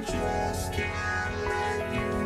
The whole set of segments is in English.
just can't let you.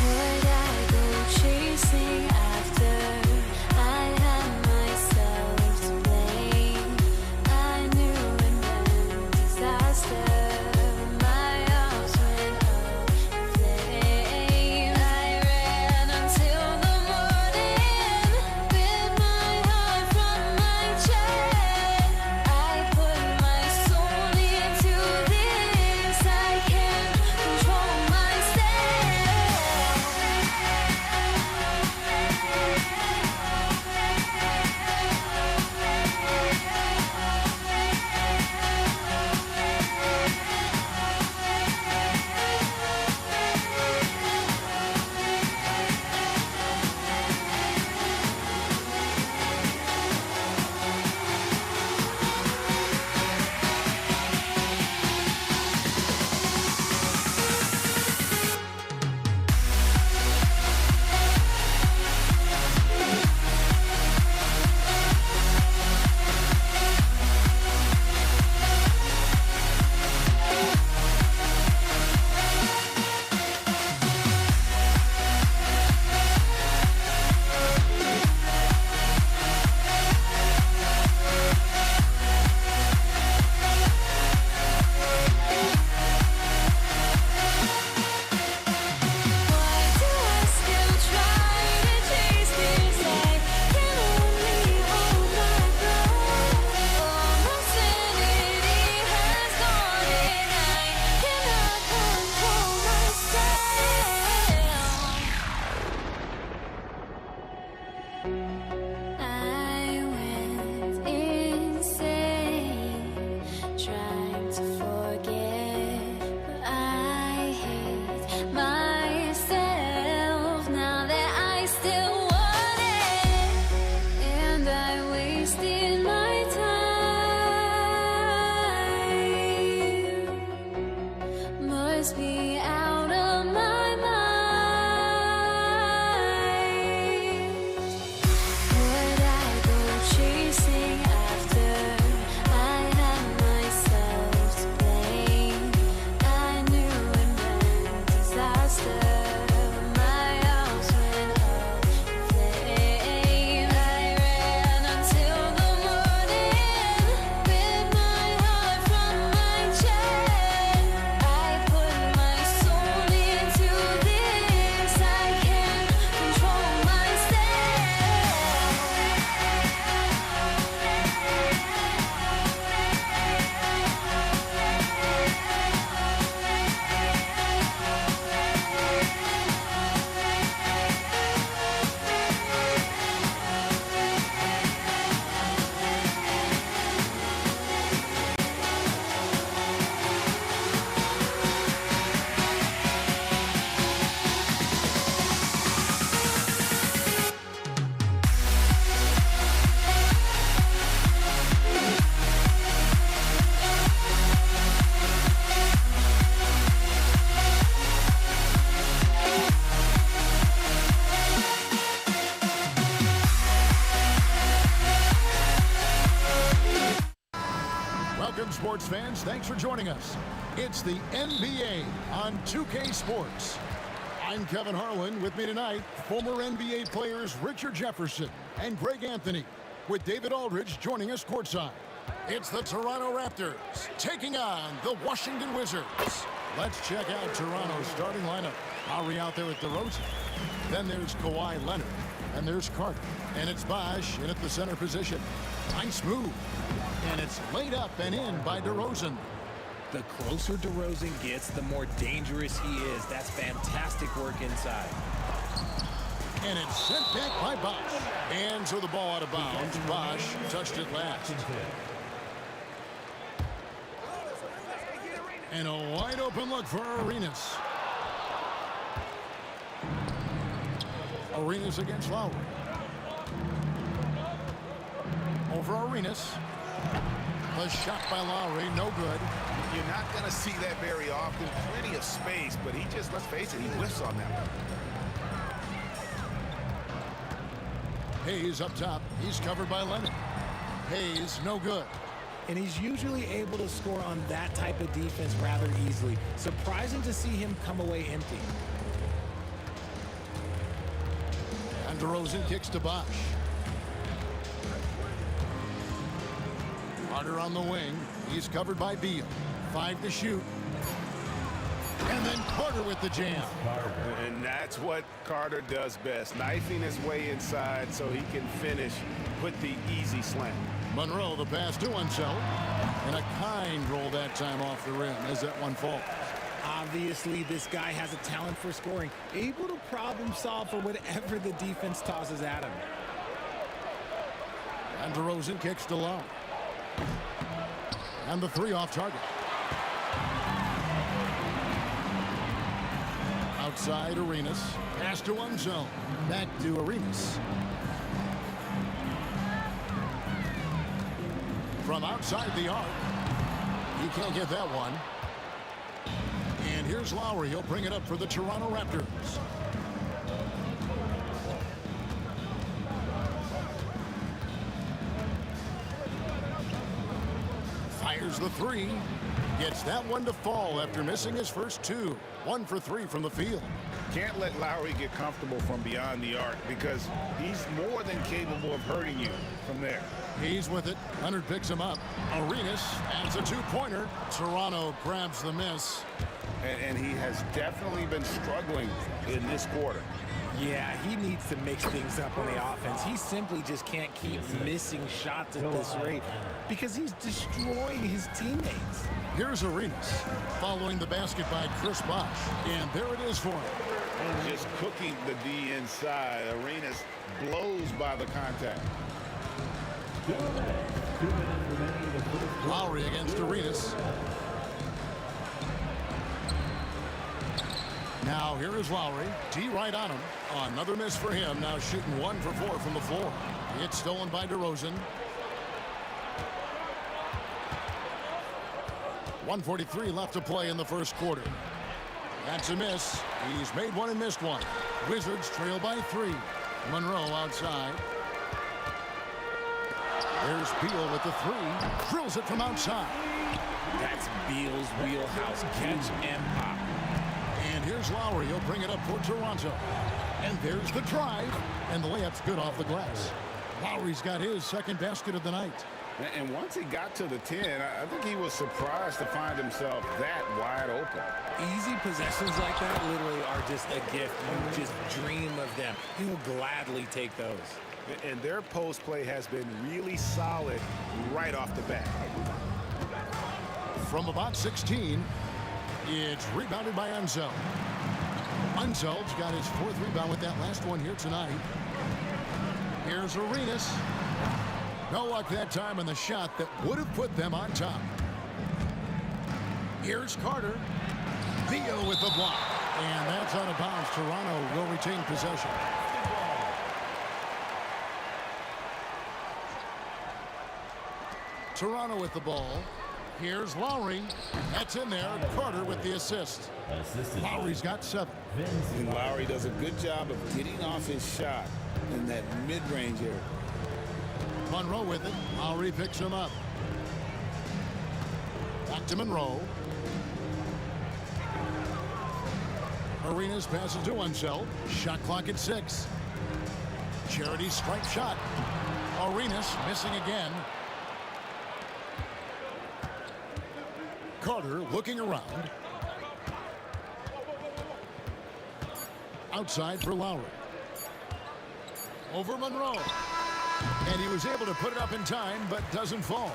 Would I go chasing after sports fans, thanks for joining us. It's the NBA on 2K Sports. I'm Kevin Harlan. With me tonight, former NBA players Richard Jefferson and Greg Anthony, with David Aldridge joining us courtside. It's the Toronto Raptors taking on the Washington Wizards. Let's check out Toronto's starting lineup. Lowry out there with DeRozan. Then there's Kawhi Leonard. And there's Carter. And it's Bosh in at the center position. Nice move. And it's laid up and in by DeRozan. The closer DeRozan gets, the more dangerous he is. That's fantastic work inside. And it's sent back by Bosh. And so the ball out of bounds. Bosh touched it last. And a wide open look for Arenas. Arenas against Lowry. Over Arenas. The shot by Lowry, no good. You're not going to see that very often. Plenty of space, but he just, let's face it, he whiffs on that one. Hayes up top. He's covered by Leonard. Hayes, no good. And he's usually able to score on that type of defense rather easily. Surprising to see him come away empty. And DeRozan kicks to Bosh. Carter on the wing. He's covered by Beal. 5 to shoot. And then Carter with the jam. And that's what Carter does best. Knifing his way inside so he can finish, put the easy slam. Monroe, the pass to Unseld. And a kind roll that time off the rim as that one falls. Obviously, this guy has a talent for scoring, able to problem solve for whatever the defense tosses at him. And DeRozan kicks to Lowry. And the three off target. Outside Arenas. Pass to Unseld. Back to Arenas. From outside the arc. He can't get that one. And here's Lowry. He'll bring it up for the Toronto Raptors. Fires the three. Gets that one to fall after missing his first two. 1 for 3 from the field. Can't let Lowry get comfortable from beyond the arc because he's more than capable of hurting you from there. He's with it. Leonard picks him up. Arenas adds a two-pointer. Toronto grabs the miss. And he has definitely been struggling in this quarter. Yeah, he needs to mix things up on the offense. He simply just can't keep missing shots at this rate because he's destroying his teammates. Here's Arenas following the basket by Chris Bosh. And there it is for him. Just cooking the D inside. Arenas blows by the contact. Lowry against Arenas. Now here is Lowry. D right on him. Another miss for him. Now shooting 1 for 4 from the floor. It's stolen by DeRozan. 1:43 left to play in the first quarter. That's a miss. He's made one and missed one. Wizards trail by 3. Monroe outside. There's Beal with the 3. Drills it from outside. That's Beal's wheelhouse. Catch and pop. And here's Lowry. He'll bring it up for Toronto. And there's the drive. And the layup's good off the glass. Lowry's got his second basket of the night. And once he got to the 10, I think he was surprised to find himself that wide open. Easy possessions like that literally are just a gift. You just dream of them. He'll gladly take those. And their post play has been really solid right off the bat. From about 16, it's rebounded by Unseld. Unseld's got his 4th rebound with that last one here tonight. Here's Arenas. No luck that time on the shot that would have put them on top. Here's Carter. Beal with the block. And that's out of bounds. Toronto will retain possession. Toronto with the ball. Here's Lowry. That's in there. Carter with the assist. Lowry's got 7. And Lowry does a good job of getting off his shot in that mid-range area. Monroe with it. Lowry picks him up. Back to Monroe. Arenas passes to Unseld. Shot clock at 6. Charity strike shot. Arenas missing again. Carter looking around. Outside for Lowry. Over Monroe. And he was able to put it up in time, but doesn't fall.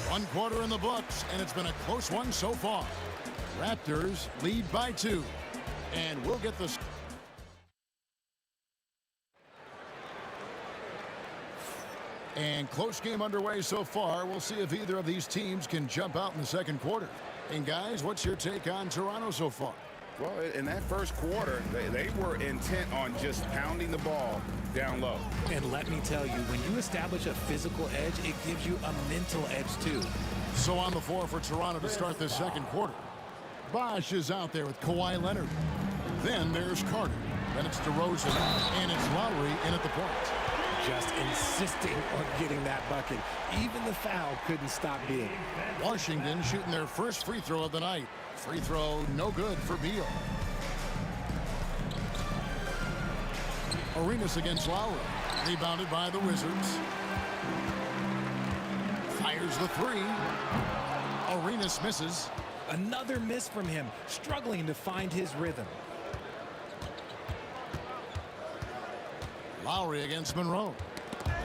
1 quarter in the books, and it's been a close one so far. Raptors lead by 2. And we'll get the... And close game underway so far. We'll see if either of these teams can jump out in the second quarter. And guys, what's your take on Toronto so far? Well, in that first quarter, they were intent on just pounding the ball down low. And let me tell you, when you establish a physical edge, it gives you a mental edge too. So on the floor for Toronto to start this second quarter. Bosh is out there with Kawhi Leonard. Then there's Carter. Then it's DeRozan. And it's Lowry in at the point. Just insisting on getting that bucket. Even the foul couldn't stop Beal. Washington shooting their first free throw of the night. Free throw no good for Beal. Arenas against Lowry. Rebounded by the Wizards. Fires the 3. Arenas misses. Another miss from him, struggling to find his rhythm. Lowry against Monroe.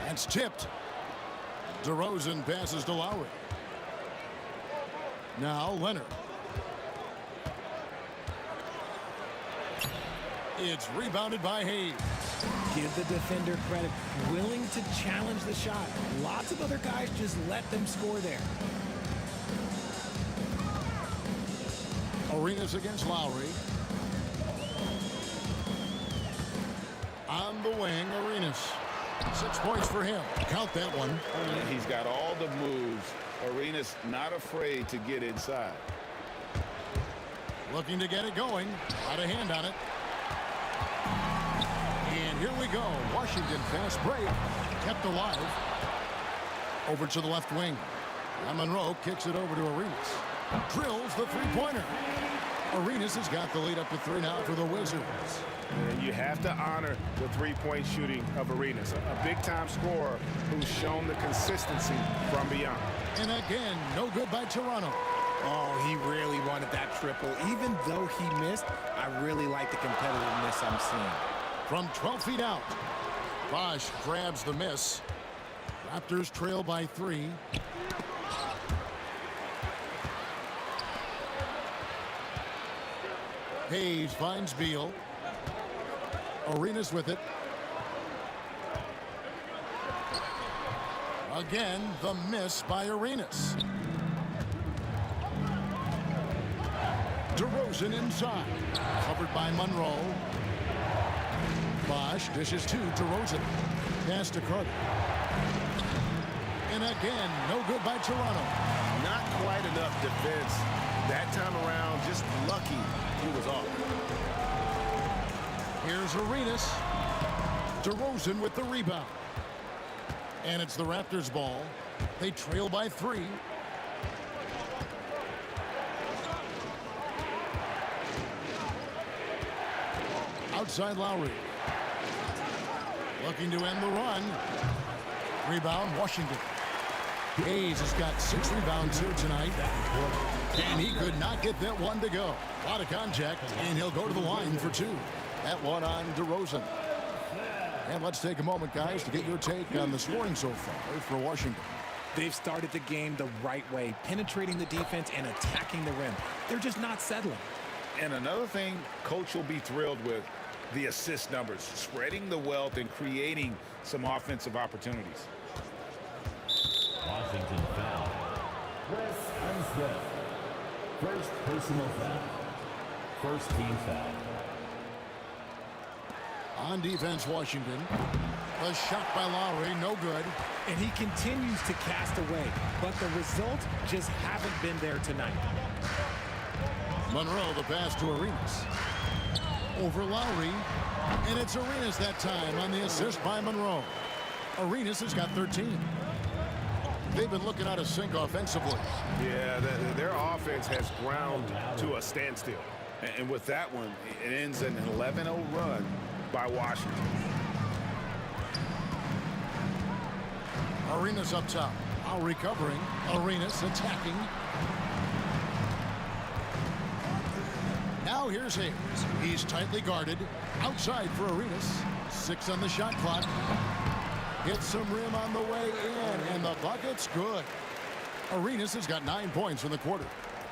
That's tipped. DeRozan passes to Lowry. Now Leonard. It's rebounded by Hayes. Give the defender credit, willing to challenge the shot. Lots of other guys just let them score there. Arenas against Lowry. On the wing, Arenas. 6 points for him. Count that one. He's got all the moves. Arenas not afraid to get inside. Looking to get it going. Out of hand on it. And here we go. Washington fast break. Kept alive. Over to the left wing. And Monroe kicks it over to Arenas. Drills the three-pointer. Arenas has got the lead up to 3 now for the Wizards. And you have to honor the three-point shooting of Arenas. A big-time scorer who's shown the consistency from beyond. And again, no good by Toronto. Oh, he really wanted that triple. Even though he missed, I really like the competitiveness I'm seeing. From 12 feet out, Bosh grabs the miss. Raptors trail by 3. Hayes finds Beal. Arenas with it. Again, the miss by Arenas. DeRozan inside. Covered by Monroe. Bosh dishes to DeRozan. Pass to Carter. And again, no good by Toronto. Not quite enough defense. That time around, just lucky he was off. Here's Arenas. DeRozan with the rebound. And it's the Raptors' ball. They trail by 3. Outside Lowry. Looking to end the run. Rebound, Washington. Hayes has got 6 rebounds here tonight. And he could not get that one to go. A lot of contact, and he'll go to the line for 2. That one on DeRozan. And let's take a moment, guys, to get your take on the scoring so far for Washington. They've started the game the right way, penetrating the defense and attacking the rim. They're just not settling. And another thing Coach will be thrilled with, the assist numbers, spreading the wealth and creating some offensive opportunities. Washington foul. Wes Unseld. First personal foul. First team foul. On defense, Washington. A shot by Lowry, no good. And he continues to cast away, but the results just haven't been there tonight. Monroe, the pass to Arenas. Over Lowry, and it's Arenas that time on the assist by Monroe. Arenas has got 13. They've been looking out of sync offensively. Yeah, their offense has ground to a standstill. And with that one, it ends in an 11-0 run by Washington. Arenas up top. Now recovering. Arenas attacking. Now here's Hayes. He's tightly guarded. Outside for Arenas. 6 on the shot clock. Gets some rim on the way in, and the bucket's good. Arenas has got 9 points in the quarter.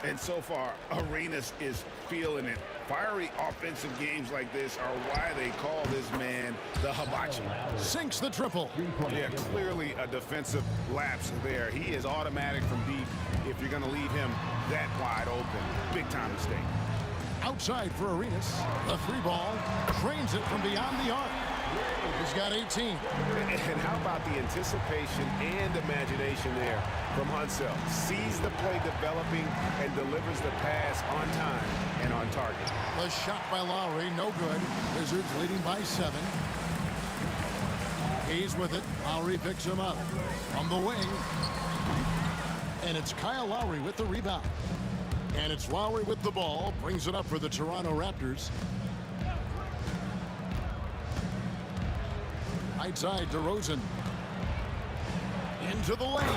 And so far, Arenas is feeling it. Fiery offensive games like this are why they call this man the hibachi. Sinks the triple. Yeah, clearly a defensive lapse there. He is automatic from deep if you're going to leave him that wide open. Big time mistake. Outside for Arenas. The 3-ball. Trains it from beyond the arc. He's got 18. And how about the anticipation and imagination there from Hunsell? Sees the play developing and delivers the pass on time and on target. The shot by Lowry, no good. Wizards leading by 7. He's with it. Lowry picks him up on the wing. And it's Kyle Lowry with the rebound. And it's Lowry with the ball. Brings it up for the Toronto Raptors. Right side, DeRozan. Into the lane.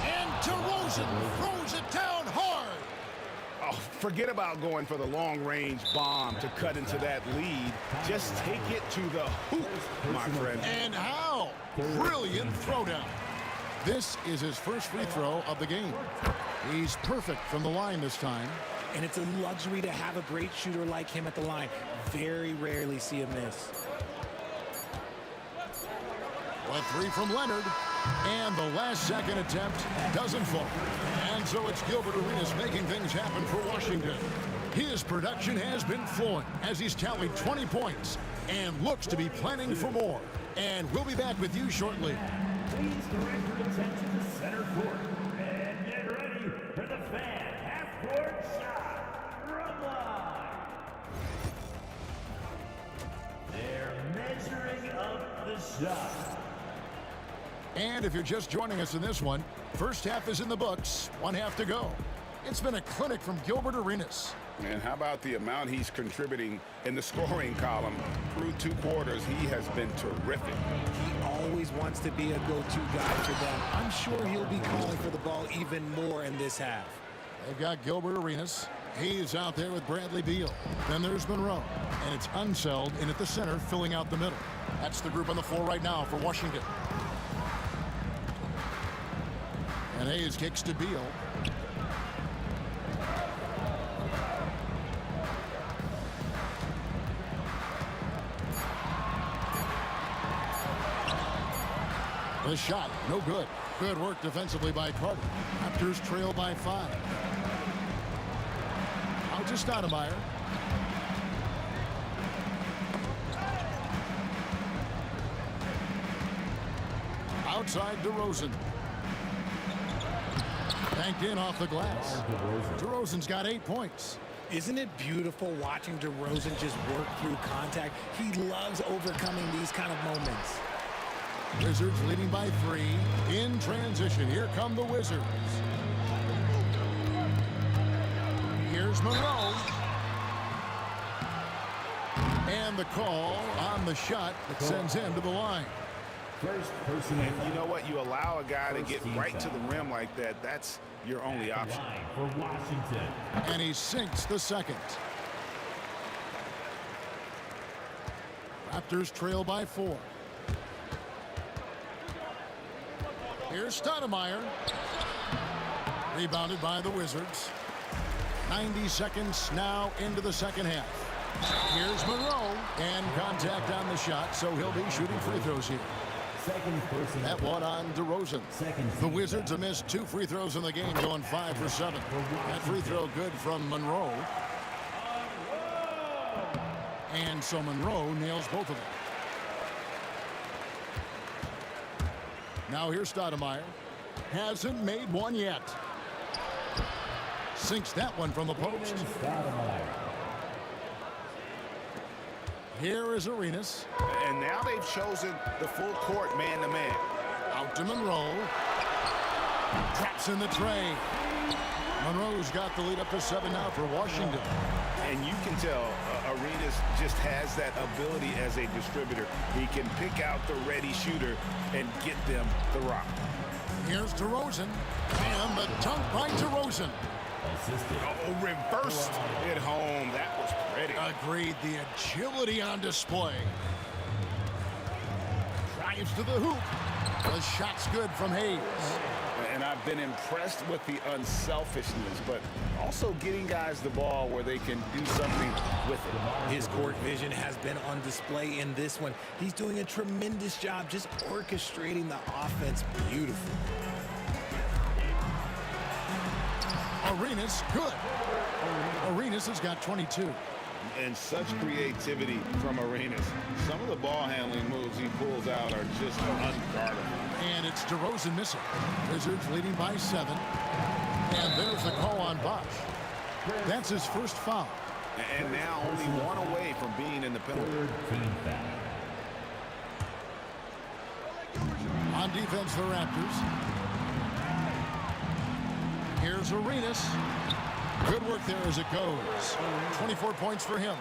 And DeRozan throws it down hard. Oh, forget about going for the long-range bomb to cut into that lead. Just take it to the hoop, my friend. And how? Brilliant throwdown. This is his first free throw of the game. He's perfect from the line this time. And it's a luxury to have a great shooter like him at the line. Very rarely see him miss. A 3 from Leonard. And the last second attempt doesn't fall. And so it's Gilbert Arenas making things happen for Washington. His production has been flowing as he's tallied 20 points and looks to be planning for more. And we'll be back with you shortly. Please direct your attention to center court. And get ready for the fan half-court shot from line. They're measuring up the shot. And if you're just joining us in this one, first half is in the books, 1 half to go. It's been a clinic from Gilbert Arenas. And how about the amount he's contributing in the scoring column? Through 2 quarters, he has been terrific. He always wants to be a go-to guy for them. I'm sure he'll be calling for the ball even more in this half. They've got Gilbert Arenas. He's out there with Bradley Beal. Then there's Monroe. And it's Unseld in at the center, filling out the middle. That's the group on the floor right now for Washington. And Hayes kicks to Beal. The shot, no good. Good work defensively by Carter. Raptors trail by 5. Out to Stoudemire. Outside DeRozan. Banked in off the glass. DeRozan's got 8 points. Isn't it beautiful watching DeRozan just work through contact? He loves overcoming these kind of moments. Wizards leading by 3. In transition, here come the Wizards. Here's Monroe. And the call on the shot that sends him to the line. First personal And you know what? You allow a guy to get right to the rim like that. That's your only option. for Washington. And he sinks the second. Raptors trail by 4. Here's Stoudemire. Rebounded by the Wizards. 90 seconds now into the second half. Here's Monroe. And contact on the shot, so he'll be shooting free throws here. Second personal That one on DeRozan. The Wizards have missed 2 free throws in the game, going 5 for 7. That free throw good from Monroe. And so Monroe nails both of them. Now here's Stoudemire. Hasn't made one yet. Sinks that one from the post. Stoudemire. Here is Arenas. And now they've chosen the full court man-to-man. Out to Monroe. Traps in the tray. Monroe's got the lead up to 7 now for Washington. And you can tell Arenas just has that ability as a distributor. He can pick out the ready shooter and get them the rock. Here's DeRozan. And the dunk by DeRozan. Oh, reversed it home. That was pretty. Agreed. The agility on display. Drives to the hoop. The shot's good from Hayes. And I've been impressed with the unselfishness, but also getting guys the ball where they can do something with it. His court vision has been on display in this one. He's doing a tremendous job just orchestrating the offense beautifully. Arenas, good. Arenas has got 22. And such creativity from Arenas. Some of the ball handling moves he pulls out are just unguardable. And it's DeRozan missing. Wizards leading by 7. And there's the call on Bosch. That's his first foul. And now only one away from being in the penalty. On defense, the Raptors. Here's Arenas. Good work there as it goes. 24 points for him.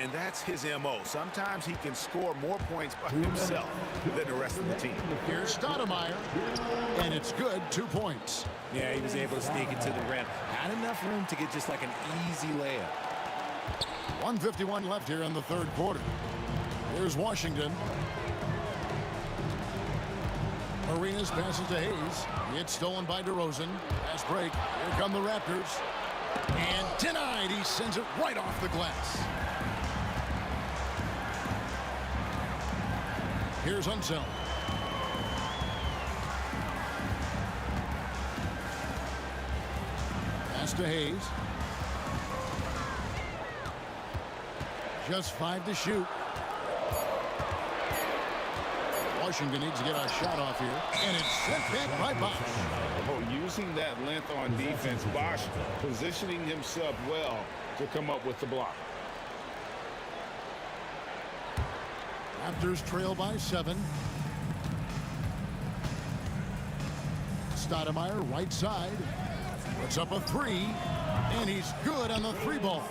And that's his M.O. Sometimes he can score more points by himself than the rest of the team. Here's Stoudemire. And it's good, 2 points. Yeah, he was able to sneak it to the rim. Had enough room to get just like an easy layup. 1:51 left here in the third quarter. Here's Washington. Arenas passes to Hayes. It's stolen by DeRozan. Pass break. Here come the Raptors. And denied. He sends it right off the glass. Here's Unseld. Pass to Hayes. Just 5 to shoot. Washington needs to get a shot off here. And it's sent back by Bosch. Oh, using that length on defense, Bosch positioning himself well to come up with the block. Raptors trail by 7. Stoudemire, right side. Puts up a 3. And he's good on the 3 ball.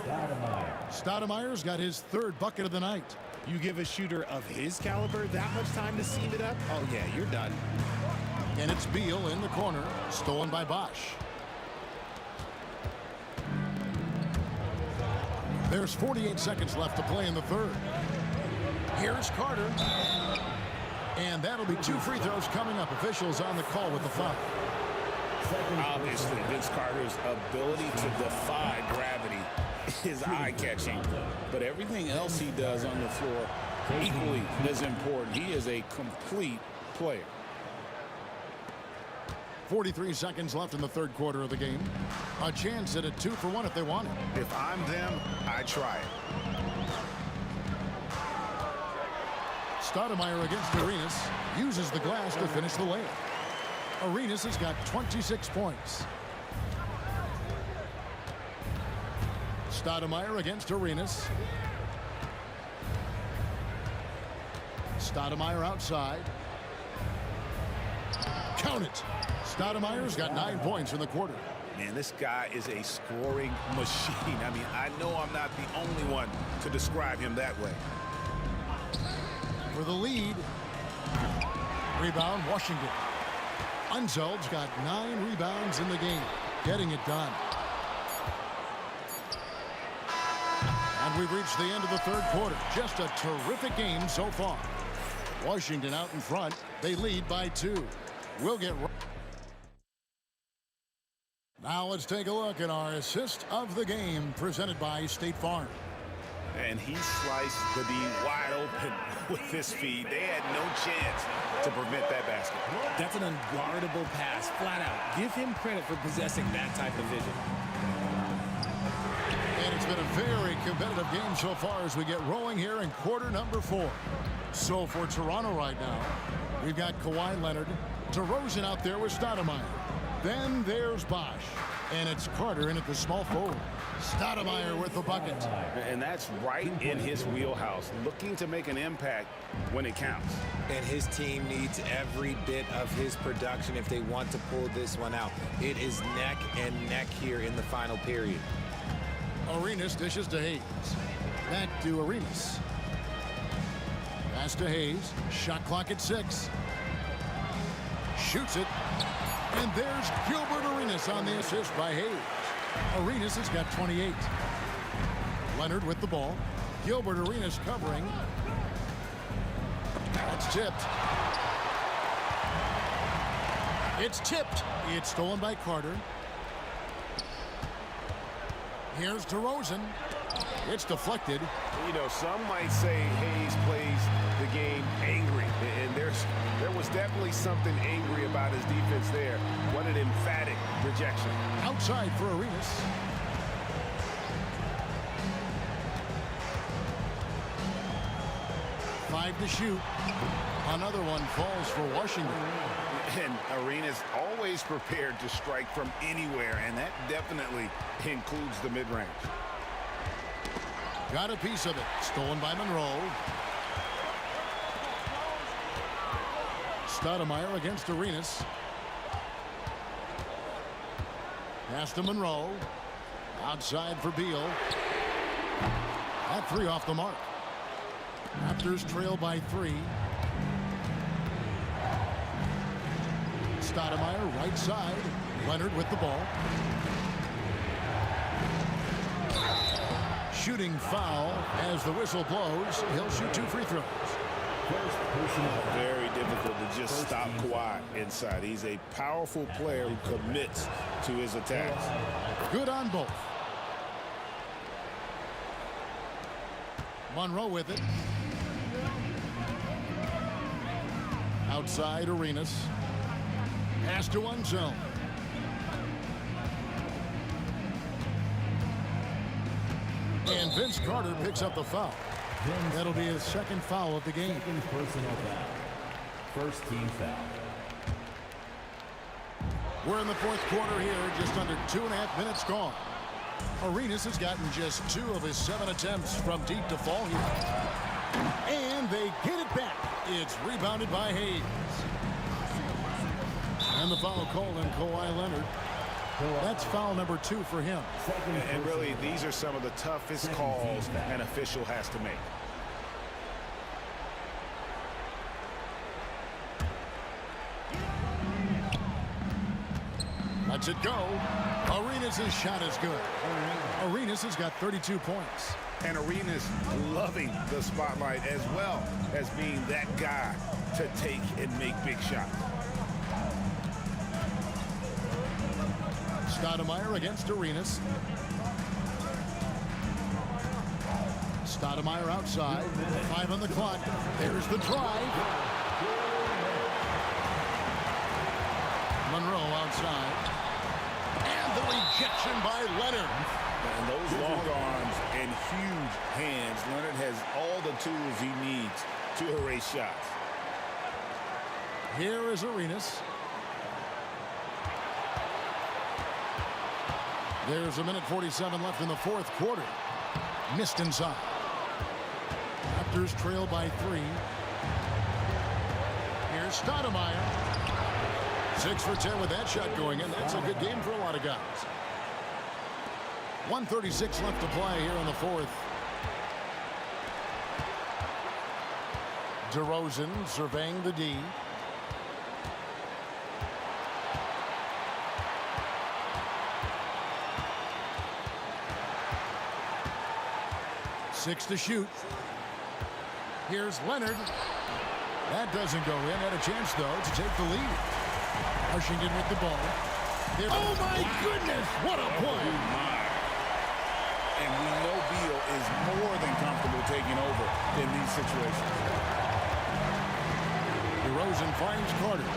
Stoudemire's got his 3rd bucket of the night. You give a shooter of his caliber that much time to seam it up? Oh, yeah, you're done. And it's Beal in the corner. Stolen by Bosch. There's 48 seconds left to play in the third. Here's Carter. And that'll be 2 free throws coming up. Officials on the call with the foul. Obviously, Vince Carter's ability to defy gravity is eye-catching. But everything else he does on the floor, equally as important. He is a complete player. 43 seconds left in the third quarter of the game. A chance at a 2-for-1 if they want it. If I'm them, I try it. Stoudemire against Arenas. Uses the glass to finish the layup. Arenas has got 26 points. Stoudemire against Arenas. Stoudemire outside. Count it. Stoudemire's got 9 points in the quarter. Man, this guy is a scoring machine. I mean, I know I'm not the only one to describe him that way. For the lead. Rebound, Washington. Unseld's got 9 rebounds in the game. Getting it done. And we've reached the end of the third quarter. Just a terrific game so far. Washington out in front. They lead by 2. We'll get right. Now let's take a look at our assist of the game presented by State Farm. And he sliced the D wide open with his feed. They had no chance to prevent that basket. That's an unguardable pass, flat out. Give him credit for possessing that type of vision. And it's been a very competitive game so far as we get rolling here in quarter number 4. So for Toronto right now, we've got Kawhi Leonard, DeRozan out there with Stoudemire. Then there's Bosch. And it's Carter in at the small forward. Stoudemire with the bucket. And that's right in his wheelhouse, looking to make an impact when it counts. And his team needs every bit of his production if they want to pull this one out. It is neck and neck here in the final period. Arenas dishes to Hayes. Back to Arenas. Pass to Hayes. Shot clock at 6. Shoots it. And there's Gilbert Arenas on the assist by Hayes. Arenas has got 28. Leonard with the ball. Gilbert Arenas covering. That's tipped. It's tipped. It's stolen by Carter. Here's DeRozan. It's deflected. You know, some might say Hayes plays the game angry, and there was definitely something angry about his defense there. What an emphatic rejection. Outside for Arenas. Five to shoot. Another one falls for Washington. And Arenas always prepared to strike from anywhere, and that definitely includes the mid-range. Got a piece of it. Stolen by Monroe. Stoudemire against Arenas. Pass to Monroe. Outside for Beal. That three off the mark. Raptors trail by 3. Stoudemire right side. Leonard with the ball. Shooting foul as the whistle blows. He'll shoot 2 free throws. Very difficult to just stop Kawhi inside. He's a powerful player who commits to his attacks. Good on both. Monroe with it. Outside Arenas. Pass to one zone. And Vince Carter picks up the foul. That'll be his second foul of the game. Second personal foul. First team foul. We're in the fourth quarter here, just under 2.5 minutes gone. Arenas has gotten just 2 of his 7 attempts from deep to fall here. And they get it back. It's rebounded by Hayes. And the foul called on Kawhi Leonard. That's foul number 2 for him. And really, these are some of the toughest calls an official has to make. Lets it go. Arenas' shot is good. Arenas has got 32 points. And Arenas loving the spotlight as well as being that guy to take and make big shots. Stoudemire against Arenas. Stoudemire outside. 5 on the clock. There's the drive. Monroe outside. And the rejection by Leonard. And those long arms and huge hands, Leonard has all the tools he needs to erase shots. Here is Arenas. There's 1:47 left in the fourth quarter. Missed inside. Raptors trail by 3. Here's Stoudemire. 6 for 10 with that shot going in. That's a good game for a lot of guys. 1:36 left to play here in the fourth. DeRozan surveying the D. Six to shoot. Here's Leonard. That doesn't go in. Had a chance, though, to take the lead. Washington with the ball. Oh, my goodness. What a play. And we know Beal is more than comfortable taking over in these situations. DeRozan finds Carter.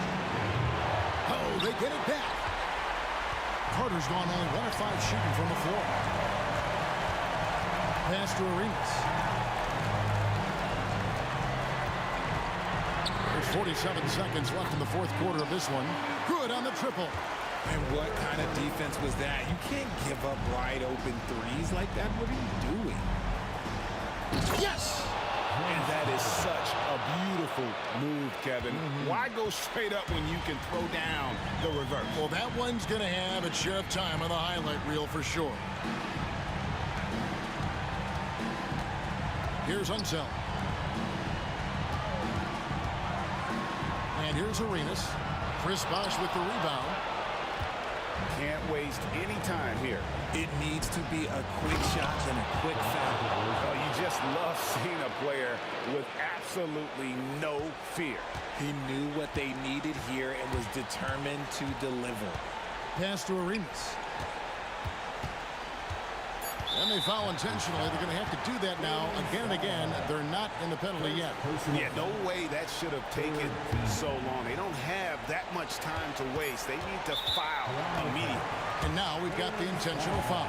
Oh, they get it back. Carter's gone only 1 of 5 shooting from the floor. Pass to Arenas. There's 47 seconds left in the fourth quarter of this one. Good on the triple. And what kind of defense was that? You can't give up wide open threes like that. What are you doing? Yes! And that is such a beautiful move, Kevin. Why go straight up when you can throw down the reverse? Well, that one's going to have its share of time on the highlight reel for sure. Here's Unseld. And here's Arenas. Chris Bosh with the rebound. Can't waste any time here. It needs to be a quick shot and a quick foul. Oh, you just love seeing a player with absolutely no fear. He knew what they needed here and was determined to deliver. Pass to Arenas. And they foul intentionally. They're going to have to do that now again and again. They're not in the penalty yet. Yeah, no way that should have taken so long. They don't have that much time to waste. They need to foul immediately. And now we've got the intentional foul.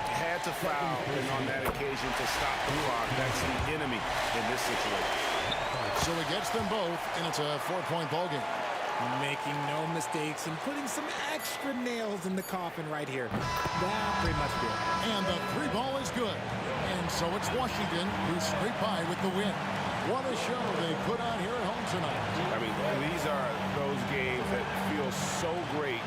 Had to foul, and on that occasion to stop the clock. That's the enemy in this situation. So he gets them both, and it's a 4-point ball game. Making no mistakes and putting some extra nails in the coffin right here. That pretty much did. And the three ball is good. And so it's Washington who scrape by with the win. What a show they put on here at home tonight. I mean, these are those games that feel so great.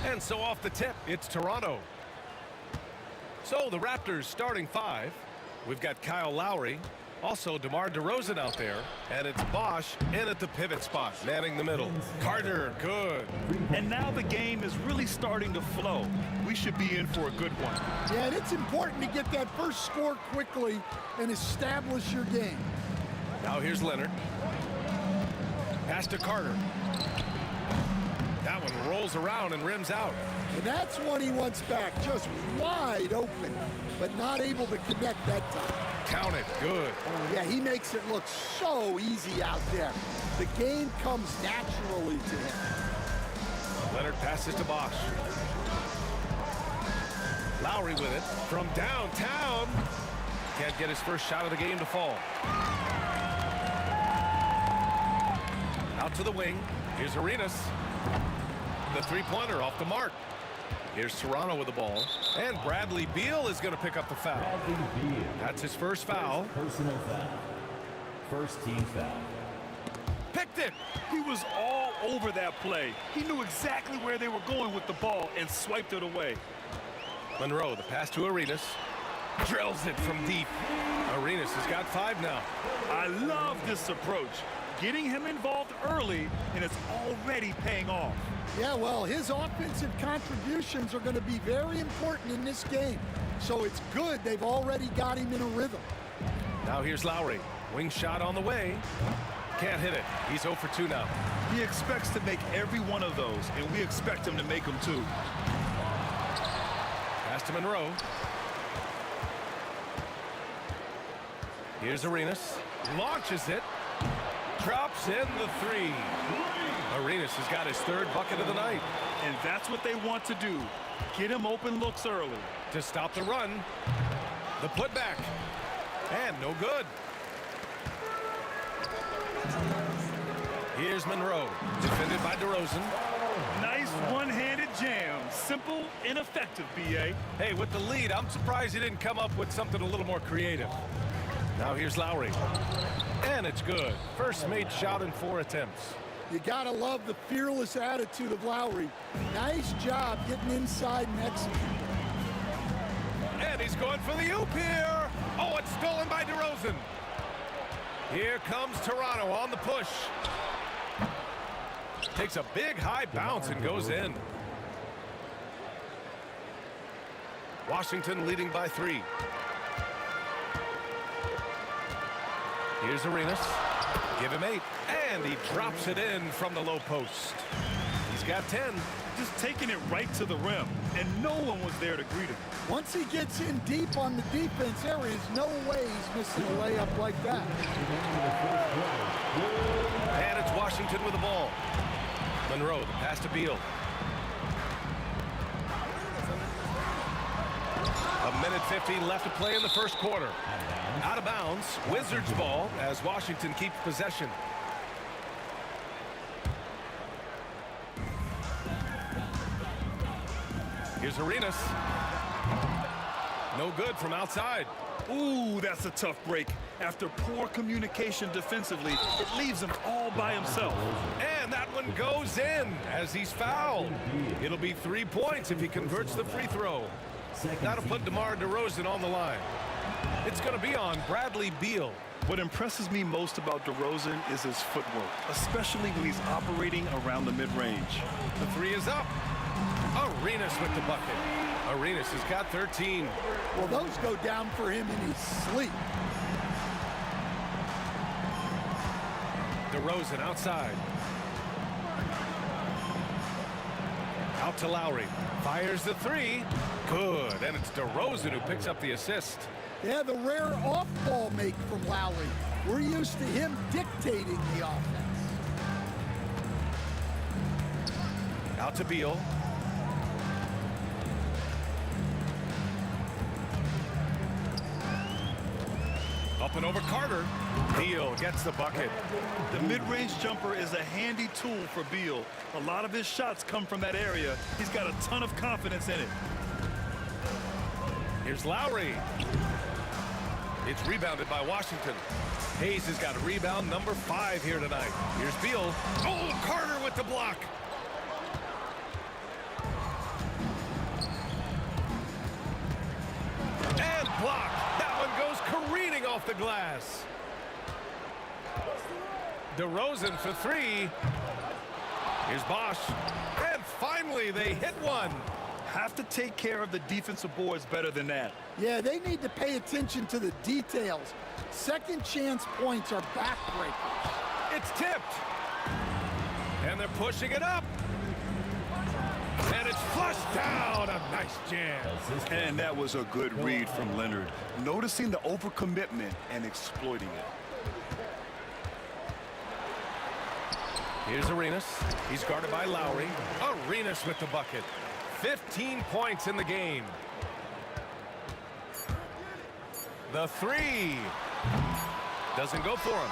And so off the tip, it's Toronto. So the Raptors starting five. We've got Kyle Lowry, also DeMar DeRozan out there, and it's Bosch in at the pivot spot, manning the middle. Carter, good. And now the game is really starting to flow. We should be in for a good one. Yeah, and it's important to get that first score quickly and establish your game. Now here's Leonard. Pass to Carter. That one rolls around and rims out. And that's one he wants back, just wide open, but not able to connect that time. Count it, good. Yeah, he makes it look so easy out there. The game comes naturally to him. Leonard passes to Bosch. Lowry with it from downtown. Can't get his first shot of the game to fall. Out to the wing. Here's Arenas. The three-pointer off the mark. Here's Toronto with the ball. And Bradley Beal is going to pick up the foul. That's his first foul. Personal foul. First team foul. Picked it. He was all over that play. He knew exactly where they were going with the ball and swiped it away. Monroe, the pass to Arenas. Drills it from deep. Arenas has got 5 now. I love this approach. Getting him involved early, and it's already paying off. Yeah, well, his offensive contributions are going to be very important in this game. So it's good they've already got him in a rhythm. Now here's Lowry. Wing shot on the way. Can't hit it. He's 0 for 2 now. He expects to make every one of those, and we expect him to make them too. Pass to Monroe. Here's Arenas. Launches it. Drops in the 3. Arenas has got his 3rd bucket of the night. And that's what they want to do. Get him open looks early. To stop the run. The putback. And no good. Here's Monroe. Defended by DeRozan. Nice one-handed jam. Simple and effective, B.A. Hey, with the lead, I'm surprised he didn't come up with something a little more creative. Now here's Lowry. And it's good. First made shot in 4 attempts. You got to love the fearless attitude of Lowry. Nice job getting inside and executing. And he's going for the oop here. Oh, it's stolen by DeRozan. Here comes Toronto on the push. Takes a big high bounce and goes in. Washington leading by 3. Here's Arenas. Give him 8. And he drops it in from the low post. He's got 10. Just taking it right to the rim, and no one was there to greet him. Once he gets in deep on the defense, there is no way he's missing a layup like that. And it's Washington with the ball. Monroe, the pass to Beal. A minute 50 left to play in the first quarter. Out of bounds, Wizards ball as Washington keeps possession. Here's Arenas. No good from outside. Ooh, that's a tough break. After poor communication defensively, it leaves him all by himself. And that one goes in as he's fouled. It'll be 3 points if he converts the free throw. That'll put DeMar DeRozan on the line. It's going to be on Bradley Beal. What impresses me most about DeRozan is his footwork, especially when he's operating around the mid-range. The 3 is up. Arenas with the bucket. Arenas has got 13. Well, those go down for him in his sleep. DeRozan outside. Out to Lowry. Fires the three. Good. And it's DeRozan who picks up the assist. Yeah, the rare off-ball make from Lowry. We're used to him dictating the offense. Out to Beal. Up and over Carter. Beal gets the bucket. The mid-range jumper is a handy tool for Beal. A lot of his shots come from that area. He's got a ton of confidence in it. Here's Lowry. It's rebounded by Washington. Hayes has got a rebound number 5 here tonight. Here's Beal. Oh, Carter with the block. And blocked. That one goes careening off the glass. DeRozan for 3. Here's Bosch. And finally, they hit one. Have to take care of the defensive boards better than that. Yeah, they need to pay attention to the details. Second chance points are backbreakers. It's tipped. And they're pushing it up. And it's flushed down. A nice jam. And that was a good read from Leonard. Noticing the overcommitment and exploiting it. Here's Arenas. He's guarded by Lowry. Arenas with the bucket. 15 points in the game. The 3. Doesn't go for him.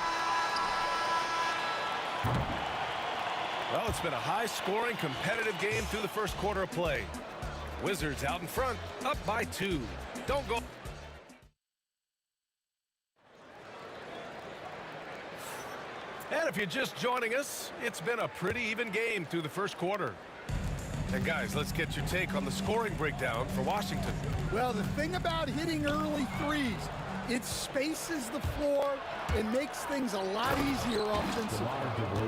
Well, it's been a high-scoring, competitive game through the first quarter of play. Wizards out in front, up by 2. Don't go. And if you're just joining us, it's been a pretty even game through the first quarter. And guys, let's get your take on the scoring breakdown for Washington. Well, the thing about hitting early threes, it spaces the floor and makes things a lot easier offensively.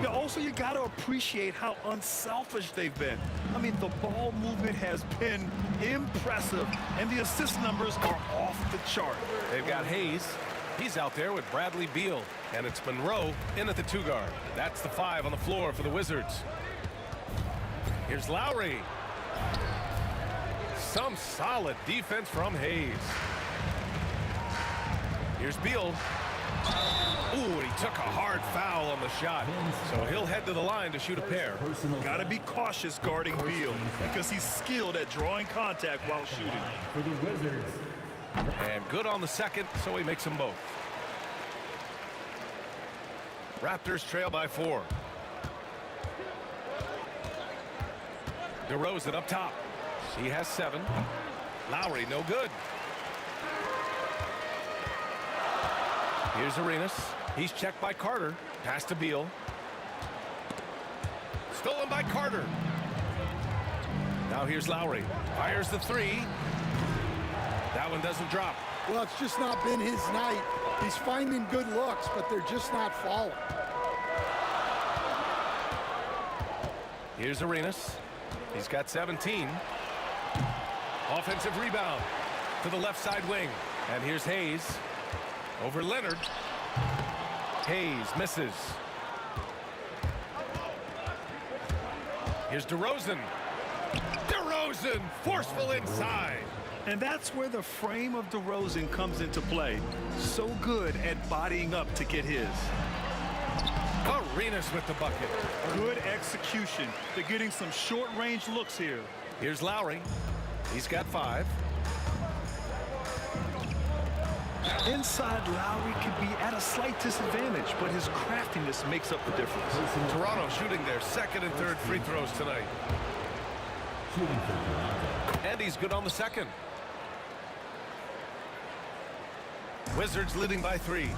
Yeah, also, you got to appreciate how unselfish they've been. I mean, the ball movement has been impressive, and the assist numbers are off the chart. They've got Hayes. He's out there with Bradley Beal. And it's Monroe in at the 2 guard. That's the 5 on the floor for the Wizards. Here's Lowry. Some solid defense from Hayes. Here's Beal. Ooh, and he took a hard foul on the shot. So he'll head to the line to shoot a pair. Got to be cautious guarding Beal because he's skilled at drawing contact while shooting. For the Wizards. And good on the second, so he makes them both. Raptors trail by 4. DeRozan up top. He has 7. Lowry, no good. Here's Arenas. He's checked by Carter. Pass to Beal. Stolen by Carter. Now here's Lowry. Fires the 3. That one doesn't drop. Well, it's just not been his night. He's finding good looks, but they're just not falling. Here's Arenas. He's got 17. Offensive rebound to the left side wing. And here's Hayes. Over Leonard. Hayes misses. Here's DeRozan. DeRozan, forceful inside. And that's where the frame of DeRozan comes into play. So good at bodying up to get his. Arenas with the bucket. Good execution. They're getting some short-range looks here. Here's Lowry. He's got 5. Inside, Lowry could be at a slight disadvantage, but his craftiness makes up the difference. Toronto shooting their second and third free throws tonight. And he's good on the second. Wizards leading by 3.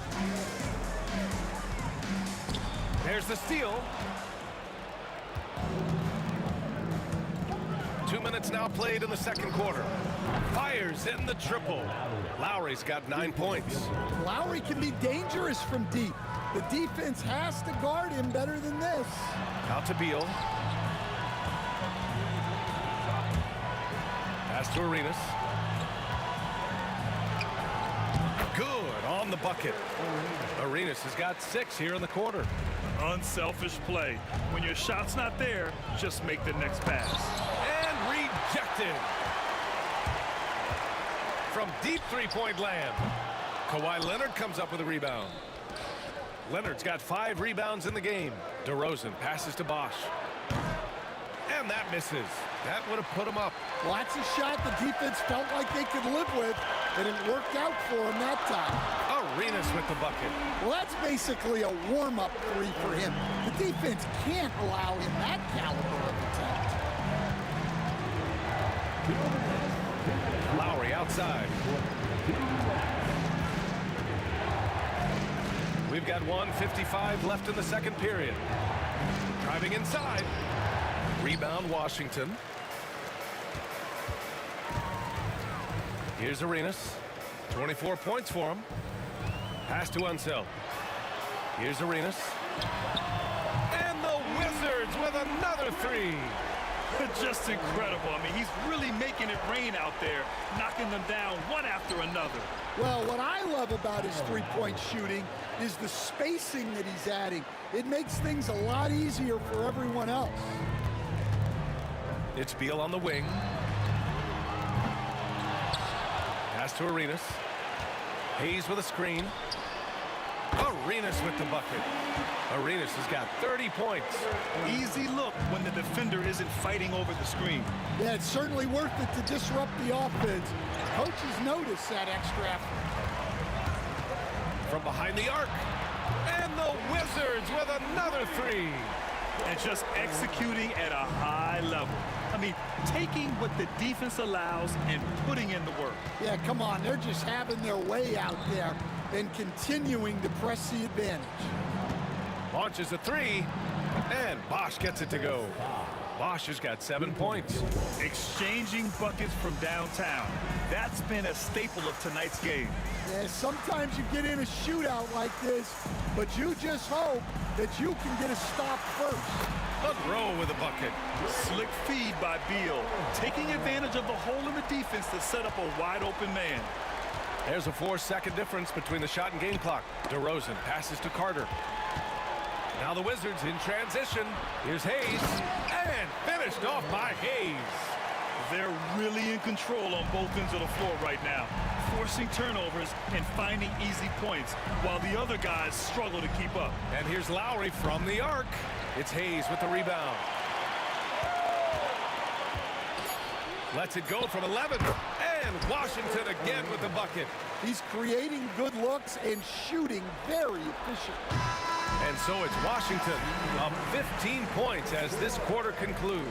There's the steal. 2 minutes now played in the second quarter. Fires in the triple. Lowry's got 9 points. Lowry can be dangerous from deep. The defense has to guard him better than this. Out to Beal. Pass to Arenas. Good on the bucket. Arenas has got 6 here in the quarter. Unselfish play. When your shot's not there, just make the next pass. rejected. From deep three-point land, Kawhi Leonard comes up with a rebound. Leonard's got 5 rebounds in the game. DeRozan passes to Bosch. And that misses. That would have put him up. Well, that's a shot the defense felt like they could live with, and it worked out for him that time. Arenas with the bucket. Well, that's basically a warm-up three for him. The defense can't allow him that caliber of attempt. Lowry outside. We've got 1:55 left in the second period. Driving inside. Rebound Washington. Here's Arenas. 24 points for him. Pass to Unseld. Here's Arenas. And the Wizards with another 3. Just incredible. I mean, he's really making it rain out there, knocking them down one after another. Well, what I love about his three-point shooting is the spacing that he's adding. It makes things a lot easier for everyone else. It's Beal on the wing. Pass to Arenas. Hayes with a screen. Arenas with the bucket. Arenas has got 30 points. Easy look when the defender isn't fighting over the screen. Yeah, it's certainly worth it to disrupt the offense. Coaches notice that extra effort. From behind the arc. And the Wizards with another 3. And just executing at a high level. I mean, taking what the defense allows and putting in the work. Yeah, come on. They're just having their way out there and continuing to press the advantage. Launches a 3. And Bosch gets it to go. Bosch has got 7 points. Exchanging buckets from downtown. That's been a staple of tonight's game. Yeah, sometimes you get in a shootout like this, but you just hope that you can get a stop first. Monroe with a bucket. Slick feed by Beal, taking advantage of the hole in the defense to set up a wide-open man. There's a 4-second difference between the shot and game clock. DeRozan passes to Carter. Now the Wizards in transition. Here's Hayes. And finished off by Hayes. They're really in control on both ends of the floor right now, forcing turnovers and finding easy points, while the other guys struggle to keep up. And here's Lowry from the arc. It's Hayes with the rebound. Lets it go from 11. And Washington again with the bucket. He's creating good looks and shooting very efficient. And so it's Washington up 15 points as this quarter concludes.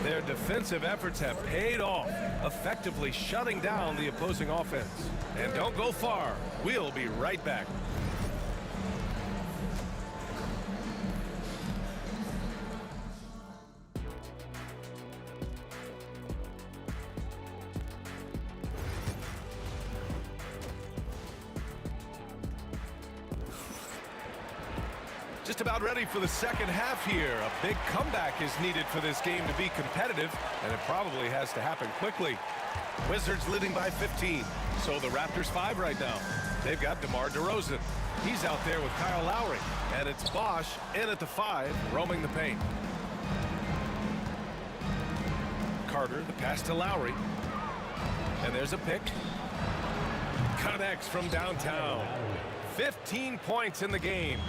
Their defensive efforts have paid off, effectively shutting down the opposing offense. And don't go far. We'll be right back. Just about ready for the second half here. A big comeback is needed for this game to be competitive, and it probably has to happen quickly. Wizards leading by 15, so the Raptors 5 right now. They've got DeMar DeRozan. He's out there with Kyle Lowry, and it's Bosch in at the 5, roaming the paint. Carter, the pass to Lowry, and there's a pick. Connects from downtown. 15 points in the game.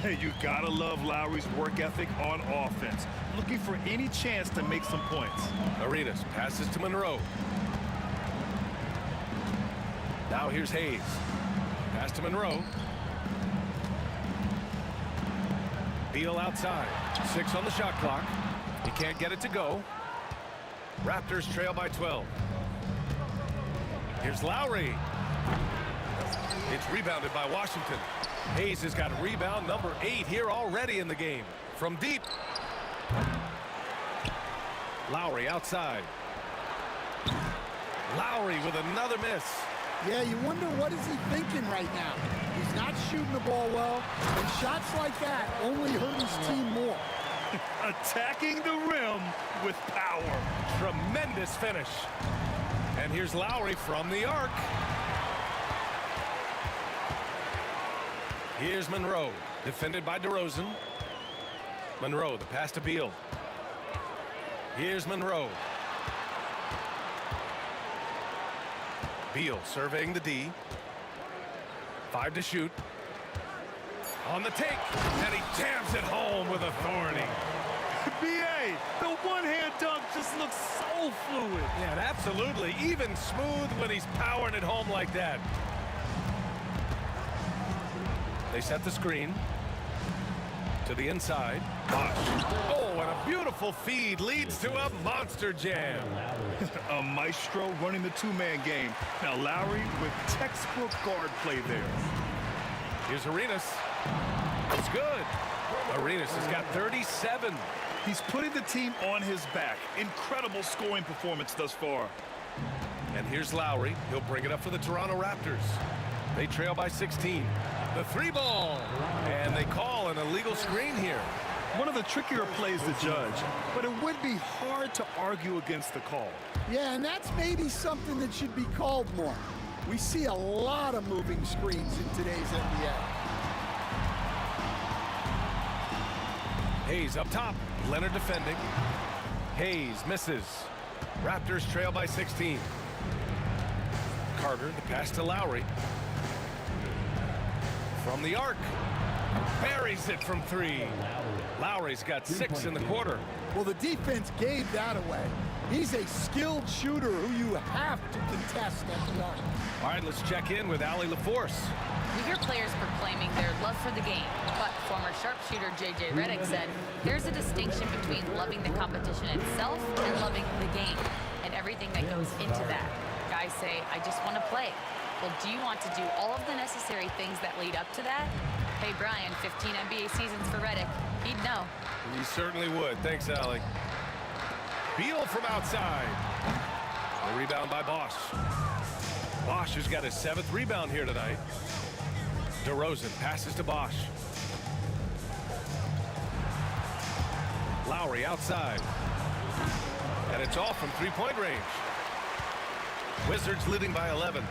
Hey, you gotta love Lowry's work ethic on offense, looking for any chance to make some points. Arenas passes to Monroe. Now here's Hayes. Pass to Monroe. Beal outside. 6 on the shot clock. He can't get it to go. Raptors trail by 12. Here's Lowry. It's rebounded by Washington. Hayes has got rebound number 8 here already in the game. From deep. Lowry outside. Lowry with another miss. Yeah, you wonder what is he thinking right now. He's not shooting the ball well, and shots like that only hurt his team more. Attacking the rim with power. Tremendous finish. And here's Lowry from the arc. Here's Monroe, defended by DeRozan. Monroe, the pass to Beal. Here's Monroe. Beal surveying the D. 5 to shoot. On the take, and he jams it home with authority. BA, the one-hand dunk just looks so fluid. Yeah, and absolutely. Even smooth when he's powering it home like that. They set the screen. To the inside. Bosh. Oh, and a beautiful feed leads to a monster jam. A maestro running the two-man game. Now Lowry with textbook guard play there. Here's Arenas. It's good. Arenas has got 37. He's putting the team on his back. Incredible scoring performance thus far. And here's Lowry. He'll bring it up for the Toronto Raptors. They trail by 16. The 3-ball. And they call an illegal screen here. One of the trickier plays to judge, but it would be hard to argue against the call. Yeah, and that's maybe something that should be called more. We see a lot of moving screens in today's NBA. Hayes up top. Leonard defending. Hayes misses. Raptors trail by 16. Carter, the pass to Lowry. From the arc. Buries it from 3. Lowry's got 6 in the quarter. Well, the defense gave that away. He's a skilled shooter who you have to contest at the arc. All right, let's check in with Allie LaForce. We hear players proclaiming their love for the game, but former sharpshooter J.J. Redick said there's a distinction between loving the competition itself and loving the game and everything that goes into that. Guys say, I just want to play. Well, do you want to do all of the necessary things that lead up to that? Hey, Brian, 15 NBA seasons for Redick. He'd know. He certainly would. Thanks, Allie. Beal from outside. A rebound by Bosh. Bosh has got his 7th rebound here tonight. DeRozan passes to Bosh. Lowry outside. And it's off from 3-point range. Wizards leading by 11.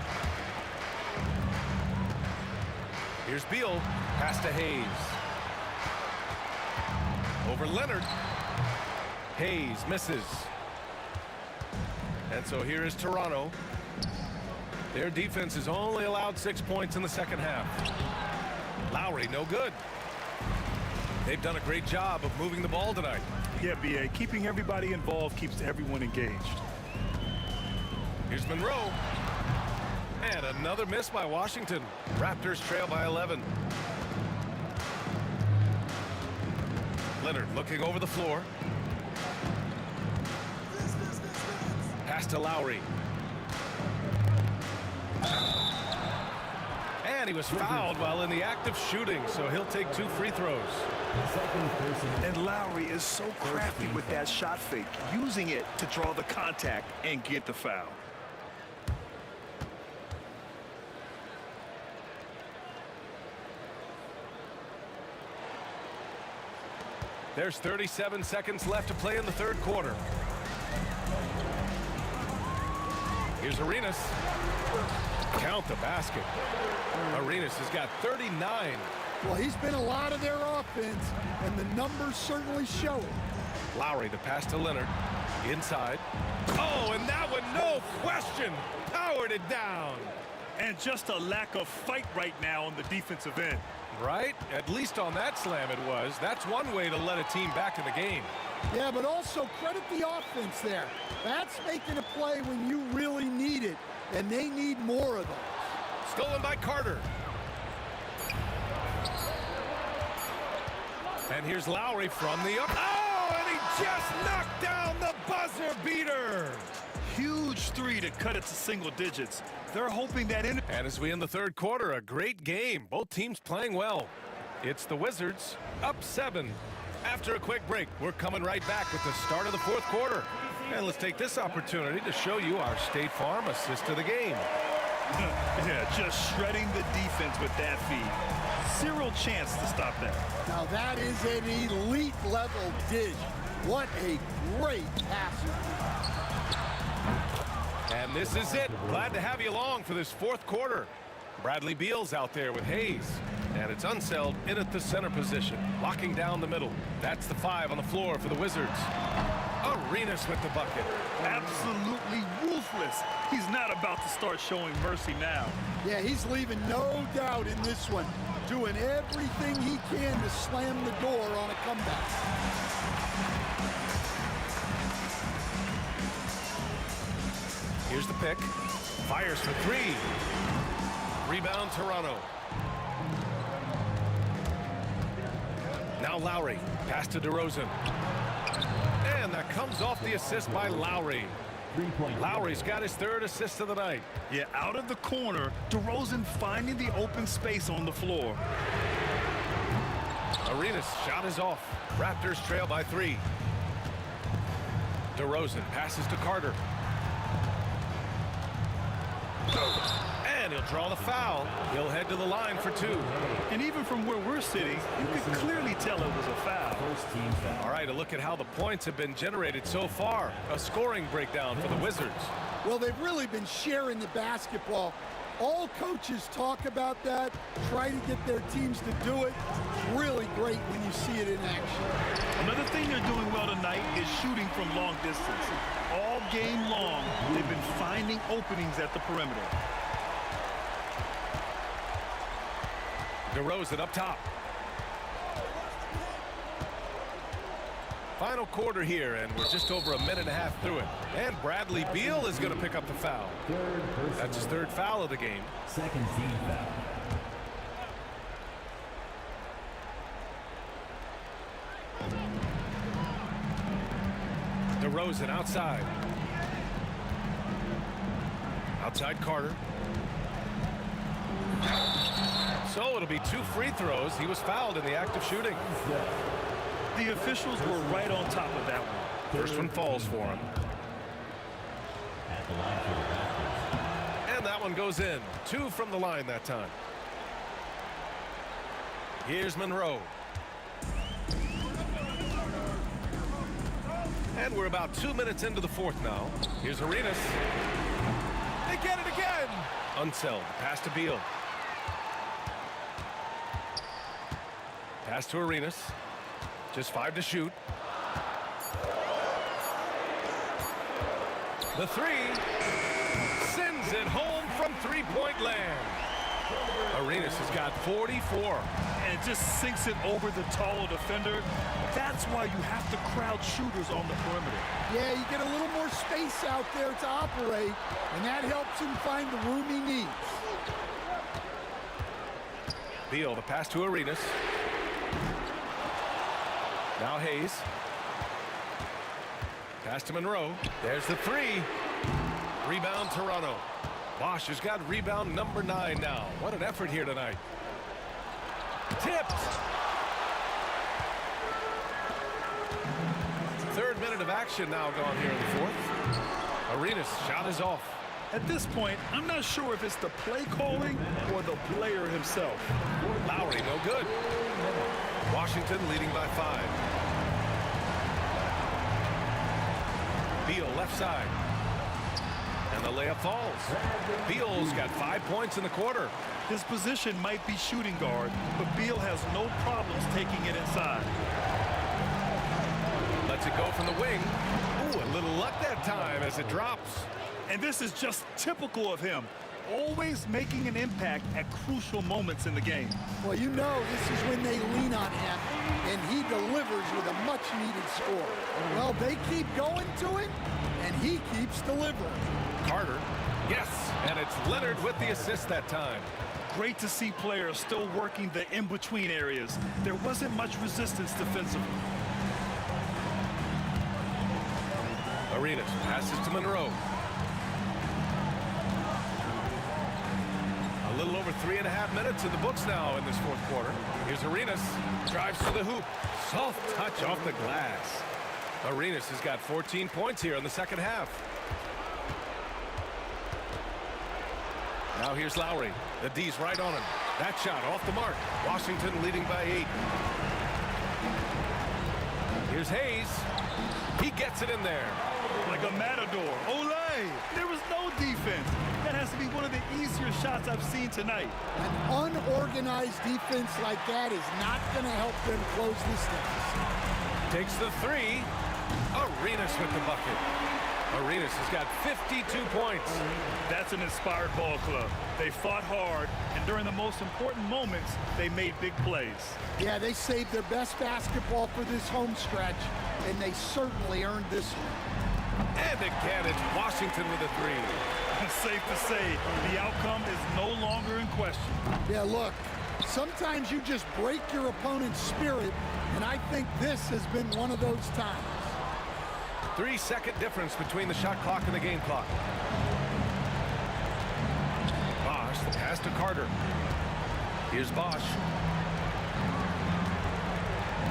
Here's Beal. Pass to Hayes. Over Leonard. Hayes misses. And so here is Toronto. Their defense has only allowed 6 points in the second half. Lowry, no good. They've done a great job of moving the ball tonight. Yeah, BA, keeping everybody involved keeps everyone engaged. Here's Monroe. And another miss by Washington. Raptors trail by 11. Leonard looking over the floor. Pass to Lowry. And he was fouled while in the act of shooting, so he'll take 2 free throws. And Lowry is so crafty with that shot fake, using it to draw the contact and get the foul. There's 37 seconds left to play in the third quarter. Here's Arenas. Count the basket. Arenas has got 39. Well, he's been a lot of their offense, and the numbers certainly show it. Lowry, the pass to Leonard. Inside. Oh, and that one, no question, powered it down. And just a lack of fight right now on the defensive end. Right? At least on that slam it was. That's one way to let a team back in the game. Yeah, but also credit the offense there. That's making a play when you really need it, and they need more of those. Stolen by Carter. And here's Lowry from the up. Oh, and he just knocked down the buzzer beater. Huge 3 to cut it to single digits. They're hoping that in. And as we end the third quarter, a great game. Both teams playing well. It's the Wizards up 7. After a quick break, we're coming right back with the start of the fourth quarter. And let's take this opportunity to show you our State Farm assist to the game. Yeah, just shredding the defense with that feed. Zero chance to stop that. Now that is an elite level dish. What a great passer. And this is it. Glad to have you along for this fourth quarter. Bradley Beal's out there with Hayes. And it's Unseld in at the center position, locking down the middle. That's the 5 on the floor for the Wizards. Arenas with the bucket. Absolutely ruthless. He's not about to start showing mercy now. Yeah, he's leaving no doubt in this one. Doing everything he can to slam the door on a comeback. Here's the pick. Fires for three. Rebound, Toronto. Now Lowry. Pass to DeRozan. And that comes off the assist by Lowry. Lowry's got his third assist of the night. Yeah, out of the corner, DeRozan finding the open space on the floor. Arenas' shot is off. Raptors trail by 3. DeRozan passes to Carter. And he'll draw the foul. He'll head to the line for 2. And even from where we're sitting, you can clearly tell it was a foul. All right, a look at how the points have been generated so far. A scoring breakdown for the Wizards. Well, they've really been sharing the basketball. All coaches talk about that, try to get their teams to do it. Really great when you see it in action. Another thing they're doing well tonight is shooting from long distance. All game long, they've been finding openings at the perimeter. DeRozan up top. Final quarter here, and we're just over a minute and a half through it. And Bradley Beal is going to pick up the foul. That's his third foul of the game. Second team foul. DeRozan outside. Outside Carter. So it'll be 2 free throws. He was fouled in the act of shooting. The officials were right on top of that one. First one falls for him. At the line for the Raptors. And that one goes in. 2 from the line that time. Here's Monroe. And we're about 2 minutes into the fourth now. Here's Arenas. They get it again. Unseld. Pass to Beal. Pass to Arenas. Just 5 to shoot. The 3 sends it home from three-point land. Arenas has got 44. And it just sinks it over the taller defender. That's why you have to crowd shooters on the perimeter. Yeah, you get a little more space out there to operate, and that helps him find the room he needs. Beal, the pass to Arenas. Now Hayes. Pass to Monroe. There's the 3. Rebound Toronto. Bosch has got rebound number 9 now. What an effort here tonight. Tipped. Third minute of action now gone here in the fourth. Arenas' shot is off. At this point, I'm not sure if it's the play calling or the player himself. Lowry, no good. Washington leading by 5. Beal left side. And the layup falls. Beal's got 5 points in the quarter. His position might be shooting guard, but Beal has no problems taking it inside. Lets it go from the wing. Ooh, a little luck that time as it drops. And this is just typical of him. Always making an impact at crucial moments in the game. Well, you know this is when they lean on him, and he delivers with a much-needed score. Well, they keep going to him, and he keeps delivering. Carter, yes, and it's Leonard with the assist that time. Great to see players still working the in-between areas. There wasn't much resistance defensively. Arenas passes to Monroe. A little over 3.5 minutes in the books now in this fourth quarter. Here's Arenas. Drives to the hoop. Soft touch off the glass. Arenas has got 14 points here in the second half. Now here's Lowry. The D's right on him. That shot off the mark. Washington leading by 8. Here's Hayes. He gets it in there. Like a matador. Olay! There was no defense. That has to be one of the easier shots I've seen tonight. An unorganized defense like that is not going to help them close this deficit. Takes the 3. Arenas with the bucket. Arenas has got 52 points. That's an inspired ball club. They fought hard, and during the most important moments, they made big plays. Yeah, they saved their best basketball for this home stretch, and they certainly earned this one. And again, it's Washington with a three. Safe to say, the outcome is no longer in question. Yeah, look, sometimes you just break your opponent's spirit, and I think this has been one of those times. 3-second difference between the shot clock and the game clock. Bosch, the pass to Carter. Here's Bosch.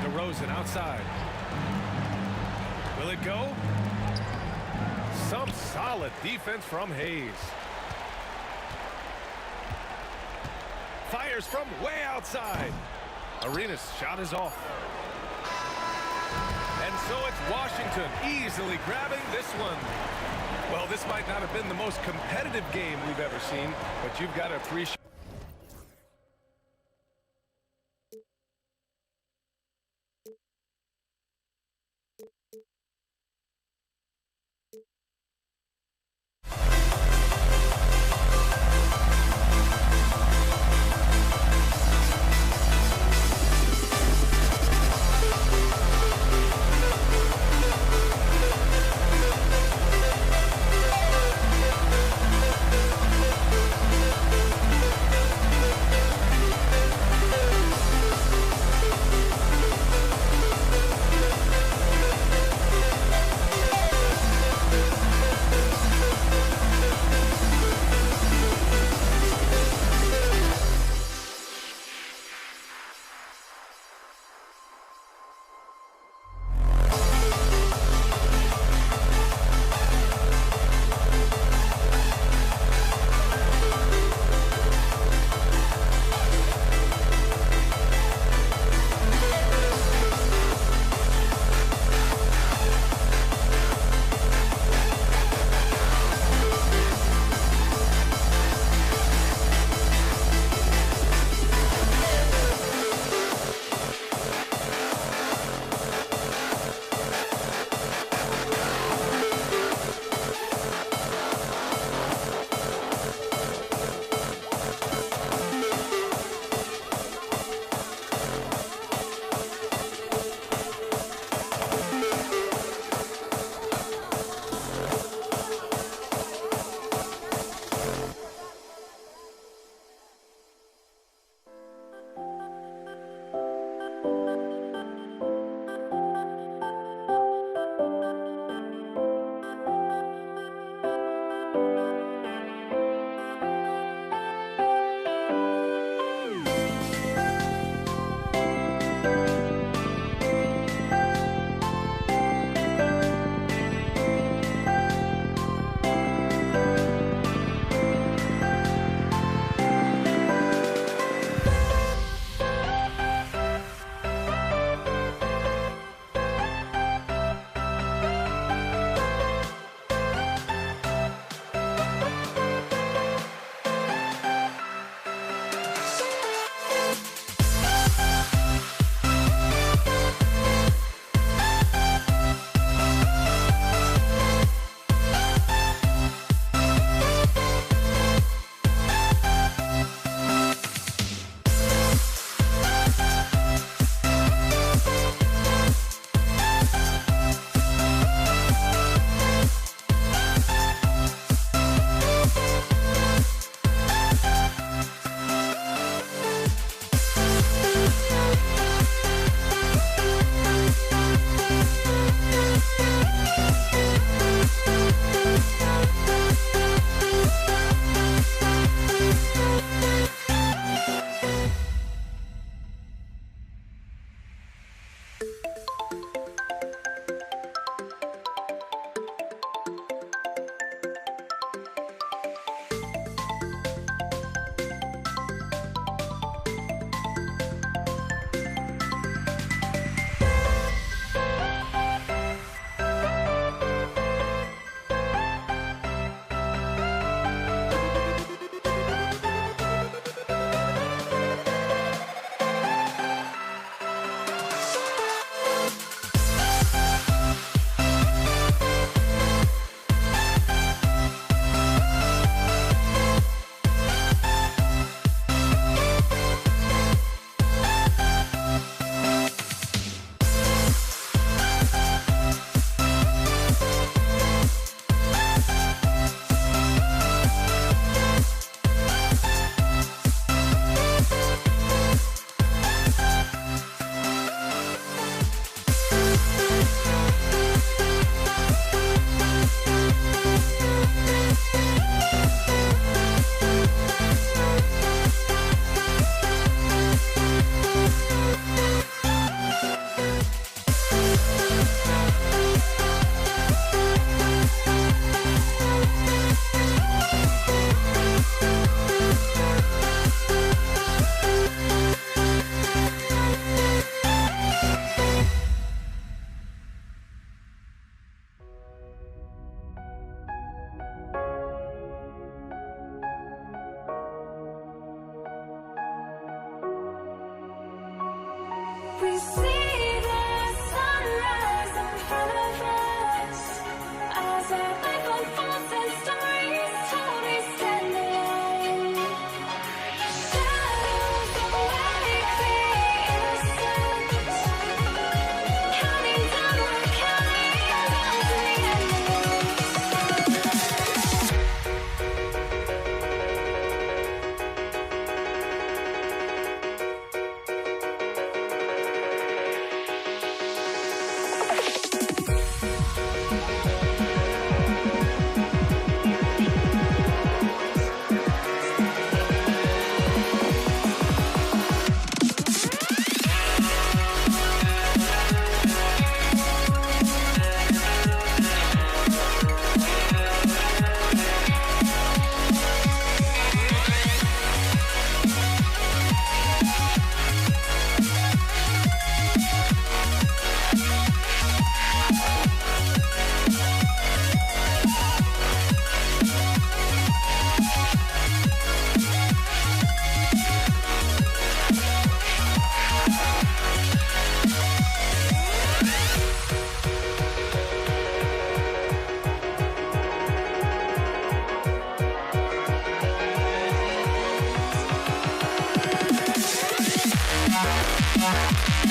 DeRozan outside. Will it go? Some solid defense from Hayes. Fires from way outside. Arenas' shot is off. And so it's Washington easily grabbing this one. Well, this might not have been the most competitive game we've ever seen, but you've got to appreciate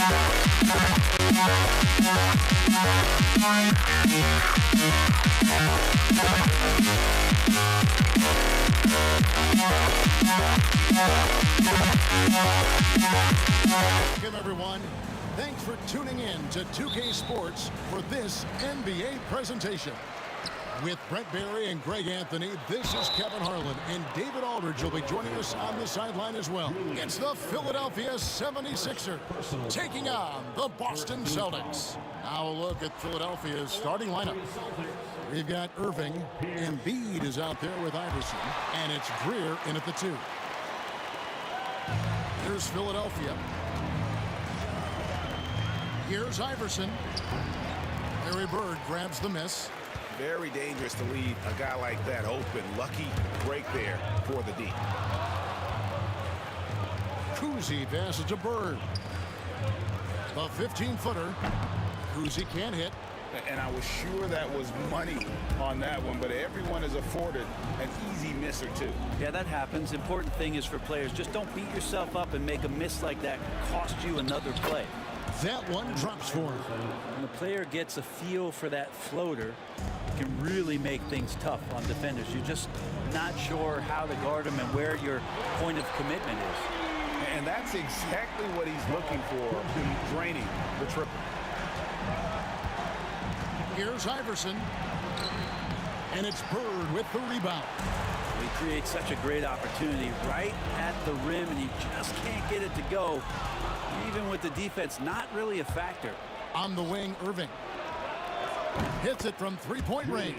Welcome, everyone. Thanks for tuning in to 2K Sports for this NBA presentation. With Brent Barry and Greg Anthony, this is Kevin Harlan, and David Aldridge will be joining us on the sideline as well. It's the Philadelphia 76ers taking on the Boston Celtics. Now a look at Philadelphia's starting lineup. We've got Irving, Embiid is out there with Iverson, and it's Greer in at the 2. Here's Philadelphia. Here's Iverson. Larry Bird grabs the miss. Very dangerous to leave a guy like that open. Lucky break there for the D. Kuzi passes to Bird. The 15-footer. Kuzi can't hit. And I was sure that was money on that one, but everyone is afforded an easy miss or two. Yeah, that happens. Important thing is for players, just don't beat yourself up and make a miss like that cost you another play. That one drops for him. When the player gets a feel for that floater, it can really make things tough on defenders. You're just not sure how to guard them and where your point of commitment is. And that's exactly what he's looking for, draining the triple. Here's Iverson. And it's Bird with the rebound. He creates such a great opportunity right at the rim, and he just can't get it to go. Even with the defense not really a factor. On the wing, Irving. Hits it from three-point range.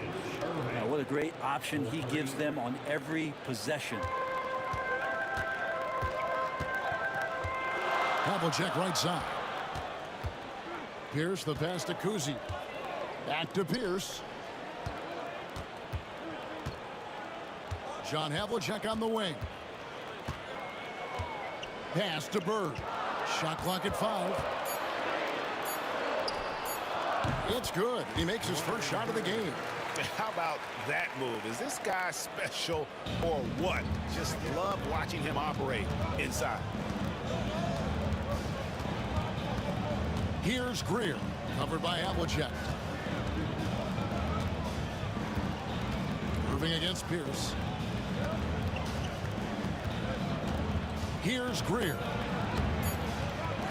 Now, what a great option he gives them on every possession. Double check right side. Pierce the pass to Kuzi. Back to Pierce. John Havlicek on the wing. Pass to Bird. Shot clock at 5. It's good. He makes his first shot of the game. How about that move? Is this guy special or what? Just love watching him operate inside. Here's Greer, covered by Havlicek. Irving against Pierce. Here's Greer.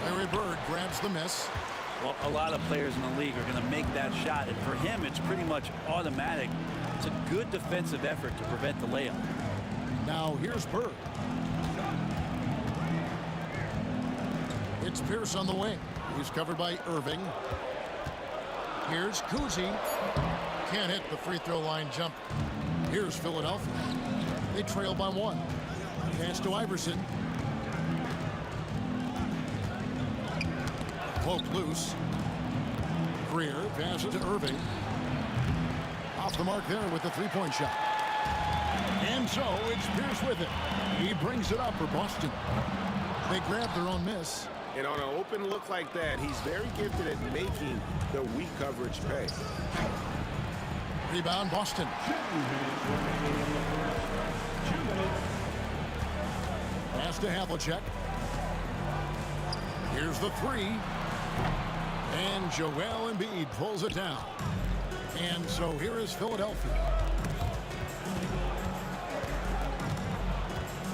Larry Bird grabs the miss. Well, a lot of players in the league are going to make that shot, and for him, it's pretty much automatic. It's a good defensive effort to prevent the layup. Now here's Bird. It's Pierce on the wing. He's covered by Irving. Here's Kuzi. Can't hit the free throw line jump. Here's Philadelphia. They trail by 1. Pass to Iverson. Cloak loose. Greer passes to Irving. Off the mark there with the three-point shot. And so it's Pierce with it. He brings it up for Boston. They grab their own miss. And on an open look like that, he's very gifted at making the weak coverage pay. Rebound, Boston. Pass to Havlicek. Here's the 3. And Joel Embiid pulls it down. And so here is Philadelphia.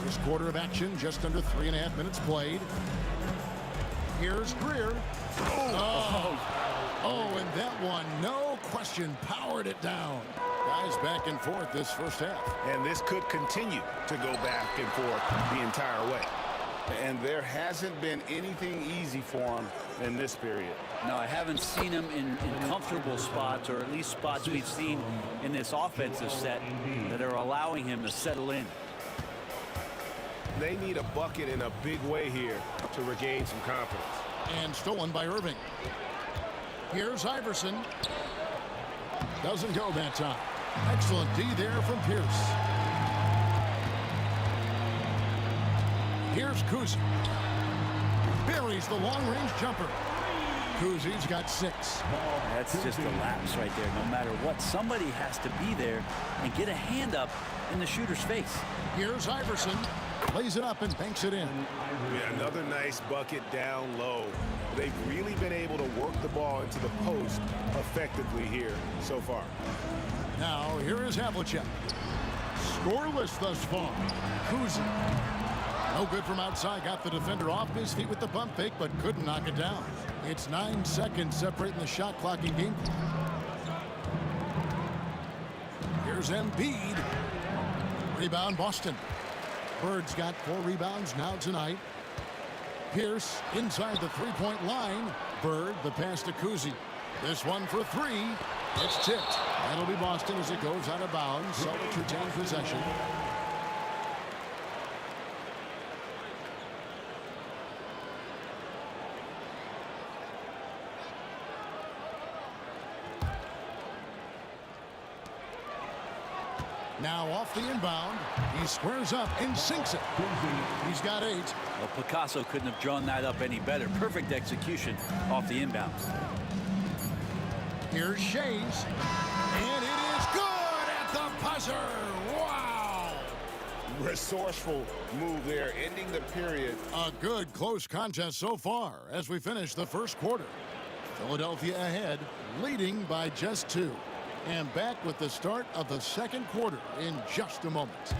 This quarter of action, just under 3.5 minutes played. Here's Greer. Oh, and that one, no question, powered it down. Guys back and forth this first half. And this could continue to go back and forth the entire way. And there hasn't been anything easy for him in this period. No, I haven't seen him in comfortable spots, or at least spots we've seen in this offensive set that are allowing him to settle in. They need a bucket in a big way here to regain some confidence. And stolen by Irving. Here's Iverson. Doesn't go that time. Excellent D there from Pierce. Here's Kuzi. Buries the long-range jumper. Kuzi's got 6. That's just a lapse right there. No matter what, somebody has to be there and get a hand up in the shooter's face. Here's Iverson. Lays it up and banks it in. Yeah, another nice bucket down low. They've really been able to work the ball into the post effectively here so far. Now, here is Havlicek. Scoreless thus far. Kuzi. No good from outside. Got the defender off his feet with the pump fake, but couldn't knock it down. It's 9 seconds separating the shot clock and game. Here's Embiid. Rebound, Boston. Bird's got 4 rebounds now tonight. Pierce inside the three-point line. Bird, the pass to Kuzi. This one for 3. It's tipped. That'll be Boston as it goes out of bounds. Celtics retain possession. Now off the inbound. He squares up and sinks it. He's got 8. Well, Picasso couldn't have drawn that up any better. Perfect execution off the inbound. Here's Shays. And it is good at the buzzer. Wow. Resourceful move there, ending the period. A good close contest so far as we finish the first quarter. Philadelphia ahead, leading by just 2. And back with the start of the second quarter in just a moment.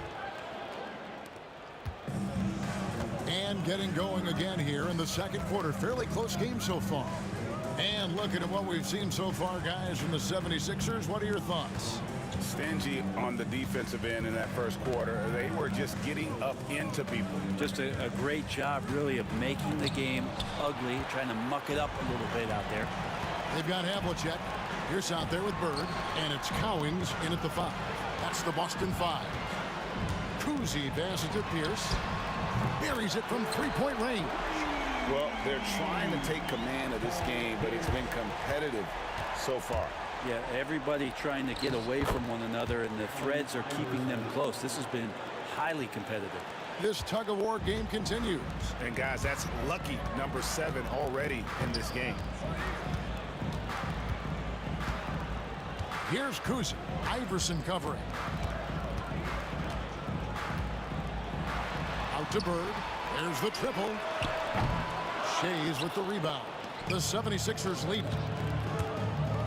And getting going again here in the second quarter. Fairly close game so far. And looking at what we've seen so far, guys, from the 76ers, what are your thoughts? Stingy on the defensive end in that first quarter. They were just getting up into people. Just a great job, really, of making the game ugly, trying to muck it up a little bit out there. They've got Havlicek. Pierce out there with Bird, and it's Cowings in at the 5. That's the Boston 5. Kuzi passes to Pierce. Buries it from three-point range. Well, they're trying to take command of this game, but it's been competitive so far. Yeah, everybody trying to get away from one another, and the threads are keeping them close. This has been highly competitive. This tug-of-war game continues. And, guys, that's lucky number 7 already in this game. Here's Kuzi. Iverson covering. Out to Bird. There's the triple. Shays with the rebound. The 76ers lead.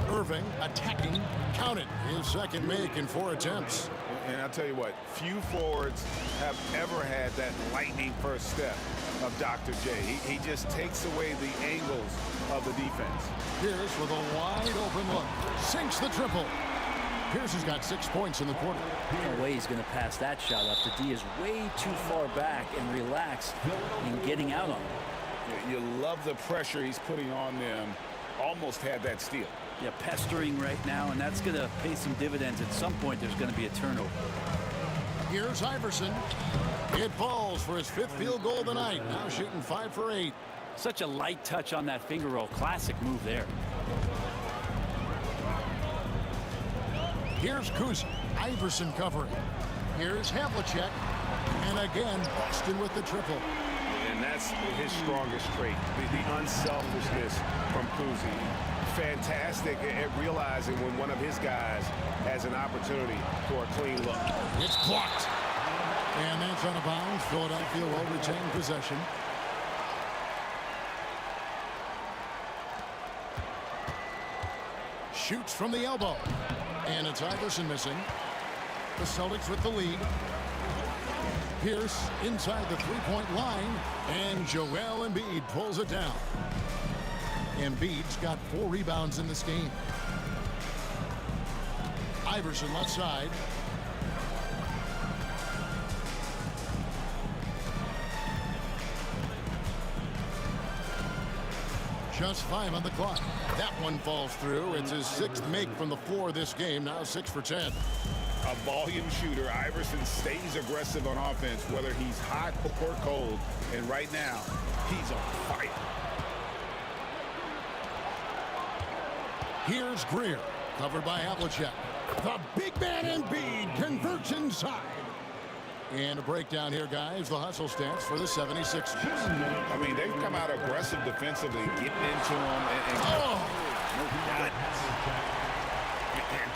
Irving attacking. Counted. His second make in 4 attempts. And I'll tell you what, few forwards have ever had that lightning first step of Dr. J. He just takes away the angles of the defense. Pierce with a wide open look. Sinks the triple. Pierce has got 6 points in the quarter. No way he's going to pass that shot up. The D is way too far back and relaxed in getting out on him. You love the pressure he's putting on them. Almost had that steal. Yeah, pestering right now, and that's going to pay some dividends. At some point, there's going to be a turnover. Here's Iverson. It falls for his 5th field goal of the night. Now shooting 5 for 8. Such a light touch on that finger roll. Classic move there. Here's Kuzi. Iverson covering. Here's Havlicek. And again, Boston with the triple. And that's his strongest trait, the unselfishness from Kuzi. Fantastic at realizing when one of his guys has an opportunity for a clean look. It's blocked. And that's out of bounds. Philadelphia will retain possession. Shoots from the elbow. And it's Iverson missing. The Celtics with the lead. Pierce inside the three-point line. And Joel Embiid pulls it down. Embiid's got 4 rebounds in this game. Iverson left side. Just 5 on the clock. That one falls through. It's his 6th make from the floor this game. Now 6 for 10. A volume shooter. Iverson stays aggressive on offense, whether he's hot or cold. And right now, he's on fire. Here's Greer, covered by Havlicek. The big man Embiid converts inside. And a breakdown here, guys. The hustle stats for the 76ers. I mean, they've come out aggressive defensively, getting into him and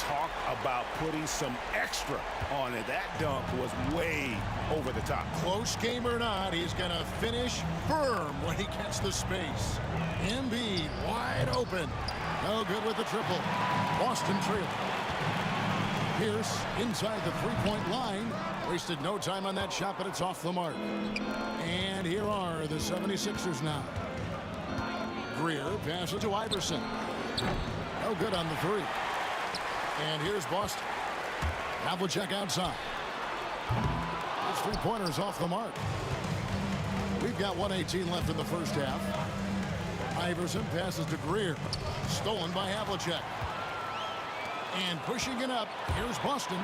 Talk about putting some extra on it. That dunk was way over the top. Close game or not, he's going to finish firm when he gets the space. Embiid wide open. No good with the triple. Boston trail. Pierce inside the three-point line. Wasted no time on that shot, but it's off the mark. And here are the 76ers now. Greer passes to Iverson. No good on the three. And here's Boston. Havlicek outside. His three-pointer's off the mark. We've got 1:18 left in the first half. Iverson passes to Greer. Stolen by Havlicek. And pushing it up, here's Boston.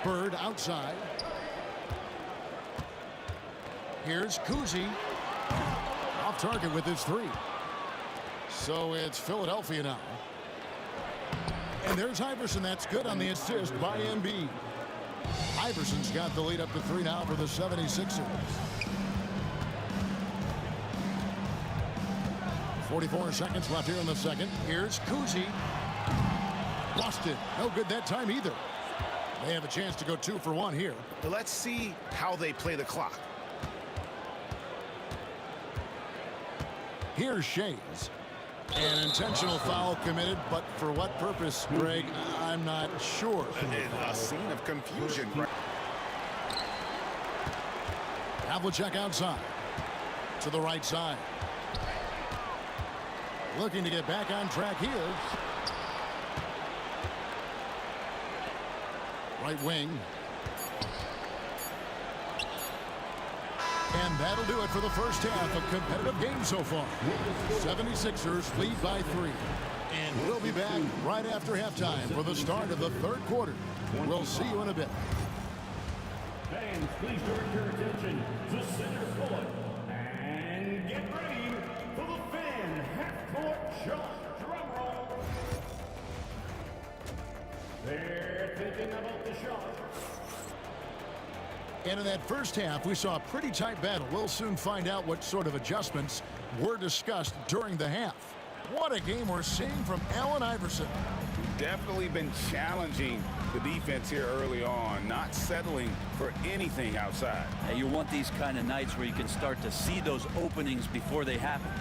Bird outside. Here's Kuzi. Off target with his three. So it's Philadelphia now. And there's Iverson. That's good on the assist by Embiid. Iverson's got the lead up to 3 now for the 76ers. 44 seconds left here in the second. Here's Kuzi. Lost it. No good that time either. They have a chance to go 2 for 1 here. Let's see how they play the clock. Here's Shays. An intentional foul committed, but for what purpose, Greg? I'm not sure. A scene of confusion. Havlicek outside. To the right side. Looking to get back on track here. Right wing. And that'll do it for the first half. A competitive game so far. 76ers lead by 3. And we'll be back right after halftime for the start of the third quarter. We'll see you in a bit. Fans, please direct your attention to center court. And get ready for the fan half-court shot. Drum roll. They're thinking about the shot. And in that first half, we saw a pretty tight battle. We'll soon find out what sort of adjustments were discussed during the half. What a game we're seeing from Allen Iverson. Definitely been challenging the defense here early on, not settling for anything outside. You want these kind of nights where you can start to see those openings before they happen.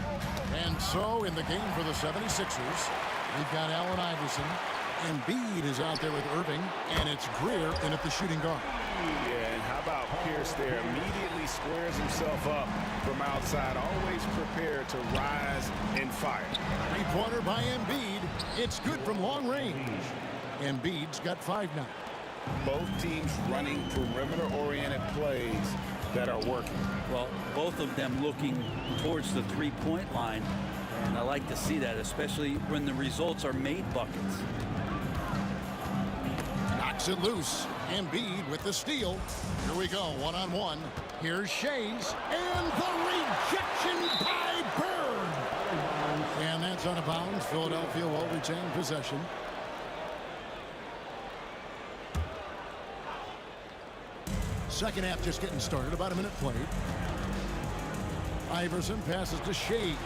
And so in the game for the 76ers, we've got Allen Iverson. Embiid is out there with Irving, and it's Greer in at the shooting guard. Yeah, and how about Pierce there? Immediately squares himself up from outside, always prepared to rise and fire. Three-pointer by Embiid. It's good from long range. Embiid's got 5 now. Both teams running perimeter-oriented plays that are working. Well, both of them looking towards the three-point line, and I like to see that, especially when the results are made buckets. Knocks it loose. Embiid with the steal. Here we go, one-on-one. Here's Shays, and the rejection by Bird. And that's out of bounds. Philadelphia will retain possession. Second half just getting started. About a minute played. Iverson passes to Shays.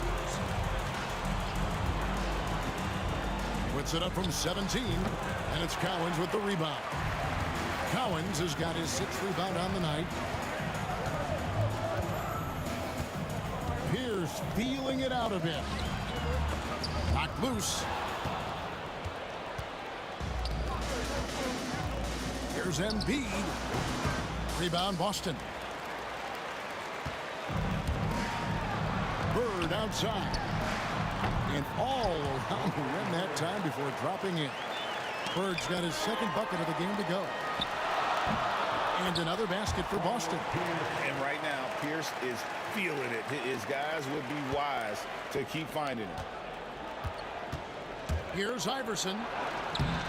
Puts it up from 17, and it's Cowens with the rebound. Cowens has got his 6th rebound on the night. Pierce feeling it out a bit. Knocked loose. Here's Embiid. Rebound Boston. Bird outside. And all around the rim that time before dropping in. Bird's got his 2nd bucket of the game to go. And another basket for Boston. And right now, Pierce is feeling it. His guys would be wise to keep finding him. Here's Iverson.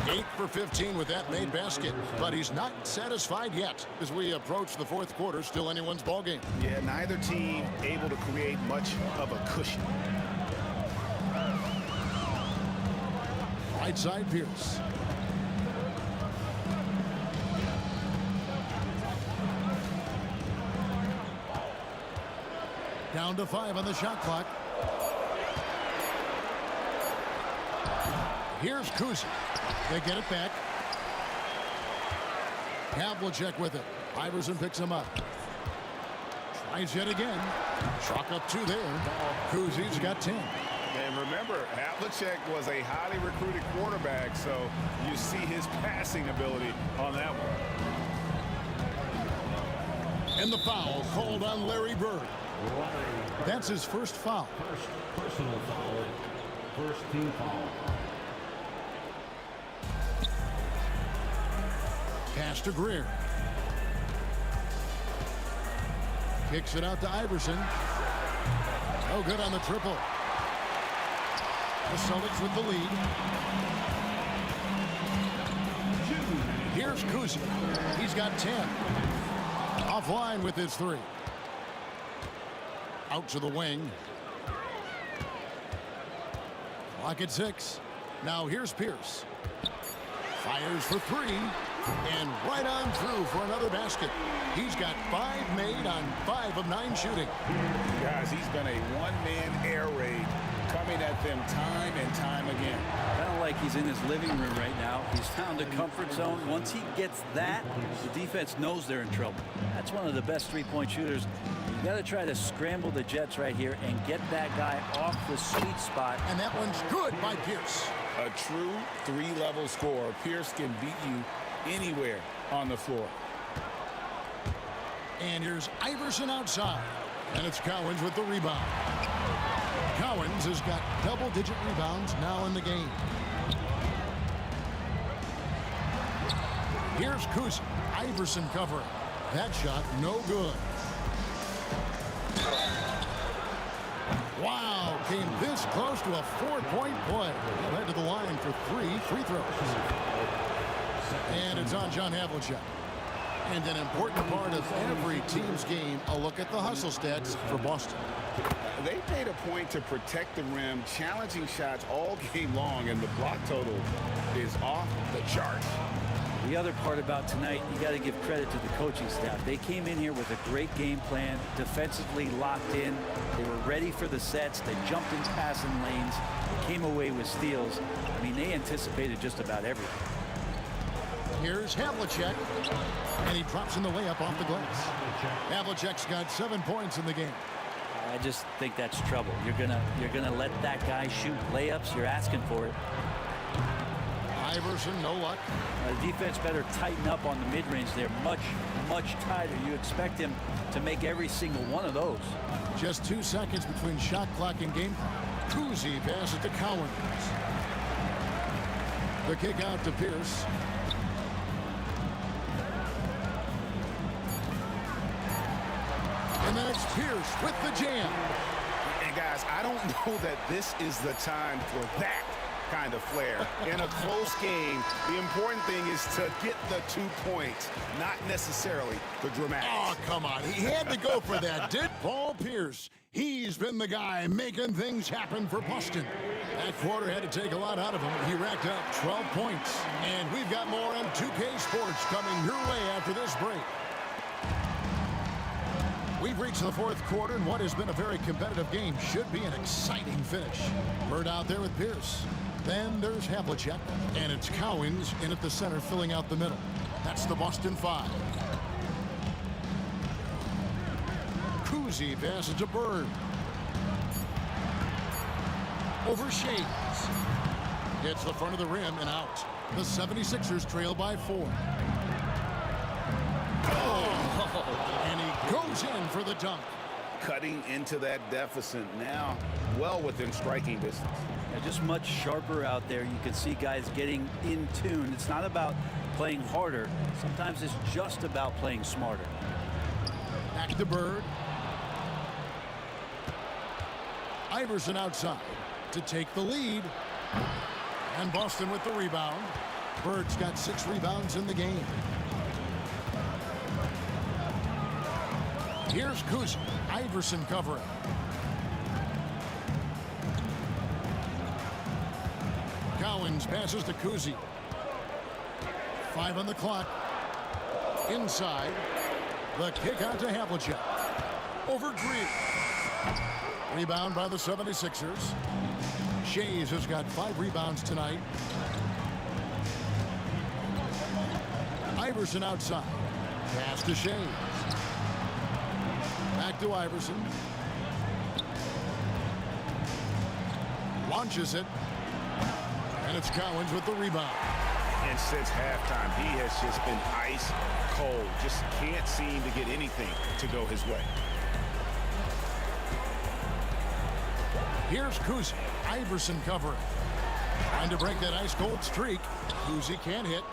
8 for 15 with that made basket. But he's not satisfied yet as we approach the 4th quarter. Still anyone's ball game. Yeah, neither team able to create much of a cushion. Right side Pierce. Down to 5 on the shot clock. Here's Kuzi. They get it back. Havlicek with it. Iverson picks him up. Tries yet again. Chalk up 2 there. Kuzi's got 10. And remember, Havlicek was a highly recruited quarterback, so you see his passing ability on that one. And the foul called on Larry Bird. That's his first foul. First personal foul. First team foul. Pass to Greer. Kicks it out to Iverson. Oh, good on the triple. The Celtics with the lead. Here's Kuzi. He's got 10. Offline with his 3. Out to the wing. Clock at 6. Now here's Pierce. Fires for 3. And right on through for another basket. He's got 5 made on 5 of 9 shooting. Guys, he's been a one-man air raid coming at them time and time again. Kind of like he's in his living room right now. He's found a comfort zone. Once he gets that, the defense knows they're in trouble. That's one of the best three-point shooters. You got to try to scramble the Jets right here and get that guy off the sweet spot. And that one's good by Pierce. A true 3-level scorer. Pierce can beat you anywhere on the floor. And here's Iverson outside. And it's Cowens with the rebound. Cowens has got double-digit rebounds now in the game. Here's Kuzi. Iverson covering. That shot no good. Wow, came this close to a 4-point play. Led to the line for 3 free throws. And it's on John Havlicek. And an important part of every team's game, a look at the hustle stats for Boston. They made a point to protect the rim, challenging shots all game long, and the block total is off the charts. The other part about tonight, you got to give credit to the coaching staff. They came in here with a great game plan, defensively locked in. They were ready for the sets. They jumped in passing lanes, came away with steals. I mean, they anticipated just about everything. Here's Havlicek, and he drops in the layup off the glass. Havlicek's got 7 points in the game. I just think that's trouble. You're gonna let that guy shoot layups. You're asking for it. Iverson, no luck. The defense better tighten up on the mid-range. They're much tighter. You expect him to make every single one of those. Just 2 seconds between shot clock and game clock. Kuzi passes to Cowens. The kick out to Pierce. And then it's Pierce with the jam. And guys, I don't know that this is the time for that kind of flair. In a close game, the important thing is to get the 2 points, not necessarily the dramatics. Oh, come on. He had to go for that, did Paul Pierce. He's been the guy making things happen for Boston. That quarter had to take a lot out of him. He racked up 12 points. And we've got more on 2K Sports coming your way after this break. We've reached the 4th quarter, and what has been a very competitive game should be an exciting finish. Bird out there with Pierce. Then there's Havlicek, and it's Cowens in at the center, filling out the middle. That's the Boston 5. Kuzi passes to Bird. Over Shades. Hits the front of the rim and out. The 76ers trail by 4. And he goes in for the dunk. Cutting into that deficit now, well within striking distance. They're just much sharper out there. You can see guys getting in tune. It's not about playing harder. Sometimes it's just about playing smarter. Back to Bird. Iverson outside to take the lead. And Boston with the rebound. Bird's got 6 rebounds in the game. Here's Kuzi. Iverson covering. Cowens passes to Kuzi. 5 on the clock. Inside. The kick out to Havlicek. Over Greer. Rebound by the 76ers. Shays has got 5 rebounds tonight. Iverson outside. Pass to Shea. Back to Iverson. Launches it. And it's Collins with the rebound. And since halftime, he has just been ice cold. Just can't seem to get anything to go his way. Here's Kuzi. Iverson covering. Trying to break that ice cold streak. Kuzi can't hit.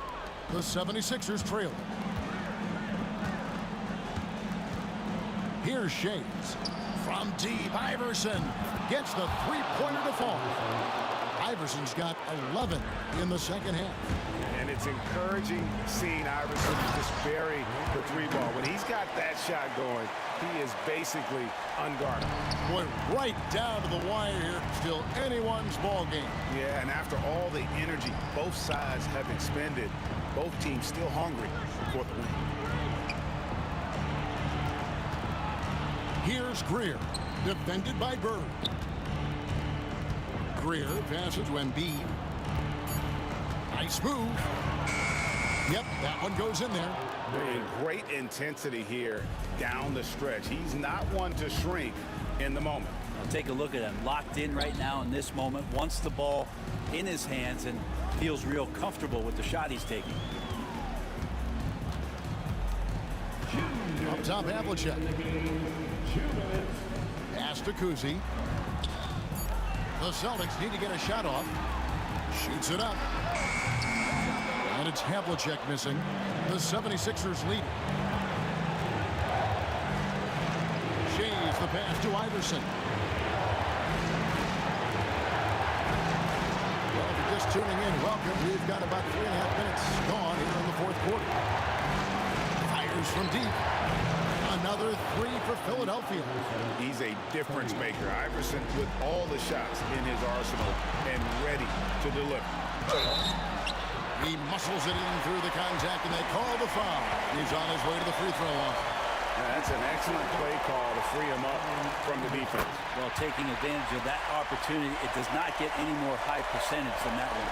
The 76ers trail. Here's Shea. From deep, Iverson gets the three-pointer to fall. Iverson's got 11 in the second half. And it's encouraging seeing Iverson just bury the three ball. When he's got that shot going, he is basically unguardable. Boy, right down to the wire here. Still anyone's ball game. Yeah, and after all the energy both sides have expended, both teams still hungry for the win. Here's Greer, defended by Bird. Greer passes to Embiid. Nice move. Yep, that one goes in there. Great intensity here down the stretch. He's not one to shrink in the moment. Now take a look at him, locked in right now in this moment, wants the ball in his hands and feels real comfortable with the shot he's taking. Up top, Havlicek. Pass to Kuzi. The Celtics need to get a shot off. Shoots it up. And it's Havlicek missing. The 76ers lead. Shea's the pass to Iverson. Well, if you're just tuning in, welcome. We've got about 3.5 minutes gone here in the fourth quarter. Fires from deep. Another three for Philadelphia. He's a difference maker. Iverson with all the shots in his arsenal and ready to deliver. He muscles it in through the contact, and they call the foul. He's on his way to the free throw line. That's an excellent play call to free him up from the defense. Well, taking advantage of that opportunity, it does not get any more high percentage than that one.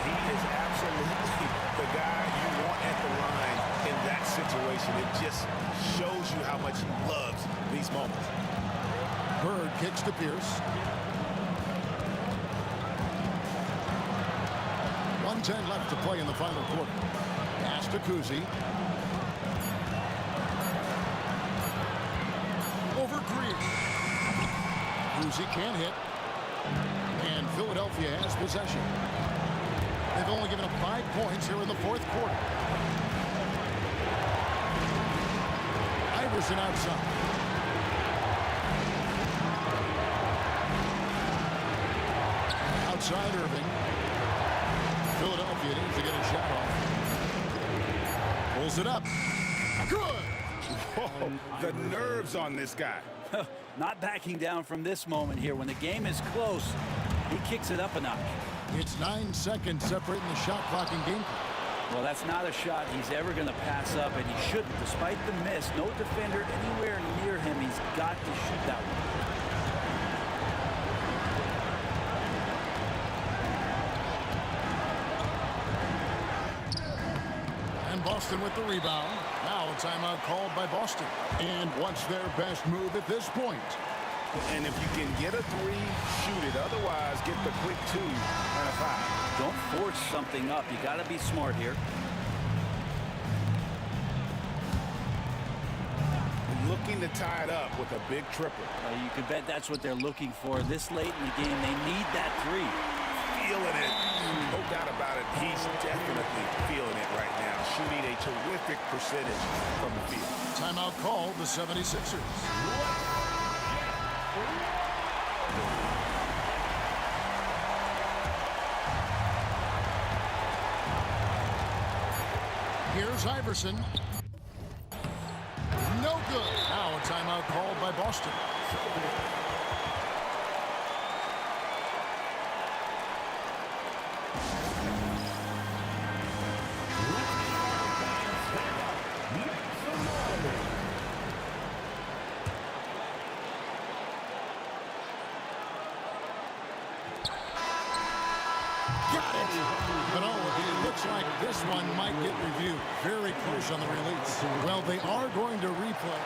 He is absolutely the guy you want at the line in that situation. It just shows you how much he loves these moments. Bird kicks to Pierce. 1:10 left to play in the final quarter. Pass to Kuzi. Over Greer. Kuzi can't hit. And Philadelphia has possession. They've only given up 5 points here in the fourth quarter. Iverson outside. Outside Irving. Philadelphia needs to get a shot off. Pulls it up. Good. Whoa, the nerves on this guy. Not backing down from this moment here. When the game is close, he kicks it up a notch. It's 9 seconds separating the shot clock and game clock. Well, that's not a shot he's ever going to pass up, and he shouldn't. Despite the miss, no defender anywhere near him. He's got to shoot that one. And Boston with the rebound. Now a timeout called by Boston. And what's their best move at this point? And if you can get a three, shoot it. Otherwise, get the quick 2 and a 5. Don't force something up. You got to be smart here. Looking to tie it up with a big triple. You can bet that's what they're looking for. This late in the game, they need that three. Feeling it. No doubt about it. He's definitely feeling it right now. Shooting a terrific percentage from the field. Timeout called the 76ers. Here's Iverson. No good. Now a timeout called by Boston. Got it. But oh, it looks like like this one might get reviewed. Very close on the release. Well, they are going to replay.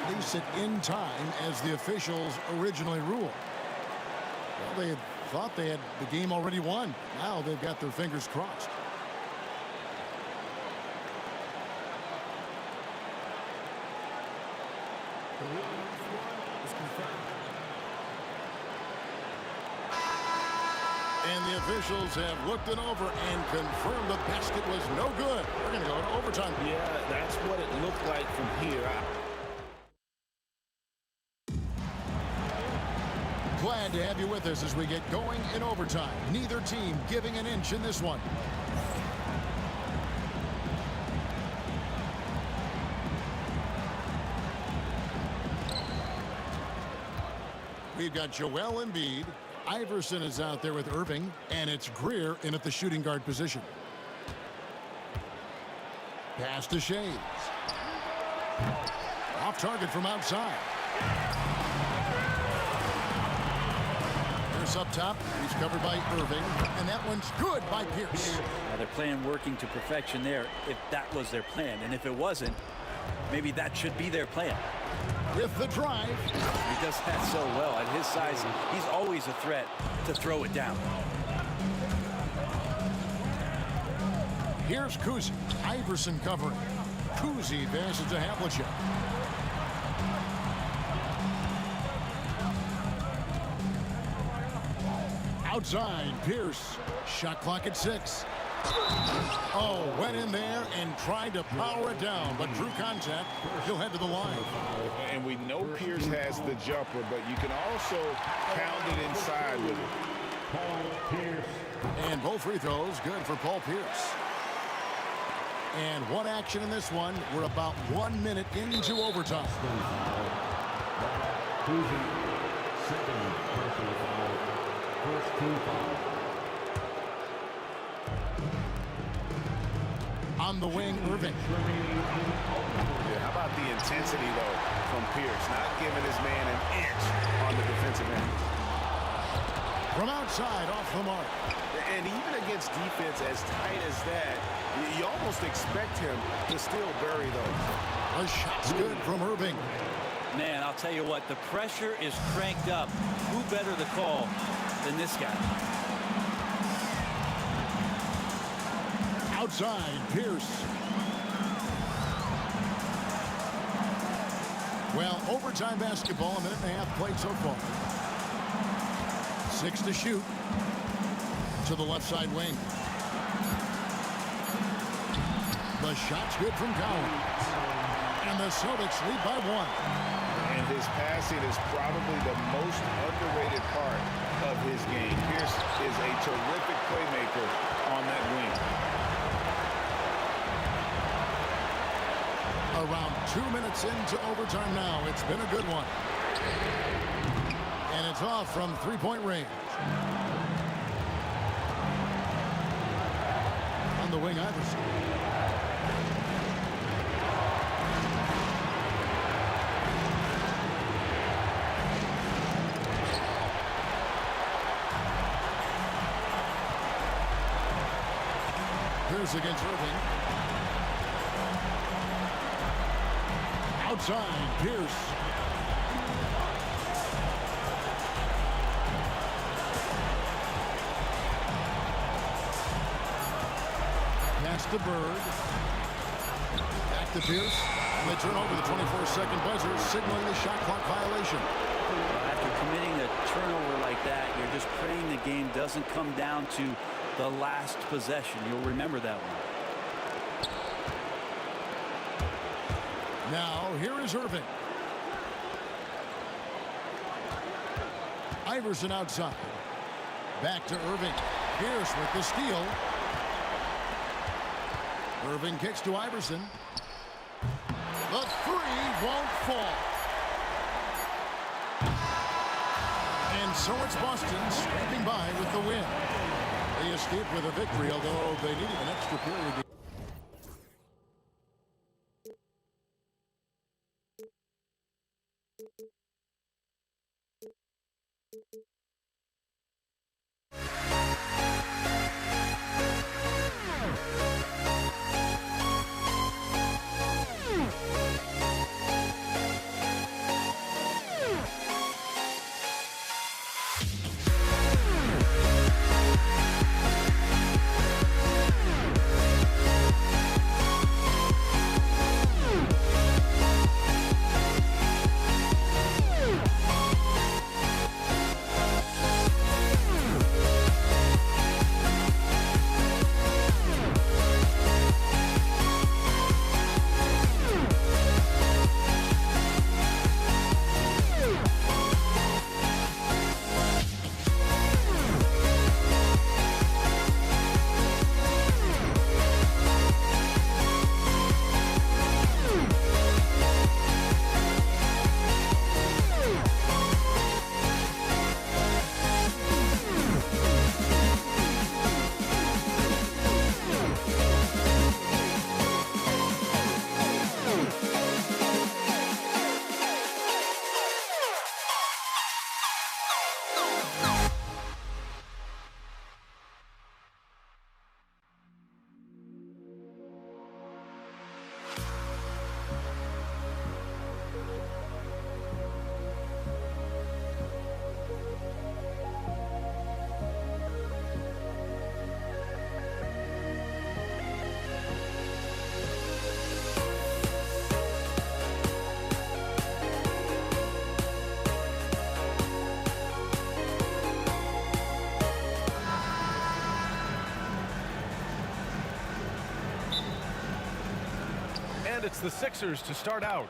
Release it in time as the officials originally ruled. Well, they had thought they had the game already won. Now they've got their fingers crossed. And the officials have looked it over and confirmed the basket was no good. We're going to go into overtime. Yeah, that's what it looked like from here. Glad to have you with us as we get going in overtime. Neither team giving an inch in this one. We've got Joel Embiid. Iverson is out there with Irving, and it's Greer in at the shooting guard position. Pass to Shades. Off target from outside. Pierce up top. He's covered by Irving, and that one's good by Pierce. Now they're playing working to perfection there if that was their plan. And if it wasn't, maybe that should be their plan. With the drive. He does that so well. At his size, he's always a threat to throw it down. Here's Kuzi. Iverson covering. Kuzi passes to Havlicek. Outside, Pierce. Shot clock at 6. Oh, went in there and tried to power it down, but drew contact. He'll head to the line. And we know Pierce has the jumper, but you can also pound it inside with it. Paul Pierce. And both free throws good for Paul Pierce. And one action in this one. We're about 1 minute into overtime. Second personal foul. First team foul. On the wing, Irving. Yeah, how about the intensity, though, from Pierce, not giving his man an inch on the defensive end. From outside, off the mark. And even against defense as tight as that, you almost expect him to still bury those. A shot's good from Irving. Man, I'll tell you what, the pressure is cranked up. Who better to call than this guy? Outside, Pierce. Well, overtime basketball, a minute and a half played so far. 6 to shoot. To the left side wing. The shot's good from Collins. And the Celtics lead by 1. And his passing is probably the most underrated part of his game. Pierce is a terrific playmaker on that wing. Around 2 minutes into overtime now. It's been a good one. And it's off from three-point range. On the wing, Iverson. Pierce against Irving. Outside, Pierce. Pass to Bird. Back to Pierce. And they turn over the 24-second buzzer, signaling the shot clock violation. After committing a turnover like that, you're just praying the game doesn't come down to the last possession. You'll remember that one. Now, here is Irving. Iverson outside. Back to Irving. Pierce with the steal. Irving kicks to Iverson. The three won't fall. And so it's Boston scraping by with the win. They escaped with a victory, although they needed an extra period. And it's the Sixers to start out.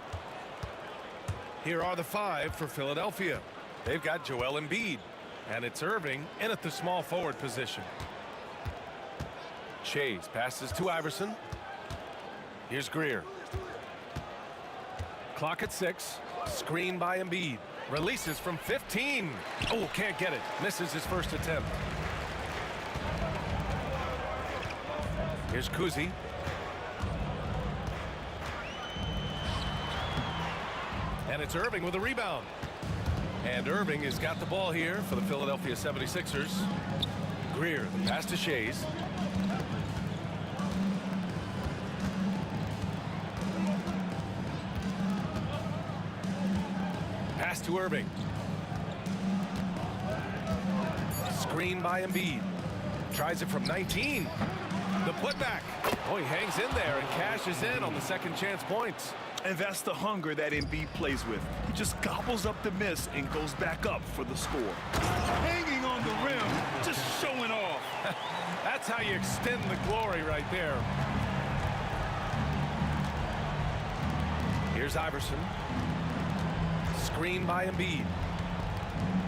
Here are the 5 for Philadelphia. They've got Joel Embiid. And it's Irving in at the small forward position. Shays passes to Iverson. Here's Greer. Clock at 6. Screen by Embiid. Releases from 15. Oh, can't get it. Misses his first attempt. Here's Kuzi. And it's Irving with a rebound. And Irving has got the ball here for the Philadelphia 76ers. Greer, the pass to Shays. Pass to Irving. Screen by Embiid. Tries it from 19. The putback. Oh, he hangs in there and cashes in on the second chance points. And that's the hunger that Embiid plays with. He just gobbles up the miss and goes back up for the score. Hanging on the rim, just showing off. That's how you extend the glory right there. Here's Iverson. Screen by Embiid.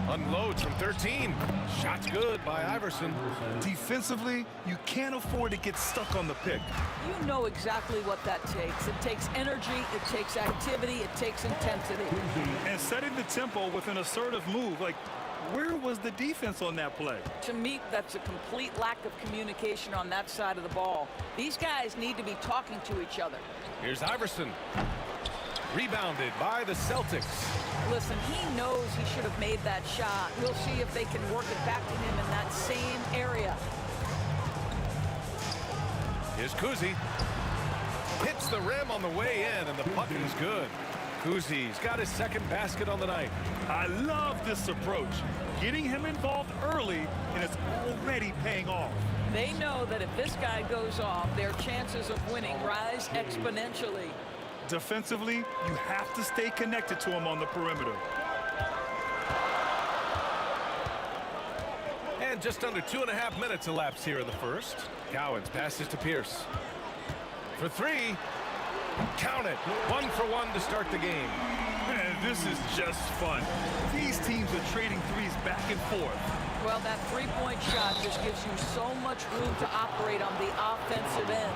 Unloads from 13. Shot's good by Iverson. Defensively, you can't afford to get stuck on the pick. You know exactly what that takes. It takes energy, it takes activity, it takes intensity. And setting the tempo with an assertive move, like, where was the defense on that play? To me, that's a complete lack of communication on that side of the ball. These guys need to be talking to each other. Here's Iverson. Rebounded by the Celtics. Listen, he knows he should have made that shot. We'll see if they can work it back to him in that same area. Here's Kuzi. Hits the rim on the way in, and the puck is good. Kuzi's got his second basket on the night. I love this approach. Getting him involved early, and it's already paying off. They know that if this guy goes off, their chances of winning rise exponentially. Defensively, you have to stay connected to him on the perimeter. And just under 2.5 minutes elapsed here in the first. Cowens passes to Pierce. For 3. Count it. 1 for 1 to start the game. Man, this is just fun. These teams are trading threes back and forth. Well, that three-point shot just gives you so much room to operate on the offensive end.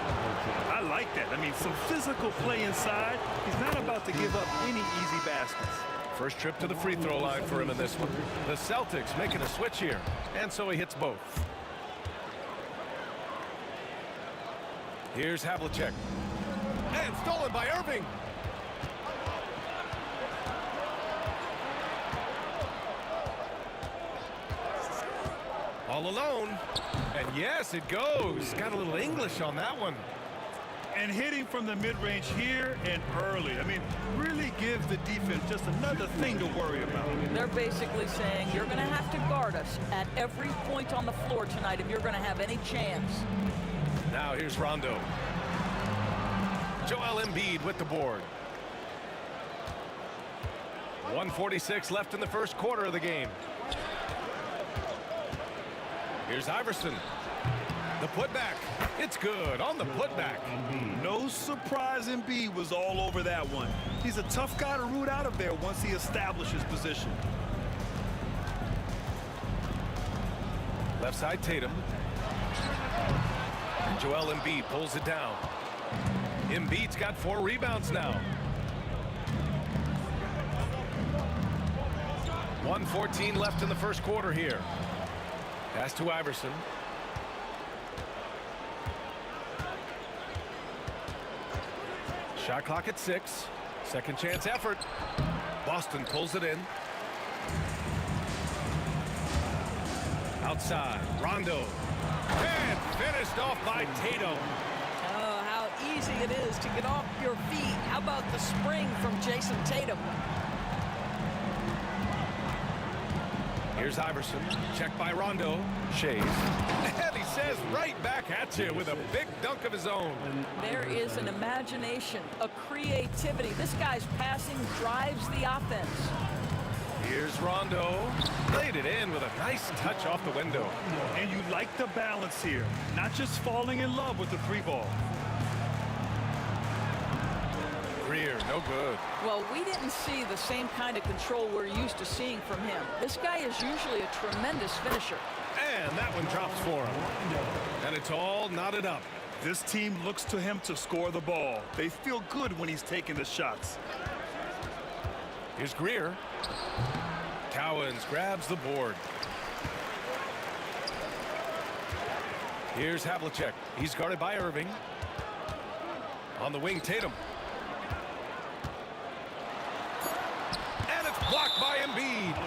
I like that. I mean, some physical play inside. He's not about to give up any easy baskets. First trip to the free throw line for him in this one. The Celtics making a switch here, and so he hits both. Here's Havlicek. And stolen by Irving. All alone. And yes, it goes. Got a little English on that one. And hitting from the mid-range here and early. I mean, really gives the defense just another thing to worry about. They're basically saying you're going to have to guard us at every point on the floor tonight if you're going to have any chance. Now here's Rondo. Joel Embiid with the board. 1:46 left in the first quarter of the game. Here's Iverson. The putback. It's good on the putback. No surprise Embiid was all over that one. He's a tough guy to root out of there once he establishes position. Left side Tatum. Joel Embiid pulls it down. Embiid's got 4 rebounds now. 1:14 left in the first quarter here. Pass to Iverson. Shot clock at 6. Second chance effort. Boston pulls it in. Outside, Rondo. And finished off by Tatum. Oh, how easy it is to get off your feet. How about the spring from Jason Tatum? Here's Iverson. Checked by Rondo. Shays. And he says right back at you with a big dunk of his own. There is an imagination, a creativity. This guy's passing drives the offense. Here's Rondo. Laid it in with a nice touch off the window. And you like the balance here. Not just falling in love with the 3 ball. Greer, no good. Well, we didn't see the same kind of control we're used to seeing from him. This guy is usually a tremendous finisher. And that one drops for him. And it's all knotted up. This team looks to him to score the ball. They feel good when he's taking the shots. Here's Greer. Cowens grabs the board. Here's Havlicek. He's guarded by Irving. On the wing, Tatum. And it's blocked by Embiid.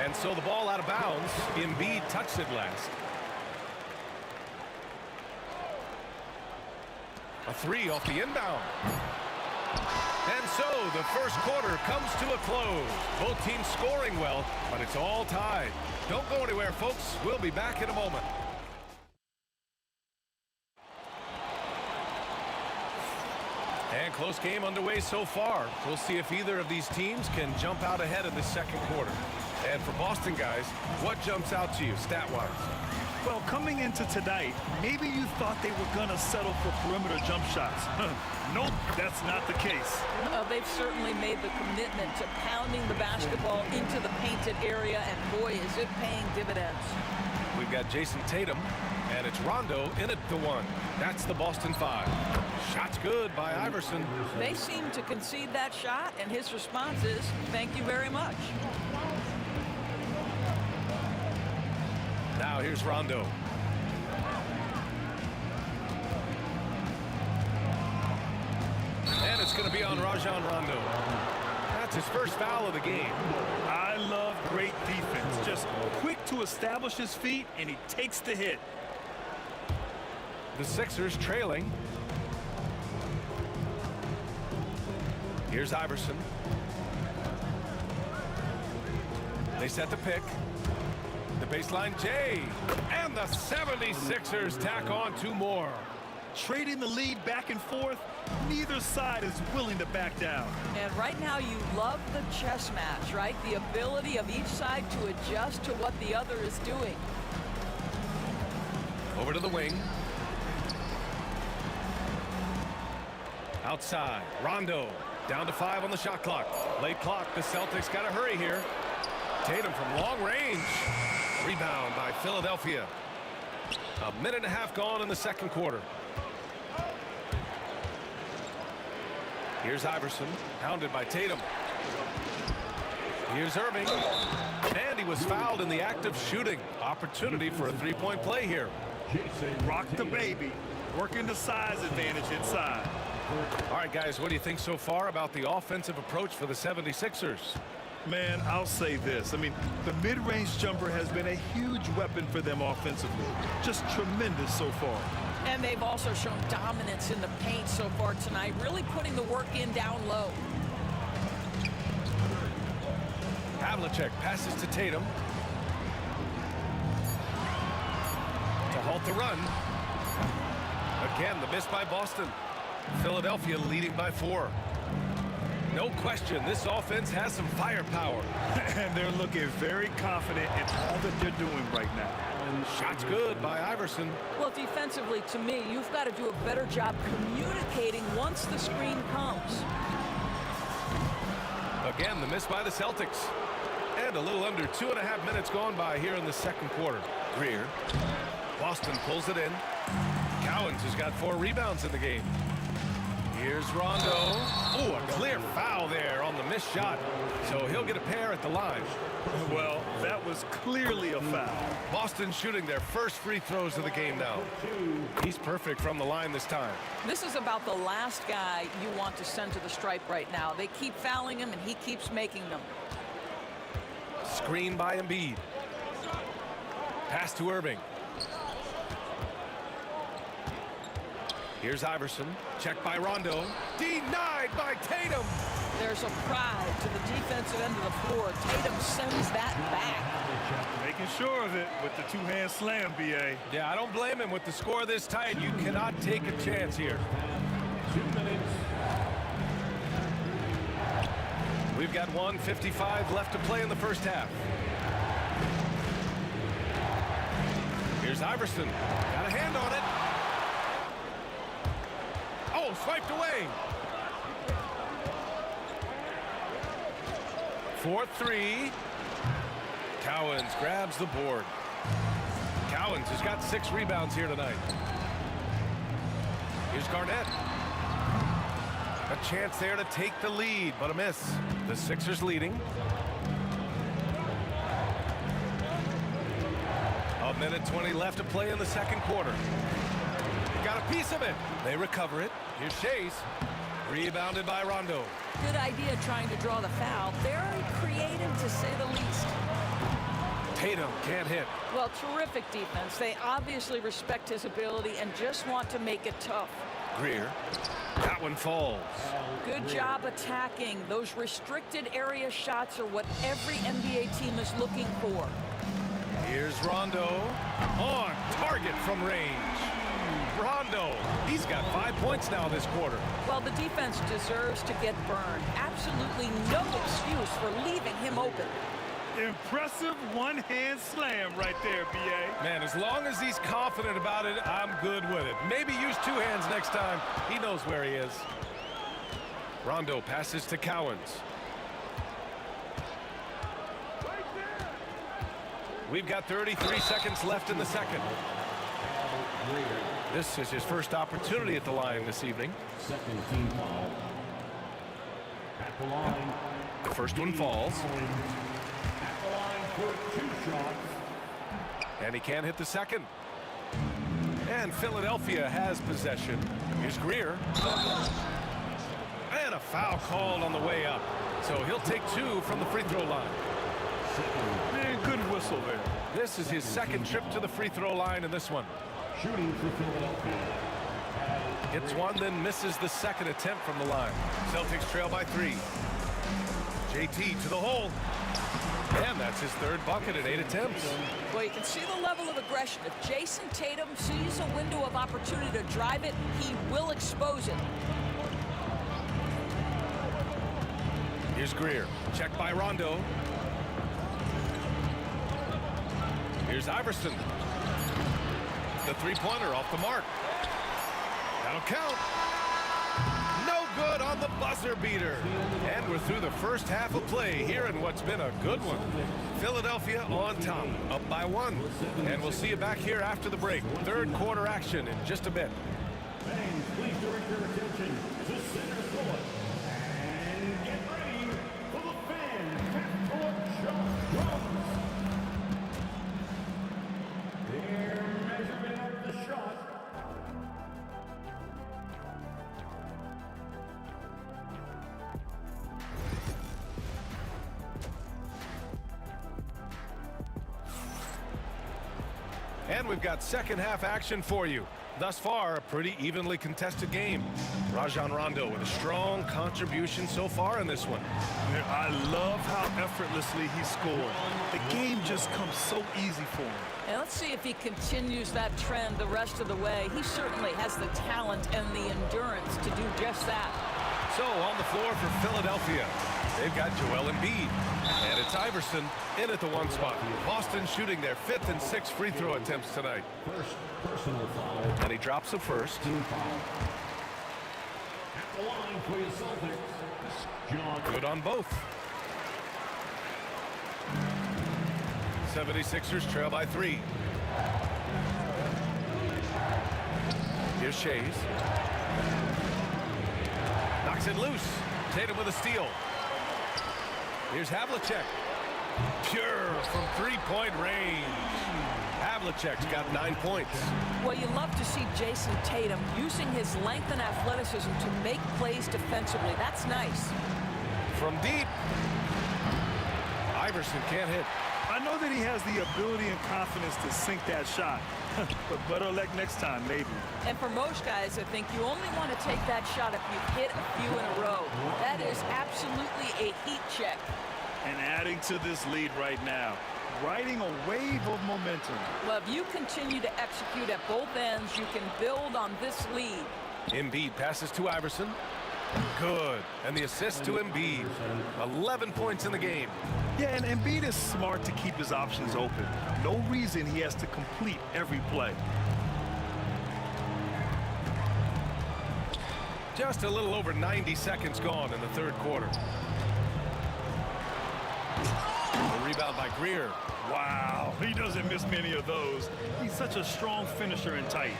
And so the ball out of bounds. Embiid touched it last. A three off the inbound. And so the first quarter comes to a close. Both teams scoring well, but it's all tied. Don't go anywhere, folks. We'll be back in a moment. And close game underway so far. We'll see if either of these teams can jump out ahead of the second quarter. And for Boston guys, what jumps out to you stat-wise? Well, coming into tonight, maybe you thought they were going to settle for perimeter jump shots. Nope, that's not the case. They've certainly made the commitment to pounding the basketball into the painted area, and boy, is it paying dividends. We've got Jason Tatum, and it's Rondo in at the one. That's the Boston 5. Shot's good by Iverson. They seem to concede that shot, and his response is, thank you very much. Now here's Rondo. And it's going to be on Rajon Rondo. That's his first foul of the game. I love great defense. Just quick to establish his feet, and he takes the hit. The Sixers trailing. Here's Iverson. They set the pick. The baseline J. And the 76ers tack on two more. Trading the lead back and forth, neither side is willing to back down. And right now you love the chess match, right? The ability of each side to adjust to what the other is doing. Over to the wing. Outside, Rondo. Down to 5 on the shot clock. Late clock, the Celtics got to hurry here. Tatum from long range. Rebound by Philadelphia. A minute and a half gone in the second quarter. Here's Iverson, hounded by Tatum. Here's Irving. And he was fouled in the act of shooting. Opportunity for a three-point play here. Rock the baby. Working the size advantage inside. All right, guys, what do you think so far about the offensive approach for the 76ers? Man, I'll say this. I mean, the mid-range jumper has been a huge weapon for them offensively. Just tremendous so far. And they've also shown dominance in the paint so far tonight, really putting the work in down low. Havlicek passes to Tatum. To halt the run. Again, the miss by Boston. Philadelphia leading by 4. No question, this offense has some firepower. And they're looking very confident in all that they're doing right now. Shot's good by Iverson. Well, defensively, to me, you've got to do a better job communicating once the screen comes. Again, the miss by the Celtics. And a little under 2.5 minutes gone by here in the second quarter. Greer. Boston pulls it in. Cowens has got 4 rebounds in the game. Here's Rondo. Oh, a clear foul there on the missed shot. So he'll get a pair at the line. Well, that was clearly a foul. Boston shooting their first free throws of the game now. He's perfect from the line this time. This is about the last guy you want to send to the stripe right now. They keep fouling him, and he keeps making them. Screen by Embiid. Pass to Irving. Here's Iverson. Checked by Rondo. Denied by Tatum. There's a pride to the defensive end of the floor. Tatum sends that back. Making sure of it with the two-hand slam, B.A. Yeah, I don't blame him with the score this tight. You cannot take a chance here. 2 minutes. We've got 1:55 left to play in the first half. Here's Iverson. Got a hand on it. Oh, swiped away. for three. Cowens grabs the board. Cowens has got 6 rebounds here tonight. Here's Garnett. A chance there to take the lead, but a miss. The Sixers leading. A minute 20 left to play in the second quarter. Got a piece of it. They recover it. Here's Shays. Rebounded by Rondo. Good idea trying to draw the foul. Very creative, to say the least. Tatum can't hit. Well, terrific defense. They obviously respect his ability and just want to make it tough. Greer. That one falls. Good job attacking. Those restricted area shots are what every NBA team is looking for. Here's Rondo. On target from range. Rondo. He's got 5 points now this quarter. Well, the defense deserves to get burned. Absolutely no excuse for leaving him open. Impressive one-hand slam right there, B.A. Man, as long as he's confident about it, I'm good with it. Maybe use 2 hands next time. He knows where he is. Rondo passes to Cowens. We've got 33 seconds left in the second. This is his first opportunity at the line this evening. Second team foul. At the line. The first one falls. At the line for 2 shots. And he can't hit the second. And Philadelphia has possession. Here's Greer. And a foul called on the way up. So he'll take 2 from the free throw line. Man, good whistle there. This is his second trip to the free throw line in this one. Shooting for Philadelphia. Hits one, then misses the second attempt from the line. Celtics trail by 3. JT to the hole. And that's his 3rd bucket in 8 attempts. Well, you can see the level of aggression. If Jason Tatum sees a window of opportunity to drive it, he will expose it. Here's Greer. Checked by Rondo. Here's Iverson. The 3-pointer off the mark. That'll count. No good on the buzzer beater. And we're through the first half of play here in what's been a good one. Philadelphia on top, up by 1. And we'll see you back here after the break. 3rd quarter action in just a bit. Fans, please direct your attention to center court. And get ready for the fan half-court shot drums. Their measurement of the shot. And we've got second half action for you. Thus far, a pretty evenly contested game. Rajon Rondo with a strong contribution so far in this one. I love how effortlessly he scored. The game just comes so easy for him. And let's see if he continues that trend the rest of the way. He certainly has the talent and the endurance to do just that. So on the floor for Philadelphia, they've got Joel Embiid. And it's Iverson in at the 1 spot. Boston shooting their 5th and 6th free throw attempts tonight. First personal foul. And he drops the first. Team foul. At the line for your Celtics. John. Good on both. 76ers trail by 3. Here's Shays. Knocks it loose. Tatum with a steal. Here's Havlicek. Pure from 3-point range. Havlicek's got 9 points. Well, you love to see Jason Tatum using his length and athleticism to make plays defensively. That's nice. From deep. Iverson can't hit. I know that he has the ability and confidence to sink that shot. But better luck next time, maybe. And for most guys, I think you only want to take that shot if you've hit a few in a row. That is absolutely a heat check. And adding to this lead right now, riding a wave of momentum. Well, if you continue to execute at both ends, you can build on this lead. Embiid passes to Iverson. Good. And the assist to Embiid. 11 points in the game. Yeah, and Embiid is smart to keep his options open. No reason he has to complete every play. Just a little over 90 seconds gone in the 3rd quarter. rebound by Greer. Wow, he doesn't miss many of those. He's such a strong finisher and tight.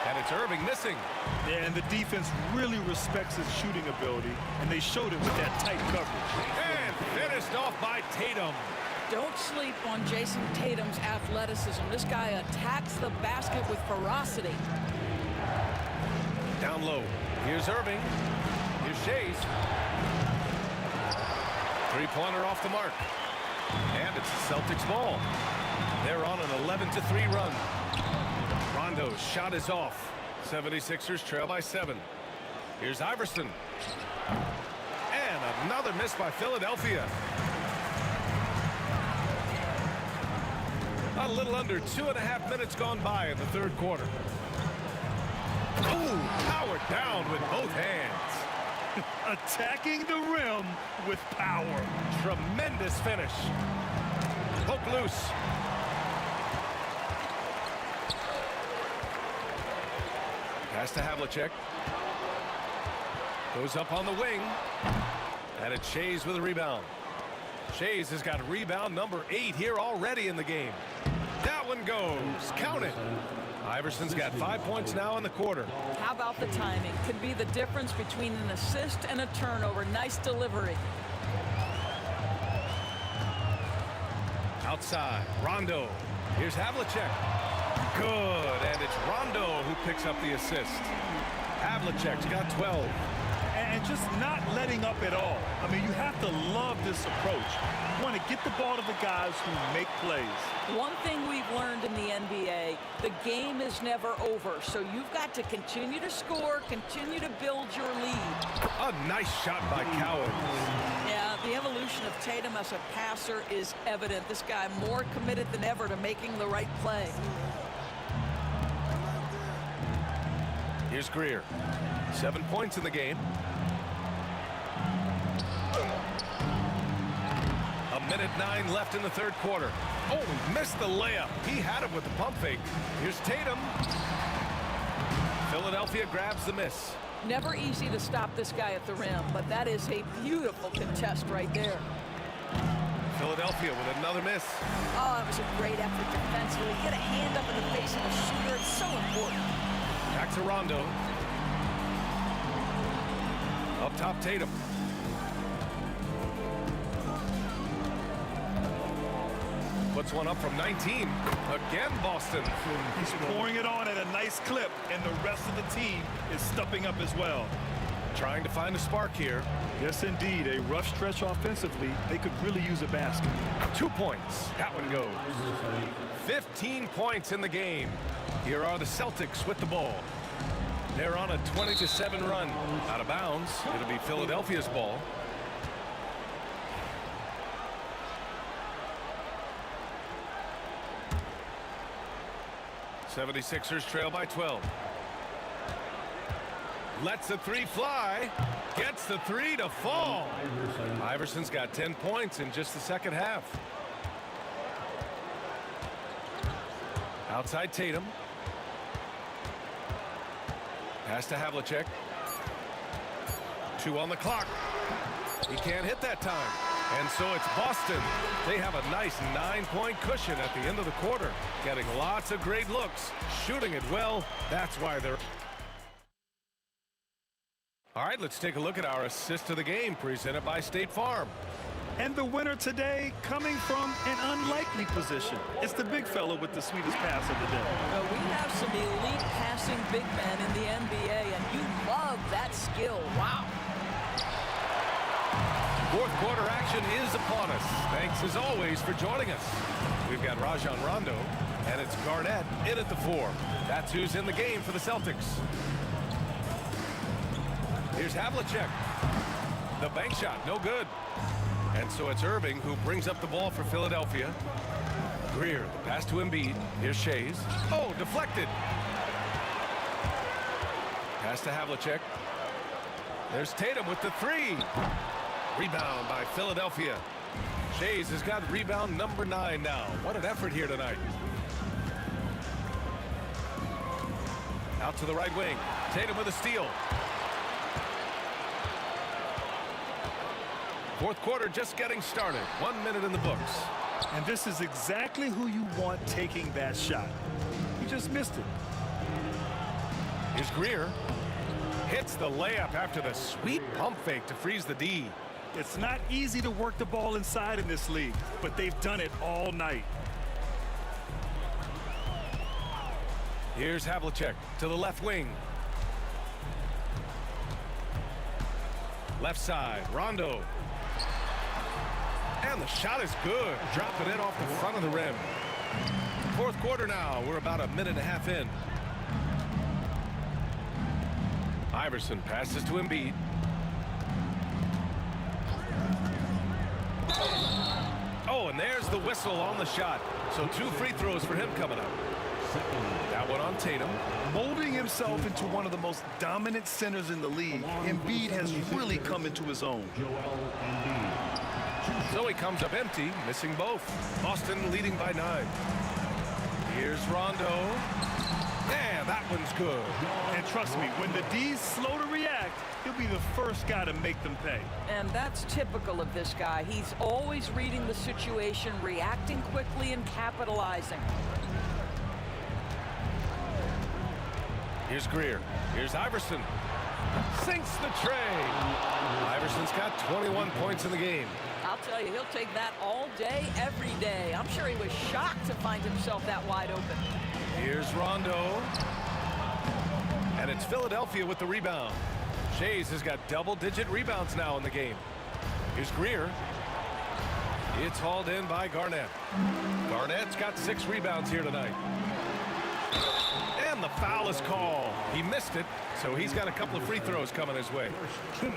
And it's Irving missing. Yeah, and the defense really respects his shooting ability, and they showed it with that tight coverage. And finished off by Tatum. Don't sleep on Jason Tatum's athleticism. This guy attacks the basket with ferocity. Down low. Here's Irving. Here's Shays. Three-pointer off the mark. And it's the Celtics ball. They're on an 11-3 run. Rondo's shot is off. 76ers trail by 7. Here's Iverson. And another miss by Philadelphia. A little under 2.5 minutes gone by in the third quarter. Oh, powered down with both hands. Attacking the rim with power. Tremendous finish. Poke loose. Pass to Havlicek. Goes up on the wing. And it's Shays with a rebound. Shays has got rebound number 8 here already in the game. That one goes. Count it. Iverson's got 5 points now in the quarter. How about the timing? Could be the difference between an assist and a turnover. Nice delivery. Outside, Rondo. Here's Havlicek. Good, and it's Rondo who picks up the assist. Havlicek's got 12. And just not letting up at all. I mean, you have to love this approach. You want to get the ball to the guys who make plays. One thing we've learned in the NBA, the game is never over. So you've got to continue to score, continue to build your lead. A nice shot by Coward. Yeah, the evolution of Tatum as a passer is evident. This guy more committed than ever to making the right play. Here's Greer. 7 points in the game. A minute 9 left in the third quarter. Oh, he missed the layup. He had it with the pump fake. Here's Tatum. Philadelphia grabs the miss. Never easy to stop this guy at the rim, but that is a beautiful contest right there. Philadelphia with another miss. Oh, it was a great effort defensively. Get a hand up in the face of a shooter. It's so important. Back to Rondo. Up top, Tatum. Puts one up from 19. Again, Boston. He's pouring it on at a nice clip, and the rest of the team is stepping up as well. Trying to find a spark here. Yes, indeed. A rough stretch offensively. They could really use a basket. 2 points. That one goes. 15 points in the game. Here are the Celtics with the ball. They're on a 20-7 run. Out of bounds. It'll be Philadelphia's ball. '76ers trail by 12. Lets the three fly. Gets the three to fall. Iverson's got 10 points in just the second half. Outside Tatum. Pass to Havlicek. 2 on the clock. He can't hit that time. And so it's Boston. They have a nice 9-point cushion at the end of the quarter. Getting lots of great looks. Shooting it well. That's why they're... All right, let's take a look at our assist of the game presented by State Farm. And the winner today coming from an unlikely position. It's the big fella with the sweetest pass of the day. We have some elite passing big men in the NBA, and you love that skill. Wow. Fourth quarter action is upon us. Thanks as always for joining us. We've got Rajon Rondo, and it's Garnett in at the 4. That's who's in the game for the Celtics. Here's Havlicek. The bank shot, no good. And so it's Irving who brings up the ball for Philadelphia. Greer, the pass to Embiid. Here's Shays. Oh, deflected. Pass to Havlicek. There's Tatum with the 3. Rebound by Philadelphia. Shays has got rebound number 9 now. What an effort here tonight. Out to the right wing. Tatum with a steal. Fourth quarter just getting started. 1 minute in the books. And this is exactly who you want taking that shot. He just missed it. Here's Greer. Hits the layup after the sweet pump fake to freeze the D. It's not easy to work the ball inside in this league, but they've done it all night. Here's Havlicek to the left wing. Left side, Rondo. And the shot is good. Drop it in off the front of the rim. Fourth quarter now. We're about a minute and a half in. Iverson passes to Embiid. Oh, and there's the whistle on the shot. So 2 free throws for him coming up. That one on Tatum. Molding himself into one of the most dominant centers in the league, Embiid has really come into his own. So he comes up empty, missing both. Boston leading by 9. Here's Rondo. Yeah, that one's good. And trust me, when the D's slow to react, he'll be the first guy to make them pay. And that's typical of this guy. He's always reading the situation, reacting quickly, and capitalizing. Here's Greer. Here's Iverson. Sinks the tray. Iverson's got 21 points in the game. I'll tell you, he'll take that all day, every day. I'm sure he was shocked to find himself that wide open. Here's Rondo. And it's Philadelphia with the rebound. Shays has got double-digit rebounds now in the game. Here's Greer. It's hauled in by Garnett. Garnett's got 6 rebounds here tonight. And the foul is called. He missed it, so he's got a couple of free throws coming his way.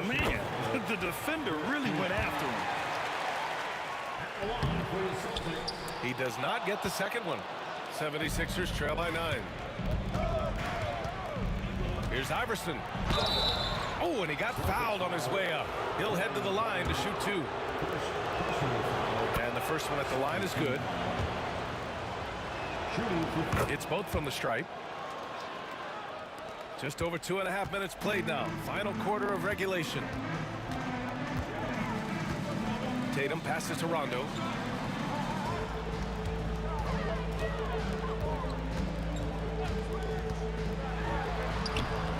Man, the defender really went after him. He does not get the second one. 76ers trail by 9. Here's Iverson. Oh, and he got fouled on his way up. He'll head to the line to shoot 2. And the first one at the line is good. It's both from the stripe. Just over 2.5 minutes played now. Final quarter of regulation. Tatum passes to Rondo.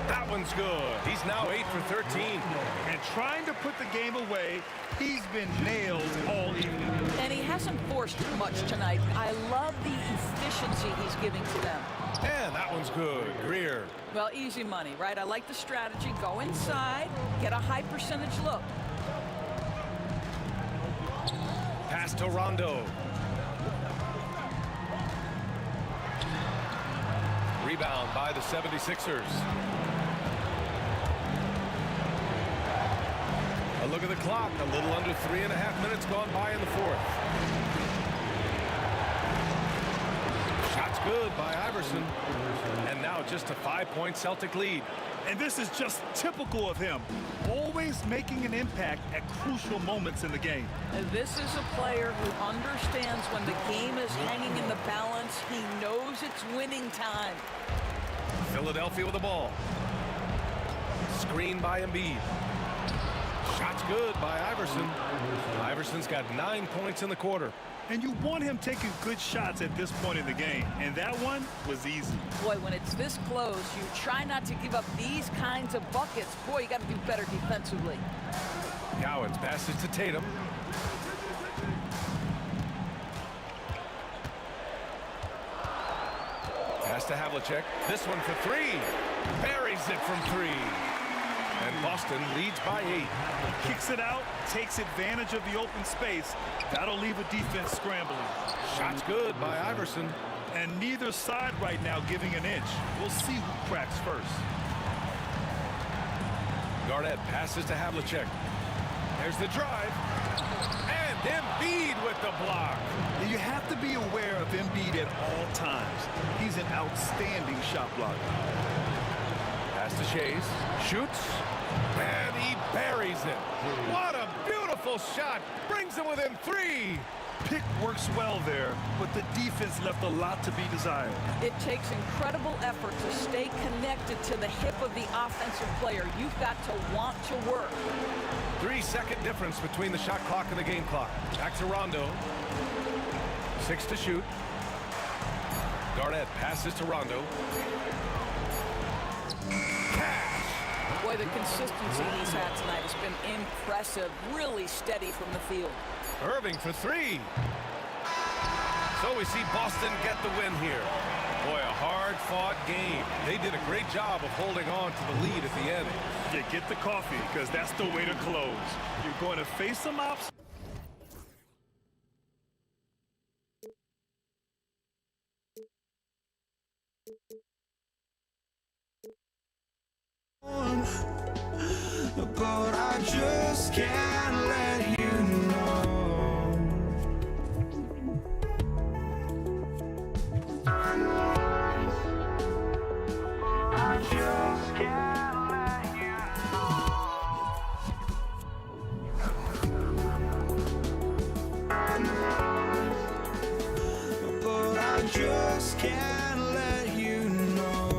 That one's good. He's now 8 for 13. And trying to put the game away, he's been nailed all evening. And he hasn't forced much tonight. I love the efficiency he's giving to them. And that one's good. Greer. Well, easy money, right? I like the strategy. Go inside, get a high percentage look. Pass to Rondo. Rebound by the 76ers. A look at the clock. A little under 3.5 minutes gone by in the fourth. Shot's good by Iverson. And now just a 5-point Celtic lead. And this is just typical of him, always making an impact at crucial moments in the game. And this is a player who understands when the game is hanging in the balance. He knows it's winning time. Philadelphia with the ball. Screen by Embiid. Shot's good by Iverson. Iverson's got 9 points in the quarter. And you want him taking good shots at this point in the game. And that one was easy. Boy, when it's this close, you try not to give up these kinds of buckets. Boy, you got to do better defensively. Gowans passes to Tatum. Pass to Havlicek. This one for 3. Buries it from 3. And Boston leads by 8. Kicks it out, takes advantage of the open space. That'll leave a defense scrambling. Shot's good by Iverson. And neither side right now giving an inch. We'll see who cracks first. Garnett passes to Havlicek. There's the drive. And Embiid with the block. You have to be aware of Embiid at all times. He's an outstanding shot blocker. Pass to Shays. Shoots. And he buries it. What a beautiful shot. Brings him within 3. Pick works well there, but the defense left a lot to be desired. It takes incredible effort to stay connected connected to the hip of the offensive player. You've got to want to work. 3-second difference between the shot clock and the game clock. Back to Rondo. 6 to shoot. Garnett passes to Rondo. Boy, the consistency he's had tonight has been impressive. Really steady from the field. Irving for 3. So we see Boston get the win here. Boy, a hard-fought game. They did a great job of holding on to the lead at the end. Yeah, get the coffee, because that's the way to close. You're going to face some ops. But I just can't let you know. I just can't let you know. But I just can't let you know.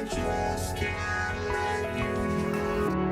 just can't let you know.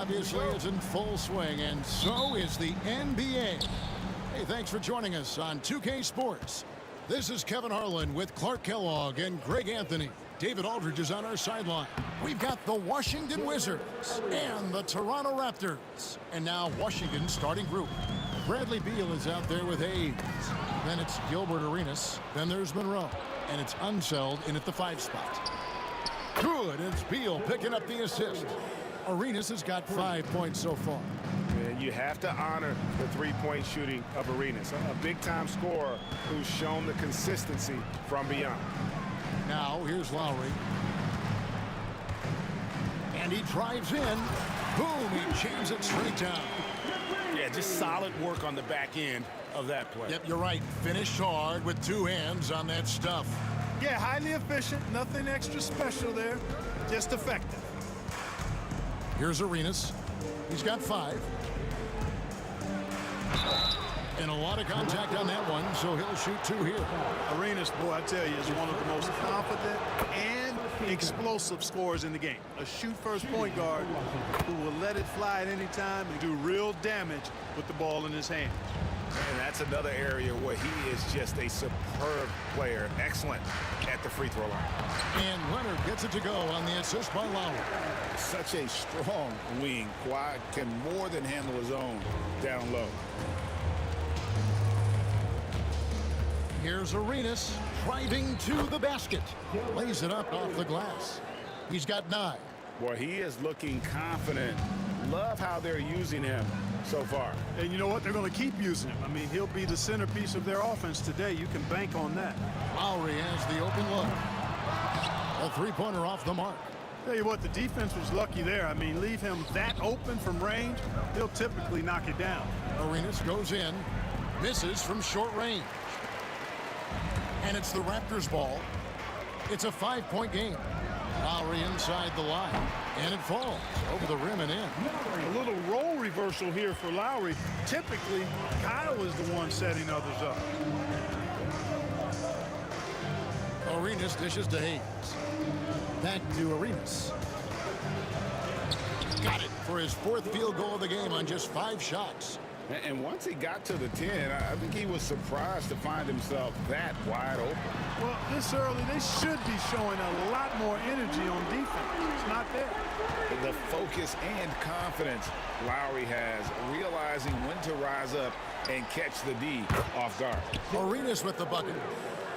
obviously is in full swing, and so is the NBA. Hey, thanks for joining us on 2K Sports. This is Kevin Harlan with Clark Kellogg and Greg Anthony. David Aldridge is on our sideline. We've got the Washington Wizards and the Toronto Raptors. And now Washington's starting group. Bradley Beal is out there with Hayes. Then it's Gilbert Arenas. Then there's Monroe. And it's Unseld in at the 5 spot. Good. It's Beal picking up the assist. Arenas has got 5 points so far. And you have to honor the three-point shooting of Arenas, a big-time scorer who's shown the consistency from beyond. Now here's Lowry. And he drives in. Boom, he jams it straight down. Yeah, just solid work on the back end of that play. Yep, you're right. Finished hard with 2 hands on that stuff. Yeah, highly efficient. Nothing extra special there. Just effective. Here's Arenas. He's got 5. And a lot of contact on that one, so he'll shoot 2 here. Arenas, boy, I tell you, is one of the most confident and explosive scorers in the game. A shoot-first point guard who will let it fly at any time and do real damage with the ball in his hand. And that's another area where he is just a superb player. Excellent at the free throw line. And Leonard gets it to go on the assist by Lowry. Such a strong wing. Kawhi can more than handle his own down low. Here's Arenas driving to the basket. Lays it up off the glass. He's got 9. Boy, he is looking confident. Love how they're using him so far. And you know what? They're going to keep using him. I mean, he'll be the centerpiece of their offense today. You can bank on that. Lowry has the open look. A 3-pointer off the mark. Tell you what, the defense was lucky there. I mean, leave him that open from range, he'll typically knock it down. Arenas goes in, misses from short range. And it's the Raptors' ball. It's a 5-point game. Lowry inside the line, and it falls over the rim and in. A little role reversal here for Lowry. Typically, Kyle is the one setting others up. Arenas dishes to Hayes. Back to Arenas. Got it for his 4th field goal of the game on just 5 shots. And once he got to the 10, I think he was surprised to find himself that wide open. Well, this early, they should be showing a lot more energy on defense. It's not there. The focus and confidence Lowry has, realizing when to rise up and catch the D off guard. Arenas with the bucket.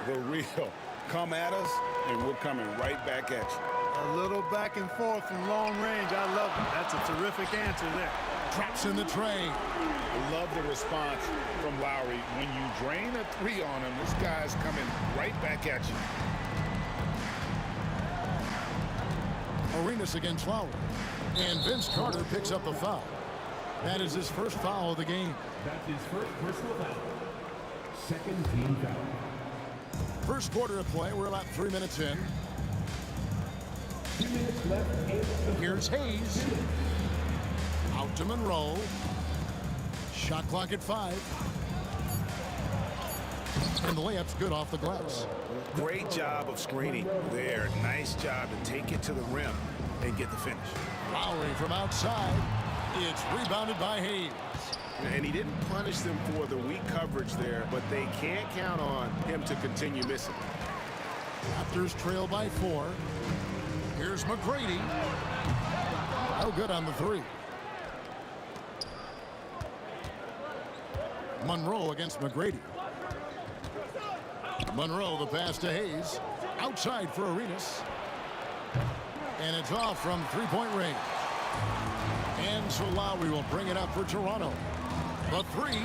The real come at us, and we're coming right back at you. A little back and forth from long range. I love it. That's a terrific answer there. Traps in the tray. I love the response from Lowry. When you drain a 3 on him, this guy's coming right back at you. Arenas against Lowry. And Vince Carter picks up a foul. That is his first foul of the game. That's his first personal foul. Second team foul. First quarter of play. We're about 3 minutes in. 2 minutes left in the Here's Hayes. Out to Monroe. Shot clock at 5. And the layup's good off the glass. Great job of screening there. Nice job to take it to the rim and get the finish. Lowry from outside. It's rebounded by Hayes. And he didn't punish them for the weak coverage there, but they can't count on him to continue missing. Raptors trail by 4. Here's McGrady. No good on the 3. Monroe against McGrady. Monroe, the pass to Hayes. Outside for Arenas. And it's off from 3-point range. And so Lowry will bring it up for Toronto. The 3.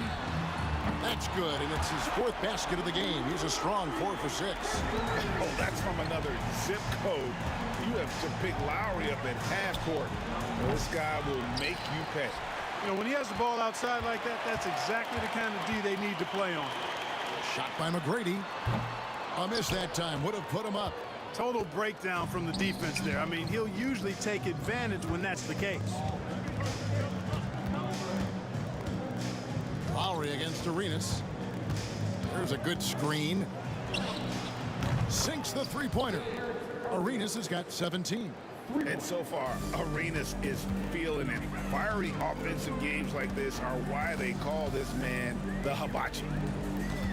That's good, and it's his 4th basket of the game. He's a strong 4 for 6. Oh, that's from another zip code. You have to pick Lowry up at half court. This guy will make you pay. You know, when he has the ball outside like that, that's exactly the kind of D they need to play on. Shot by McGrady. A miss that time. Would have put him up. Total breakdown from the defense there. I mean, he'll usually take advantage when that's the case. Lowry against Arenas. There's a good screen. Sinks the 3-pointer. Arenas has got 17. And so far, Arenas is feeling it. Fiery offensive games like this are why they call this man the hibachi.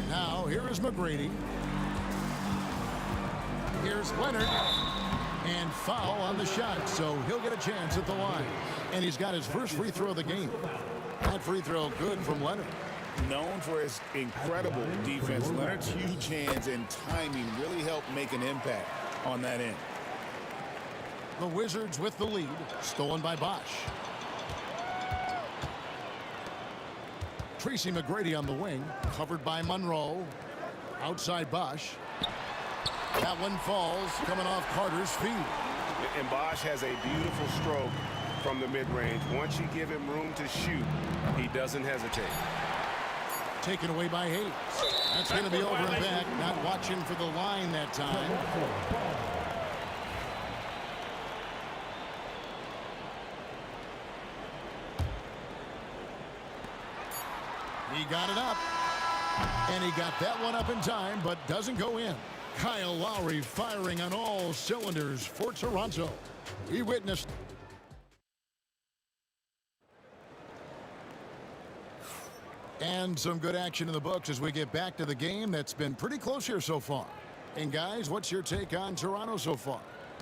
Now, here is McGrady. Here's Leonard. And foul on the shot, so he'll get a chance at the line. And he's got his first free throw of the game. That free throw good from Leonard. Known for his incredible defense, Leonard's huge hands and timing really helped make an impact on that end. The Wizards with the lead, stolen by Bosch. Tracy McGrady on the wing, covered by Monroe. Outside Bosch. That one falls, coming off Carter's feet. And Bosch has a beautiful stroke from the mid-range. Once you give him room to shoot, he doesn't hesitate. Taken away by Hayes. That's going to be over and back. Not watching for the line that time. He got it up. And he got that one up in time, but doesn't go in. Kyle Lowry firing on all cylinders for Toronto. We witnessed. And some good action in the books as we get back to the game that's been pretty close here so far. And guys, what's your take on Toronto so far?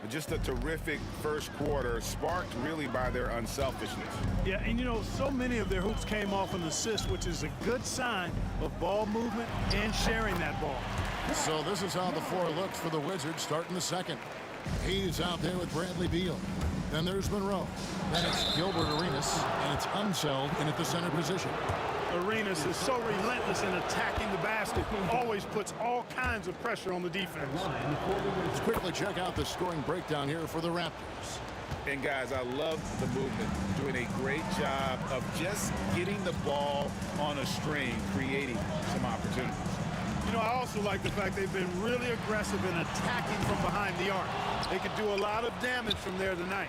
Just a terrific first quarter, sparked really by their unselfishness. Yeah, and you know, so many of their hoops came off an assist, which is a good sign of ball movement and sharing that ball. So this is how the floor looks for the Wizards starting the second. He's out there with Bradley Beal. Then there's Monroe. Then it's Gilbert Arenas, and it's Unseld in at the center position. Arenas is so relentless in attacking the basket. Always puts all kinds of pressure on the defense. Let's quickly check out the scoring breakdown here for the Raptors. And guys, I love the movement. Doing a great job of just getting the ball on a string, creating some opportunities. You know, I also like the fact they've been really aggressive in attacking from behind the arc. They could do a lot of damage from there tonight.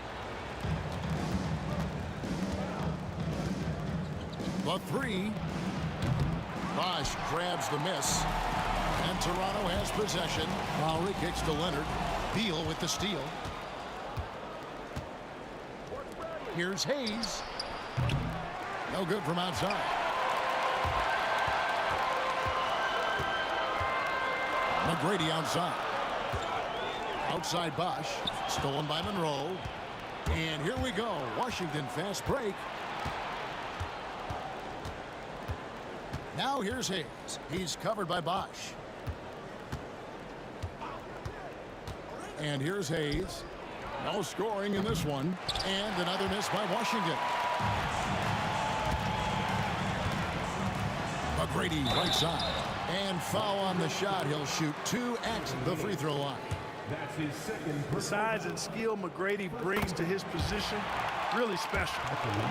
The three. Bosch grabs the miss. And Toronto has possession. Lowry kicks to Leonard. Beal with the steal. Here's Hayes. No good from outside. McGrady outside. Outside Bosch. Stolen by Monroe. And here we go. Washington fast break. Now here's Hayes. He's covered by Bosch. And here's Hayes. No scoring in this one. And another miss by Washington. McGrady right side. And foul on the shot. He'll shoot 2 at the free throw line. That's his second. The size and skill McGrady brings to his position, really special.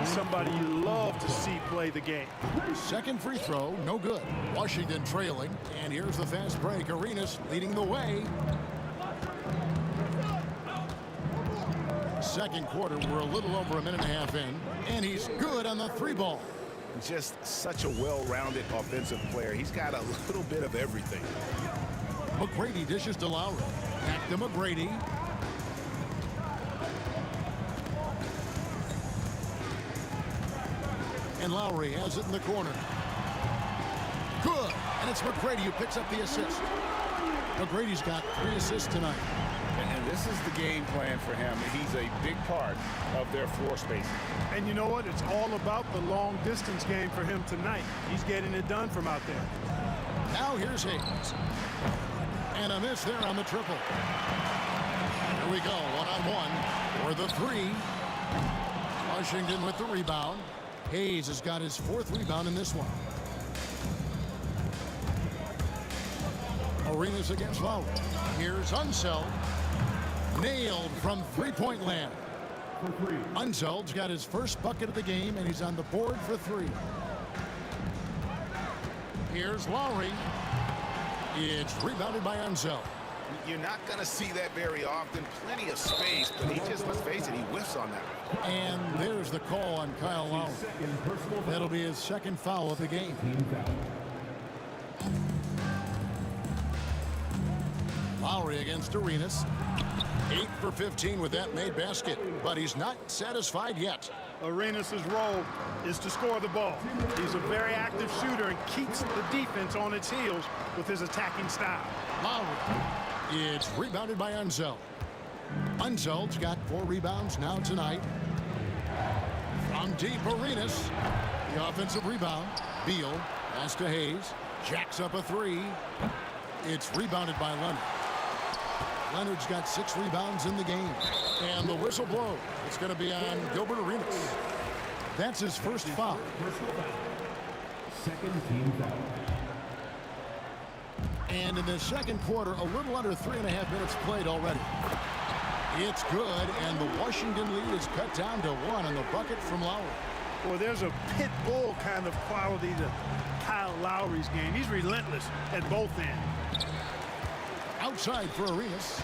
Somebody you love to see play the game. Second free throw, no good. Washington trailing. And here's the fast break. Arenas leading the way. Second quarter, we're a little over a minute and a half in. And he's good on the three ball. Just such a well-rounded offensive player. He's got a little bit of everything. McGrady dishes to Lowry. Back to McGrady. And Lowry has it in the corner. Good. And it's McGrady who picks up the assist. McGrady's got 3 assists tonight. And this is the game plan for him. He's a big part of their floor spacing. And you know what? It's all about the long distance game for him tonight. He's getting it done from out there. Now here's Hayes. And a miss there on the triple. Here we go, one-on-one for the three. Washington with the rebound. Hayes has got his 4th rebound in this one. Arenas against Lowry. Here's Unseld. Nailed from three-point land. Unseld's got his first bucket of the game, and he's on the board for 3. Here's Lowry. It's rebounded by Unseld. You're not going to see that very often. Plenty of space, but he just, let's face it, he whiffs on that. And there's the call on Kyle Lowry. That'll be his 2nd foul of the game. Lowry against Arenas. 8 for 15 with that made basket, but he's not satisfied yet. Arenas' role is to score the ball. He's a very active shooter and keeps the defense on its heels with his attacking style. Lowry. It's rebounded by Unseld. Unseld's got 4 rebounds now tonight. From deep, Arenas. The offensive rebound. Beal pass to Hayes. Jacks up a 3. It's rebounded by Leonard. Leonard's got 6 rebounds in the game. And the whistle blows. It's going to be on Gilbert Arenas. That's his first foul. Second team foul. And in the second quarter, a little under 3.5 minutes played already. It's good, and the Washington lead is cut down to 1 on the bucket from Lowry. Well, there's a pit bull kind of quality to Kyle Lowry's game. He's relentless at both ends. Outside for Arenas.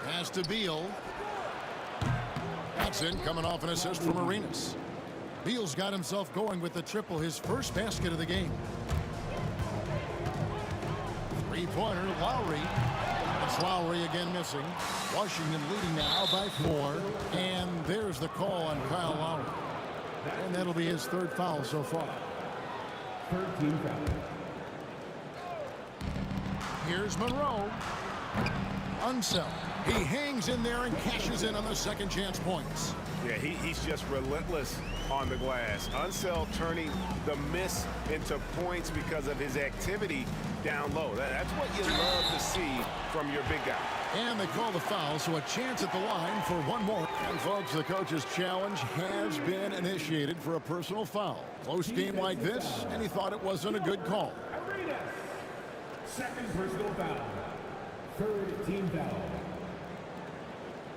Pass to Beal. That's in, coming off an assist from Arenas. Beal's got himself going with the triple, his first basket of the game. Three-pointer, Lowry. It's Lowry again missing. Washington leading now by 4. And there's the call on Kyle Lowry. And that'll be his 3rd foul so far. Third team foul. Here's Monroe. Unseld. He hangs in there and cashes in on the second chance points. Yeah, he's just relentless on the glass. Unseld turning the miss into points because of his activity down low. That's what you love to see from your big guy. And they call the foul, so a chance at the line for one more. And folks, the coach's challenge has been initiated for a personal foul. Close game like this, and he thought it wasn't a good call. Arenas. Second personal foul. Third team foul.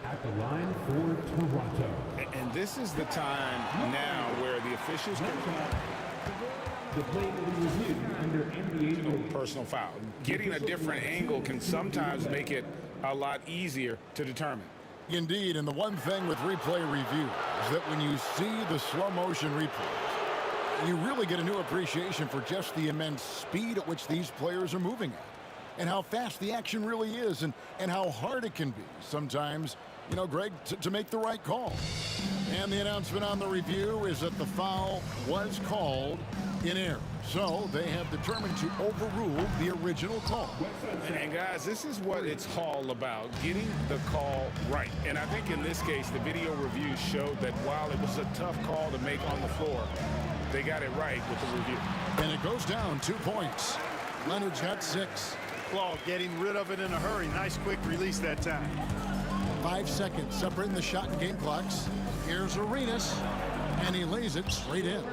At the line for Toronto. And this is the time now where the officials can The play will be reviewed under NBA rules. personal foul. Getting a different angle can sometimes make it a lot easier to determine. Indeed, and the one thing with replay review is that when you see the slow motion replays, you really get a new appreciation for just the immense speed at which these players are moving at, and how fast the action really is, and how hard it can be sometimes, you know, Greg, to make the right call. And the announcement on the review is that the foul was called in error. So they have determined to overrule the original call. And guys, this is what it's all about, getting the call right. And I think in this case, the video review showed that while it was a tough call to make on the floor, they got it right with the review. And it goes down 2 points. Leonard's got 6. Claw getting rid of it in a hurry. Nice quick release that time. 5 seconds separating the shot and game clocks. Here's Arenas, and he lays it straight in.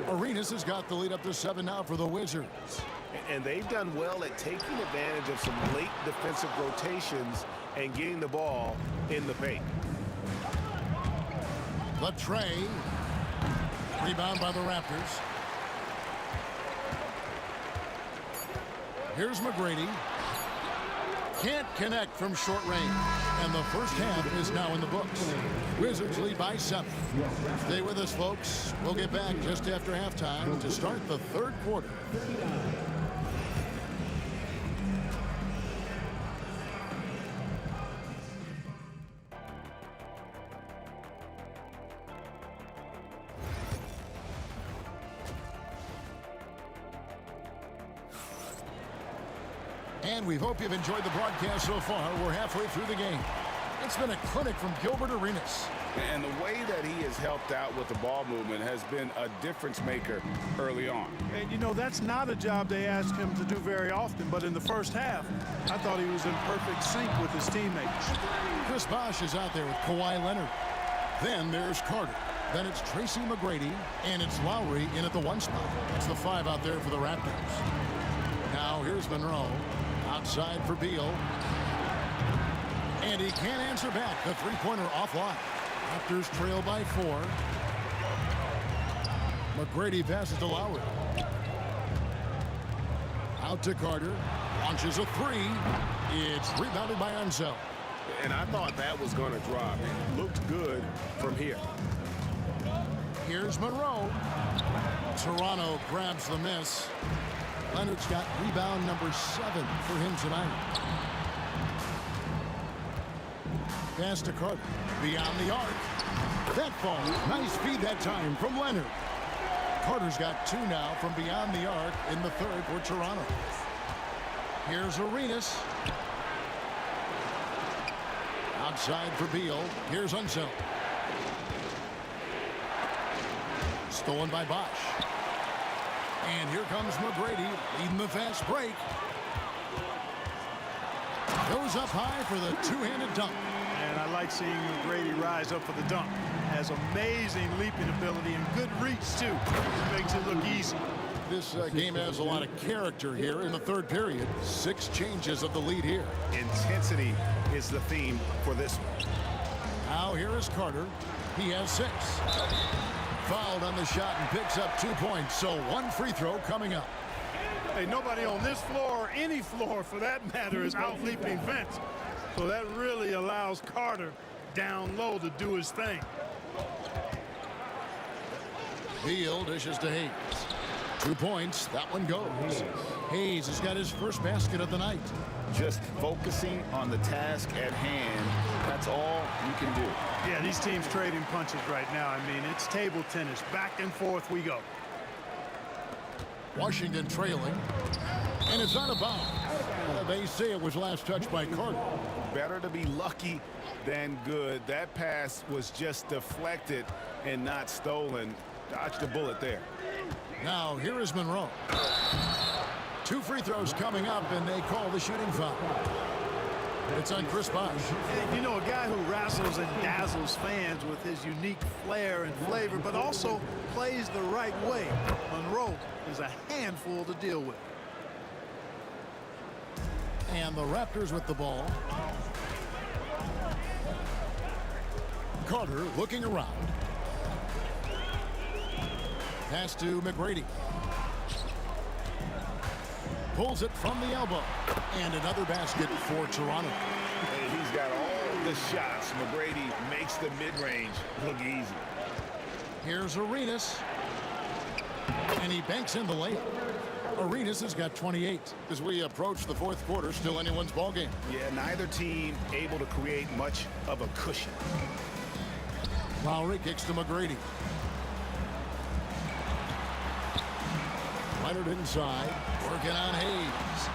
Arenas has got the lead up to 7 now for the Wizards. And they've done well at taking advantage of some late defensive rotations and getting the ball in the paint. The tray. Rebound by the Raptors. Here's McGrady. Can't connect from short range. And the first half is now in the books. Wizards lead by 7. Stay with us, folks. We'll get back just after halftime to start the third quarter. And we hope you've enjoyed the broadcast so far. We're halfway through the game. It's been a clinic from Gilbert Arenas. And the way that he has helped out with the ball movement has been a difference maker early on. And, you know, that's not a job they ask him to do very often, but in the first half, I thought he was in perfect sync with his teammates. Chris Bosh is out there with Kawhi Leonard. Then there's Carter. Then it's Tracy McGrady, and it's Lowry in at the 1 spot. It's the 5 out there for the Raptors. Now here's Monroe. Outside for Beal. And he can't answer back. The three-pointer offline. Raptors trail by 4. McGrady passes to Lowry. Out to Carter. Launches a 3. It's rebounded by Unseld. And I thought that was going to drop. It looked good from here. Here's Monroe. Toronto grabs the miss. Leonard's got rebound number 7 for him tonight. Pass to Carter. Beyond the arc. That fall. Nice feed that time from Leonard. Carter's got 2 now from beyond the arc in the third for Toronto. Here's Arenas. Outside for Beal. Here's Unseld. Stolen by Bosch. And here comes McGrady leading the fast break. Goes up high for the two-handed dunk. And I like seeing McGrady rise up for the dunk. Has amazing leaping ability and good reach, too. Makes it look easy. This game has a lot of character here in the third period. 6 changes of the lead here. Intensity is the theme for this one. Now here is Carter. He has 6. Fouled on the shot and picks up 2 points. So 1 free throw coming up. Hey, nobody on this floor or any floor for that matter is out leaping Vince. So that really allows Carter down low to do his thing. Beal dishes to Hayes. 2 points. That one goes. Hayes has got his first basket of the night. Just focusing on the task at hand. That's all you can do. Yeah, these teams trading punches right now. I mean, it's table tennis. Back and forth we go. Washington trailing. And it's out of bounds. They say it was last touched by Carter. Better to be lucky than good. That pass was just deflected and not stolen. Dodged a bullet there. Now here is Monroe. 2 free throws coming up, and they call the shooting foul. It's on Chris Bosh. And you know, a guy who razzles and dazzles fans with his unique flair and flavor, but also plays the right way. Monroe is a handful to deal with. And the Raptors with the ball. Carter looking around. Pass to McGrady. Pulls it from the elbow. And another basket for Toronto. And he's got all the shots. McGrady makes the mid-range look easy. Here's Arenas. And he banks in the layup. Arenas has got 28. As we approach the fourth quarter, still anyone's ball game. Yeah, neither team able to create much of a cushion. Lowry kicks to McGrady. Leonard inside, working on Hayes.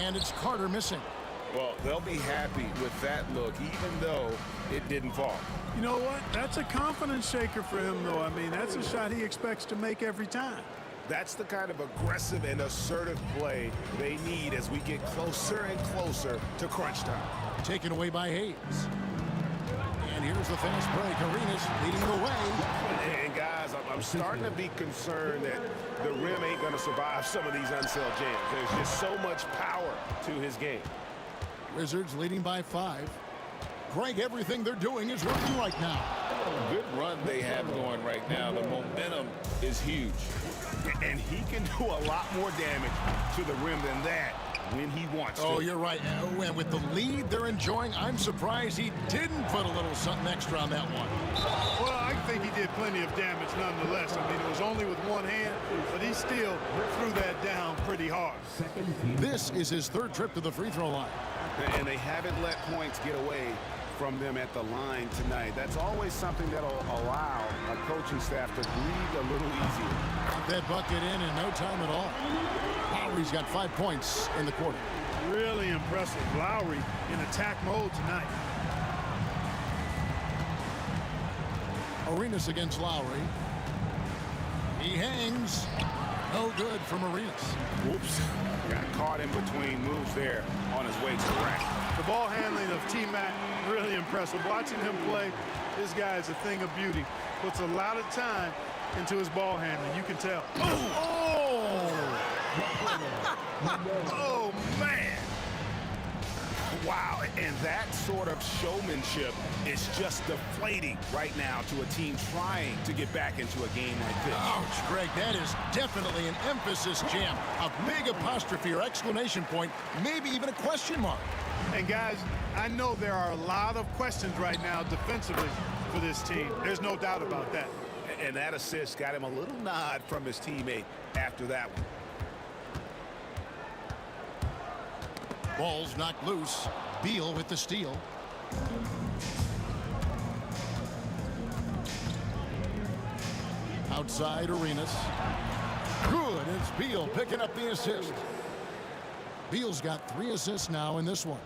And it's Carter missing. Well, they'll be happy with that look, even though it didn't fall. You know what? That's a confidence shaker for him, though. I mean, that's a shot he expects to make every time. That's the kind of aggressive and assertive play they need as we get closer and closer to crunch time. Taken away by Hayes. And here's the fast break. Arenas leading the way. And guys, I'm starting to be concerned that the rim ain't going to survive some of these Unseld jams. There's just so much power to his game. Wizards leading by 5. Greg, everything they're doing is working right now. Good run they have going right now. The momentum is huge. And he can do a lot more damage to the rim than that when he wants to. Oh, you're right. And with the lead they're enjoying, I'm surprised he didn't put a little something extra on that one. Well, I think he did plenty of damage nonetheless. I mean, it was only with one hand, but he still threw that down pretty hard. This is his 3rd trip to the free throw line. And they haven't let points get away from them at the line tonight. That's always something that'll allow a coaching staff to breathe a little easier. Got that bucket in no time at all. Lowry's got 5 points in the quarter. Really impressive. Lowry in attack mode tonight. Arenas against Lowry. He hangs. No good from Arenas. Whoops. Got caught in between moves there on his way to the rack. The ball handling of T-Mac, really impressive. Watching him play, this guy is a thing of beauty. Puts a lot of time into his ball handling. You can tell. Oh! Oh, man. Wow, and that sort of showmanship is just deflating right now to a team trying to get back into a game like this. Ouch, Greg, that is definitely an emphasis jam. A big apostrophe or exclamation point, maybe even a question mark. And guys, I know there are a lot of questions right now defensively for this team. There's no doubt about that. And that assist got him a little nod from his teammate after that one. Ball's knocked loose. Beal with the steal. Outside Arenas. Good. It's Beal picking up the assist. Beal's got 3 assists now in this one.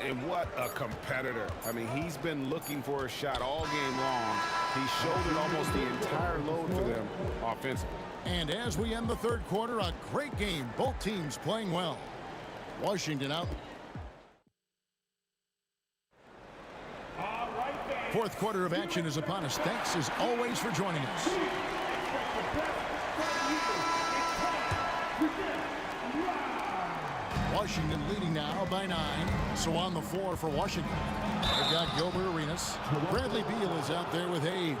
And what a competitor. I mean, he's been looking for a shot all game long. He shouldered almost the entire load for them offensively. And as we end the third quarter, a great game. Both teams playing well. Washington out. Fourth quarter of action is upon us. Thanks as always for joining us. Washington leading now by 9. So on the floor for Washington, they've got Gilbert Arenas. Bradley Beal is out there with Hayes.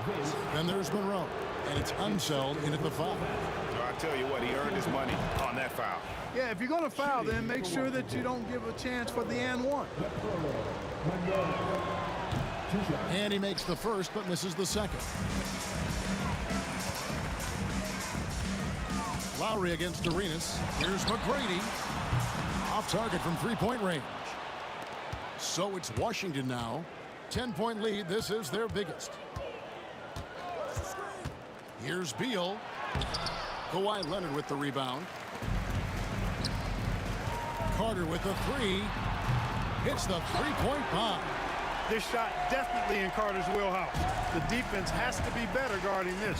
Then there's Monroe. And it's Unseld in at the foul. I tell you what, he earned his money on that foul. Yeah, if you're going to foul, then make sure that you don't give a chance for the and one. And he makes the first, but misses the second. Lowry against Arenas. Here's McGrady. Off target from three-point range. So it's Washington now. 10-point lead. This is their biggest. Here's Beal. Kawhi Leonard with the rebound. Carter with the 3. Hits the three-point bomb. This shot definitely in Carter's wheelhouse. The defense has to be better guarding this.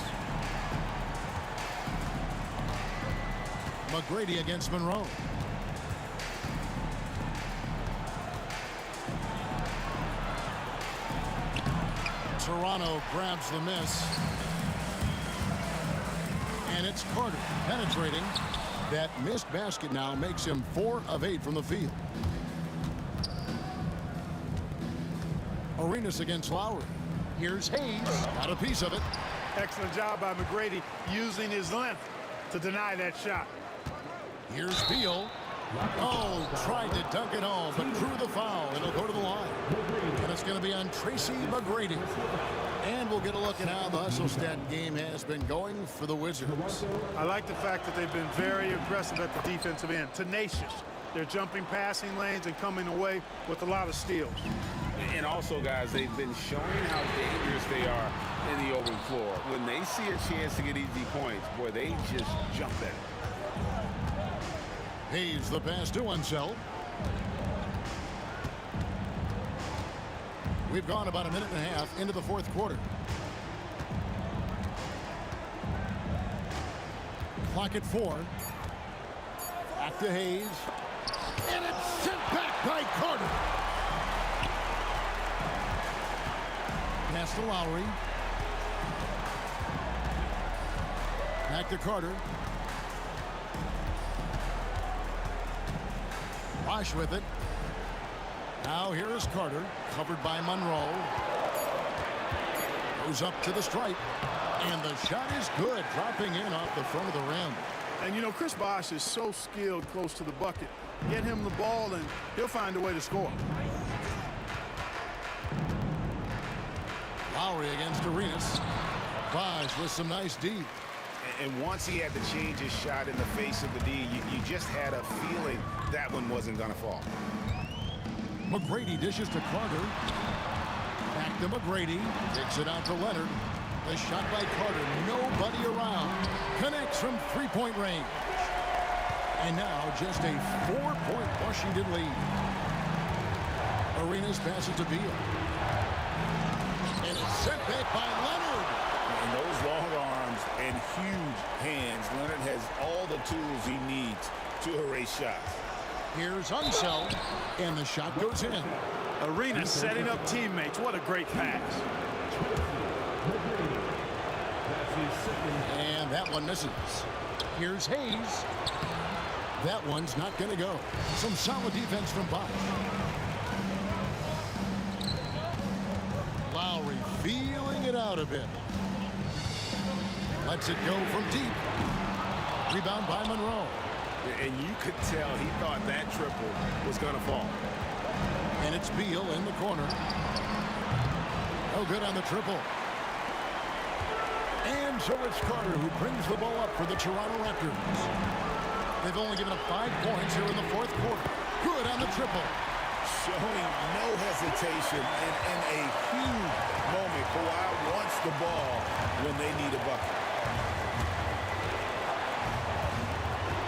McGrady against Monroe. Toronto grabs the miss. And it's Carter penetrating. That missed basket now makes him 4 of 8 from the field. Arenas against Lowry. Here's Hayes. Got a piece of it. Excellent job by McGrady using his length to deny that shot. Here's Beal. Oh, tried to dunk it home, but drew the foul. It'll go to the line. And it's going to be on Tracy McGrady. And we'll get a look at how the hustle stat game has been going for the Wizards. I like the fact that they've been very aggressive at the defensive end. Tenacious. They're jumping passing lanes and coming away with a lot of steals. And also, guys, they've been showing how dangerous they are in the open floor. When they see a chance to get easy points, boy, they just jump at it. Hayes the pass to Unseld. We've gone about a minute and a half into the fourth quarter. Clock at 4. Back to Hayes. And it's sent back by Carter. Pass to Lowry. Back to Carter. Bosh with it. Now here is Carter, covered by Monroe. Goes up to the stripe. And the shot is good, dropping in off the front of the rim. And you know, Chris Bosh is so skilled close to the bucket. Get him the ball and he'll find a way to score. Lowry against Arenas. Bosh with some nice D. And once he had to change his shot in the face of the D, you just had a feeling that one wasn't going to fall. McGrady dishes to Carter. Back to McGrady. Kicks it out to Leonard. The shot by Carter. Nobody around. Connects from three-point range. And now just a 4-point Washington lead. Arenas passes to Beal. And it's sent back by Leonard. And those long arms and huge hands, Leonard has all the tools he needs to erase shots. Here's Unseld, and the shot goes in. Arenas setting up teammates. What a great pass. And that one misses. Here's Hayes. That one's not going to go. Some solid defense from Bosh. Lowry feeling it out a bit. Lets it go from deep. Rebound by Monroe. And you could tell he thought that triple was going to fall. And it's Beal in the corner. No good on the triple. And so it's Carter who brings the ball up for the Toronto Raptors. They've only given up 5 points here in the fourth quarter. Good on the triple. Showing no hesitation and in a huge moment. Kawhi wants the ball when they need a bucket.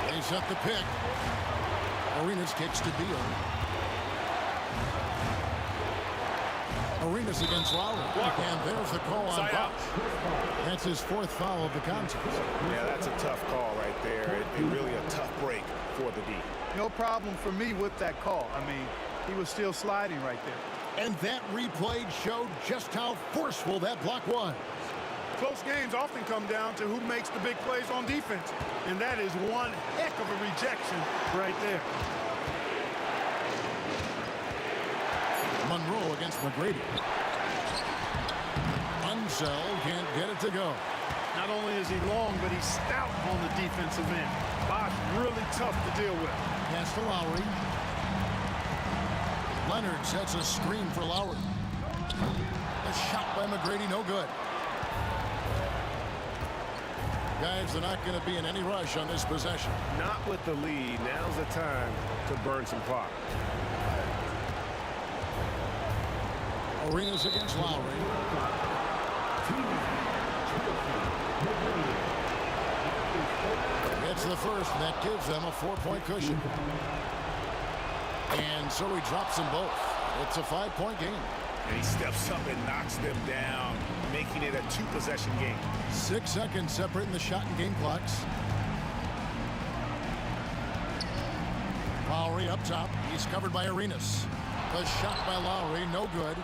They set the pick. Arenas kicks to Beal. Arenas against Lowry. And there's the call on Bosh. That's his fourth foul of the contest. Yeah, that's a tough call right there. And really a tough break for the D. No problem for me with that call. I mean, he was still sliding right there. And that replay showed just how forceful that block was. Close games often come down to who makes the big plays on defense. And that is one heck of a rejection right there. Monroe against McGrady. Unsell can't get it to go. Not only is he long, but he's stout on the defensive end. Bosh really tough to deal with. Pass to Lowry. Leonard sets a screen for Lowry. A shot by McGrady, no good. Guys, they're not going to be in any rush on this possession. Not with the lead. Now's the time to burn some clock. Arenas against Lowry. It's the first, and that gives them a 4-point cushion. And so he drops them both. It's a 5-point game. And he steps up and knocks them down, making it a 2-possession game. 6 seconds separating the shot and game clocks. Lowry up top. He's covered by Arenas. A shot by Lowry, no good.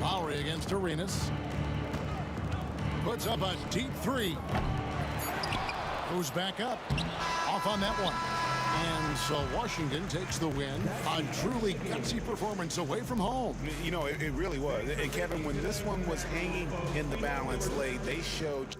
Lowry against Arenas. Puts up a deep three. Goes back up. Off on that one. And so Washington takes the win. A truly gutsy performance away from home. You know, it really was. And Kevin, when this one was hanging in the balance late, they showed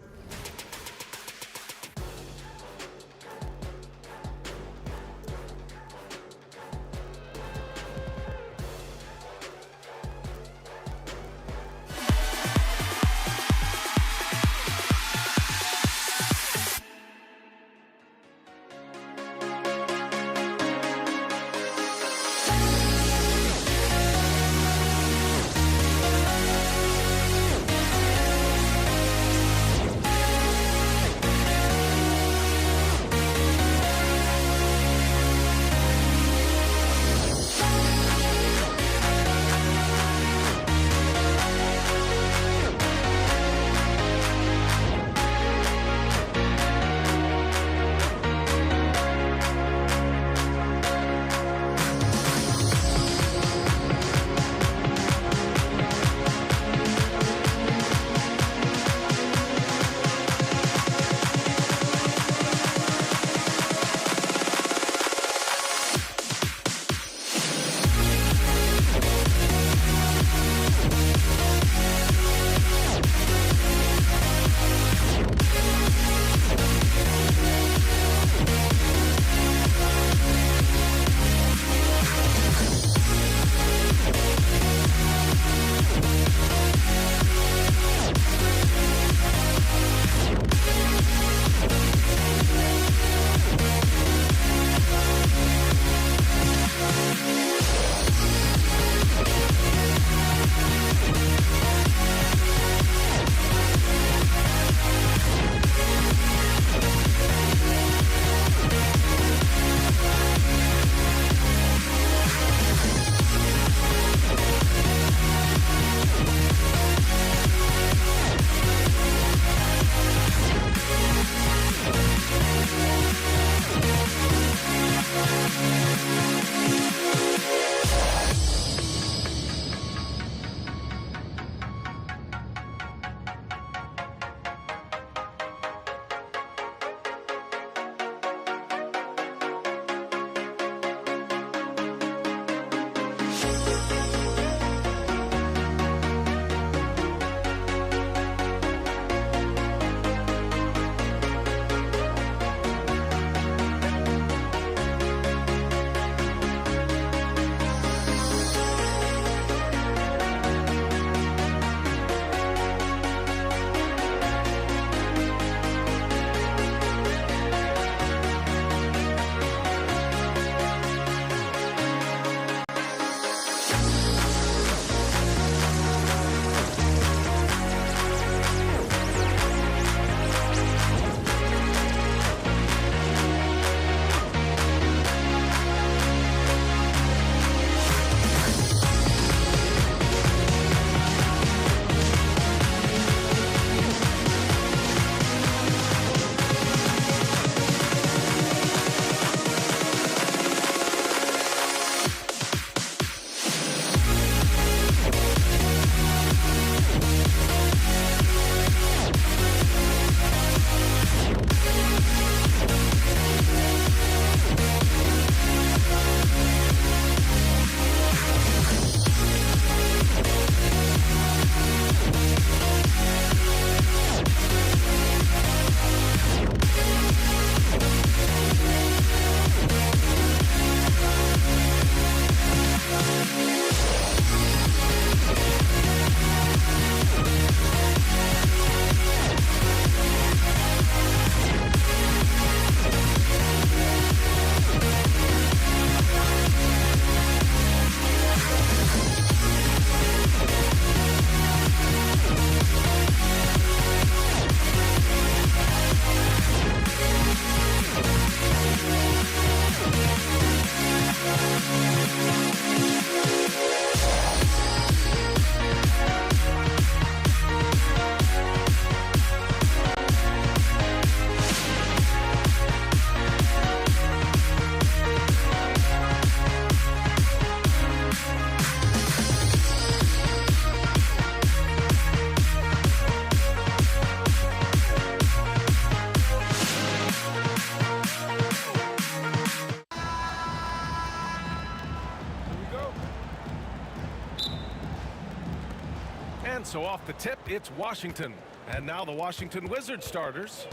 And so off the tip, it's Washington. And now the Washington Wizards starters.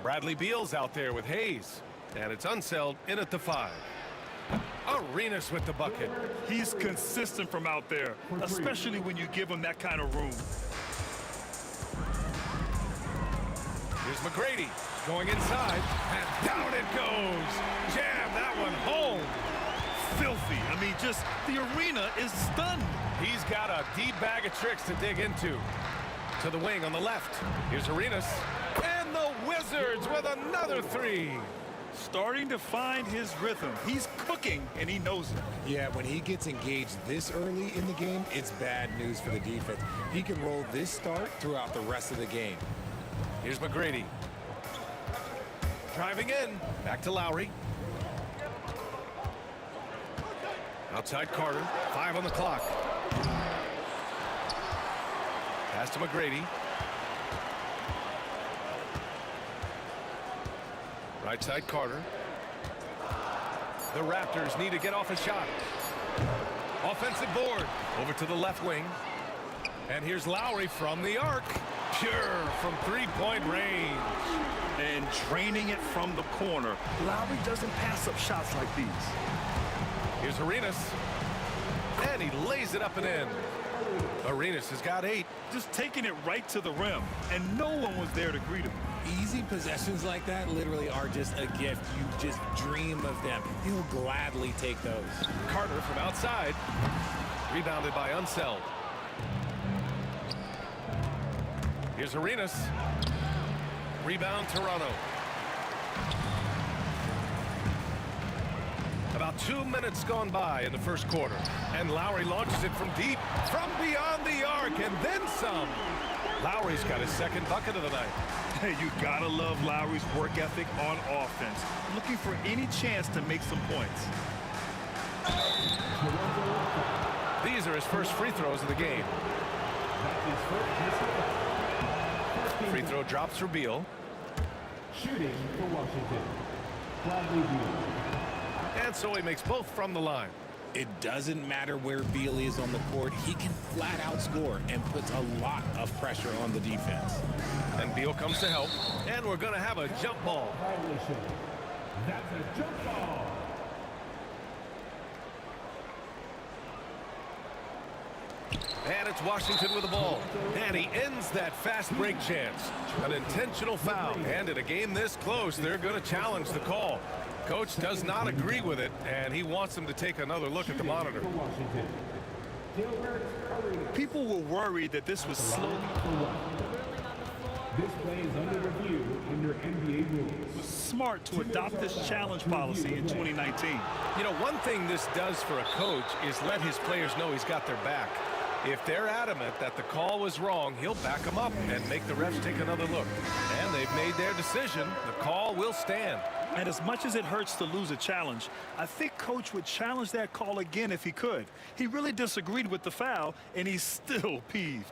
Bradley Beal's out there with Hayes. And it's Unseld in at the 5. Arenas with the bucket. He's consistent from out there, especially when you give him that kind of room. Here's McGrady going inside, and down it goes. Jam that one home. Filthy. I mean, just the arena is stunned. He's got a deep bag of tricks to dig into. To the wing on the left. Here's Arenas. And the Wizards with another 3. Starting to find his rhythm. He's cooking, and he knows it. Yeah, when he gets engaged this early in the game, it's bad news for the defense. He can roll this start throughout the rest of the game. Here's McGrady. Driving in. Back to Lowry. Outside Carter. 5 on the clock. Pass to McGrady. Right side Carter. The Raptors need to get off a shot. Offensive board. Over to the left wing. And here's Lowry from the arc. Pure from three-point range. And draining it from the corner. Lowry doesn't pass up shots like these. Here's Arenas. And he lays it up and in. Arenas has got 8. Just taking it right to the rim. And no one was there to greet him. Easy possessions like that literally are just a gift. You just dream of them. He'll gladly take those. Carter from outside. Rebounded by Unseld. Here's Arenas. Rebound Toronto. About 2 minutes gone by in the first quarter. And Lowry launches it from deep, from beyond the arc, and then some. Lowry's got his second bucket of the night. Hey, you gotta love Lowry's work ethic on offense. Looking for any chance to make some points. These are his first free throws of the game. Free throw drops for Beal. Shooting for Washington, Bradley Beal. And so he makes both from the line. It doesn't matter where Beal is on the court. He can flat out score and puts a lot of pressure on the defense. And Beal comes to help. And we're going to have a jump ball. Violation. That's a jump ball. And it's Washington with the ball. And he ends that fast break chance. An intentional foul. And in a game this close, they're going to challenge the call. Coach does not agree with it, and he wants them to take another look at the monitor. People were worried that this was slow. This play is under review under NBA rules. Smart to adopt this challenge policy in 2019. You know, one thing this does for a coach is let his players know he's got their back. If they're adamant that the call was wrong, he'll back them up and make the refs take another look. And they've made their decision. The call will stand. And as much as it hurts to lose a challenge, I think Coach would challenge that call again if he could. He really disagreed with the foul, and he's still peeved.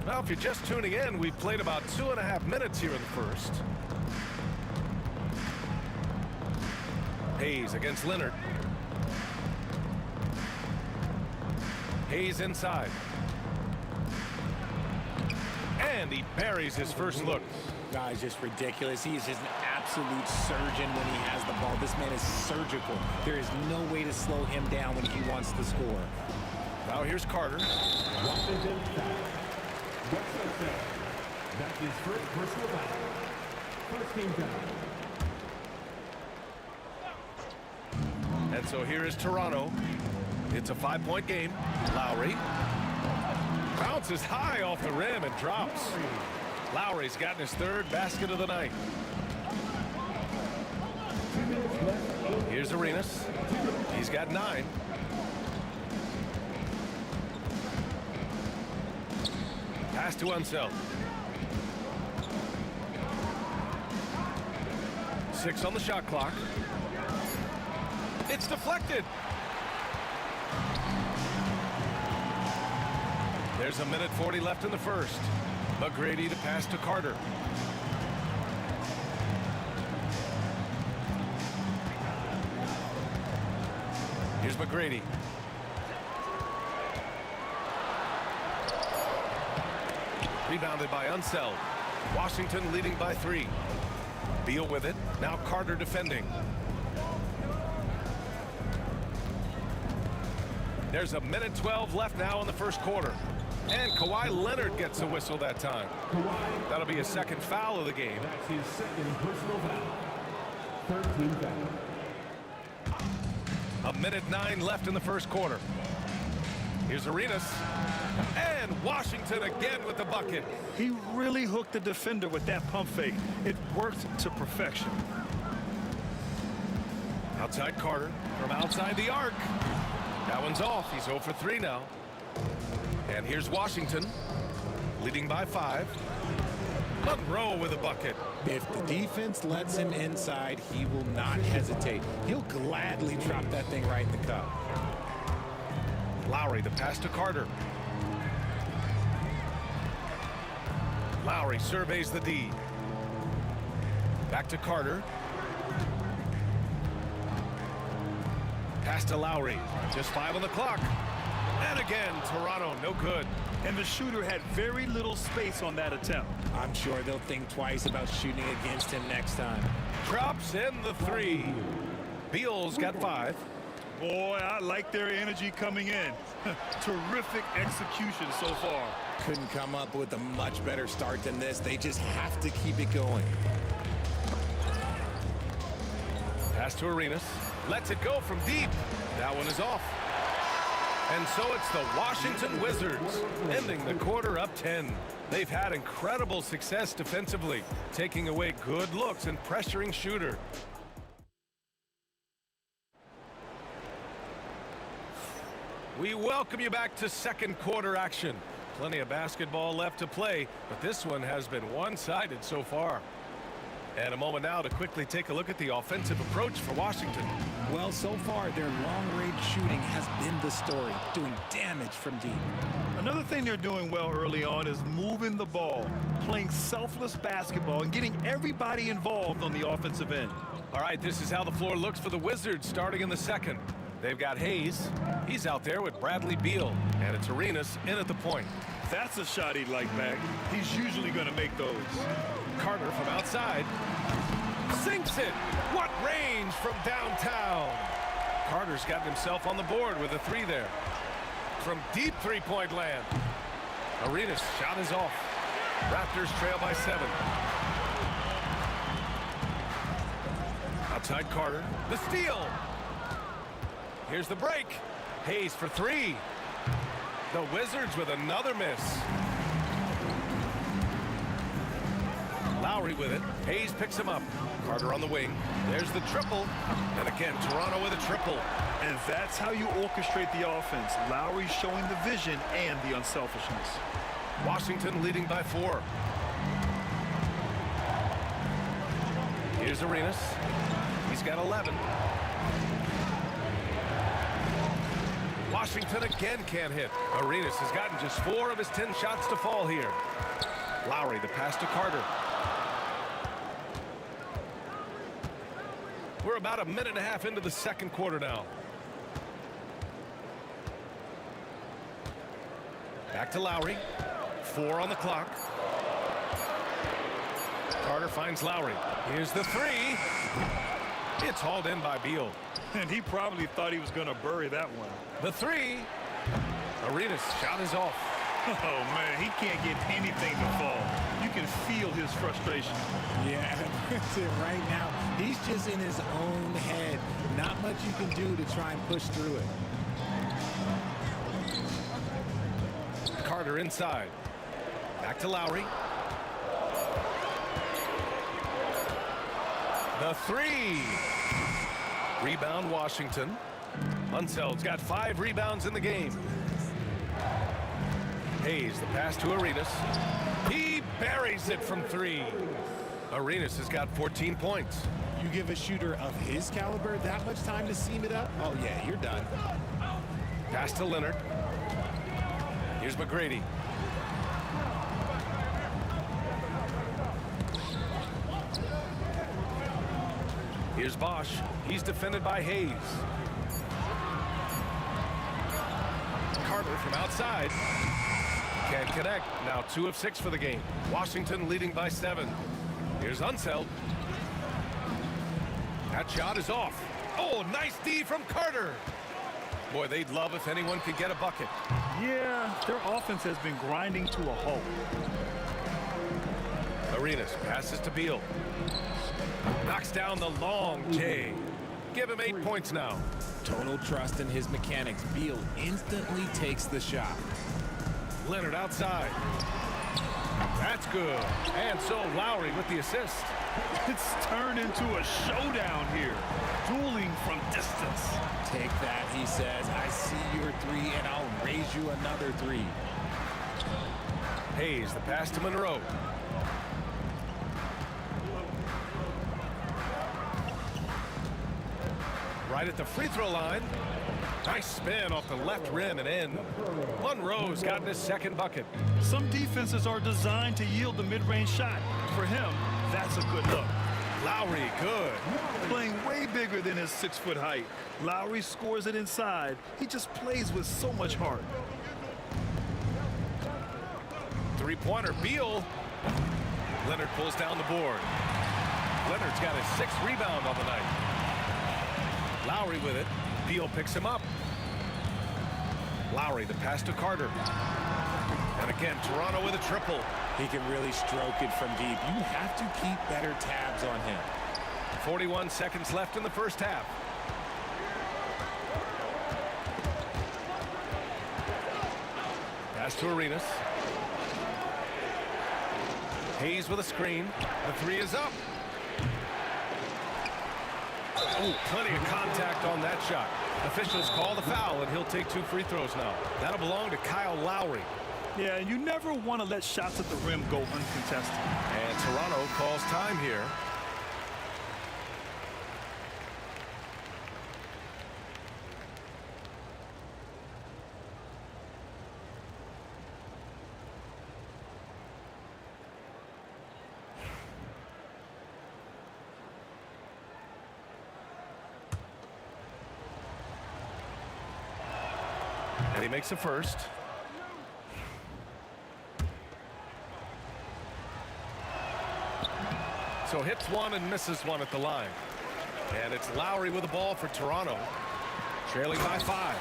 Well, if you're just tuning in, we've played about 2.5 minutes here in the first. Hayes against Leonard. Hayes inside. And he buries his first look. Guy's just ridiculous. He is just an absolute surgeon when he has the ball. This man is surgical. There is no way to slow him down when he wants to score. Now here's Carter. Washington foul. That's his first personal foul. First team foul. And so here is Toronto. It's a 5-point game. Lowry bounces high off the rim and drops. Lowry's gotten his third basket of the night. Here's Arenas. He's got 9. Pass to Unseld. 6 on the shot clock. It's deflected. There's a minute 40 left in the first. McGrady to pass to Carter. Here's McGrady. Rebounded by Unseld. Washington leading by 3. Beal with it. Now Carter defending. There's a minute 12 left now in the first quarter. And Kawhi Leonard gets a whistle that time. That'll be his second foul of the game. That's his second personal foul. 13 foul. A minute 9 left in the first quarter. Here's Arenas. And Washington again with the bucket. He really hooked the defender with that pump fake. It worked to perfection. Outside Carter from outside the arc. That one's off. He's 0 for 3 now. And here's Washington leading by 5. Monroe with a bucket. If the defense lets him inside, he will not hesitate. He'll gladly drop that thing right in the cup. Lowry, the pass to Carter. Lowry surveys the D. Back to Carter. Pass to Lowry. Just 5 on the clock. And again, Toronto, no good. And the shooter had very little space on that attempt. I'm sure they'll think twice about shooting against him next time. Drops in the 3. Beal's got 5. Boy, I like their energy coming in. Terrific execution so far. Couldn't come up with a much better start than this. They just have to keep it going. Pass to Arenas. Lets it go from deep. That one is off. And so it's the Washington Wizards ending the quarter up 10. They've had incredible success defensively, taking away good looks and pressuring Shooter. We welcome you back to second quarter action. Plenty of basketball left to play, but this one has been one-sided so far. And a moment now to quickly take a look at the offensive approach for Washington. Well, so far, their long-range shooting has been the story, doing damage from deep. Another thing they're doing well early on is moving the ball, playing selfless basketball, and getting everybody involved on the offensive end. All right, this is how the floor looks for the Wizards starting in the second. They've got Hayes. He's out there with Bradley Beal, and it's Arenas in at the point. That's a shot he'd like back. He's usually going to make those. Carter from outside. Sinks it. What range from downtown. Carter's gotten himself on the board with a 3 there. From deep three-point land. Arenas' shot is off. Raptors trail by 7. Outside Carter. The steal. Here's the break. Hayes for 3. The Wizards with another miss. Lowry with it. Hayes picks him up. Carter on the wing. There's the triple. And again, Toronto with a triple. And that's how you orchestrate the offense. Lowry showing the vision and the unselfishness. Washington leading by 4. Here's Arenas. He's got 11. Washington again can't hit. Arenas has gotten just 4 of his 10 shots to fall here. Lowry, the pass to Carter. We're about a minute and a half into the second quarter now. Back to Lowry. 4 on the clock. Carter finds Lowry. Here's the 3. It's hauled in by Beal. And he probably thought he was going to bury that one. The 3. Arenas' shot is off. Oh, man, he can't get anything to fall. You can feel his frustration. Yeah, that's it right now. He's just in his own head. Not much you can do to try and push through it. Carter inside. Back to Lowry. The 3. Rebound Washington. Unseld's got 5 rebounds in the game. Hayes, the pass to Arenas. He buries it from 3. Arenas has got 14 points. You give a shooter of his caliber that much time to seam it up? Oh, yeah, you're done. Pass to Leonard. Here's McGrady. Here's Bosch. He's defended by Hayes. Carter from outside. Can't connect. Now 2 of 6 for the game. Washington leading by 7. Here's Unseld. That shot is off. Oh, nice D from Carter. Boy, they'd love if anyone could get a bucket. Yeah, their offense has been grinding to a halt. Arenas passes to Beal. Knocks down the long J. Give him 8 points now. Total trust in his mechanics. Beal instantly takes the shot. Leonard outside. That's good. And so Lowry with the assist. It's turned into a showdown here. Dueling from distance. Take that, he says. I see your 3, and I'll raise you another 3. Hayes, the pass to Monroe. Right at the free throw line. Nice spin off the left rim and in. Monroe's gotten his second bucket. Some defenses are designed to yield the mid-range shot. For him, that's a good look. Lowry, good. Playing way bigger than his 6-foot height. Lowry scores it inside. He just plays with so much heart. Three-pointer, Beal. Leonard pulls down the board. Leonard's got his 6th rebound on the night. Lowry with it. Beal picks him up. Lowry, the pass to Carter. And again, Toronto with a triple. He can really stroke it from deep. You have to keep better tabs on him. 41 seconds left in the first half. Pass to Arenas. Hayes with a screen. The 3 is up. Oh, plenty of contact on that shot. Officials call the foul, and he'll take 2 free throws now. That'll belong to Kyle Lowry. Yeah, you never want to let shots at the rim go uncontested. And Toronto calls time here. And he makes the first. So hits 1 and misses 1 at the line. And it's Lowry with the ball for Toronto. Trailing by 5.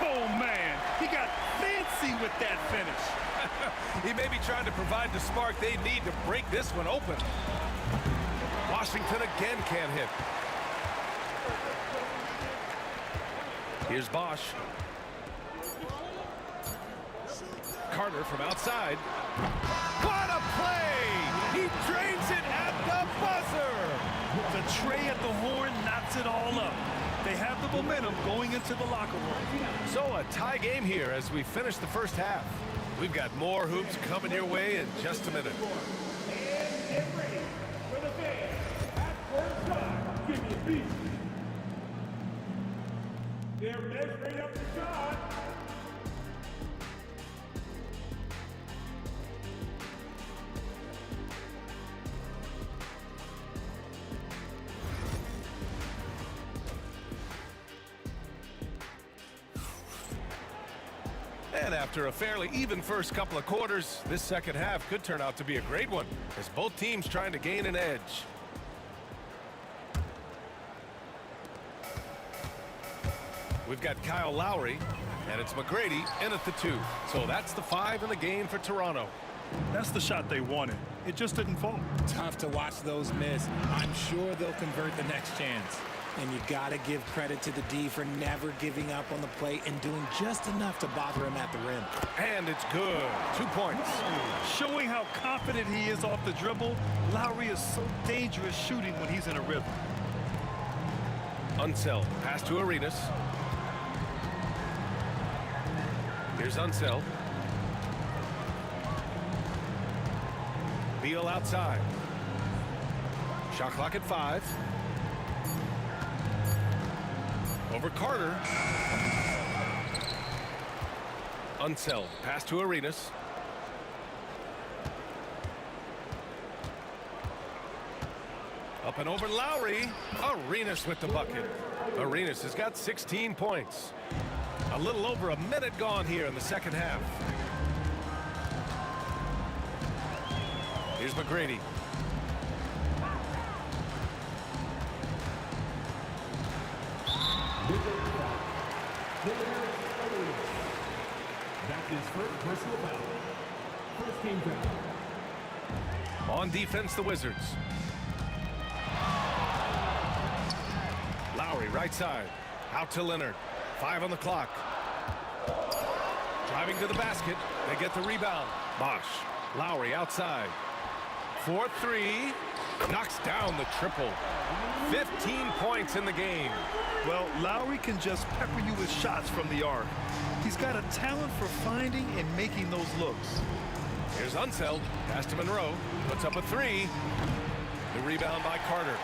Oh, man. He got fancy with that finish. He may be trying to provide the spark they need to break this one open. Washington again can't hit. Here's Bosch. Carter from outside. What a play! He drains it at the buzzer! The tray at the horn knocks it all up. They have the momentum going into the locker room. So a tie game here as we finish the first half. We've got more hoops coming your way in just a minute. And get ready for the fans. At first shot, give me a beat. They're measuring up the shot. And after a fairly even first couple of quarters, this second half could turn out to be a great one as both teams trying to gain an edge. We've got Kyle Lowry, and it's McGrady in at the 2. So that's the 5 in the game for Toronto. That's the shot they wanted. It just didn't fall. Tough to watch those miss. I'm sure they'll convert the next chance. And you got to give credit to the D for never giving up on the plate and doing just enough to bother him at the rim. And it's good. 2 points. Showing how confident he is off the dribble, Lowry is so dangerous shooting when he's in a rhythm. Unseld. Pass to Arenas. Here's Unseld. Beal outside. Shot clock at 5. Over Carter. Unseld. Pass to Arenas. Up and over Lowry. Arenas with the bucket. Arenas has got 16 points. A little over a minute gone here in the second half. Here's McGrady. That's his first personal foul. First team foul. On defense, the Wizards. Lowry, right side. Out to Leonard. 5 on the clock. Driving to the basket. They get the rebound. Bosch. Lowry outside. 4-3. Knocks down the triple. 15 points in the game. Well, Lowry can just pepper you with shots from the arc. He's got a talent for finding and making those looks. Here's Unseld. Pass to Monroe. Puts up a 3. The rebound by Carter.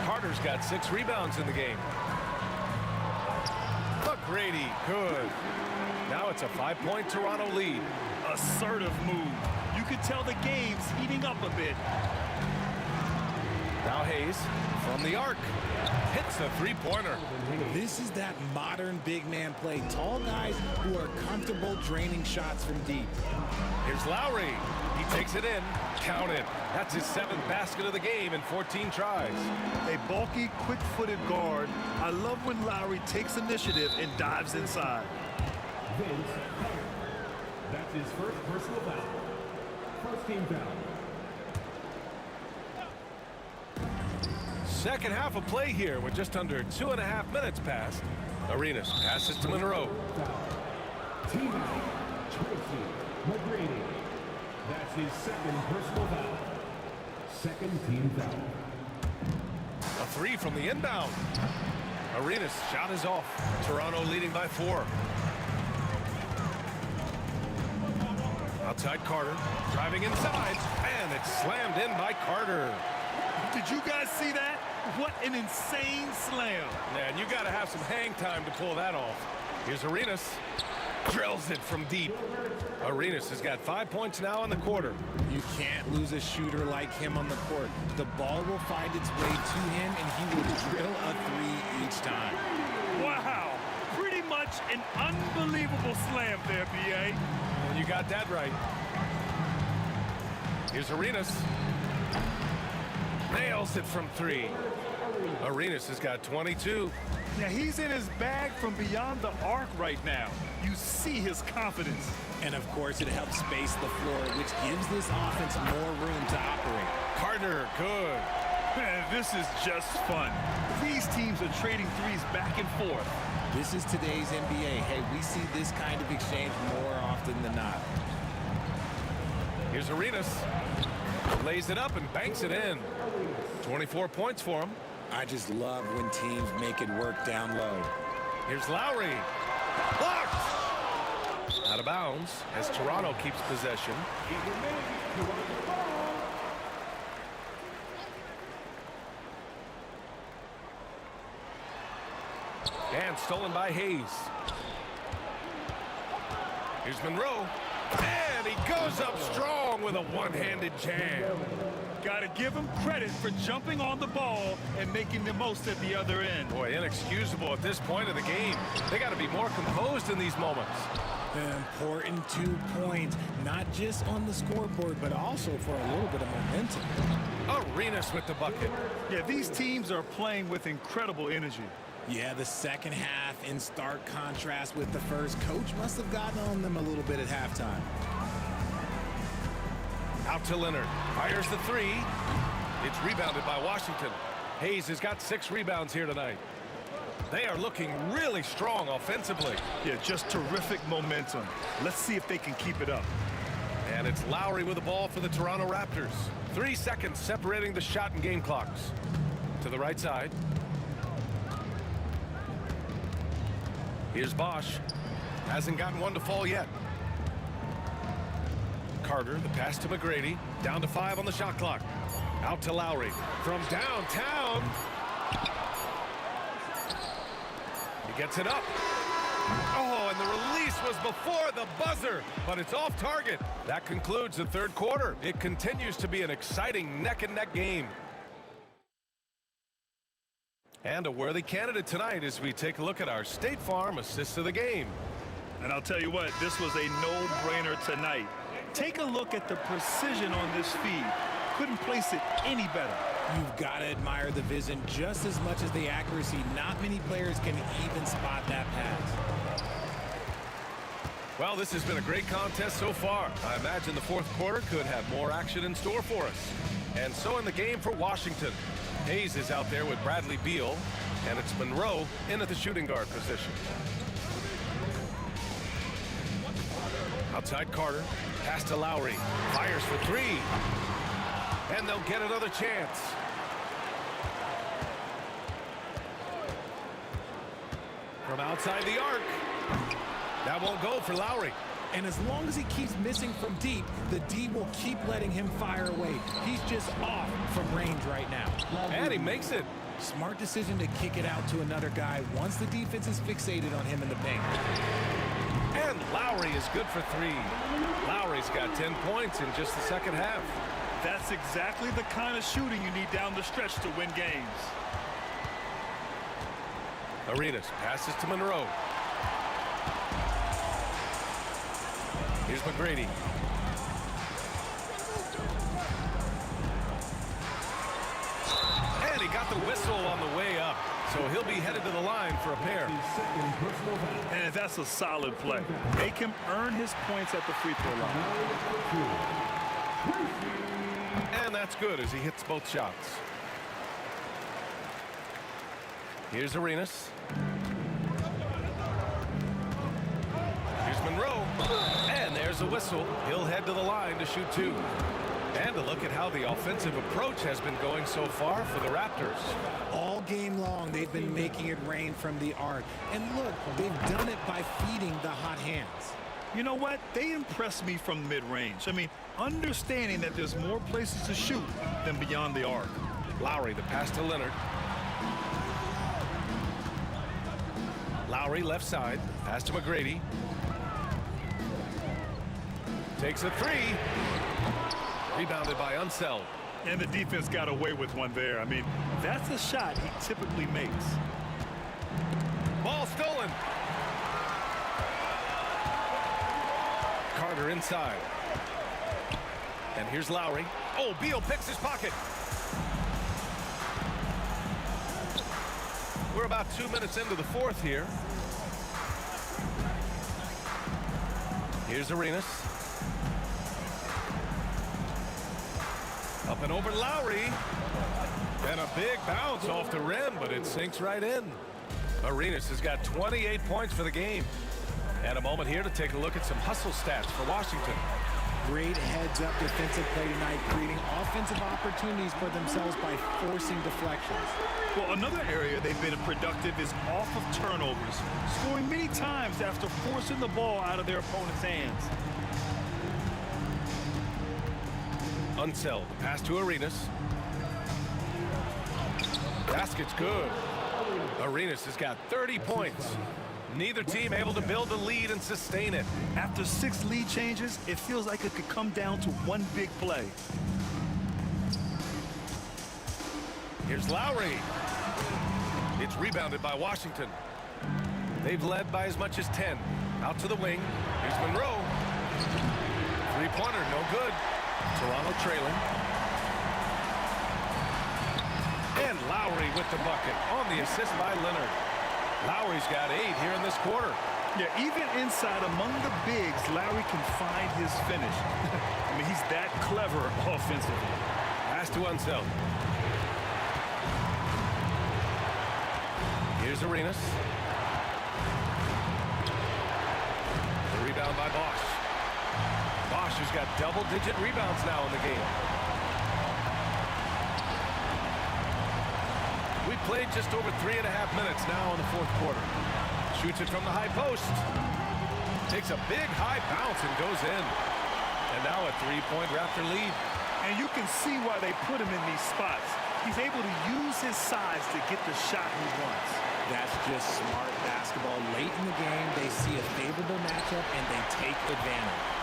Carter's got 6 rebounds in the game. McGrady, good. Now it's a 5-point Toronto lead. Assertive move. You could tell the game's heating up a bit. Now Hayes from the arc. Hits the three-pointer. This is that modern big man play. Tall guys who are comfortable draining shots from deep. Here's Lowry. He takes it in. Count it. That's his 7th basket of the game in 14 tries. A bulky, quick-footed guard. I love when Lowry takes initiative and dives inside. Vince Carter. That's his first personal foul. First team foul. Second half of play here with just under 2.5 minutes passed. Arenas passes to Monroe. Team Tracy McGrady. That's his 2nd personal foul. Second team foul. A 3 from the inbound. Arenas shot is off. Toronto leading by 4. Outside Carter. Driving inside. And it's slammed in by Carter. Did you guys see that? What an insane slam. Man, you got to have some hang time to pull that off. Here's Arenas. Drills it from deep. Arenas has got 5 points now in the quarter. You can't lose a shooter like him on the court. The ball will find its way to him, and he will drill a 3 each time. Wow. Pretty much an unbelievable slam there, B.A. And you got that right. Here's Arenas. Nails it from 3. Arenas has got 22. Now he's in his bag from beyond the arc right now. You see his confidence. And of course, it helps space the floor, which gives this offense more room to operate. Carter, good. Man, this is just fun. These teams are trading threes back and forth. This is today's NBA. Hey, we see this kind of exchange more often than not. Here's Arenas. Lays it up and banks it in. 24 points for him. I just love when teams make it work down low. Here's Lowry. Blocked! Out of bounds as Toronto keeps possession. And stolen by Hayes. Here's Monroe. And he goes up strong with a one-handed jam. Got to give him credit for jumping on the ball and making the most at the other end. Boy, inexcusable at this point of the game. They got to be more composed in these moments. An important 2 points, not just on the scoreboard, but also for a little bit of momentum. Arenas with the bucket. Yeah, these teams are playing with incredible energy. Yeah, the second half in stark contrast with the first. Coach must have gotten on them a little bit at halftime. Out to Leonard. Fires the 3. It's rebounded by Washington. Hayes has got 6 rebounds here tonight. They are looking really strong offensively. Yeah, just terrific momentum. Let's see if they can keep it up. And it's Lowry with the ball for the Toronto Raptors. 3 seconds separating the shot and game clocks. To the right side. Here's Bosch. Hasn't gotten one to fall yet. Carter, the pass to McGrady. Down to 5 on the shot clock. Out to Lowry. From downtown. He gets it up. Oh, and the release was before the buzzer, but it's off target. That concludes the third quarter. It continues to be an exciting neck-and-neck game. And a worthy candidate tonight as we take a look at our State Farm assist of the game. And I'll tell you what, this was a no-brainer tonight. Take a look at the precision on this feed. Couldn't place it any better. You've got to admire the vision just as much as the accuracy. Not many players can even spot that pass. Well, this has been a great contest so far. I imagine the fourth quarter could have more action in store for us. And so in the game for Washington, Hayes is out there with Bradley Beal, and it's Monroe in at the shooting guard position. Outside Carter, pass to Lowry, fires for three, and they'll get another chance. From outside the arc, that won't go for Lowry. And as long as he keeps missing from deep, the D will keep letting him fire away. He's just off from range right now. And he makes it. Smart decision to kick it out to another guy once the defense is fixated on him in the paint. And Lowry is good for three. Lowry's got 10 points in just the second half. That's exactly the kind of shooting you need down the stretch to win games. Arenas passes to Monroe. Here's McGrady. And he got the whistle on the way up. So he'll be headed to the line for a pair. And that's a solid play. Make him earn his points at the free throw line. And that's good as he hits both shots. Here's Arenas. Here's Monroe. And there's the whistle. He'll head to the line to shoot two. And to look at how the offensive approach has been going so far for the Raptors. All game long, they've been making it rain from the arc. And look, they've done it by feeding the hot hands. You know what? They impressed me from mid-range. I mean, understanding that there's more places to shoot than beyond the arc. Lowry, the pass to Leonard. Lowry, left side. Pass to McGrady. Takes a three. Rebounded by Unseld. And the defense got away with one there. I mean, that's a shot he typically makes. Ball stolen. Carter inside. And here's Lowry. Oh, Beal picks his pocket. We're about 2 minutes into the fourth here. Here's Arenas. Up and over Lowry. And a big bounce off the rim, but it sinks right in. Arenas has got 28 points for the game. And a moment here to take a look at some hustle stats for Washington. Great heads-up defensive play tonight, creating offensive opportunities for themselves by forcing deflections. Well, another area they've been productive is off of turnovers, scoring many times after forcing the ball out of their opponent's hands. Unseld, the pass to Arenas. Basket's good. Arenas has got 30 points. Neither team able to build a lead and sustain it. After 6 lead changes, it feels like it could come down to one big play. Here's Lowry. It's rebounded by Washington. They've led by as much as 10. Out to the wing. Here's Monroe. Three-pointer, no good. Toronto trailing. And Lowry with the bucket on the assist by Leonard. Lowry's got 8 here in this quarter. Yeah, even inside among the bigs, Lowry can find his finish. I mean, he's that clever offensively. Pass to Unseld. Here's Arenas. The rebound by Bosch. Bosch has got double-digit rebounds now in the game. We've played just over 3.5 minutes now in the fourth quarter. Shoots it from the high post. Takes a big high bounce and goes in. And now a 3-point Raptor lead. And you can see why they put him in these spots. He's able to use his size to get the shot he wants. That's just smart basketball. Late in the game, they see a favorable matchup, and they take advantage.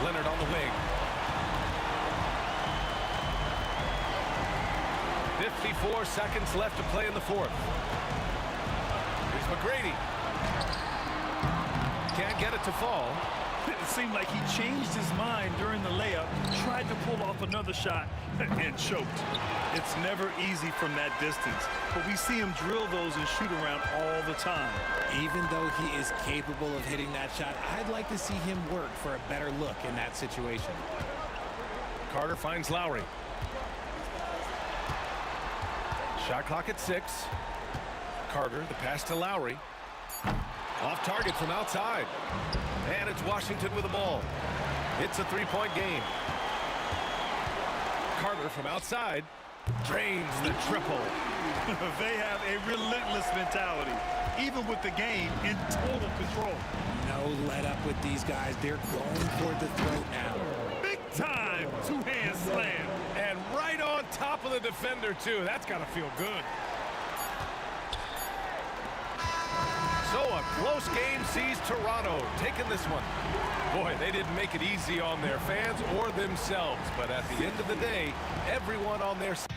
Leonard on the wing. 54 seconds left to play in the fourth. Here's McGrady. Can't get it to fall. It seemed like he changed his mind during the layup, tried to pull off another shot, and choked. It's never easy from that distance, but we see him drill those and shoot around all the time. Even though he is capable of hitting that shot, I'd like to see him work for a better look in that situation. Carter finds Lowry. Shot clock at 6. Carter, the pass to Lowry. Off target from outside. And it's Washington with the ball. It's a three-point game. Carter from outside drains the triple. They have a relentless mentality, even with the game in total control. No let up with these guys. They're going for the throat now. Big time two-hand slam. And right on top of the defender, too. That's got to feel good. So a close game sees Toronto taking this one. Boy, they didn't make it easy on their fans or themselves. But at the end of the day, everyone on their side.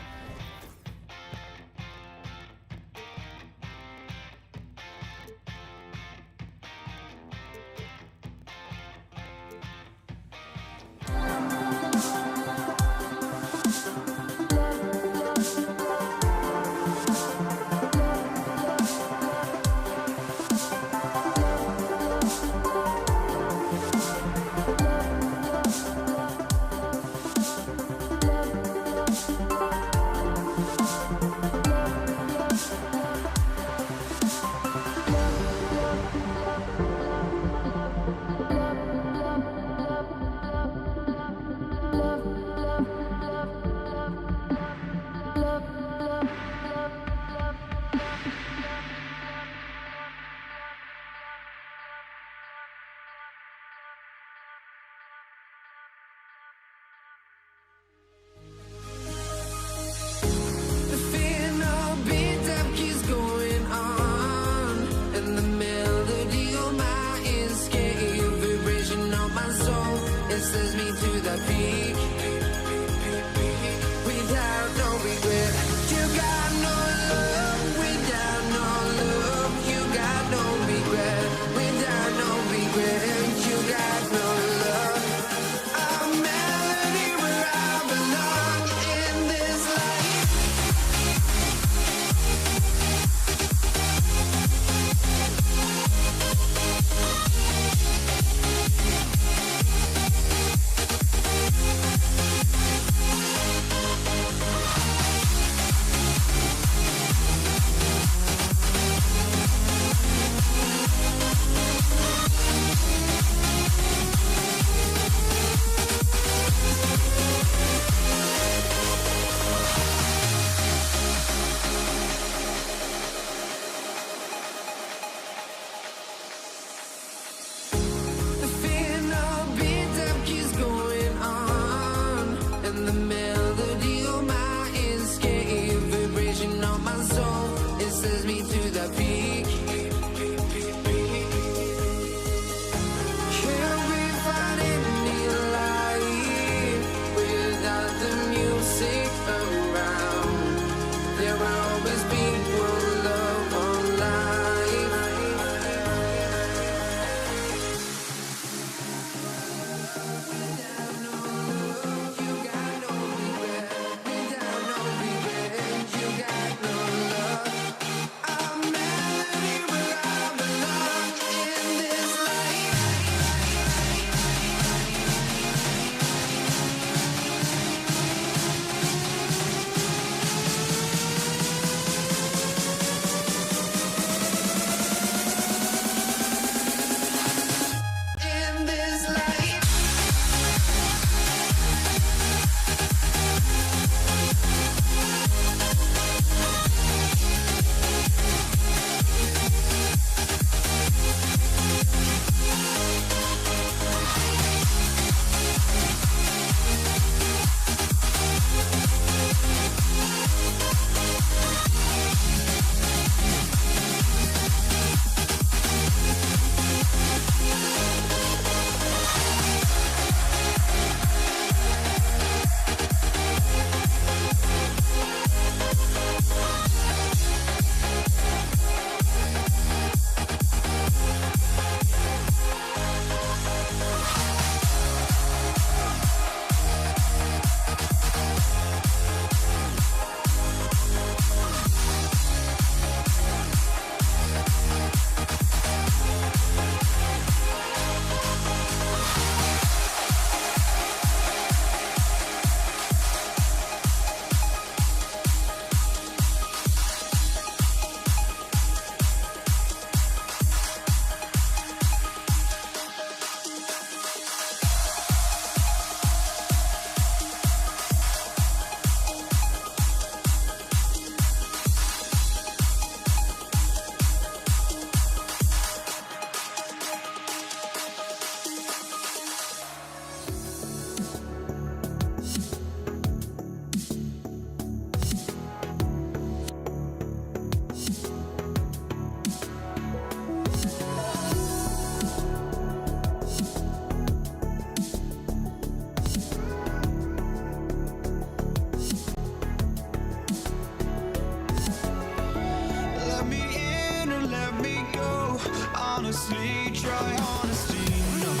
honestly, try honesty. No,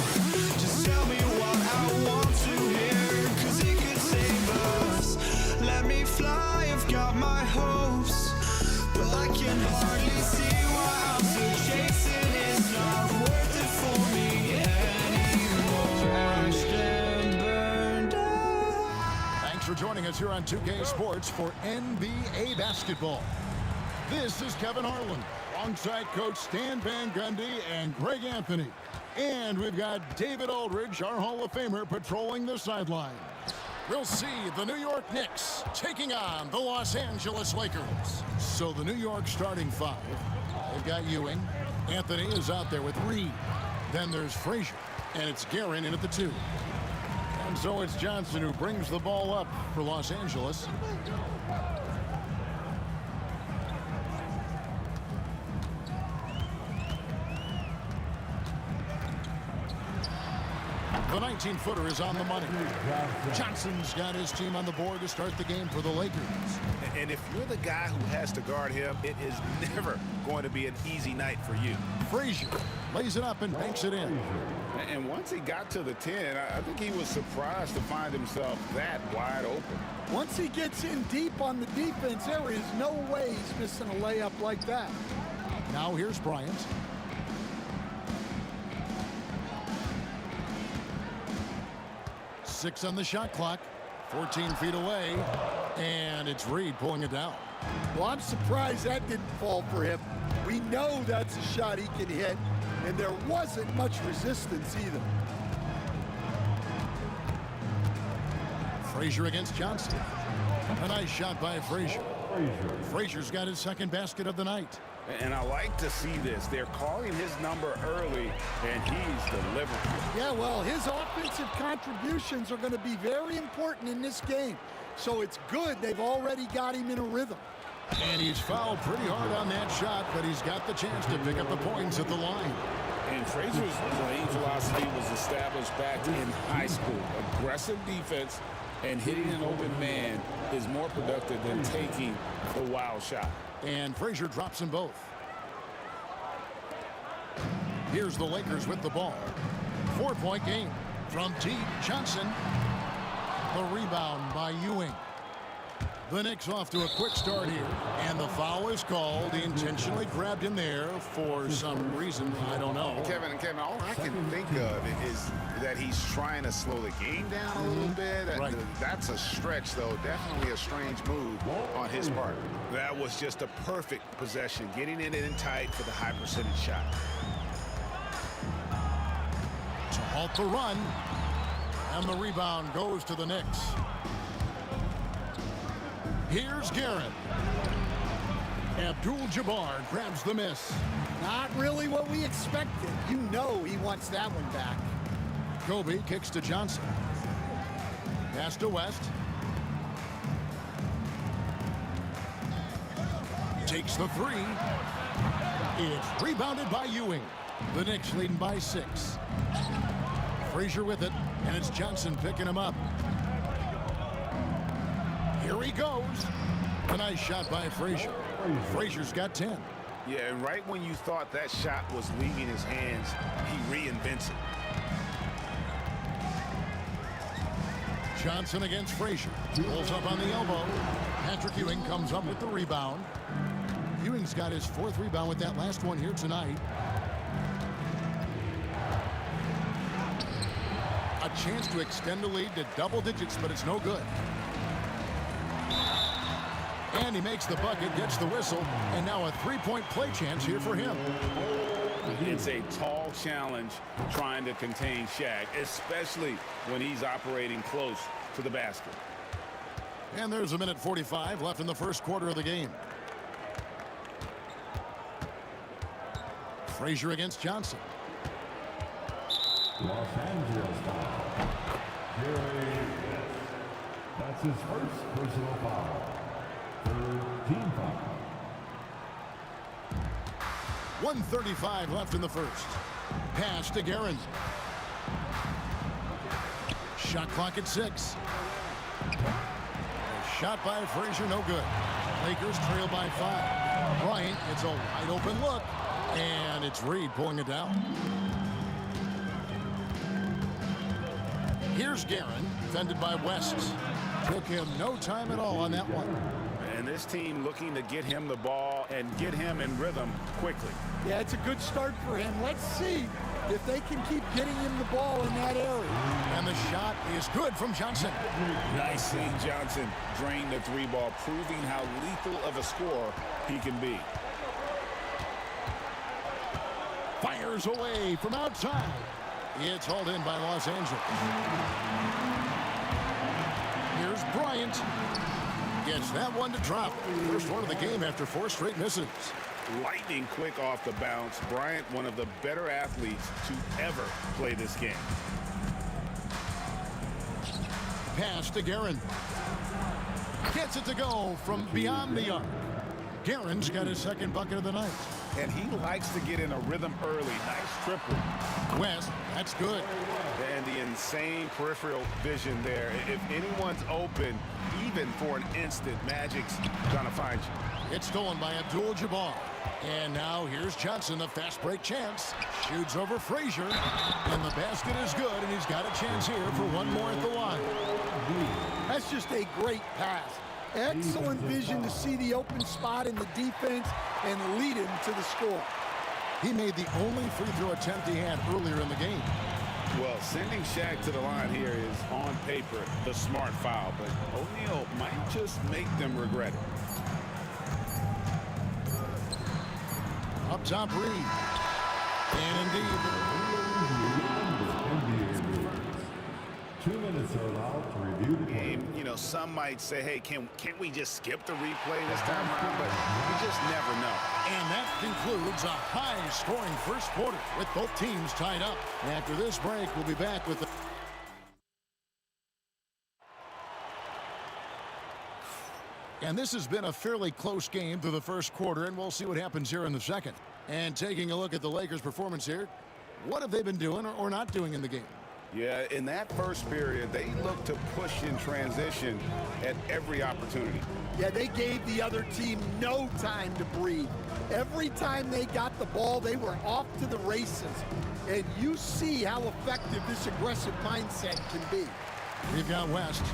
just tell me what I want to hear, 'cause it could save us. Let me fly, I've got my hopes, but I can hardly see why I'm still chasing. It's not worth it for me anymore. Crashed and burned out. Thanks for joining us here on 2K Sports for NBA basketball. This is Kevin Harlan, alongside Coach Stan Van Gundy and Greg Anthony. And we've got David Aldridge, our Hall of Famer, patrolling the sideline. We'll see the New York Knicks taking on the Los Angeles Lakers. So the New York starting five. They've got Ewing. Anthony is out there with Reed. Then there's Frazier. And it's Guerin in at the 2. And so it's Johnson who brings the ball up for Los Angeles. The 19-footer is on the money. Johnson's got his team on the board to start the game for the Lakers. And if you're the guy who has to guard him, it is never going to be an easy night for you. Frazier lays it up and banks it in. And once he got to the 10, I think he was surprised to find himself that wide open. Once he gets in deep on the defense, there is no way he's missing a layup like that. Now here's Bryant. Six on the shot clock, 14 feet away, and it's Reed pulling it down. Well, I'm surprised that didn't fall for him. We know that's a shot he can hit, and there wasn't much resistance either. Frazier against Johnson. A nice shot by Frazier. Frazier's got his second basket of the night. And I like to see this. They're calling his number early, and he's delivering. Yeah, well, his offensive contributions are going to be very important in this game. So it's good they've already got him in a rhythm. And he's fouled pretty hard on that shot, but he's got the chance to pick up the points at the line. And Frazier's playing philosophy was established back in high school. Aggressive defense and hitting an open man is more productive than taking the wild shot. And Frazier drops them both. Here's the Lakers with the ball. 4-point game. From deep, Johnson. The rebound by Ewing. The Knicks off to a quick start here. And the foul is called. He intentionally grabbed him there for some reason. I don't know. Kevin, all I can think of is that he's trying to slow the game down a little bit. Right. That's a stretch, though. Definitely a strange move on his part. That was just a perfect possession, getting it in tight for the high percentage shot. To halt the run. And the rebound goes to the Knicks. Here's Guerin. Abdul-Jabbar grabs the miss. Not really what we expected. You know he wants that one back. Kobe kicks to Johnson. Pass to West. Takes the 3. It's rebounded by Ewing. The Knicks leading by 6. Frazier with it, and it's Johnson picking him up. Here he goes. A nice shot by Frazier. Frazier's got 10. Yeah, and right when you thought that shot was leaving his hands, he reinvents it. Johnson against Frazier. Pulls up on the elbow. Patrick Ewing comes up with the rebound. Ewing's got his 4th rebound with that last one here tonight. A chance to extend the lead to double digits, but it's no good. And he makes the bucket, gets the whistle, and now a 3-point play chance here for him. It's a tall challenge trying to contain Shaq, especially when he's operating close to the basket. And there's a minute 45 left in the first quarter of the game. Frazier against Johnson. Los Angeles foul. That's his first personal foul. Team foul. 1:35 left in the first. Pass to Guerin. Shot clock at 6. A shot by Frazier, no good. Lakers trail by 5. Bryant, it's a wide open look. And it's Reed pulling it down. Here's Guerin, defended by West. Took him no time at all on that one. And this team looking to get him the ball and get him in rhythm quickly. Yeah, it's a good start for him. Let's see if they can keep getting him the ball in that area. And the shot is good from Johnson. Nice seeing Johnson drain the three ball, proving how lethal of a scorer he can be. Fires away from outside. It's hauled in by Los Angeles. Here's Bryant. Gets that one to drop. First one of the game after 4 straight misses. Lightning quick off the bounce. Bryant, one of the better athletes to ever play this game. Pass to Guerin. Gets it to go from beyond the arc. Guerin's got his second bucket of the night. And he likes to get in a rhythm early. Nice triple. West, that's good. And the insane peripheral vision there. If anyone's open, even for an instant, Magic's gonna find you. It's stolen by Abdul-Jabbar. And now here's Johnson, the fast break chance. Shoots over Frazier. And the basket is good, and he's got a chance here for one more at the line. That's just a great pass. Excellent vision to see the open spot in the defense and lead him to the score. He made the only free throw attempt he had earlier in the game. Well, sending Shaq to the line here is, on paper, the smart foul, but O'Neal might just make them regret it. Up top, Reed. And indeed. 2 minutes are allowed to review the game. You know, some might say, hey, can't we just skip the replay this time around? But you just never know. And that concludes a high-scoring first quarter with both teams tied up. After this break, we'll be back with the... And this has been a fairly close game through the first quarter, and we'll see what happens here in the second. And taking a look at the Lakers' performance here, what have they been doing or not doing in the game? Yeah, in that first period, they looked to push in transition at every opportunity. Yeah, they gave the other team no time to breathe. Every time they got the ball, they were off to the races. And you see how effective this aggressive mindset can be. We've got West.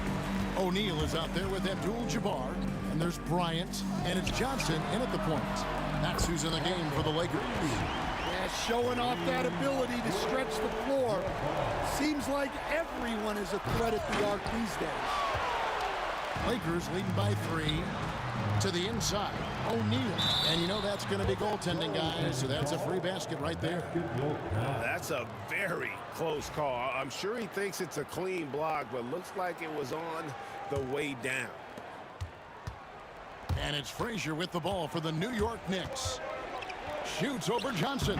O'Neal is out there with Abdul-Jabbar. And there's Bryant. And it's Johnson in at the point. That's who's in the game for the Lakers. Yeah, showing off that ability to stretch the floor. Seems like everyone is a threat at the arc these days. Lakers leading by 3 to the inside. O'Neal. And you know that's going to be goaltending, guys. So that's a free basket right there. That's a very close call. I'm sure he thinks it's a clean block, but looks like it was on the way down. And it's Frazier with the ball for the New York Knicks. Shoots over Johnson.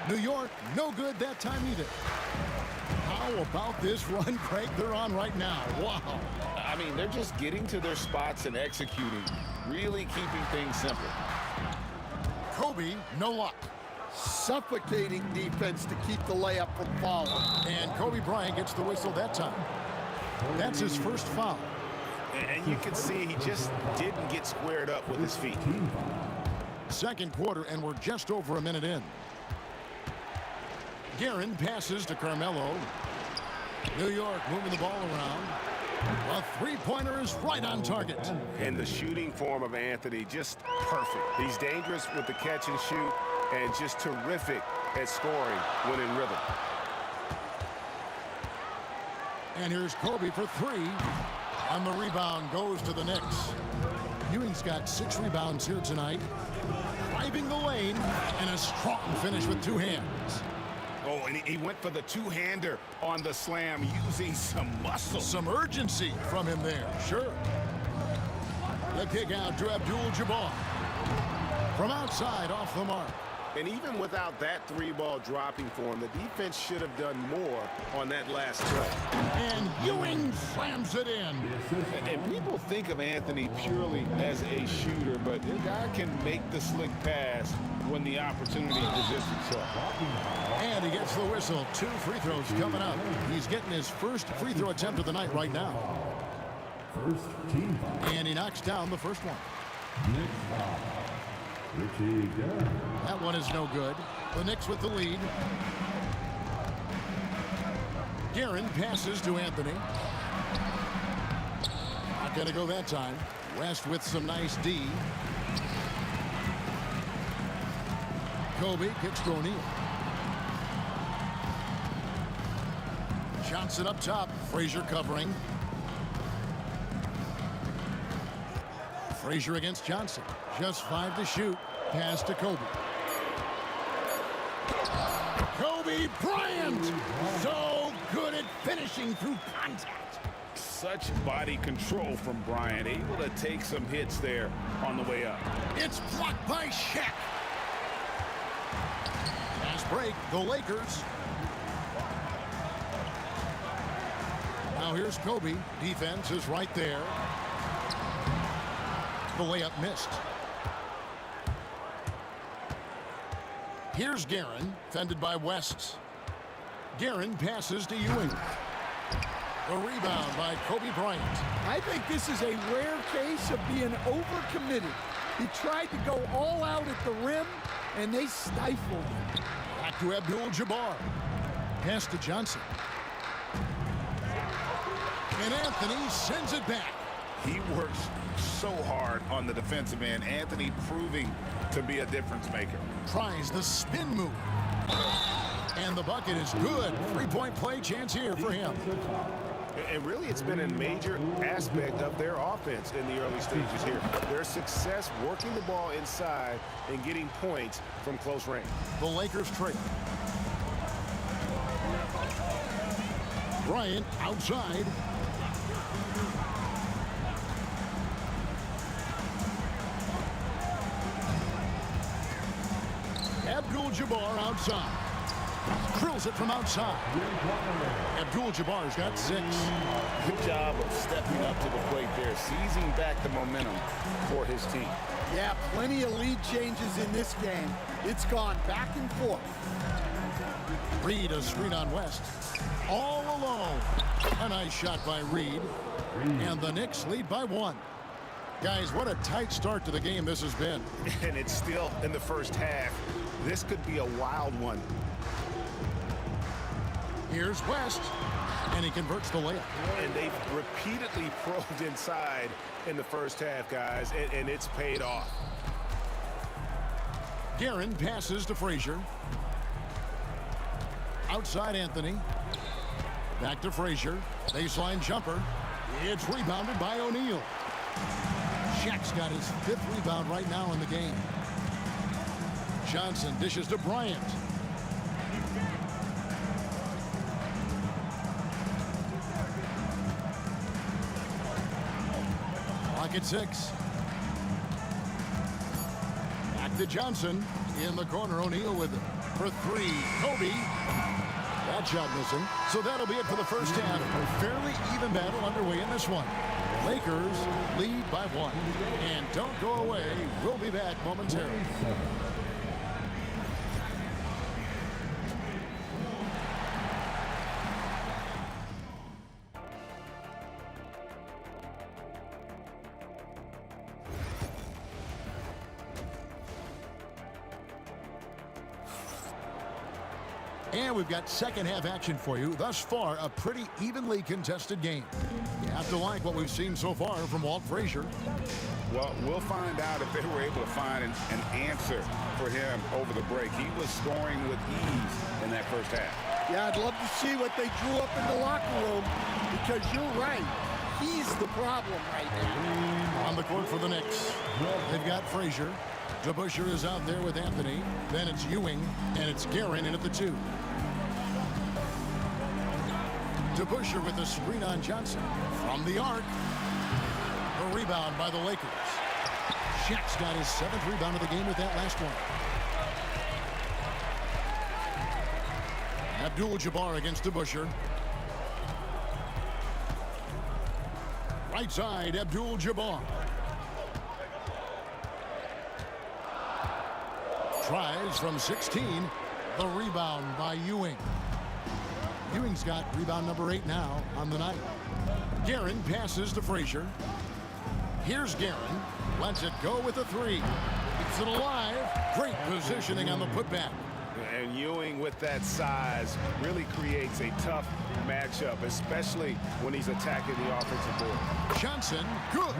New York, no good that time either. How about this run, Craig, they're on right now? Wow. I mean, they're just getting to their spots and executing, really keeping things simple. Kobe, no luck. Suffocating defense to keep the layup from falling. And Kobe Bryant gets the whistle that time. That's his first foul. And you can see he just didn't get squared up with his feet. Second quarter, and we're just over a minute in. Guerin passes to Carmelo. New York moving the ball around. A three-pointer is right on target. And the shooting form of Anthony, just perfect. He's dangerous with the catch and shoot, and just terrific at scoring when in rhythm. And here's Kobe for 3. And the rebound goes to the Knicks. Ewing's got 6 rebounds here tonight. Driving the lane, and a strong finish with 2 hands. Oh, and he went for the two-hander on the slam, using some muscle. Some urgency from him there, sure. The kick out to Abdul-Jabbar. From outside, off the mark. And even without that 3-ball dropping for him, the defense should have done more on that last play. And Ewing slams it in. And people think of Anthony purely as a shooter, but the guy can make the slick pass when the opportunity presents itself. And he gets the whistle. 2 free throws coming up. He's getting his first free throw attempt of the night right now. First team foul. And he knocks down the first one. Next foul. That one is no good. The Knicks with the lead. Guerin passes to Anthony. Not going to go that time. West with some nice D. Kobe kicks to O'Neal. Johnson up top. Frazier covering. Frazier against Johnson. Just 5 to shoot. Pass to Kobe. Kobe Bryant! So good at finishing through contact. Such body control from Bryant. Able to take some hits there on the way up. It's blocked by Shaq. Fast break. The Lakers. Now here's Kobe. Defense is right there. The layup missed. Here's Guerin, fended by West. Guerin passes to Ewing. The rebound by Kobe Bryant. I think this is a rare case of being overcommitted. He tried to go all out at the rim, and they stifled him. Back to Abdul-Jabbar. Pass to Johnson. And Anthony sends it back. He works so hard on the defensive end. Anthony proving to be a difference maker. Tries the spin move. And the bucket is good. 3-point play chance here for him. And really, it's been a major aspect of their offense in the early stages here. Their success working the ball inside and getting points from close range. The Lakers trail. Bryant outside. Abdul-Jabbar outside. Drills it from outside. Abdul-Jabbar's got 6. Good job of stepping up to the plate there, seizing back the momentum for his team. Yeah, plenty of lead changes in this game. It's gone back and forth. Reed a screen on West. All alone. A nice shot by Reed. And the Knicks lead by 1. Guys, what a tight start to the game this has been. And it's still in the first half. This could be a wild one. Here's West, and he converts the layup. And they've repeatedly probed inside in the first half, guys, and it's paid off. Guerin passes to Frazier. Outside Anthony. Back to Frazier. Baseline jumper. It's rebounded by O'Neal. Shaq's got his 5th rebound right now in the game. Johnson dishes to Bryant. Clock at 6. Back to Johnson. In the corner, O'Neal with it. For 3, Kobe. That shot missing. So that'll be it for the first half. A fairly even battle underway in this one. Lakers lead by 1. And don't go away. We'll be back momentarily. And we've got second half action for you. Thus far, a pretty evenly contested game. You have to like what we've seen so far from Walt Frazier. Well, we'll find out if they were able to find an answer for him over the break. He was scoring with ease in that first half. Yeah, I'd love to see what they drew up in the locker room, because you're right. He's the problem right now. On the court for the Knicks, they've got Frazier. DeBusschere is out there with Anthony. Then it's Ewing, and it's Guerin in at the 2. DeBusschere with a screen on Johnson. From the arc. A rebound by the Lakers. Shaq's got his 7th rebound of the game with that last one. Abdul-Jabbar against DeBusschere. Right side, Abdul-Jabbar. Tries from 16. The rebound by Ewing. Ewing's got rebound number 8 now on the night. Guerin passes to Frazier. Here's Guerin. Lets it go with a 3. It's it alive. Great positioning on the putback. And Ewing with that size really creates a tough matchup, especially when he's attacking the offensive board. Johnson, good.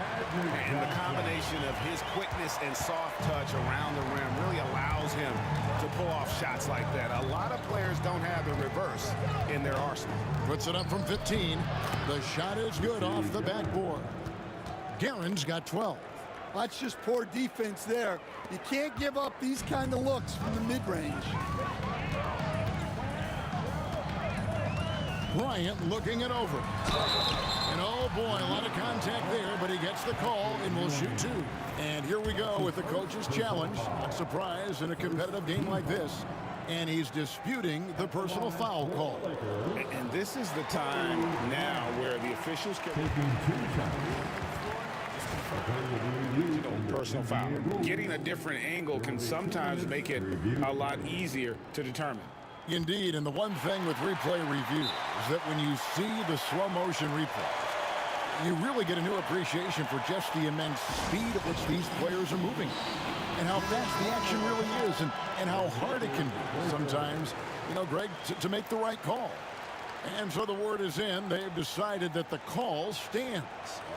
And the combination of his quickness and soft touch around the rim really allows him to pull off shots like that. A lot of players don't have the reverse in their arsenal. Puts it up from 15. The shot is good off the backboard. Guerin's got 12. That's just poor defense there. You can't give up these kind of looks from the mid-range. Bryant looking it over. And oh boy, a lot of contact there, but he gets the call and will shoot two. And here we go with the coach's challenge. Not surprised in a competitive game like this. And he's disputing the personal foul call. And this is the time now where the officials can... Personal foul. Getting a different angle can sometimes make it a lot easier to determine. Indeed, and the one thing with replay review is that when you see the slow motion replays, you really get a new appreciation for just the immense speed at which these players are moving and how fast the action really is and how hard it can be sometimes, you know, Greg, to make the right call. And so the word is in. They've decided that the call stands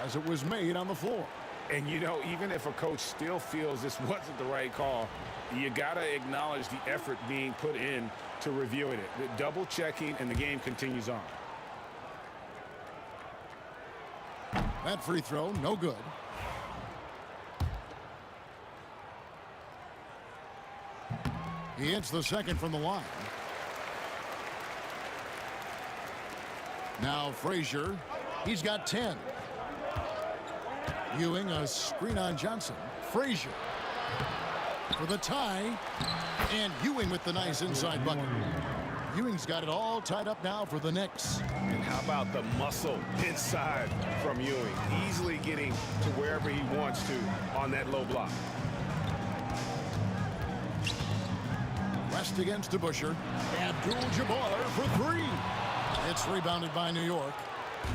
as it was made on the floor. And, you know, even if a coach still feels this wasn't the right call, you got to acknowledge the effort being put in to reviewing it. The double checking, and the game continues on. That free throw, no good. He hits the second from the line. Now Frazier, he's got 10. Ewing, a screen on Johnson. Frazier for the tie, and Ewing with the nice inside bucket. Ewing's got it all tied up now for the Knicks. And how about the muscle inside from Ewing? Easily getting to wherever he wants to on that low block. West against DeBusschere. Abdul-Jabbar for three. It's rebounded by New York.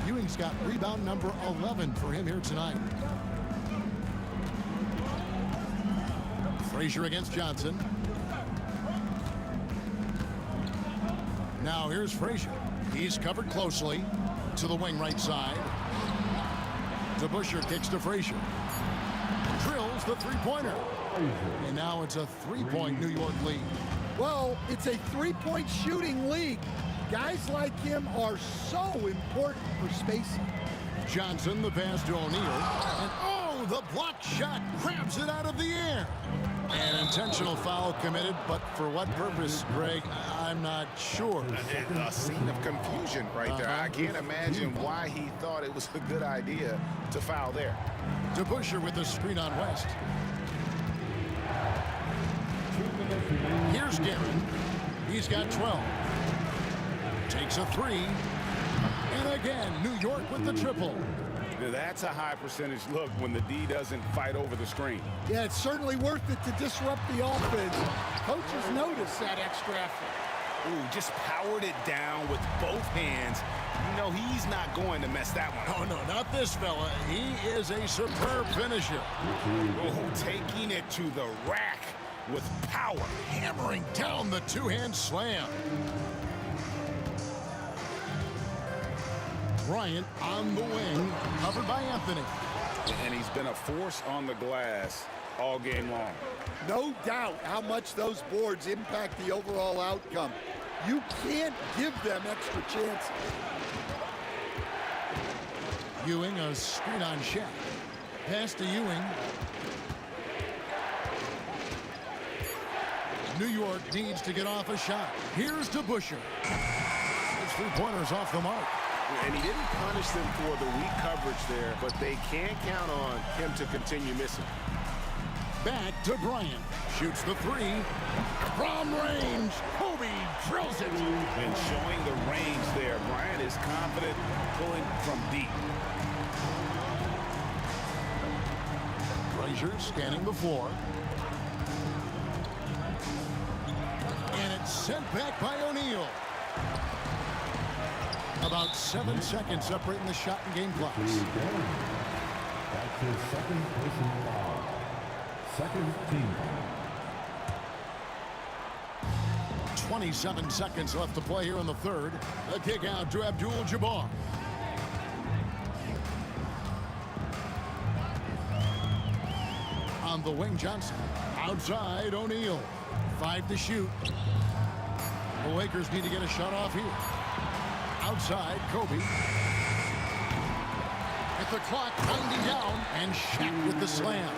Ewing's got rebound number 11 for him here tonight. Frazier against Johnson. Now here's Frazier. He's covered closely to the wing right side. DeBusschere kicks to Frazier. Drills the three-pointer. And now it's a three-point New York lead. Well, it's a three-point shooting league. Guys like him are so important for spacing. Johnson, the pass to O'Neal. And oh, the block shot grabs it out of the air. An intentional foul committed, but for what purpose, Greg, I'm not sure. A scene of confusion right there. I can't imagine why he thought it was a good idea to foul there. DeBusschere with the screen on West. Here's Guerin. He's got 12. Takes a three. And again, New York with the triple. That's a high percentage look when the D doesn't fight over the screen. Yeah, it's certainly worth it to disrupt the offense. Coaches notice that extra effort. Ooh, just powered it down with both hands. You know, he's not going to mess that one up. Oh, no, not this fella. He is a superb finisher. Oh, taking it to the rack with power. Hammering down the two-hand slam. Bryant on the wing, covered by Anthony. And he's been a force on the glass all game long. No doubt how much those boards impact the overall outcome. You can't give them extra chances. Ewing, a screen on Shaq. Pass to Ewing. New York needs to get off a shot. Here's DeBusschere. His three-pointers off the mark. And he didn't punish them for the weak coverage there, but they can't count on him to continue missing. Back to Bryant. Shoots the three. From range, Kobe drills it. And showing the range there. Bryant is confident pulling from deep. Frazier scanning the floor. And it's sent back by O'Neal. About 7 seconds separating the shot and game clocks. That's his second personal foul. second team. 27 seconds left to play here in the third. The kick out to Abdul-Jabbar. On the wing, Johnson. Outside, O'Neal. 5 to shoot. The Lakers need to get a shot off here. Outside, Kobe. At the clock, winding down, and Shaq with the slam.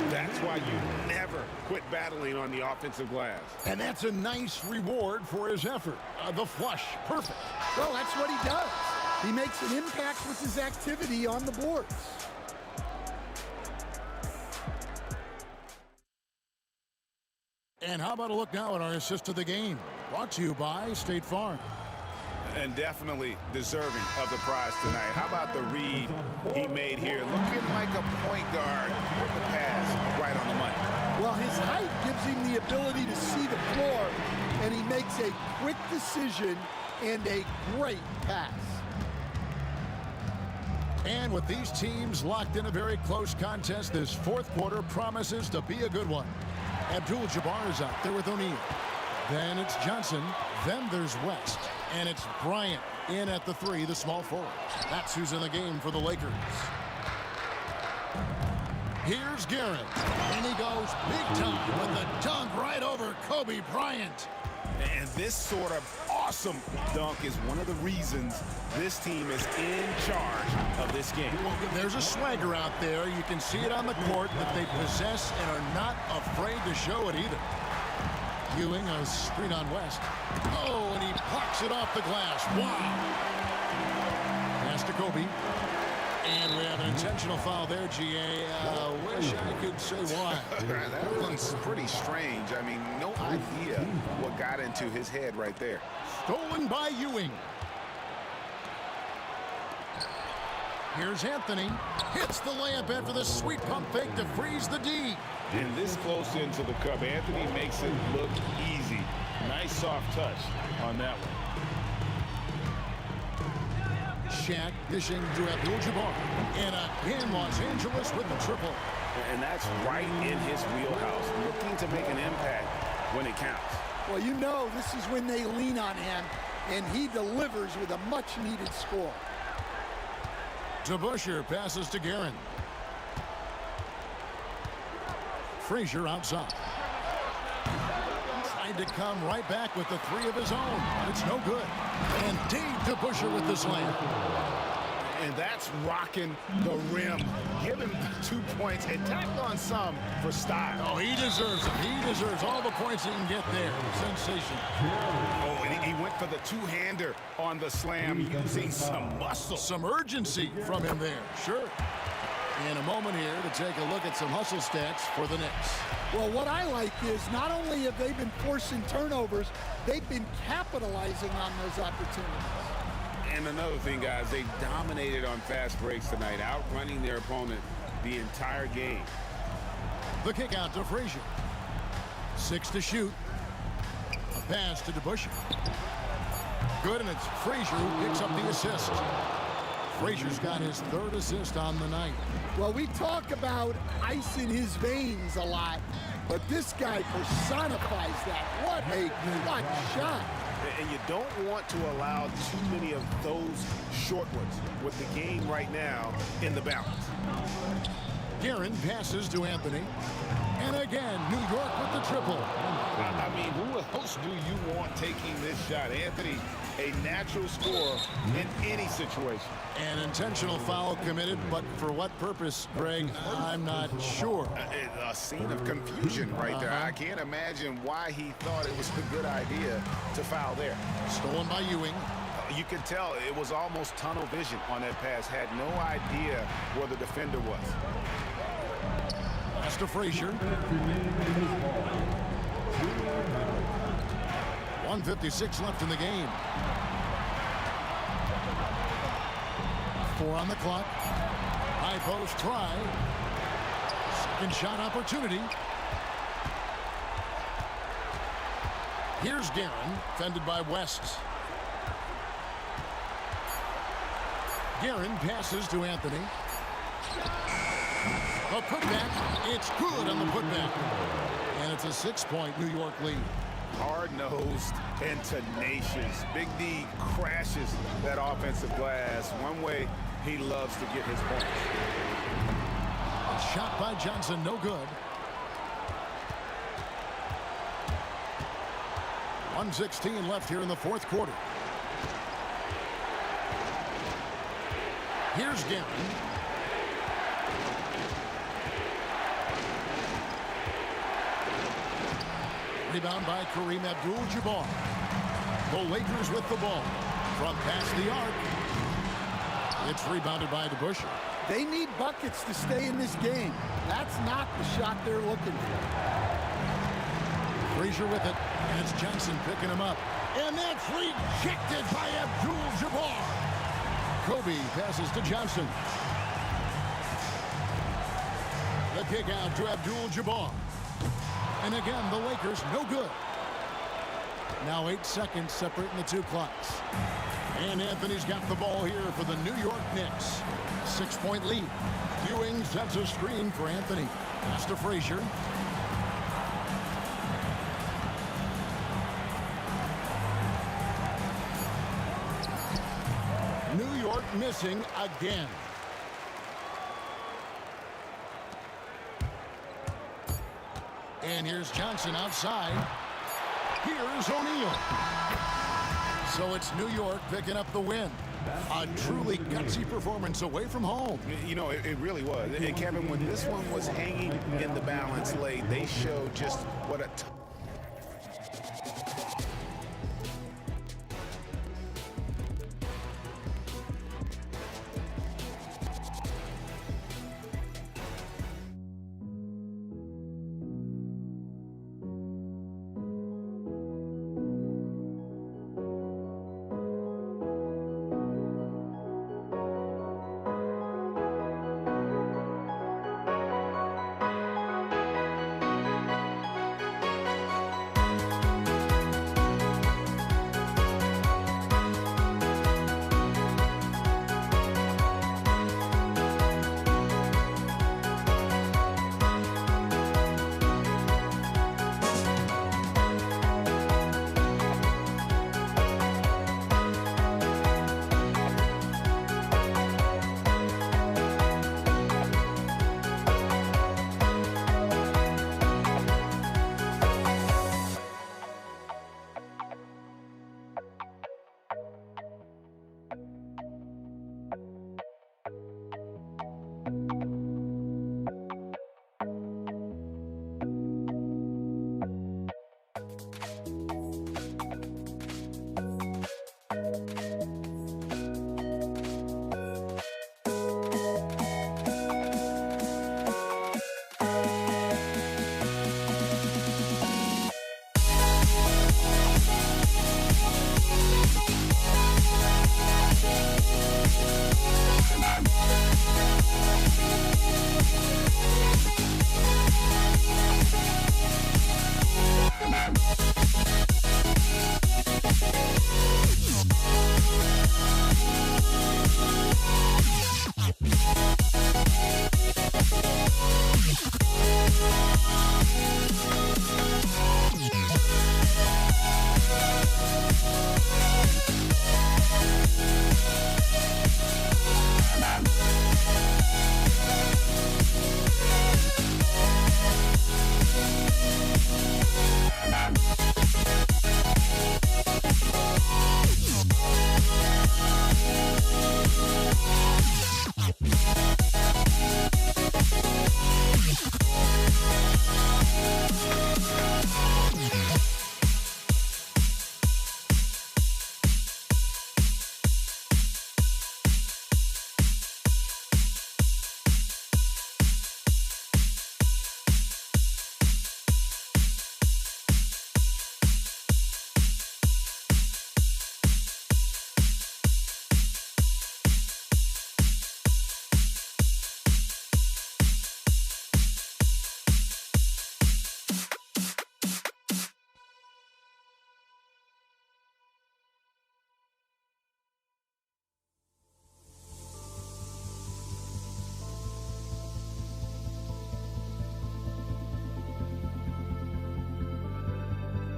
That's why you never quit battling on the offensive glass. And that's a nice reward for his effort. The flush, perfect. Well, that's what he does. He makes an impact with his activity on the boards. And how about a look now at our assist of the game? Brought to you by State Farm. And definitely deserving of the prize tonight. How about the read he made here? Looking like a point guard with the pass right on the money. Well, his height gives him the ability to see the floor, and he makes a quick decision and a great pass. And with these teams locked in a very close contest, this fourth quarter promises to be a good one. Abdul-Jabbar is out there with O'Neal. Then it's Johnson. Then there's West. And it's Bryant in at the 3, the small forward. That's who's in the game for the Lakers. Here's Garrett. And he goes big time with the dunk right over Kobe Bryant. And this sort of awesome dunk is one of the reasons this team is in charge of this game. There's a swagger out there. You can see it on the court that they possess and are not afraid to show it either. Ewing, a screen on West. Oh, and he plucks it off the glass. Wow. Pass to Kobe. And we have an intentional foul there, G.A. Wish I could say why. That one's pretty strange. I mean, no idea what got into his head right there. Stolen by Ewing. Here's Anthony. Hits the layup after the sweet pump fake to freeze the D. And this close into the cup, Anthony makes it look easy. Nice soft touch on that one. Shaq dishing to Abdul-Jabbar. And again, Los Angeles with the triple. And that's right in his wheelhouse, looking to make an impact when it counts. Well, you know this is when they lean on him, and he delivers with a much-needed score. DeBusschere passes to Guerin. Frazier outside. Tried to come right back with the 3 of his own. It's no good. And Dave DeBusschere with the slam. And that's rocking the rim. Give him 2 points and tacked on some for style. Oh, he deserves it. He deserves all the points he can get there. Sensation. Oh, and he went for the two-hander on the slam, using some muscle. Some urgency from him there. Sure. In a moment here to take a look at some hustle stats for the Knicks. Well, what I like is not only have they been forcing turnovers, they've been capitalizing on those opportunities. And another thing, guys, they dominated on fast breaks tonight, outrunning their opponent the entire game. The kick out to Frazier. 6 to shoot. A pass to DeBusschere. Good, and it's Frazier who picks up the assist. Frazier's got his 3rd assist on the night. Well, we talk about ice in his veins a lot, but this guy personifies that. What a clutch shot. And you don't want to allow too many of those short ones with the game right now in the balance. Guerin passes to Anthony. And again, New York with the triple. I mean, who else do you want taking this shot? Anthony, a natural scorer in any situation. An intentional foul committed, but for what purpose, Greg, I'm not sure. A scene of confusion right there. I can't imagine why he thought it was a good idea to foul there. Stolen by Ewing. You could tell it was almost tunnel vision on that pass. Had no idea where the defender was. Pass to Frazier. 1:56 left in the game. 4 on the clock. High post try. Second shot opportunity. Here's Guerin, fended by West. Guerin passes to Anthony. A putback. It's good on the putback. And it's a 6-point New York lead. Hard-nosed and tenacious. Big D crashes that offensive glass. One way he loves to get his points. A shot by Johnson, no good. 1:16 left here in the fourth quarter. Here's Gambling. Rebound by Kareem Abdul-Jabbar. The Lakers with the ball from past the arc. It's rebounded by DeBusschere. They need buckets to stay in this game. That's not the shot they're looking for. Frazier with it, and it's Johnson picking him up. And that's rejected by Abdul-Jabbar. Kobe passes to Johnson. The kick out to Abdul-Jabbar. And again, the Lakers no good. Now 8 seconds separating the two clocks. And Anthony's got the ball here for the New York Knicks. 6-point lead. Ewing sets a screen for Anthony. Pass to Frazier. New York missing again. And here's Johnson outside. Here's O'Neal. So it's New York picking up the win. A truly gutsy performance away from home. You know, it really was. And Kevin, when this one was hanging in the balance late, they showed just what a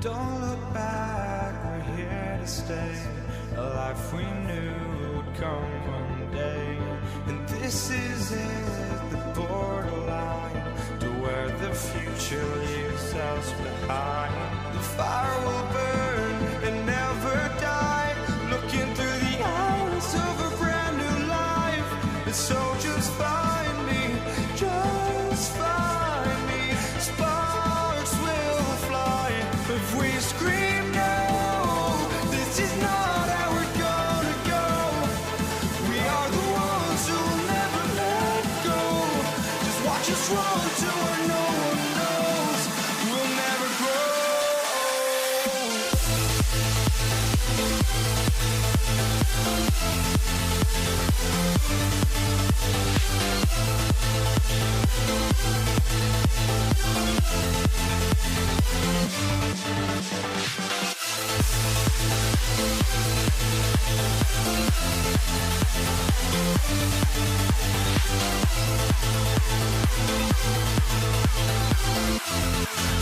Don't look back, we're here to stay. A life we knew would come one day. And this is it, the borderline to where the future leaves us behind. The fire will burn and never die, looking through the eyes of a brand new life. And so just find me, just find me. Sparks will fly if we scream no. This is not how we're gonna go. We are the ones who'll never let go. Just watch us run to where no one knows. We'll never grow.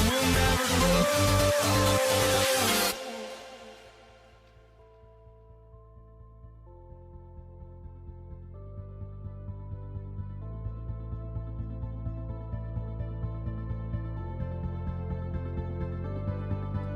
We'll never grow.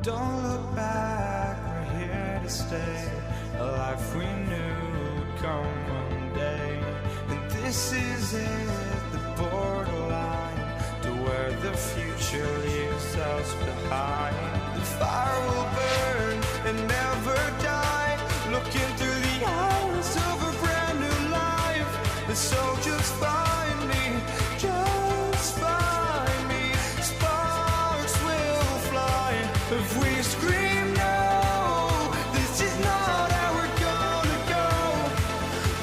Don't look back, we're here to stay. A life we knew would come one day. And this is it, the borderline to where the future leaves us behind. The fire will burn and never die, looking through the eyes of a brand new life. And so just find me, just find me. Sparks will fly if we scream no. This is not how we're gonna go.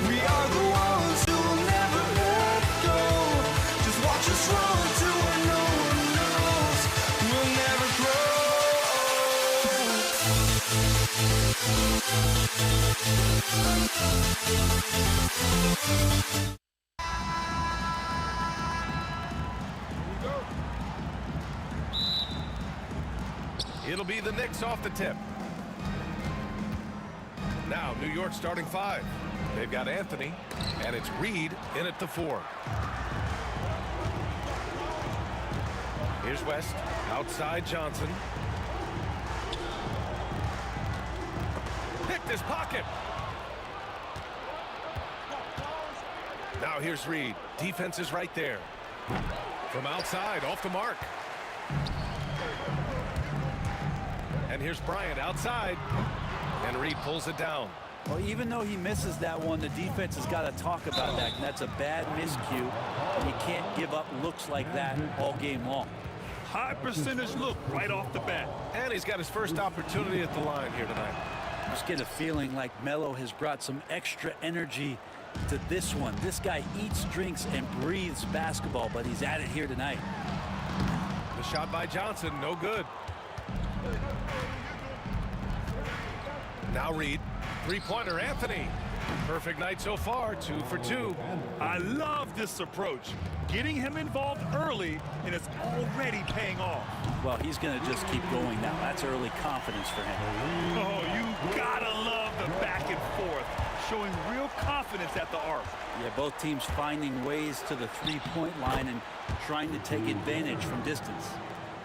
We are the ones who will never let go. Just watch us run to where no one knows. We'll never It'll be the Knicks off the tip. Now, New York starting 5. They've got Anthony, and it's Reed in at the 4. Here's West, outside Johnson. Picked his pocket. Now here's Reed. Defense is right there. From outside, off the mark. And here's Bryant outside. And Reed pulls it down. Well, even though he misses that one, the defense has got to talk about that. And that's a bad miscue. And you can't give up looks like that all game long. High percentage look right off the bat. And he's got his first opportunity at the line here tonight. Just get a feeling like Melo has brought some extra energy to this one. This guy eats, drinks, and breathes basketball, but he's at it here tonight. The shot by Johnson, no good. Now Reed, three-pointer Anthony. Perfect night so far, 2 for 2. I love this approach. Getting him involved early, and it's already paying off. Well, he's going to just keep going now. That's early confidence for him. Oh, you gotta love the back and forth, showing real confidence at the arc. Yeah, both teams finding ways to the three-point line and trying to take advantage from distance.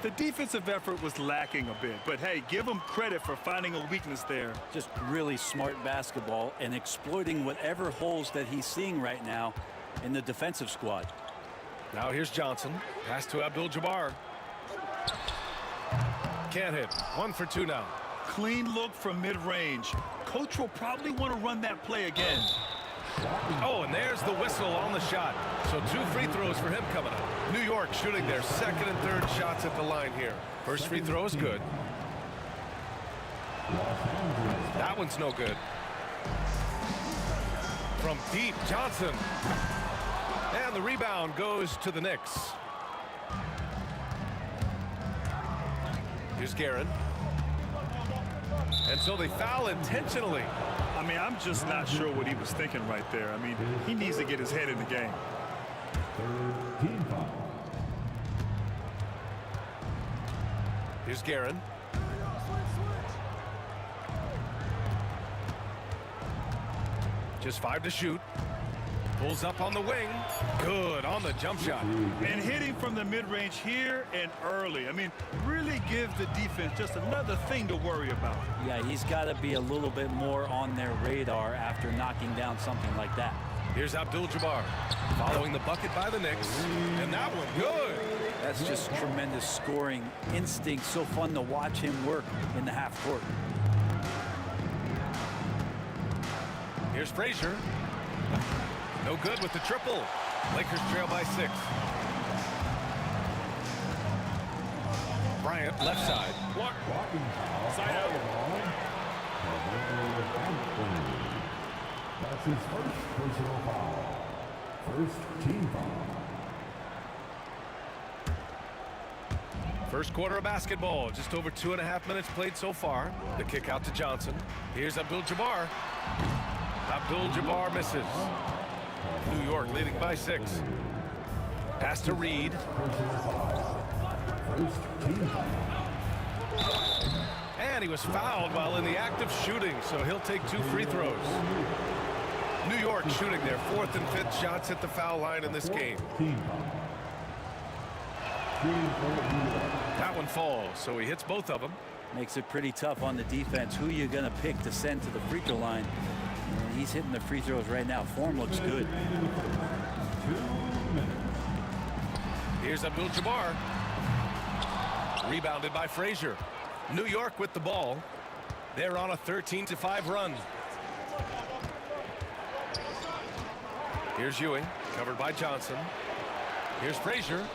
The defensive effort was lacking a bit, but hey, give him credit for finding a weakness there. Just really smart basketball and exploiting whatever holes that he's seeing right now in the defensive squad. Now here's Johnson. Pass to Abdul-Jabbar. Can't hit. 1 for 2 now. Clean look from mid-range. Coach will probably want to run that play again. Oh, and there's the whistle on the shot. So 2 free throws for him coming up. New York shooting their second and third shots at the line here. First free throw is good. That one's no good. From deep, Johnson. And the rebound goes to the Knicks. Here's Guerin. And so they foul intentionally. I mean, I'm just not sure what he was thinking right there. I mean, he needs to get his head in the game. Team foul. Here's Guerin. Just 5 to shoot. Pulls up on the wing. Good on the jump shot. And hitting from the mid-range here and early. I mean, really gives the defense just another thing to worry about. Yeah, he's got to be a little bit more on their radar after knocking down something like that. Here's Abdul-Jabbar following the bucket by the Knicks. And that one good. That's just tremendous scoring instinct. So fun to watch him work in the half court. Here's Frazier. No good with the triple. Lakers trail by 6. Bryant, left side. Side out. That's his first personal foul. First team foul. First quarter of basketball. Just over 2.5 minutes played so far. The kick out to Johnson. Here's Abdul-Jabbar. Abdul-Jabbar misses. New York leading by 6. Pass to Reed. And he was fouled while in the act of shooting, so he'll take 2 free throws. New York shooting their 4th and 5th shots at the foul line in this game. That one falls, so he hits both of them. Makes it pretty tough on the defense. Who you going to pick to send to the free throw line? And he's hitting the free throws right now. Form looks good. Here's Abdul-Jabbar. Rebounded by Frazier. New York with the ball. They're on a 13-5 run. Here's Ewing, covered by Johnson. Here's Frazier.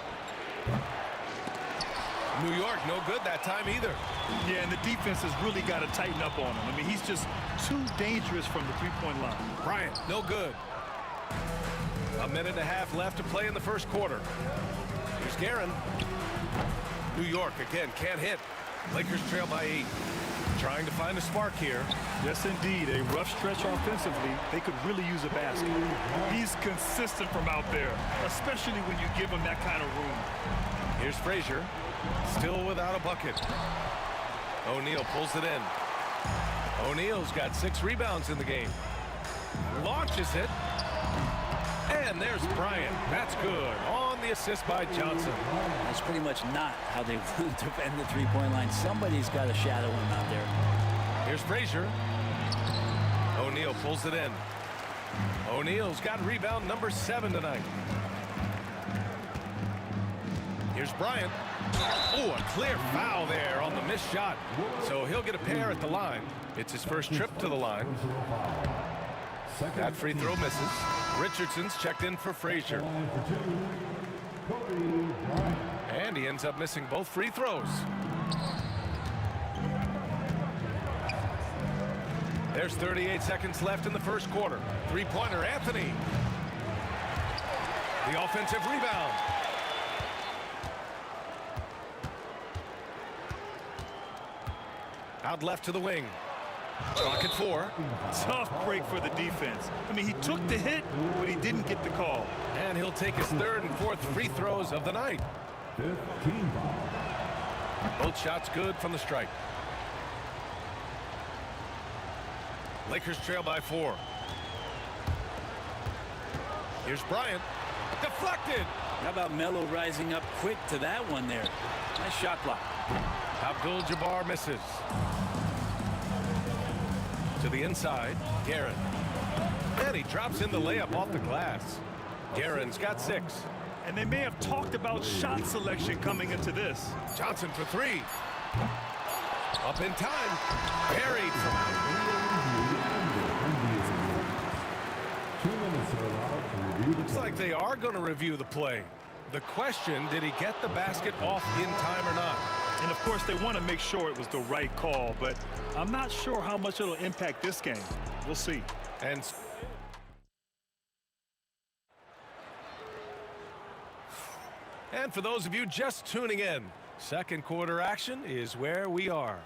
New York no good that time either. Yeah, and the defense has really got to tighten up on him. I mean, he's just too dangerous from the three-point line. Bryant, no good. 1.5 minutes left to play in the first quarter. Here's Guerin. New York again can't hit. Lakers trail by 8. Trying to find a spark here. Yes, indeed. A rough stretch offensively. They could really use a basket. He's consistent from out there, especially when you give him that kind of room. Here's Frazier. Still without a bucket. O'Neal pulls it in. O'Neal's got 6 rebounds in the game. Launches it. And there's Bryant. That's good. On the assist by Johnson. That's pretty much not how they defend the three-point line. Somebody's got to shadow him out there. Here's Frazier. O'Neal pulls it in. O'Neal's got rebound number 7 tonight. Here's Bryant. Oh, a clear foul there on the missed shot. So he'll get a pair at the line. It's his first trip to the line. That free throw misses. Richardson's checked in for Frazier. And he ends up missing both free throws. There's 38 seconds left in the first quarter. Three-pointer, Anthony. The offensive rebound. Out left to the wing. Clock at 4. Tough break for the defense. I mean, he took the hit, but he didn't get the call. And he'll take his 3rd and 4th free throws of the night. Both shots good from the stripe. Lakers trail by 4. Here's Bryant. Deflected. How about Melo rising up quick to that one there? Nice shot block. Abdul-Jabbar misses. To the inside, Guerin. And he drops in the layup off the glass. Guerin's got 6. And they may have talked about shot selection coming into this. Johnson for 3. Up in time. Buried. Looks like they are going to review the play. The question, did he get the basket off in time or not? And of course, they want to make sure it was the right call, but I'm not sure how much it'll impact this game. We'll see. And for those of you just tuning in, second quarter action is where we are.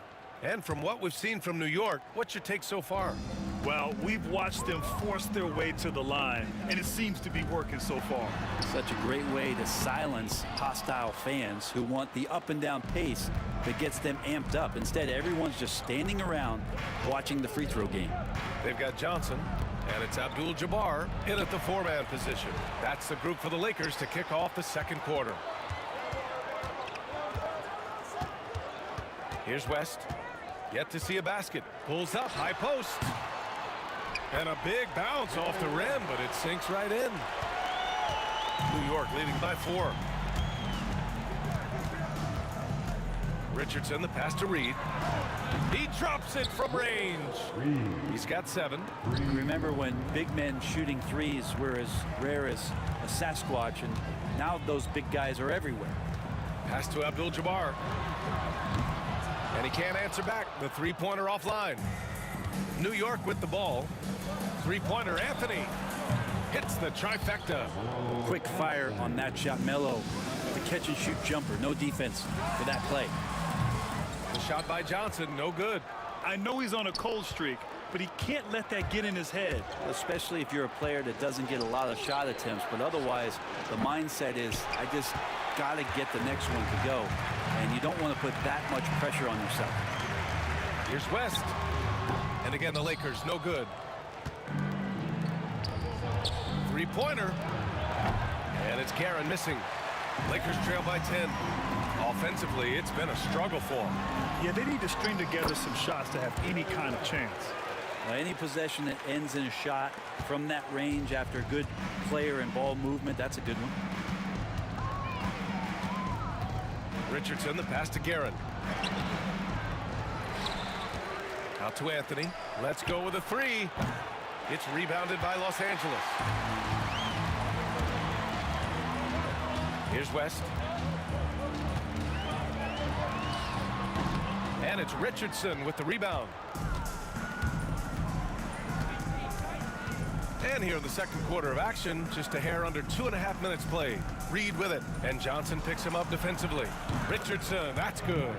And from what we've seen from New York, what's your take so far? Well, we've watched them force their way to the line, and it seems to be working so far. Such a great way to silence hostile fans who want the up and down pace that gets them amped up. Instead, everyone's just standing around watching the free throw game. They've got Johnson, And it's Abdul-Jabbar in at the 4-man position. That's the group for the Lakers to kick off the second quarter. Here's West. Yet to see a basket. Pulls up, high post. And a big bounce off the rim, but it sinks right in. New York leading by 4. Richardson, the pass to Reed. He drops it from range. He's got 7. Remember when big men shooting threes were as rare as a Sasquatch, and now those big guys are everywhere. Pass to Abdul-Jabbar. And he can't answer back. The three-pointer offline. New York with the ball. Three-pointer, Anthony. Hits the trifecta. Quick fire on that shot. Melo, the catch-and-shoot jumper. No defense for that play. The shot by Johnson, no good. I know he's on a cold streak, but he can't let that get in his head. Especially if you're a player that doesn't get a lot of shot attempts, but otherwise the mindset is, I just got to get the next one to go, and you don't want to put that much pressure on yourself. Here's West, and again the Lakers no good. Three-pointer, and it's Guerin missing. Lakers trail by 10. Offensively, it's been a struggle for them. Yeah, they need to string together some shots to have any kind of chance. Any possession that ends in a shot from that range after good player and ball movement, that's a good one. Richardson, the pass to Guerin. Out to Anthony. Let's go with a 3. It's rebounded by Los Angeles. Here's West. And it's Richardson with the rebound. And here in the second quarter of action, just a hair under 2.5 minutes played. Reed with it, and Johnson picks him up defensively. Richardson, that's good.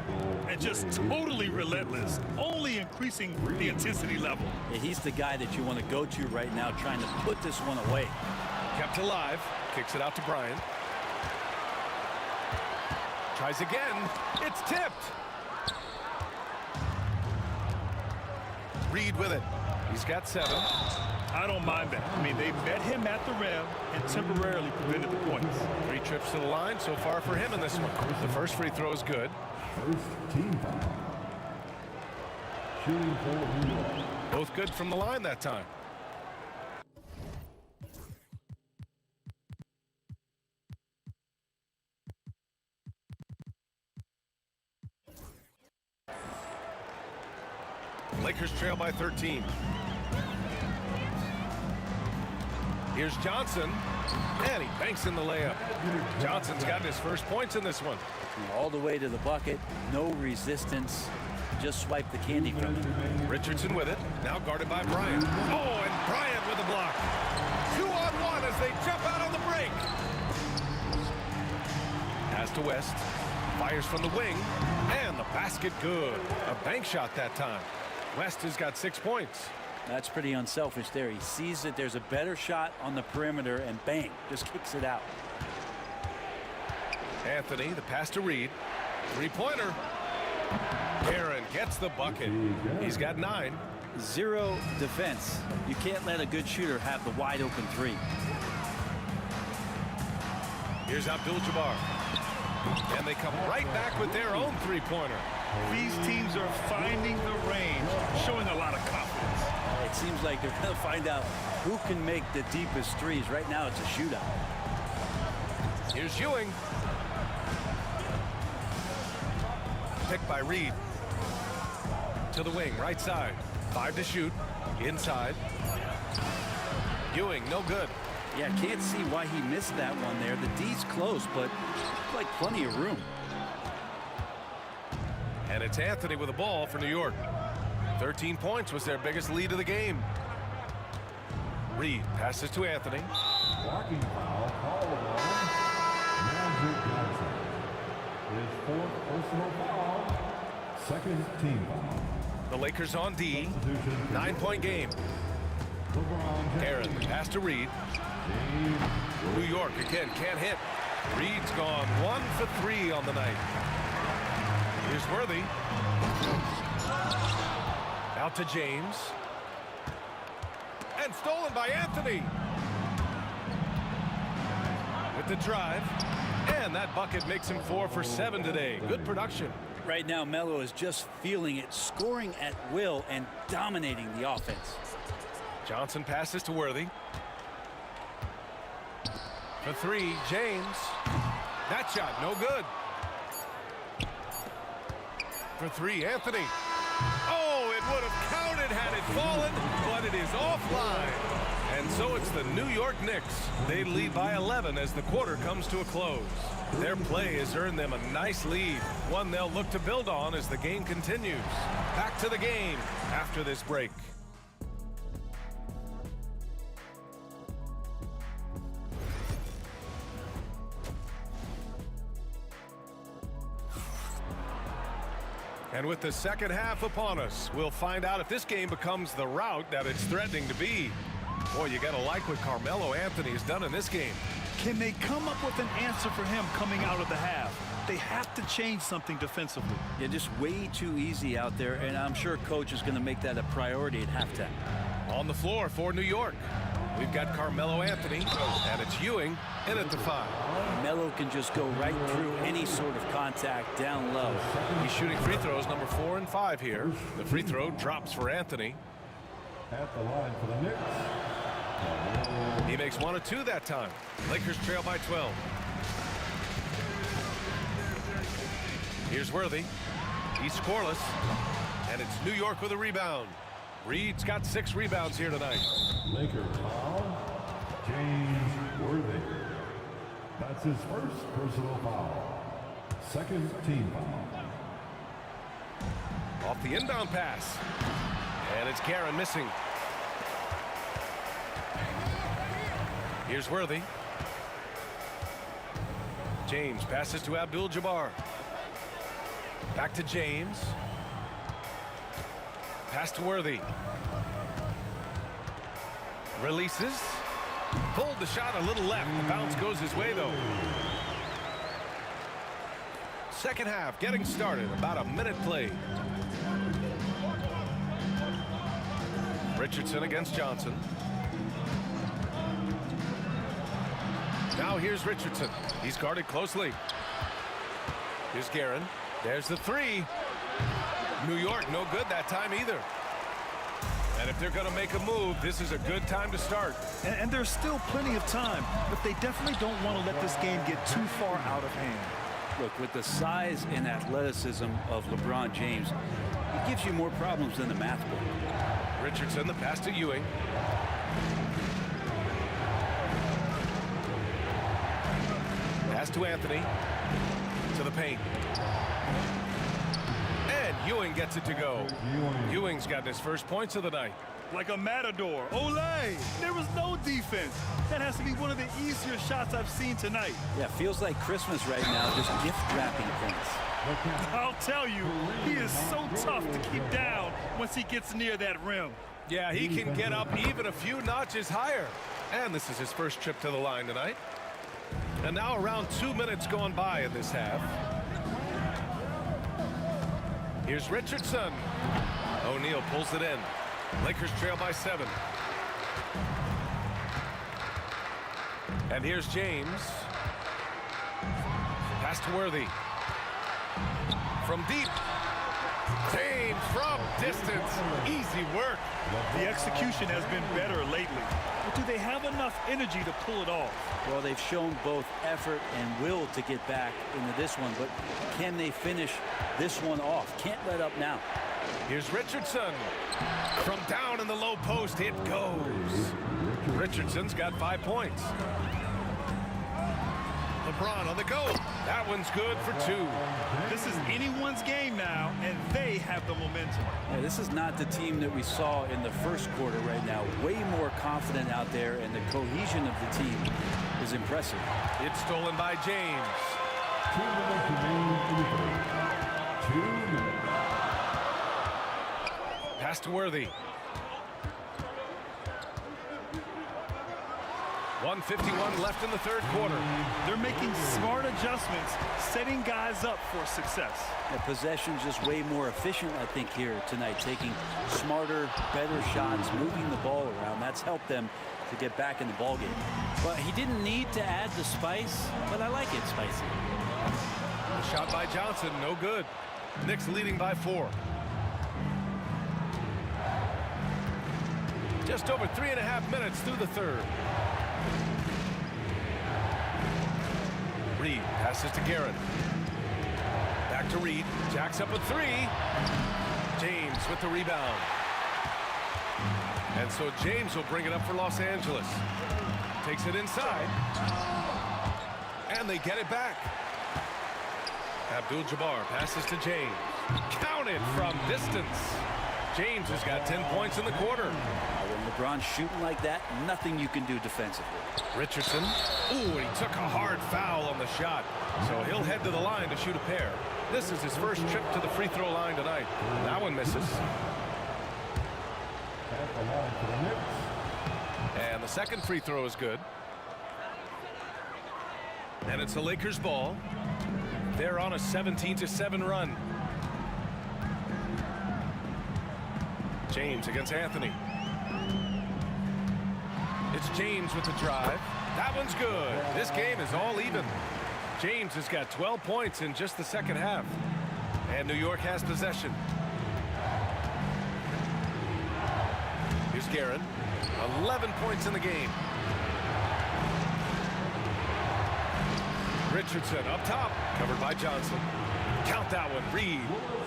And just totally relentless, only increasing the intensity level. Yeah, he's the guy that you want to go to right now, trying to put this one away. Kept alive, kicks it out to Bryant. Tries again, it's tipped. Reed with it. He's got 7. I don't mind that. I mean, they met him at the rim and temporarily prevented the points. 3 trips to the line so far for him in this one. The first free throw is good. First team foul. Shooting for New York. Both good from the line that time. Lakers trail by 13. Here's Johnson, and he banks in the layup. Johnson's gotten his first points in this one. All the way to the bucket, no resistance, just swipe the candy from him. Richardson with it, now guarded by Bryant. Oh, and Bryant with a block. 2-on-1 as they jump out on the break. Pass to West, fires from the wing, and the basket good. A bank shot that time. West has got 6 points. That's pretty unselfish there. He sees that there's a better shot on the perimeter and bang, just kicks it out. Anthony, the pass to Reed. Three-pointer. Aaron gets the bucket. He's got 9. Zero defense. You can't let a good shooter have the wide open 3. Here's Abdul-Jabbar. And they come right back with their own three-pointer. These teams are finding the range, showing a lot of confidence. It seems like they're going to find out who can make the deepest threes. Right now, it's a shootout. Here's Ewing. Picked by Reed. To the wing, right side. 5 to shoot. Inside. Ewing, no good. Yeah, can't see why he missed that one there. The D's close, but like plenty of room. And it's Anthony with the ball for New York. 13 points was their biggest lead of the game. Reed passes to Anthony. Blocking foul called on Magic Johnson. His 4th personal foul. Second team foul. The Lakers on D. 9-point game. Aaron, pass to Reed. New York again can't hit. Reed's gone 1 for 3 on the night. Here's Worthy. Out to James. And stolen by Anthony. With the drive. And that bucket makes him 4 for 7 today. Good production. Right now, Melo is just feeling it, scoring at will and dominating the offense. Johnson passes to Worthy. For 3, James. That shot, no good. For 3, Anthony. Oh, it would have counted had it fallen, but it is offline. And so it's the New York Knicks. They lead by 11 as the quarter comes to a close. Their play has earned them a nice lead, one they'll look to build on as the game continues. Back to the game after this break. And with the second half upon us, we'll find out if this game becomes the rout that it's threatening to be. Boy, you got to like what Carmelo Anthony has done in this game. Can they come up with an answer for him coming out of the half? They have to change something defensively. Yeah, just way too easy out there, and I'm sure coach is going to make that a priority at halftime. On the floor for New York, we've got Carmelo Anthony, and it's Ewing in at the 5. Melo can just go right through any sort of contact down low. He's shooting free throws number 4 and 5 here. The free throw drops for Anthony. At the line for the Knicks. He makes 1 of 2 that time. Lakers trail by 12. Here's Worthy. He's scoreless. And it's New York with a rebound. Reed's got 6 rebounds here tonight. Laker foul. James Worthy. That's his first personal foul. Second team foul. Off the inbound pass. And it's Karen missing. Here's Worthy. James passes to Abdul-Jabbar. Back to James. Pass to Worthy. Releases. Pulled the shot a little left. The bounce goes his way, though. Second half getting started. About a minute played. Richardson against Johnson. Now here's Richardson. He's guarded closely. Here's Guerin. There's the 3. New York no good that time either. And if they're going to make a move, this is a good time to start. And there's still plenty of time, but they definitely don't want to let this game get too far out of hand. Look, with the size and athleticism of LeBron James, it gives you more problems than the math book. Richardson, the pass to Ewing. Pass to Anthony. To the paint. And Ewing gets it to go. Ewing's got his first points of the night. Like a matador. Olay! There was no defense. That has to be one of the easier shots I've seen tonight. Yeah, feels like Christmas right now, just gift wrapping points. I'll tell you, he is so tough to keep down once he gets near that rim. Yeah, he can get up even a few notches higher. And this is his first trip to the line tonight. And now around 2 minutes gone by in this half. Here's Richardson. O'Neal pulls it in. Lakers trail by 7. And here's James. Pass to Worthy. From deep. James from distance. Easy work. The execution has been better lately. But do they have enough energy to pull it off? Well, they've shown both effort and will to get back into this one, but can they finish this one off? Can't let up now. Here's Richardson. From down in the low post, it goes. Richardson's got 5 points. LeBron on the go. That one's good for 2. This is anyone's game now, and they have the momentum. Yeah, this is not the team that we saw in the first quarter right now. Way more confident out there, and the cohesion of the team is impressive. It's stolen by James. 2 minutes remaining in the third. 2 minutes. Pass to Worthy. 1:51 left in the third quarter. They're making smart adjustments, setting guys up for success. The possession's just way more efficient, I think, here tonight, taking smarter, better shots, moving the ball around. That's helped them to get back in the ballgame. But he didn't need to add the spice, but I like it spicy. The shot by Johnson, no good. Knicks leading by 4. Just over 3.5 minutes through the third. Reed passes to Garrett. Back to Reed. Jacks up a 3. James with the rebound. And so James will bring it up for Los Angeles. Takes it inside. And they get it back. Abdul-Jabbar passes to James. Counted from distance. James has got 10 points in the quarter. When LeBron's shooting like that, nothing you can do defensively. Richardson. Ooh, and he took a hard foul on the shot. So he'll head to the line to shoot a pair. This is his first trip to the free throw line tonight. That one misses. And the second free throw is good. And it's the Lakers ball. They're on a 17-7 run. James against Anthony. It's James with the drive. That one's good. This game is all even. James has got 12 points in just the second half. And New York has possession. Here's Garrett. 11 points in the game. Richardson up top. Covered by Johnson. Count that one. Reed.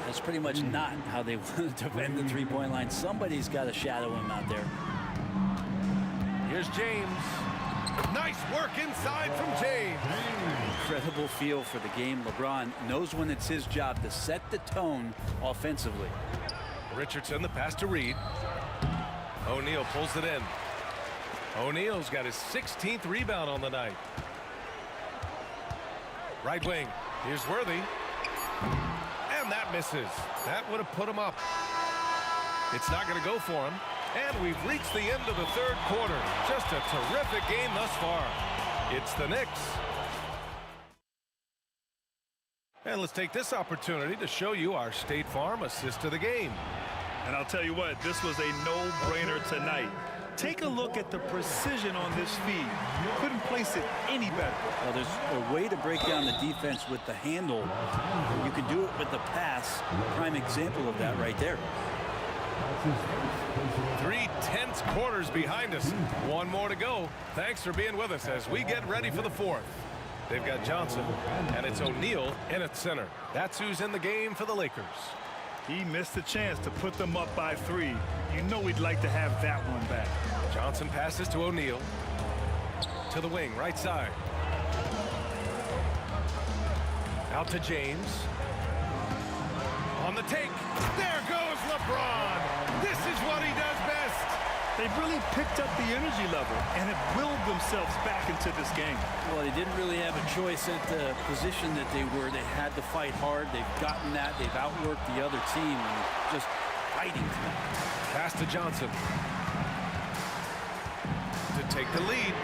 That's pretty much not how they want to defend the three-point line. Somebody's got to shadow him out there. Here's James. Nice work inside from James. Incredible feel for the game. LeBron knows when it's his job to set the tone offensively. Richardson, the pass to Reed. O'Neal pulls it in. O'Neal's got his 16th rebound on the night. Right wing. Here's Worthy. And that misses. That would have put him up. It's not going to go for him. And we've reached the end of the third quarter. Just a terrific game thus far. It's the Knicks. And let's take this opportunity to show you our State Farm assist to the game. And I'll tell you what, this was a no-brainer tonight. Take a look at the precision on this feed. Couldn't place it any better. Well, there's a way to break down the defense with the handle. You can do it with the pass. Prime example of that right there. 3 tense quarters behind us. One more to go. Thanks for being with us as we get ready for the fourth. They've got Johnson, and it's O'Neal in at center. That's who's in the game for the Lakers. He missed a chance to put them up by 3. You know we'd like to have that one back. Johnson passes to O'Neal. To the wing, right side. Out to James. On the take. There goes LeBron. This is what he does best. They've really picked up the energy level and have willed themselves back into this game. Well, they didn't really have a choice at the position that they were. They had to fight hard. They've gotten that. They've outworked the other team and just fighting tonight. Pass to Johnson. To take the lead.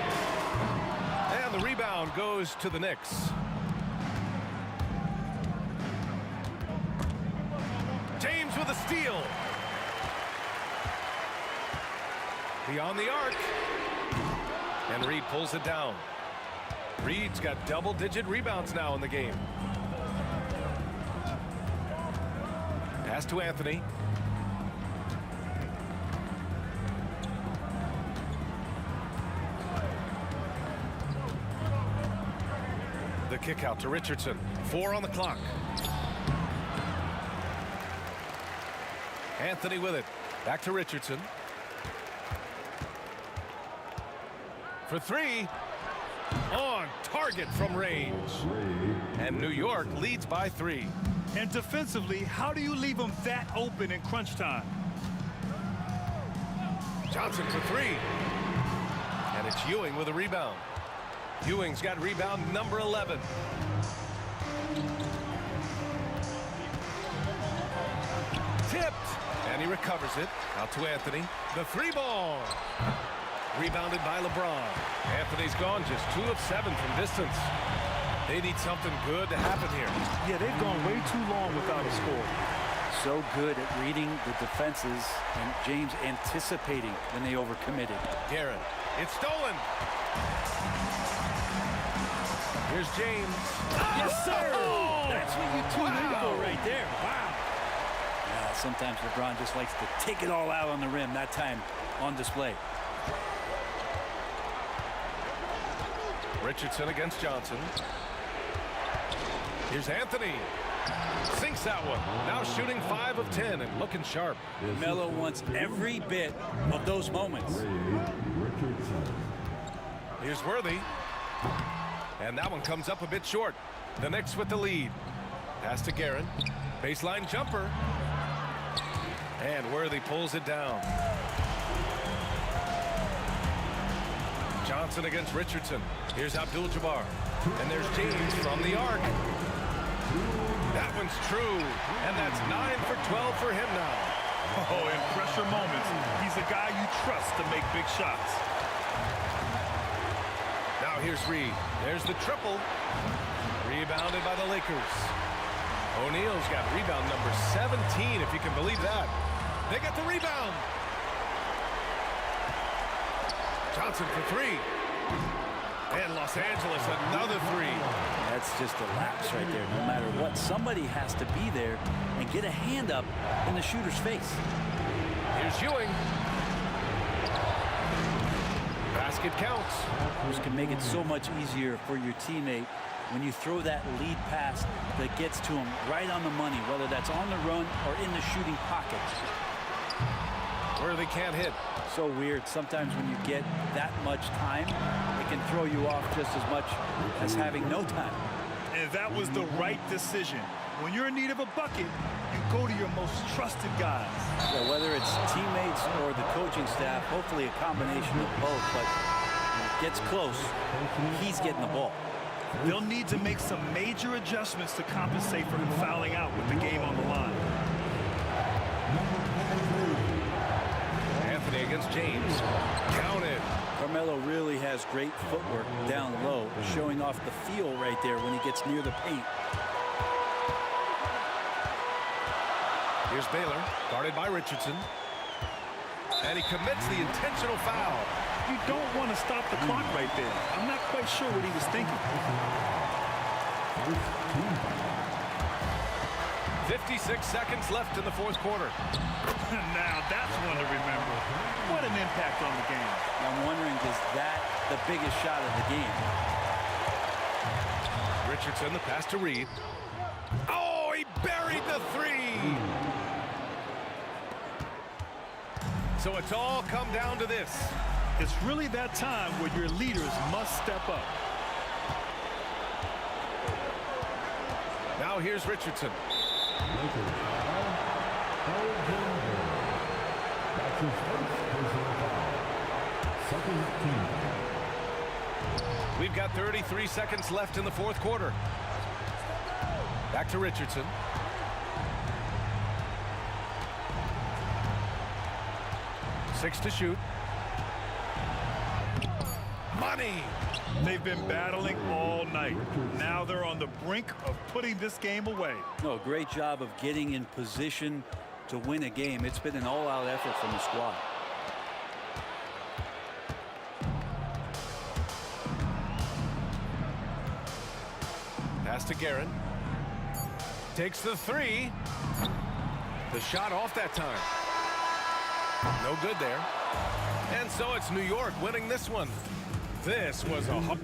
And the rebound goes to the Knicks. James with a steal. Beyond the arc. And Reed pulls it down. Reed's got double-digit rebounds now in the game. Pass to Anthony. The kick out to Richardson. 4 on the clock. Anthony with it. Back to Richardson. For 3. On target from range. And New York leads by 3. And defensively, how do you leave them that open in crunch time? Johnson for 3. And it's Ewing with a rebound. Ewing's got rebound number 11. Tipped. And he recovers it. Out to Anthony. The 3 ball. Rebounded by LeBron. Anthony's gone just 2 of 7 from distance. They need something good to happen here. Yeah, they've gone way too long without a score. So good at reading the defenses and James anticipating when they overcommitted. Garrett, it's stolen. Here's James. Yes, sir. That's what you tuned in for right there. Wow. Yeah, sometimes LeBron just likes to take it all out on the rim. That time on display. Richardson against Johnson. Here's Anthony. Sinks that one. Now shooting 5 of 10 and looking sharp. Melo wants every bit of those moments. Here's Worthy. And that one comes up a bit short. The Knicks with the lead. Pass to Guerin. Baseline jumper. And Worthy pulls it down. Johnson against Richardson. Here's Abdul-Jabbar. And there's James from the arc. That one's true. And that's 9 for 12 for him now. Oh, in pressure moments, he's a guy you trust to make big shots. Now here's Reed. There's the triple. Rebounded by the Lakers. O'Neal's got rebound number 17, if you can believe that. They got the rebound. Johnson for 3. And Los Angeles another 3. That's just a lapse right there. No matter what, somebody has to be there and get a hand up in the shooter's face. Here's Ewing. Basket counts. Which can make it so much easier for your teammate when you throw that lead pass that gets to him right on the money, whether that's on the run or in the shooting pocket. Where they can't hit. So weird. Sometimes when you get that much time, it can throw you off just as much as having no time. And that was the right decision. When you're in need of a bucket, you go to your most trusted guys. Yeah, whether it's teammates or the coaching staff, hopefully a combination of both, but when it gets close, he's getting the ball. They'll need to make some major adjustments to compensate for him fouling out with the game on the line. Anthony against James. Counted. Carmelo really has great footwork down low, showing off the feel right there when he gets near the paint. Here's Baylor, guarded by Richardson. And he commits the intentional foul. You don't want to stop the clock right there. I'm not quite sure what he was thinking. 56 seconds left in the fourth quarter. Now that's one to remember. What an impact on the game. I'm wondering, is that the biggest shot of the game? Richardson, the pass to Reed. Oh, he buried the 3. So it's all come down to this. It's really that time where your leaders must step up. Now here's Richardson. We've got 33 seconds left in the fourth quarter. Back to Richardson. Six to shoot. Money. They've been battling all night. Now they're on the brink of putting this game away. No, great job of getting in position to win a game. It's been an all-out effort from the squad. Pass to Guerin. Takes the 3. The shot off that time. No good there. And so it's New York winning this one. This was a...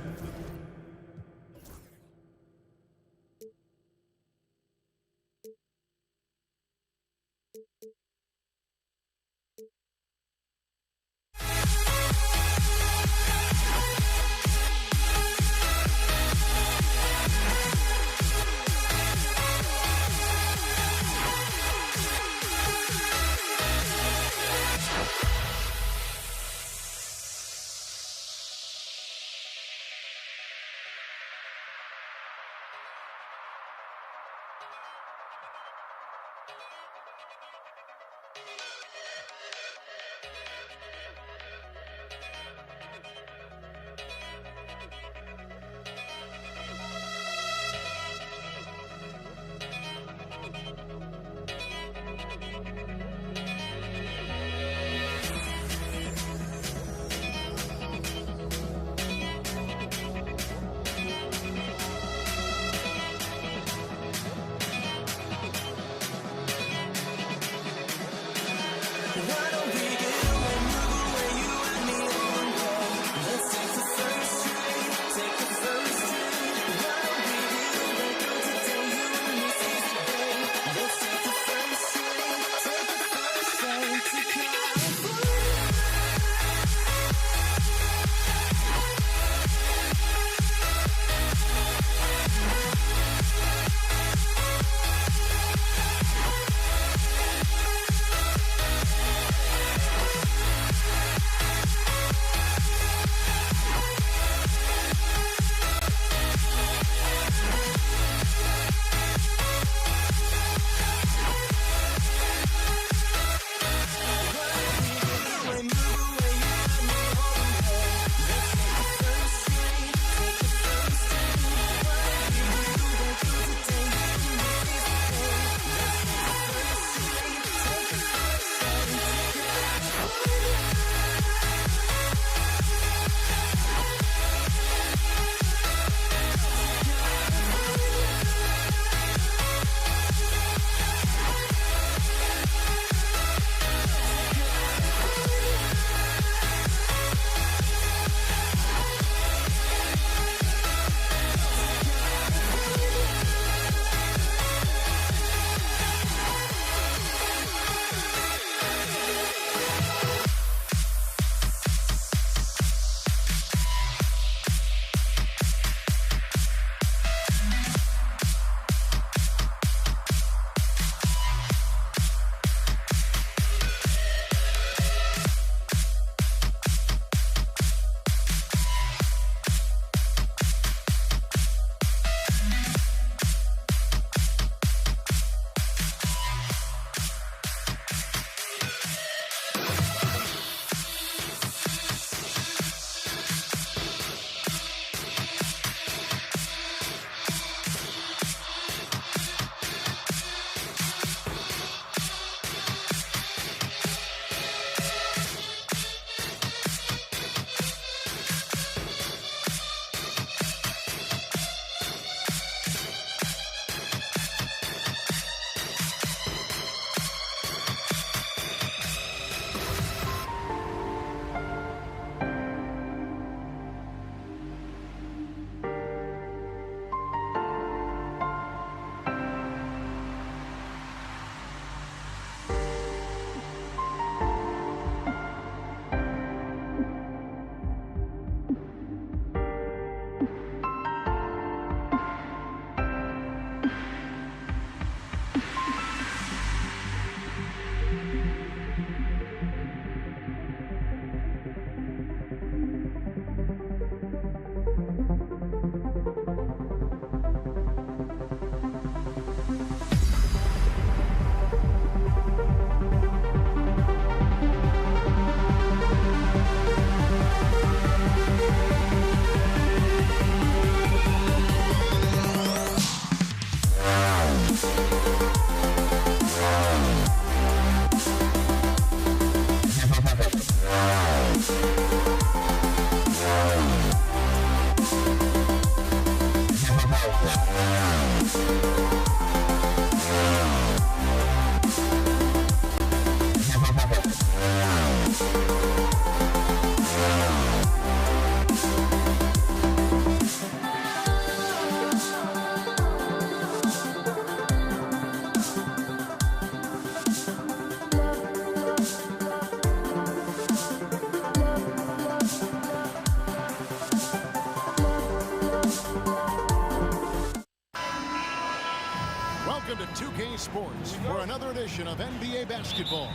Welcome to 2K Sports for another edition of NBA basketball.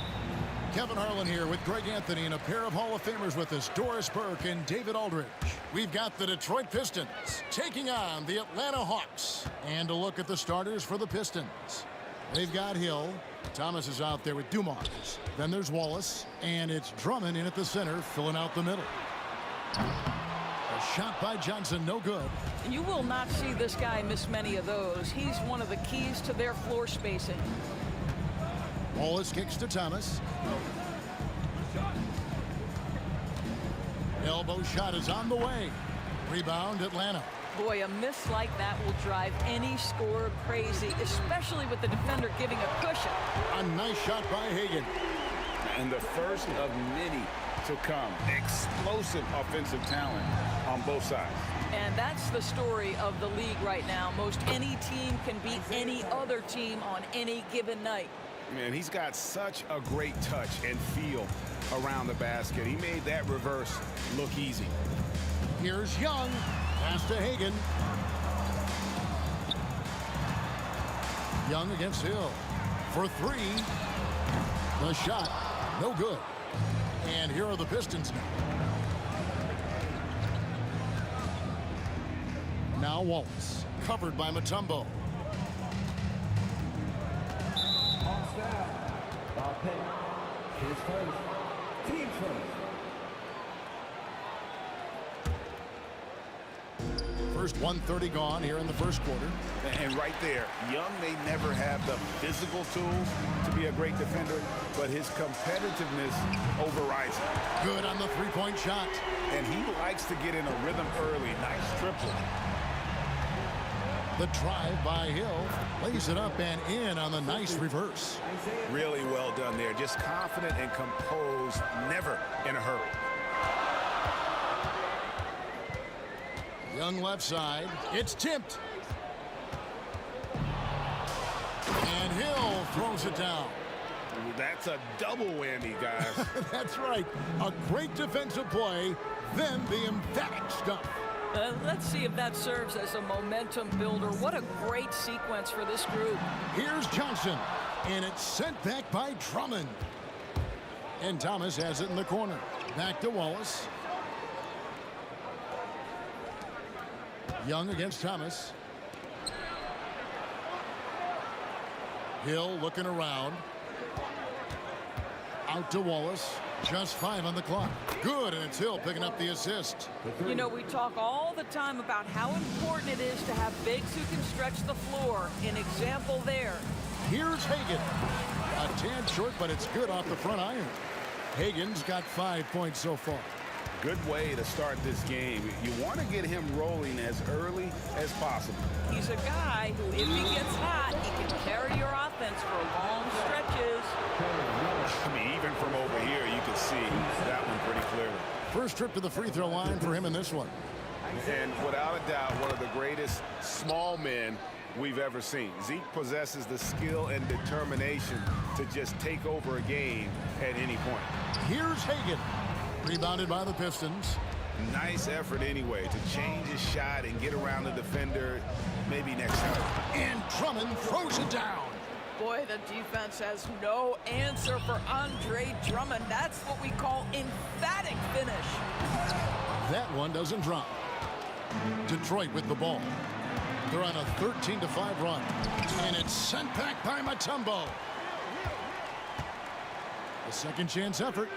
Kevin Harlan here with Greg Anthony and a pair of Hall of Famers with us, Doris Burke and David Aldridge. We've got the Detroit Pistons taking on the Atlanta Hawks. And a look at the starters for the Pistons. They've got Hill. Thomas is out there with Dumars. Then there's Wallace. And it's Drummond in at the center, filling out the middle. A shot by Johnson, no good. You will not see this guy miss many of those. He's one of the keys to their floor spacing. Wallace kicks to Thomas. Elbow shot is on the way. Rebound, Atlanta. Boy, a miss like that will drive any scorer crazy, especially with the defender giving a cushion. A nice shot by Hagan. And the first of many to come. Explosive offensive talent on both sides. And that's the story of the league right now. Most any team can beat any other team on any given night. Man, he's got such a great touch and feel around the basket. He made that reverse look easy. Here's Young. Pass to Hagan. Young against Hill. For three. The shot. No good. And here are the Pistons now. Now Wallace. Covered by Mutombo. First 1:30 gone here in the first quarter. And right there, Young may never have the physical tools to be a great defender, but his competitiveness overrides it. Good on the three-point shot. And he likes to get in a rhythm early. Nice triple. The drive by Hill. Lays it up and in on the nice reverse. Really well done there. Just confident and composed, never in a hurry. Young left side. It's tipped. And Hill throws it down. That's a double whammy, guys. That's right. A great defensive play, then the emphatic stuff. Let's see if that serves as a momentum builder. What a great sequence for this group. Here's Johnson, and it's sent back by Drummond. And Thomas has it in the corner. Back to Wallace. Young against Thomas. Hill looking around. Out to Wallace. Just 5 on the clock. Good, and it's Hill picking up the assist. You know, we talk all the time about how important it is to have bigs who can stretch the floor. An example there. Here's Hagan. A tad short, but it's good off the front iron. Hagan's got 5 points so far. Good way to start this game. You want to get him rolling as early as possible. He's a guy who, if he gets hot, he can carry your offense for long stretches. I mean, even from over here, you can see that one pretty clearly. First trip to the free throw line for him in this one. And without a doubt, one of the greatest small men we've ever seen. Zeke possesses the skill and determination to just take over a game at any point. Here's Hagan. Rebounded by the Pistons. Nice effort anyway to change his shot and get around the defender maybe next time. And Drummond throws it down. Boy, the defense has no answer for Andre Drummond. That's what we call emphatic finish. That one doesn't drop. Detroit with the ball. They're on a 13-5 run. And it's sent back by Mutombo. A second chance effort.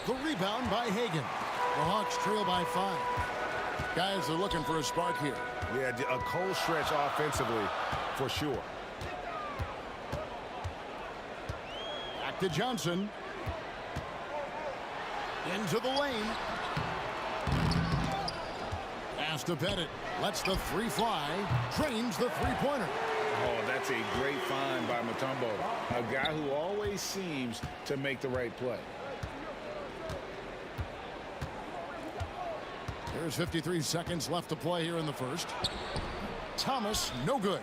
The rebound by Hagan. The Hawks trail by 5. Guys are looking for a spark here. Yeah, a cold stretch offensively for sure. Back to Johnson. Into the lane. Pass to Pettit. Lets the three fly. Trains the three-pointer. Oh, that's a great find by Mutombo. A guy who always seems to make the right play. There's 53 seconds left to play here in the first. Thomas, no good.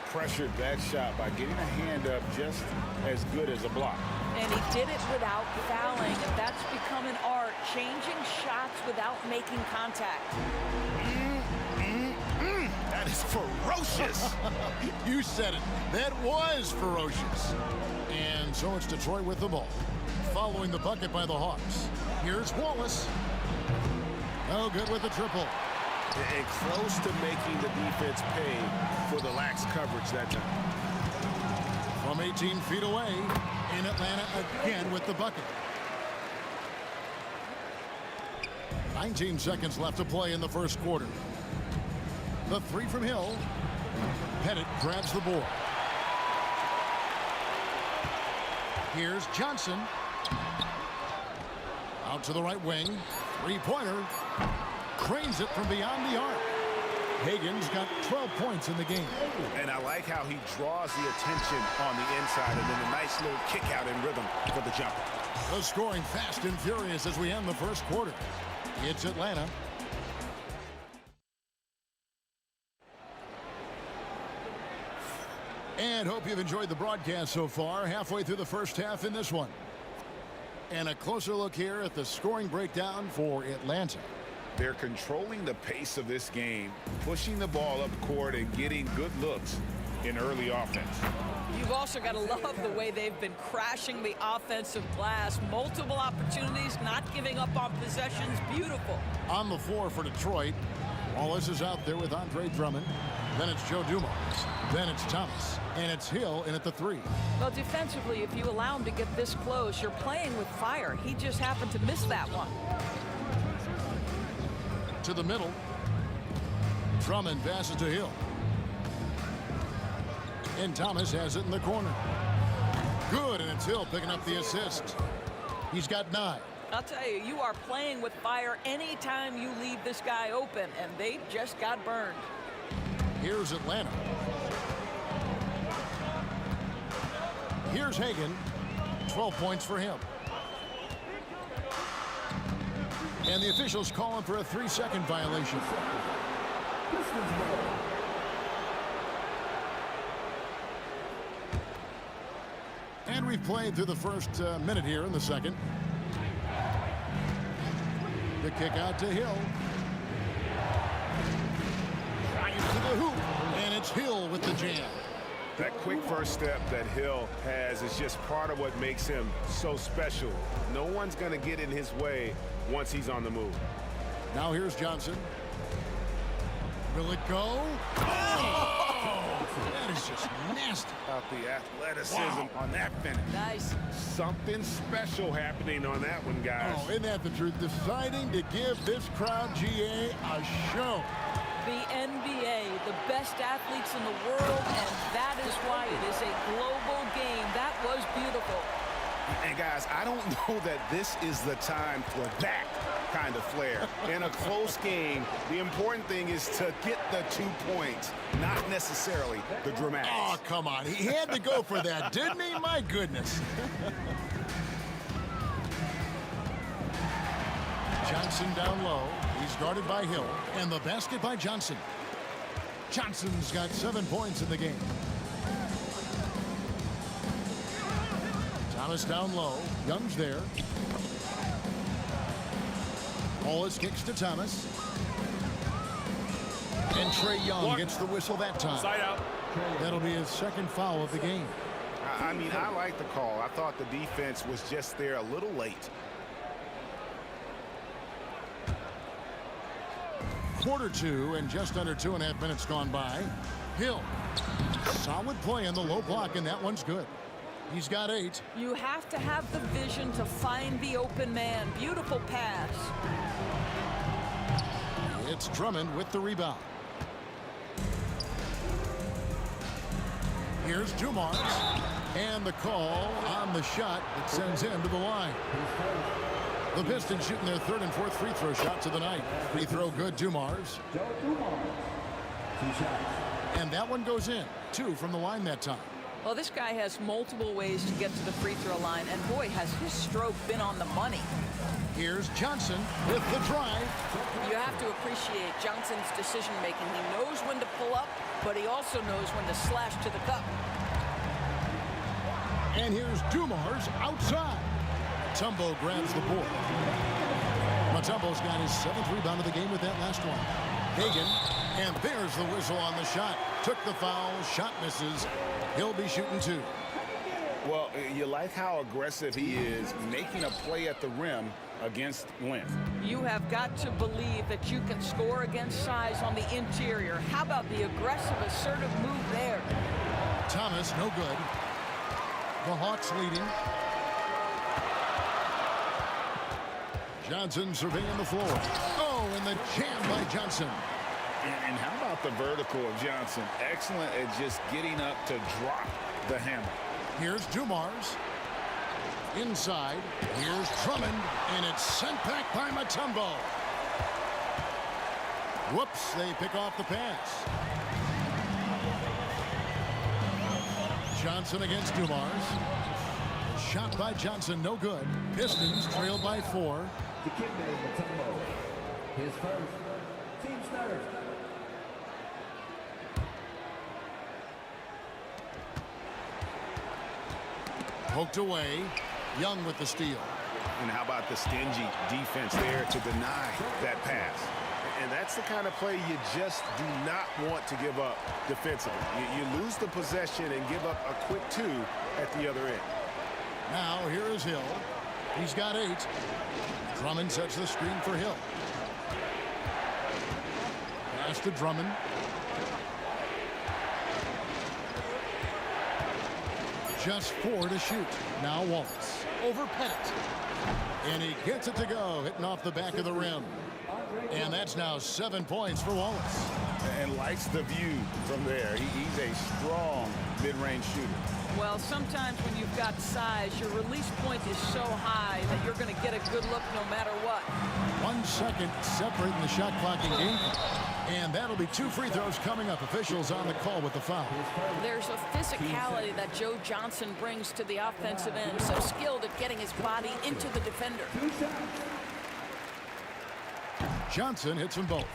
Pressured that shot by getting a hand up just as good as a block. And he did it without fouling, and that's become an art, changing shots without making contact. That is ferocious. You said it. That was ferocious. And so it's Detroit with the ball. Following the bucket by the Hawks. Here's Wallace. No good with the triple. And close to making the defense pay for the lax coverage that time. From 18 feet away, in Atlanta again with the bucket. 19 seconds left to play in the first quarter. The three from Hill. Pettit grabs the board. Here's Johnson. Out to the right wing. Three-pointer. Cranes it from beyond the arc. Hagan's got 12 points in the game. And I like how he draws the attention on the inside and then a nice little kick out in rhythm for the jumper. The scoring fast and furious as we end the first quarter. It's Atlanta. And hope you've enjoyed the broadcast so far. Halfway through the first half in this one. And a closer look here at the scoring breakdown for Atlanta. They're controlling the pace of this game, pushing the ball up court and getting good looks in early offense. You've also got to love the way they've been crashing the offensive glass. Multiple opportunities, not giving up on possessions. Beautiful. On the floor for Detroit, Wallace is out there with Andre Drummond. Then it's Joe Dumars. Then it's Thomas. And it's Hill in at the three. Well, defensively, if you allow him to get this close, you're playing with fire. He just happened to miss that one. To the middle. Drummond passes to Hill. And Thomas has it in the corner. Good, and it's Hill picking up the assist. He's got 9. I'll tell you, you are playing with fire anytime you leave this guy open, and they just got burned. Here's Atlanta. Here's Hagan. 12 points for him. And the officials calling for a 3-second violation. And we've played through the first minute here in the second. The kick out to Hill. Drives to the hoop. And it's Hill with the jam. That quick first step that Hill has is just part of what makes him so special. No one's going to get in his way once he's on the move. Now here's Johnson. Will it go? Oh! That is just nasty. About the athleticism on that finish. Nice. Something special happening on that one, guys. Oh, isn't that the truth? Deciding to give this crowd, GA, a show. The NBA, the best athletes in the world, and that is why it is a global game. That was beautiful. And guys, I don't know that this is the time for that kind of flair. In a close game, the important thing is to get the 2 points, not necessarily the dramatics. Oh, come on. He had to go for that, didn't he? My goodness. Johnson down low. He's guarded by Hill. And the basket by Johnson. Johnson's got 7 points in the game. Thomas down low. Young's there. Wallace kicks to Thomas. And Trae Young gets the whistle that time. Side out. That'll be his second foul of the game. I mean, I like the call. I thought the defense was just there a little late. Quarter 2 and just under 2.5 minutes gone by. Hill. Solid play in the low block, and that one's good. He's got 8. You have to have the vision to find the open man. Beautiful pass. It's Drummond with the rebound. Here's Dumars. And the call on the shot that sends him to the line. The Pistons shooting their third and fourth free throw shots of the night. Free throw good, Dumars. And that one goes in. 2 from the line that time. Well, this guy has multiple ways to get to the free throw line, and boy, has his stroke been on the money. Here's Johnson with the drive. You have to appreciate Johnson's decision making. He knows when to pull up, but he also knows when to slash to the cup. And here's Dumars outside. Mutombo grabs the board. Mutombo's got his 7th rebound of the game with that last one. Hagan, and there's the whistle on the shot. Took the foul, shot misses. He'll be shooting 2. Well, you like how aggressive he is making a play at the rim against length. You have got to believe that you can score against size on the interior. How about the aggressive, assertive move there? Thomas, no good. The Hawks leading. Johnson surveying the floor. Oh, and the jam by Johnson. And how about the vertical of Johnson? Excellent at just getting up to drop the hammer. Here's Dumars. Inside. Here's Drummond. And it's sent back by Mutombo. Whoops, they pick off the pass. Johnson against Dumars. Shot by Johnson, no good. Pistons trailed by 4. The kid named Mutombo. His first. Team starter. Poked away. Young with the steal. And how about the stingy defense there to deny that pass? And that's the kind of play you just do not want to give up defensively. You lose the possession and give up a quick 2 at the other end. Now here is Hill. He's got 8. Drummond sets the screen for Hill. Pass to Drummond. Just 4 to shoot. Now Wallace. Over Pettit. And he gets it to go, hitting off the back of the rim. And that's now 7 points for Wallace. And likes the view from there. He's a strong mid-range shooter. Well, sometimes when you've got size, your release point is so high that you're going to get a good look no matter what. 1 second separating the shot clock and game clock. And that'll be 2 free throws coming up. Officials on the call with the foul. There's a physicality that Joe Johnson brings to the offensive end. So skilled at getting his body into the defender. Johnson hits them both.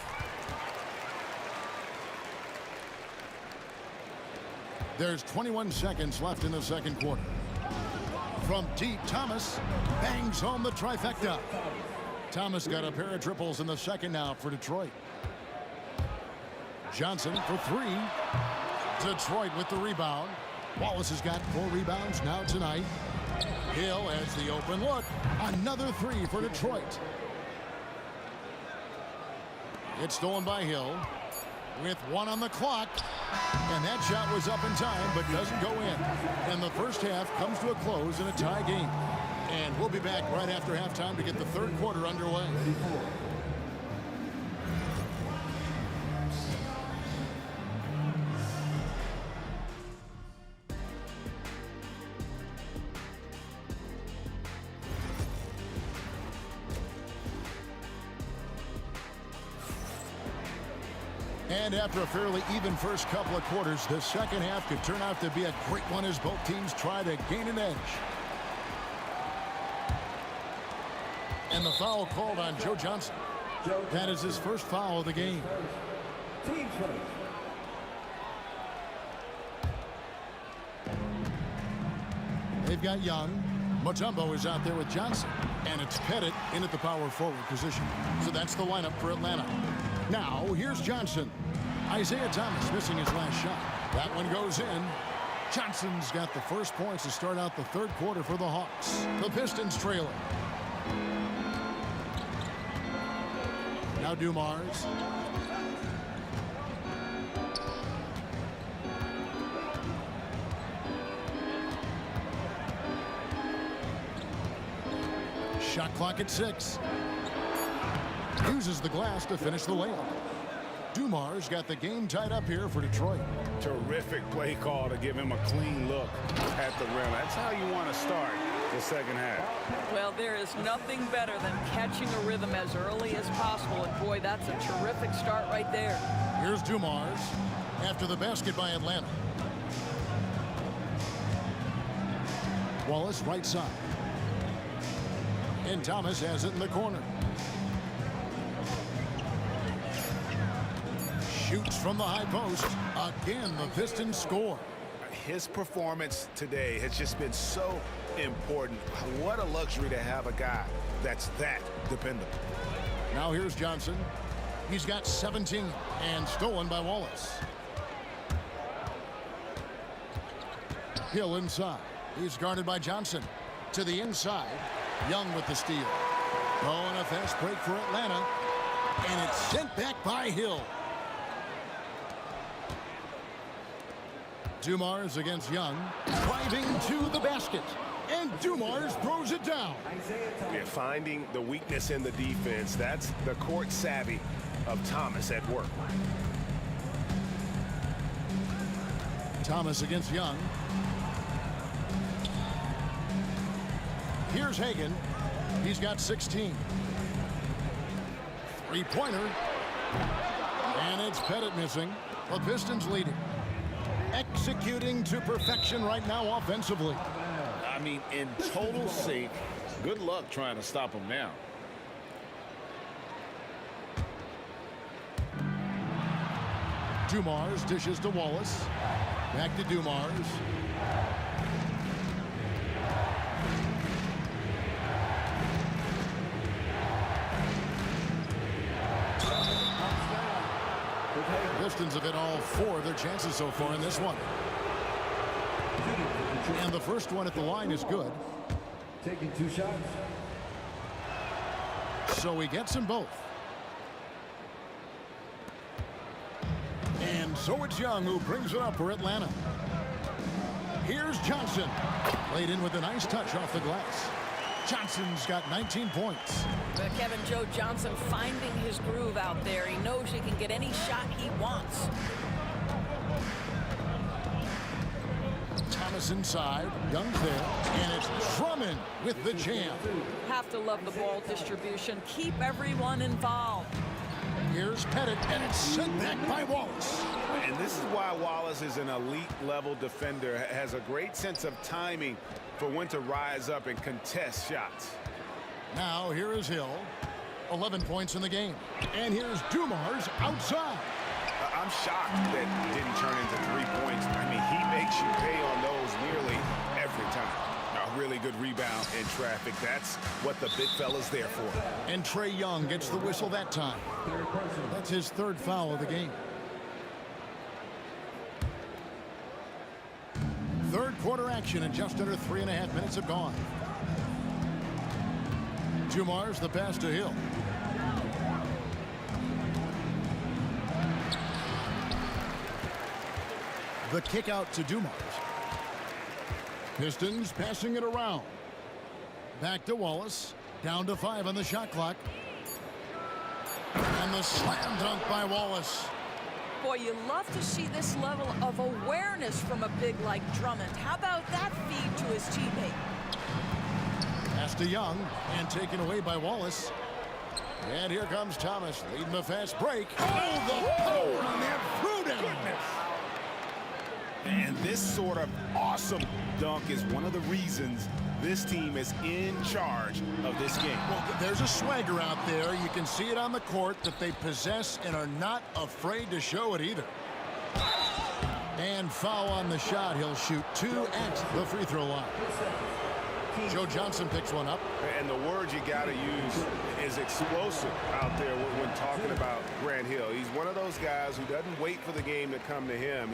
There's 21 seconds left in the second quarter. From deep, Thomas bangs home the trifecta. Thomas got a pair of triples in the second now for Detroit. Johnson for 3. Detroit with the rebound. Wallace has got 4 rebounds now tonight. Hill has the open look. Another 3 for Detroit. It's stolen by Hill with 1 on the clock. And that shot was up in time but doesn't go in. And the first half comes to a close in a tie game. And we'll be back right after halftime to get the third quarter underway. And after a fairly even first couple of quarters, the second half could turn out to be a great one as both teams try to gain an edge. And the foul called on Joe Johnson. That is his first foul of the game. Team first. They've got Young. Mutombo is out there with Johnson. And it's Pettit in at the power forward position. So that's the lineup for Atlanta. Now, here's Johnson. Isaiah Thomas missing his last shot. That one goes in. Johnson's got the first points to start out the third quarter for the Hawks. The Pistons trailing. Now Dumars. Shot clock at 6. Uses the glass to finish the layup. Dumars got the game tied up here for Detroit. Terrific play call to give him a clean look at the rim. That's how you want to start the second half. Well, there is nothing better than catching a rhythm as early as possible. And boy, that's a terrific start right there. Here's Dumars after the basket by Atlanta. Wallace right side. And Thomas has it in the corner. Shoots from the high post. Again, the Pistons score. His performance today has just been so important. What a luxury to have a guy that's that dependable. Now here's Johnson. He's got 17 and stolen by Wallace. Hill inside. He's guarded by Johnson. To the inside. Young with the steal. Oh, and a fast break for Atlanta. And it's sent back by Hill. Dumars against Young. Driving to the basket. And Dumars throws it down. Yeah, finding the weakness in the defense. That's the court savvy of Thomas at work. Thomas against Young. Here's Hagan. He's got 16. Three-pointer. And it's Pettit missing. The Pistons leading. Executing to perfection right now offensively. I mean, in total sync. Good luck trying to stop him now. Dumars dishes to Wallace. Back to Dumars. Pistons have hit all 4 of their chances so far in this one. And the first one at the line is good. Taking 2 shots. So he gets them both. And so it's Young who brings it up for Atlanta. Here's Johnson. Played in with a nice touch off the glass. Johnson's got 19 points. Kevin, Joe Johnson finding his groove out there. He knows he can get any shot he wants. Thomas inside. Young's there. And it's Drummond with the jam. Have to love the ball distribution. Keep everyone involved. Here's Pettit, and it's sent back by Wallace. And this is why Wallace is an elite-level defender, has a great sense of timing for when to rise up and contest shots. Now here is Hill. 11 points in the game. And here's Dumars outside. I'm shocked that it didn't turn into 3 points. I mean, he makes you pay on those nearly every time. A really good rebound in traffic. That's what the big fella's there for. And Trey Young gets the whistle that time. That's his 3rd foul of the game. Third quarter action and just under 3.5 minutes have gone. Dumars the pass to Hill. The kick out to Dumars. Pistons passing it around. Back to Wallace. Down to 5 on the shot clock. And the slam dunk by Wallace. Boy, you love to see this level of awareness from a big like Drummond. How about that feed to his teammate? Pass to Young and taken away by Wallace. And here comes Thomas leading the fast break. Oh, the power on that throw-down. And this sort of awesome dunk is one of the reasons this team is in charge of this game. Well, there's a swagger out there. You can see it on the court that they possess and are not afraid to show it either. And foul on the shot. He'll shoot 2 at the free throw line. Joe Johnson picks one up. And the word you got to use is explosive out there when talking about Grant Hill. He's one of those guys who doesn't wait for the game to come to him.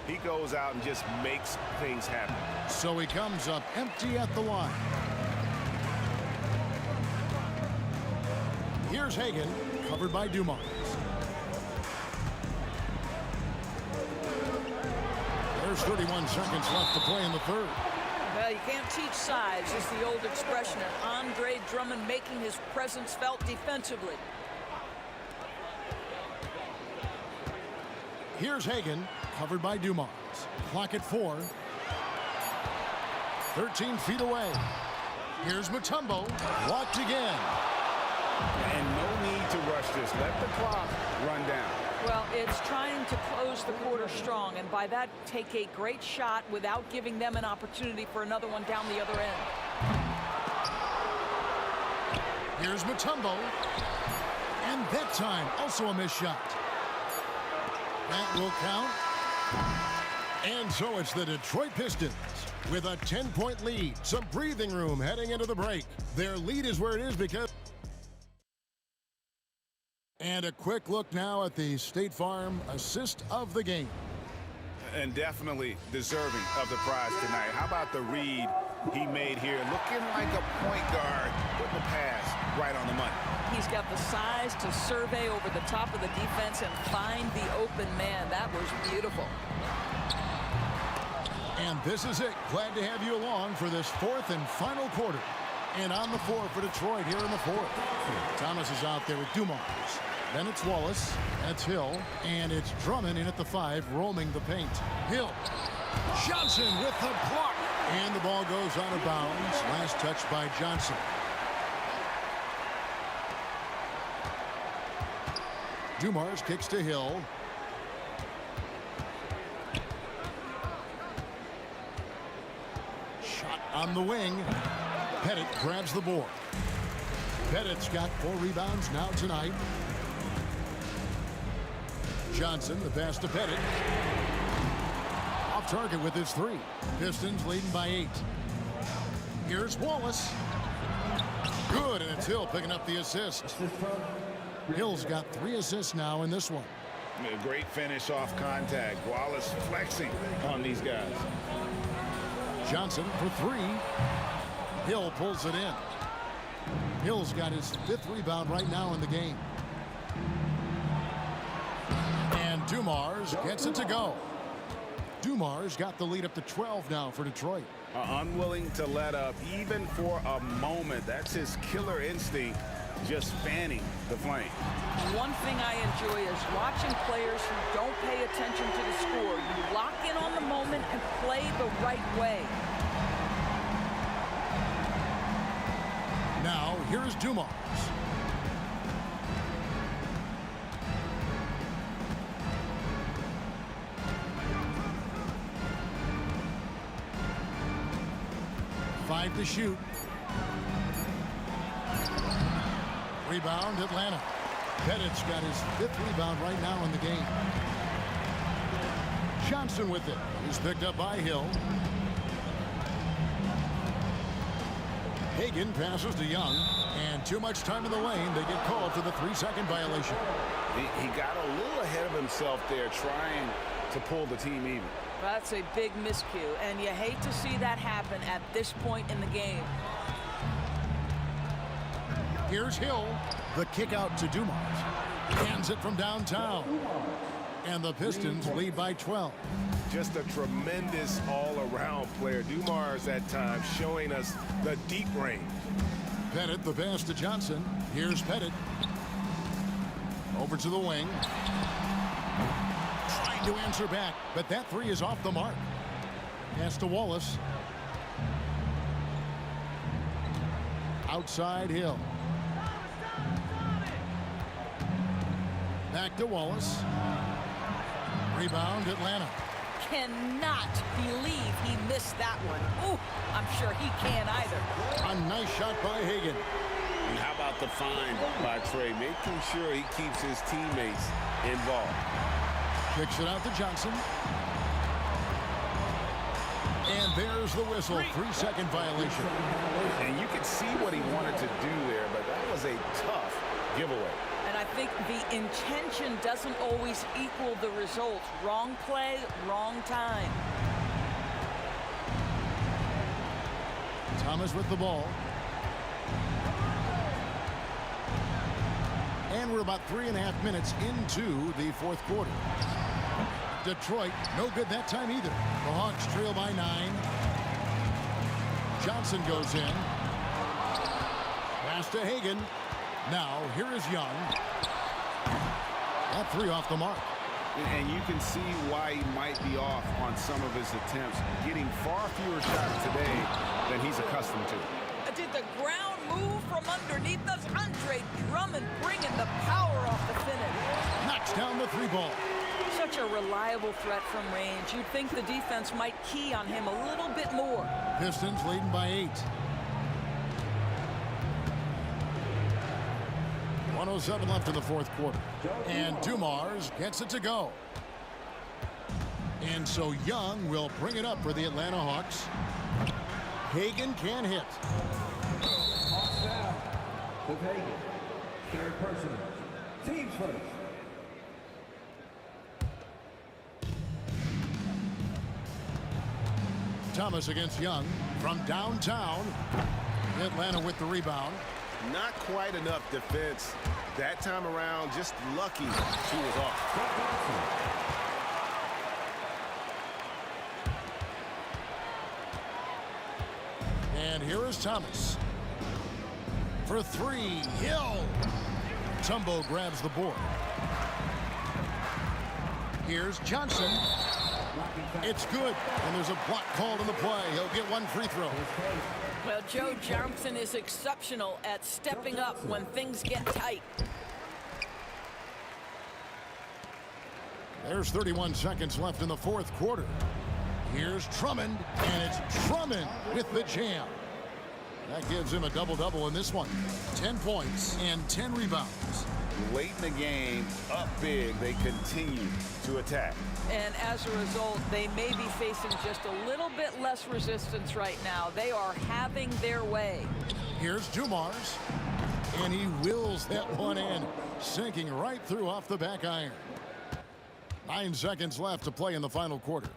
He goes out and just makes things happen. So he comes up empty at the line. Here's Hagan, covered by Dumars. There's 31 seconds left to play in the third. Well, you can't teach size, is the old expression. And Andre Drummond making his presence felt defensively. Here's Hagan, covered by Dumars. Clock at 4. 13 feet away. Here's Mutombo, blocked again. And no need to rush this. Let the clock run down. Well, it's trying to close the quarter strong, and by that, take a great shot without giving them an opportunity for another one down the other end. Here's Mutombo. And that time, also a missed shot. That will count. And so it's the Detroit Pistons with a 10-point lead. Some breathing room heading into the break. Their lead is where it is because... And a quick look now at the State Farm assist of the game. And definitely deserving of the prize tonight. How about the read he made here? Looking like a point guard, putting the pass right on the money. He's got the size to survey over the top of the defense and find the open man. That was beautiful. And this is it. Glad to have you along for this fourth and final quarter. And on the floor for Detroit here in the fourth. Thomas is out there with Dumars. Then it's Wallace. That's Hill. And it's Drummond in at the 5, roaming the paint. Hill. Johnson with the block. And the ball goes out of bounds. Last touch by Johnson. Dumars kicks to Hill. Shot on the wing. Pettit grabs the board. Pettit's got 4 rebounds now tonight. Johnson, the pass to Pettit. Off target with his 3. Pistons leading by 8. Here's Wallace. Good, and it's Hill picking up the assist. Hill's got 3 assists now in this one. A great finish off contact. Wallace flexing on these guys. Johnson for 3. Hill pulls it in. Hill's got his 5th rebound right now in the game. And Dumars gets it to go. Dumars got the lead up to 12 now for Detroit. Unwilling to let up even for a moment. That's his killer instinct, just fanning the flame. One thing I enjoy is watching players who don't pay attention to the score. You lock in on the moment and play the right way. Now, here's Dumars. Five to shoot. Rebound, Atlanta. Pettit's got his 5th rebound right now in the game. Johnson with it. He's picked up by Hill. Hagan passes to Young, and too much time in the lane. They get called for the 3-second violation. He got a little ahead of himself there, trying to pull the team even. That's a big miscue, and you hate to see that happen at this point in the game. Here's Hill. The kick out to Dumars. Hands it from downtown. And the Pistons lead by 12. Just a tremendous all-around player. Dumars at times showing us the deep range. Pettit, the pass to Johnson. Here's Pettit. Over to the wing. Trying to answer back, but that 3 is off the mark. Pass to Wallace. Outside Hill. Back to Wallace. Rebound, Atlanta. Cannot believe he missed that one. Ooh, I'm sure he can't either. A nice shot by Hagan. And how about the find by Trey, making sure he keeps his teammates involved. Kicks it out to Johnson. And there's the whistle. 3-second violation. And you can see what he wanted to do there, but that was a tough giveaway. And I think the intention doesn't always equal the result. Wrong play, wrong time. Thomas with the ball. And we're about 3.5 minutes into the 4th quarter. Detroit, no good that time either. The Hawks trail by 9. Johnson goes in. Pass to Hagan. Now, here is Young. That 3 off the mark. And you can see why he might be off on some of his attempts, getting far fewer shots today than he's accustomed to. Did the ground move from underneath us? Andre Drummond bringing the power off the finish. Knocks down the three ball. Such a reliable threat from range. You'd think the defense might key on him a little bit more. Pistons leading by 8. 1:07 left in the fourth quarter. And Dumars gets it to go. And so Young will bring it up for the Atlanta Hawks. Hagan can't hit. Hawks down with Hagan. Third person. Teams first. Thomas against Young from downtown. Atlanta with the rebound. Not quite enough defense that time around. Just lucky she was off. And here is Thomas. For 3, Hill. Tumbo grabs the board. Here's Johnson. It's good, and there's a block called in the play. He'll get one free throw. Well, Joe Johnson is exceptional at stepping up when things get tight. There's 31 seconds left in the fourth quarter. Here's Drummond, and it's Drummond with the jam. That gives him a double-double in this one. 10 points and 10 rebounds. Late in the game, up big, they continue to attack. And as a result, they may be facing just a little bit less resistance right now. They are having their way. Here's Dumars, and he wills that one in, sinking right through off the back iron. 9 seconds left to play in the final quarter.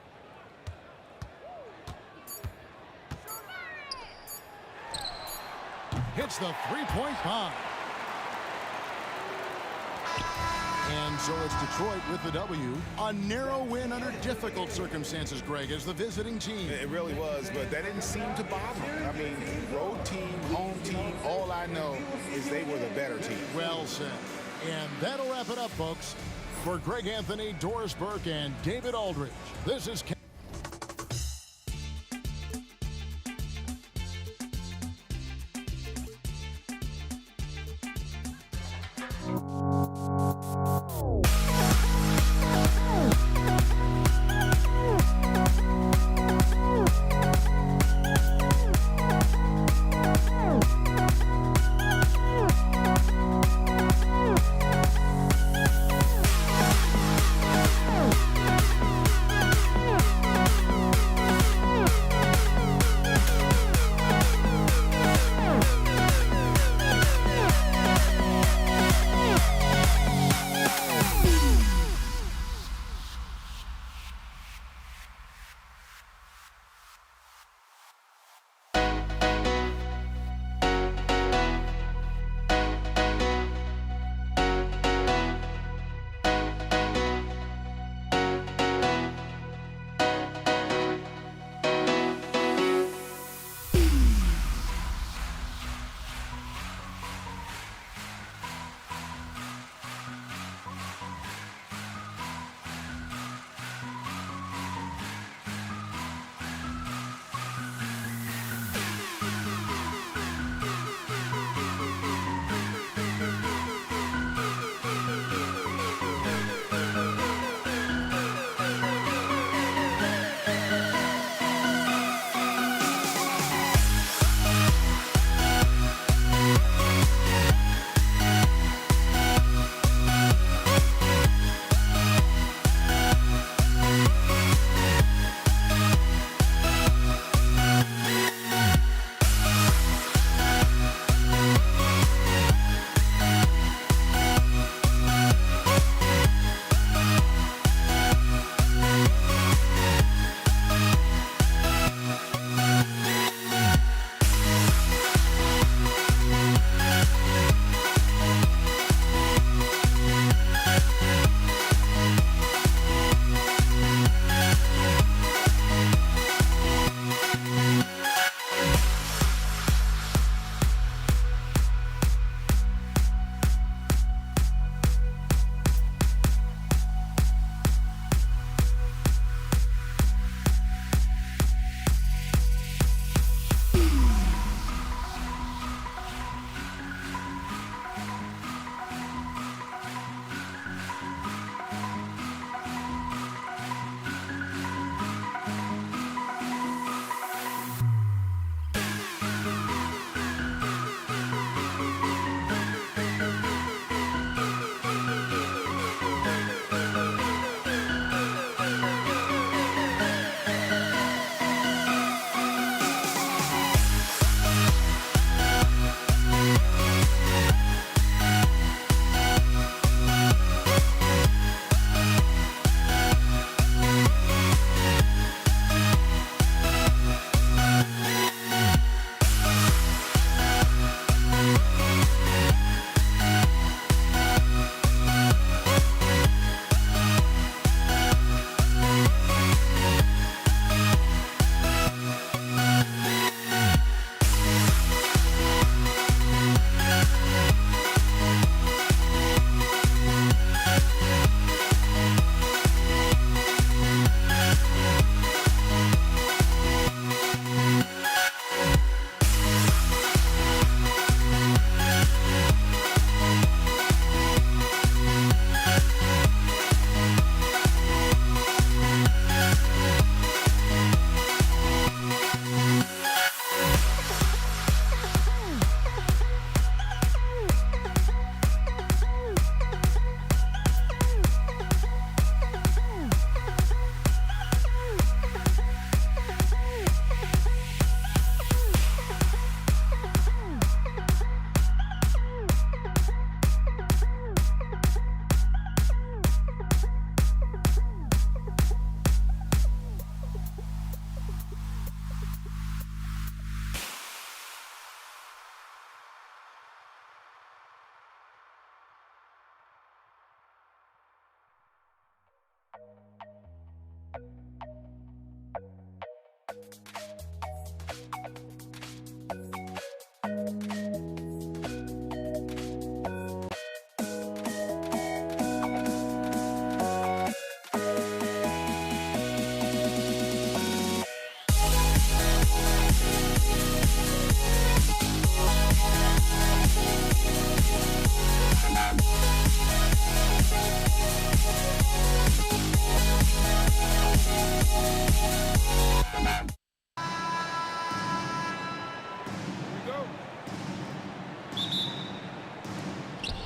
Hits the three-point bomb. And so it's Detroit with the W. A narrow win under difficult circumstances, Greg, as the visiting team. It really was, but that didn't seem to bother them. I mean, road team, home team, all I know is they were the better team. Well said. And that'll wrap it up, folks. For Greg Anthony, Doris Burke, and David Aldridge, this is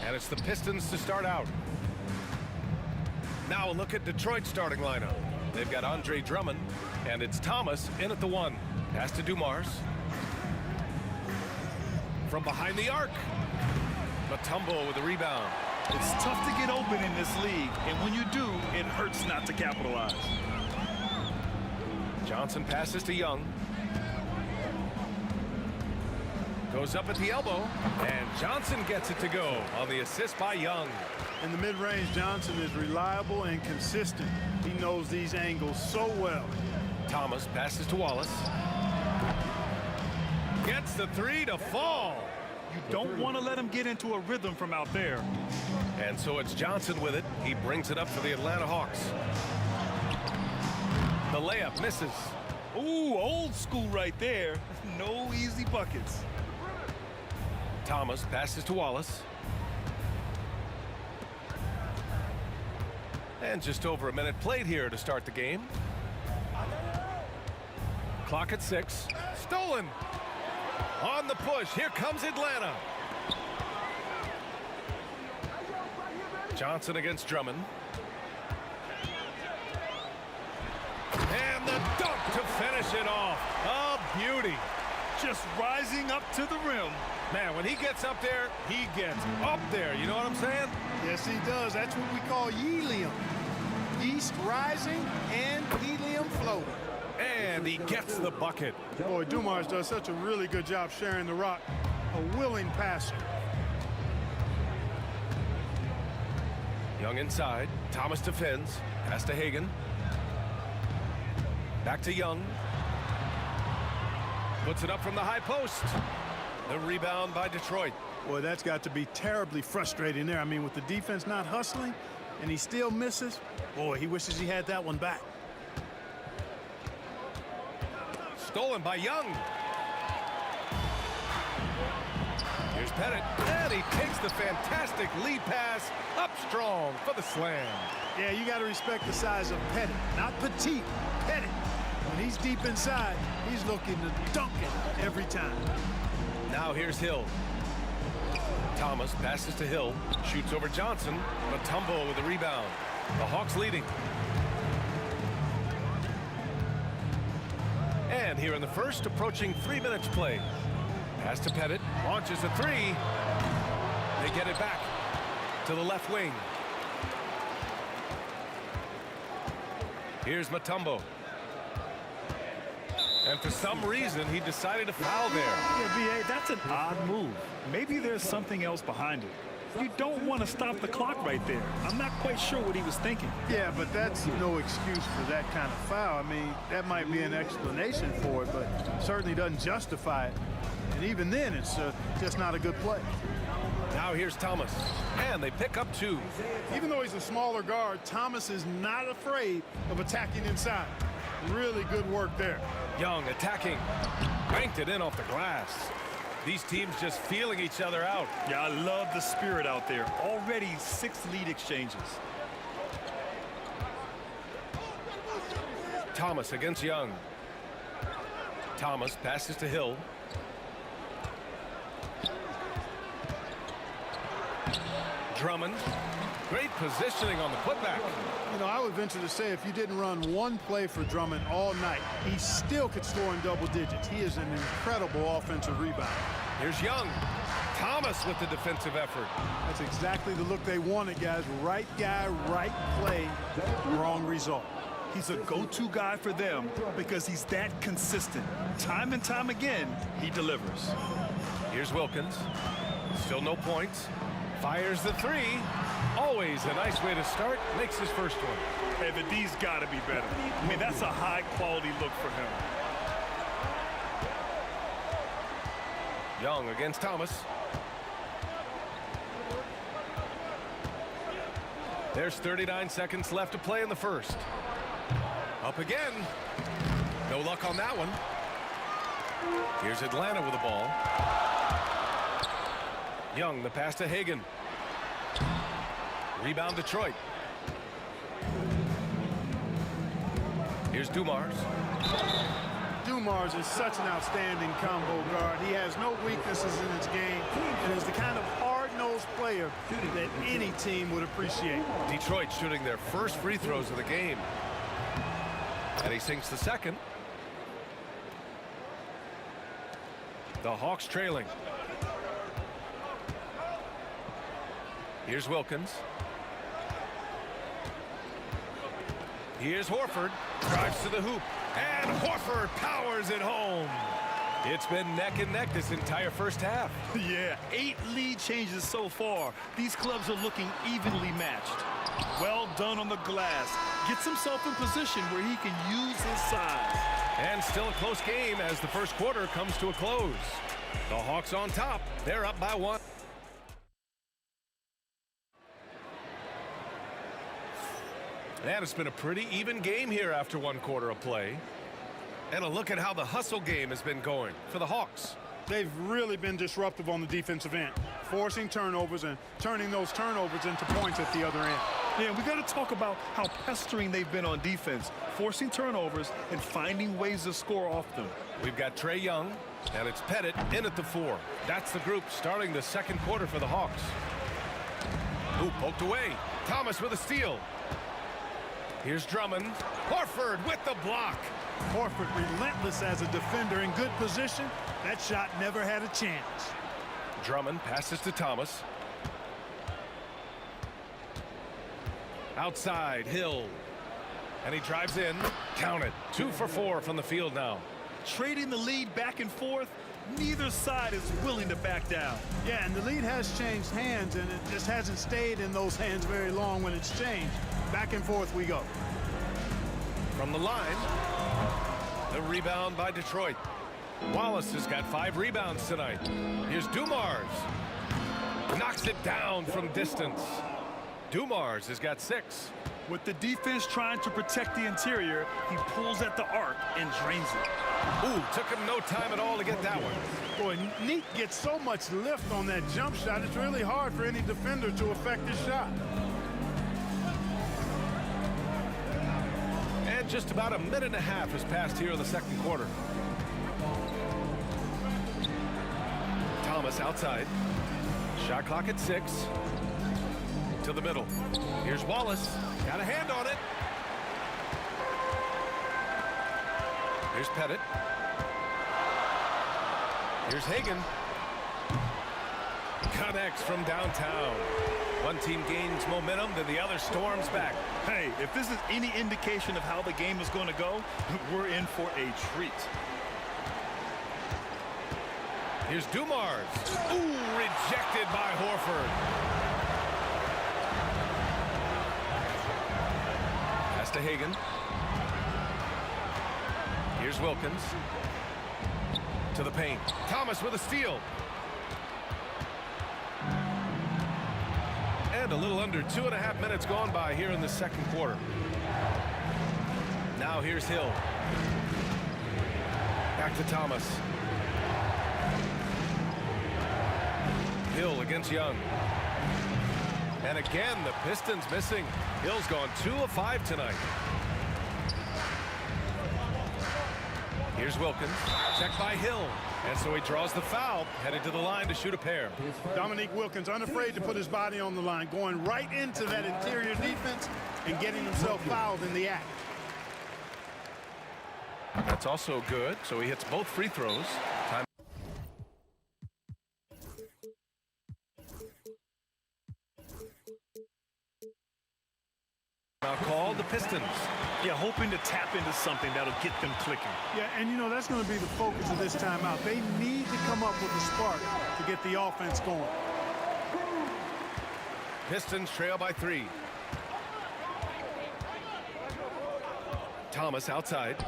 And it's the Pistons to start out. Now a look at Detroit's starting lineup. They've got Andre Drummond, and it's Thomas in at the 1. Pass to Dumars. From behind the arc. Mutombo with the rebound. It's tough to get open in this league, and when you do, it hurts not to capitalize. Johnson passes to Young. Goes up at the elbow, and Johnson gets it to go on the assist by Young. In the mid-range, Johnson is reliable and consistent. He knows these angles so well. Thomas passes to Wallace. Gets the 3 to fall. You don't want to let him get into a rhythm from out there. And so it's Johnson with it. He brings it up for the Atlanta Hawks. The layup misses. Ooh, old school right there. No easy buckets. Thomas passes to Wallace. And just over a minute played here to start the game. Clock at 6. Stolen. On the push. Here comes Atlanta. Johnson against Drummond. And the dunk to finish it off. A beauty. Just rising up to the rim. Man, when he gets up there, he gets up there. You know what I'm saying? Yes, he does. That's what we call helium. East rising and helium floating. And he gets the bucket. Boy, Dumars does such a really good job sharing the rock. A willing passer. Young inside. Thomas defends. Pass to Hagan. Back to Young. Puts it up from the high post. The rebound by Detroit. Boy, that's got to be terribly frustrating there. I mean, with the defense not hustling and he still misses, boy, he wishes he had that one back. Stolen by Young. Here's Pettit, and he takes the fantastic lead pass up strong for the slam. Yeah, you got to respect the size of Pettit, not petite, Pettit. When he's deep inside, he's looking to dunk it every time. Now here's Hill. Thomas passes to Hill, shoots over Johnson. Mutombo with the rebound. The Hawks leading. And here in the first, approaching 3 minutes play. Pass to Pettit, launches a 3. They get it back to the left wing. Here's Mutombo. And for some reason, he decided to foul there. Yeah, B.A., that's an odd move. Maybe there's something else behind it. You don't want to stop the clock right there. I'm not quite sure what he was thinking. Yeah, but that's no excuse for that kind of foul. I mean, that might be an explanation for it, but certainly doesn't justify it. And even then, it's just not a good play. Now here's Thomas, and they pick up 2. Even though he's a smaller guard, Thomas is not afraid of attacking inside. Really good work there. Young attacking, banked it in off the glass. These teams just feeling each other out. Yeah, I love the spirit out there. Already 6 lead exchanges. Thomas against Young. Thomas passes to Hill. Drummond. Great positioning on the putback. You know, I would venture to say if you didn't run one play for Drummond all night, he still could score in double digits. He is an incredible offensive rebounder. Here's Young. Thomas with the defensive effort. That's exactly the look they wanted, guys. Right guy, right play, wrong result. He's a go-to guy for them because he's that consistent. Time and time again, he delivers. Here's Wilkins. Still no points. Fires the 3. Always a nice way to start. Makes his first one. Hey, but D's got to be better. I mean, that's a high-quality look for him. Young against Thomas. There's 39 seconds left to play in the first. Up again. No luck on that one. Here's Atlanta with the ball. Young, the pass to Hagan. Rebound Detroit. Here's Dumars. Dumars is such an outstanding combo guard. He has no weaknesses in his game and is the kind of hard-nosed player that any team would appreciate. Detroit shooting their first free throws of the game. And he sinks the second. The Hawks trailing. Here's Wilkins. Here's Horford. Drives to the hoop. And Horford powers it home. It's been neck and neck this entire first half. Yeah, 8 lead changes so far. These clubs are looking evenly matched. Well done on the glass. Gets himself in position where he can use his size. And still a close game as the first quarter comes to a close. The Hawks on top. They're up by 1. And it's been a pretty even game here after 1 quarter of play. And a look at how the hustle game has been going for the Hawks. They've really been disruptive on the defensive end, forcing turnovers and turning those turnovers into points at the other end. Yeah, we got to talk about how pestering they've been on defense, forcing turnovers and finding ways to score off them. We've got Trae Young, and it's Pettit in at the 4. That's the group starting the second quarter for the Hawks. Ooh, poked away. Thomas with a steal. Here's Drummond. Horford with the block. Horford relentless as a defender in good position. That shot never had a chance. Drummond passes to Thomas. Outside, Hill. And he drives in. Count it. 2 for 4 from the field now. Trading the lead back and forth, neither side is willing to back down. Yeah, and the lead has changed hands, and it just hasn't stayed in those hands very long when it's changed. Back and forth we go. From the line, the rebound by Detroit. Wallace has got 5 rebounds tonight. Here's Dumars. Knocks it down from distance. Dumars has got 6. With the defense trying to protect the interior, he pulls at the arc and drains it. Ooh, took him no time at all to get that one. Boy, Neat gets so much lift on that jump shot, it's really hard for any defender to affect his shot. And just about a minute and a half has passed here in the second quarter. Thomas outside. Shot clock at 6. To the middle. Here's Wallace. Got a hand on it. Here's Pettit. Here's Hagan. Connects from downtown. One team gains momentum, then the other storms back. Hey, if this is any indication of how the game is going to go, we're in for a treat. Here's Dumars. Ooh, rejected by Horford. Pass to Hagan. Here's Wilkins. To the paint. Thomas with a steal. And a little under 2.5 minutes gone by here in the second quarter. Now here's Hill. Back to Thomas. Hill against Young. And again, the Pistons missing. Hill's gone 2 of 5 tonight. Here's Wilkins. Checked by Hill. And so he draws the foul, headed to the line to shoot a pair. Dominique Wilkins unafraid to put his body on the line, going right into that interior defense and getting himself fouled in the act. That's also good, so he hits both free throws. Time. Now called the Pistons. Yeah, hoping to tap into something that'll get them clicking. Yeah, and you know, that's going to be the focus of this timeout. They need to come up with a spark to get the offense going. Pistons trail by 3. Thomas outside.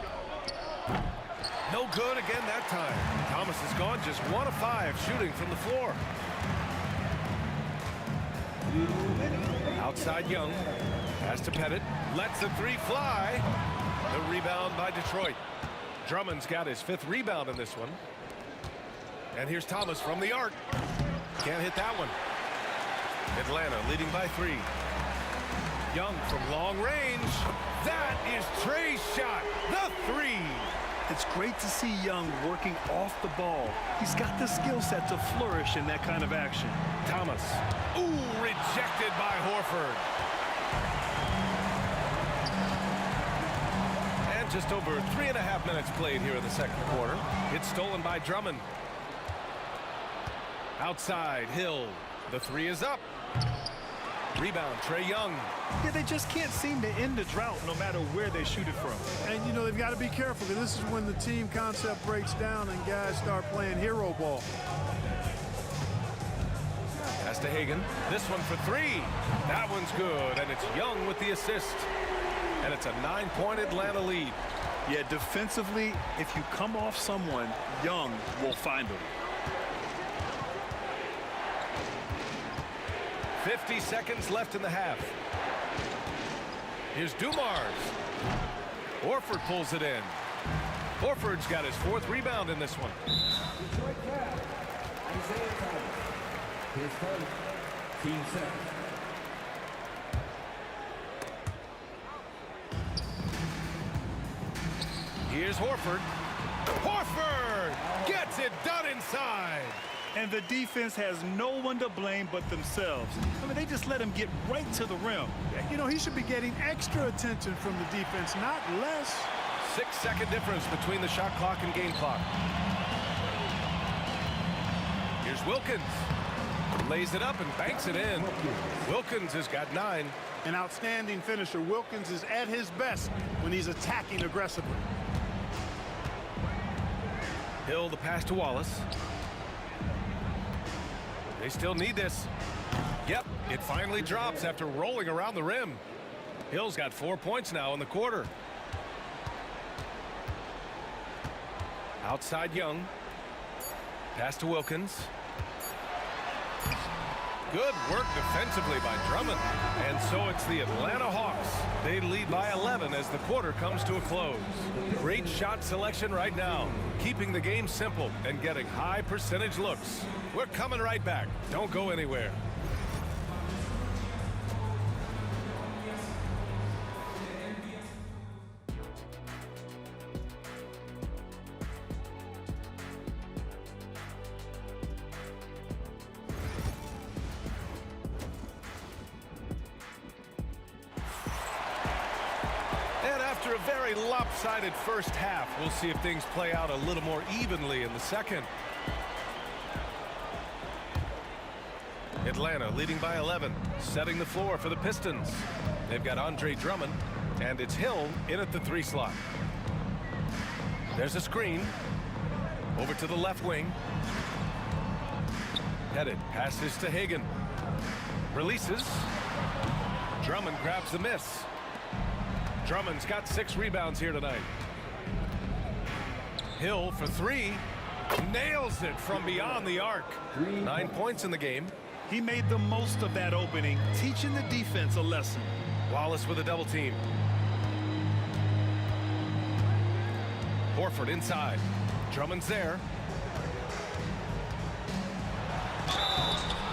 No good again that time. Thomas has gone just 1 of 5 shooting from the floor. Outside Young. Pass to Pettit. Lets the 3 fly. The rebound by Detroit. Drummond's got his 5th rebound in this one. And here's Thomas from the arc. Can't hit that one. Atlanta leading by 3. Young from long range. That is Trey's shot. The 3. It's great to see Young working off the ball. He's got the skill set to flourish in that kind of action. Thomas. Ooh, rejected by Horford. And just over 3.5 minutes played here in the second quarter. It's stolen by Drummond. Outside, Hill. The 3 is up. Rebound, Trae Young. Yeah, they just can't seem to end the drought no matter where they shoot it from. And, you know, they've got to be careful because this is when the team concept breaks down and guys start playing hero ball. Pass to Hagan. This one for 3. That one's good, and it's Young with the assist. And it's a 9-point Atlanta lead. Yeah, defensively, if you come off someone, Young will find them. 50 seconds left in the half. Here's Dumars. Horford pulls it in. Horford's got his 4th rebound in this one. Detroit Cavs, Isaiah Thomas. His first team set. Here's Horford. Horford gets it done inside. And the defense has no one to blame but themselves. I mean, they just let him get right to the rim. You know, he should be getting extra attention from the defense, not less. 6-second difference between the shot clock and game clock. Here's Wilkins. Lays it up and banks it in. Wilkins has got 9. An outstanding finisher. Wilkins is at his best when he's attacking aggressively. Hill, the pass to Wallace. They still need this. Yep, it finally drops after rolling around the rim. Hill's got 4 points now in the quarter. Outside Young. Pass to Wilkins. Good work defensively by Drummond. And so it's the Atlanta Hawks. They lead by 11 as the quarter comes to a close. Great shot selection right now, keeping the game simple and getting high percentage looks. We're coming right back. Don't go anywhere. And after a very lopsided first half, we'll see if things play out a little more evenly in the second. Atlanta leading by 11, setting the floor for the Pistons. They've got Andre Drummond, and it's Hill in at the 3 slot. There's a screen. Over to the left wing. Headed, passes to Hagan. Releases. Drummond grabs the miss. Drummond's got 6 rebounds here tonight. Hill for 3. Nails it from beyond the arc. 9 points in the game. He made the most of that opening, teaching the defense a lesson. Wallace with a double team. Horford inside. Drummond's there.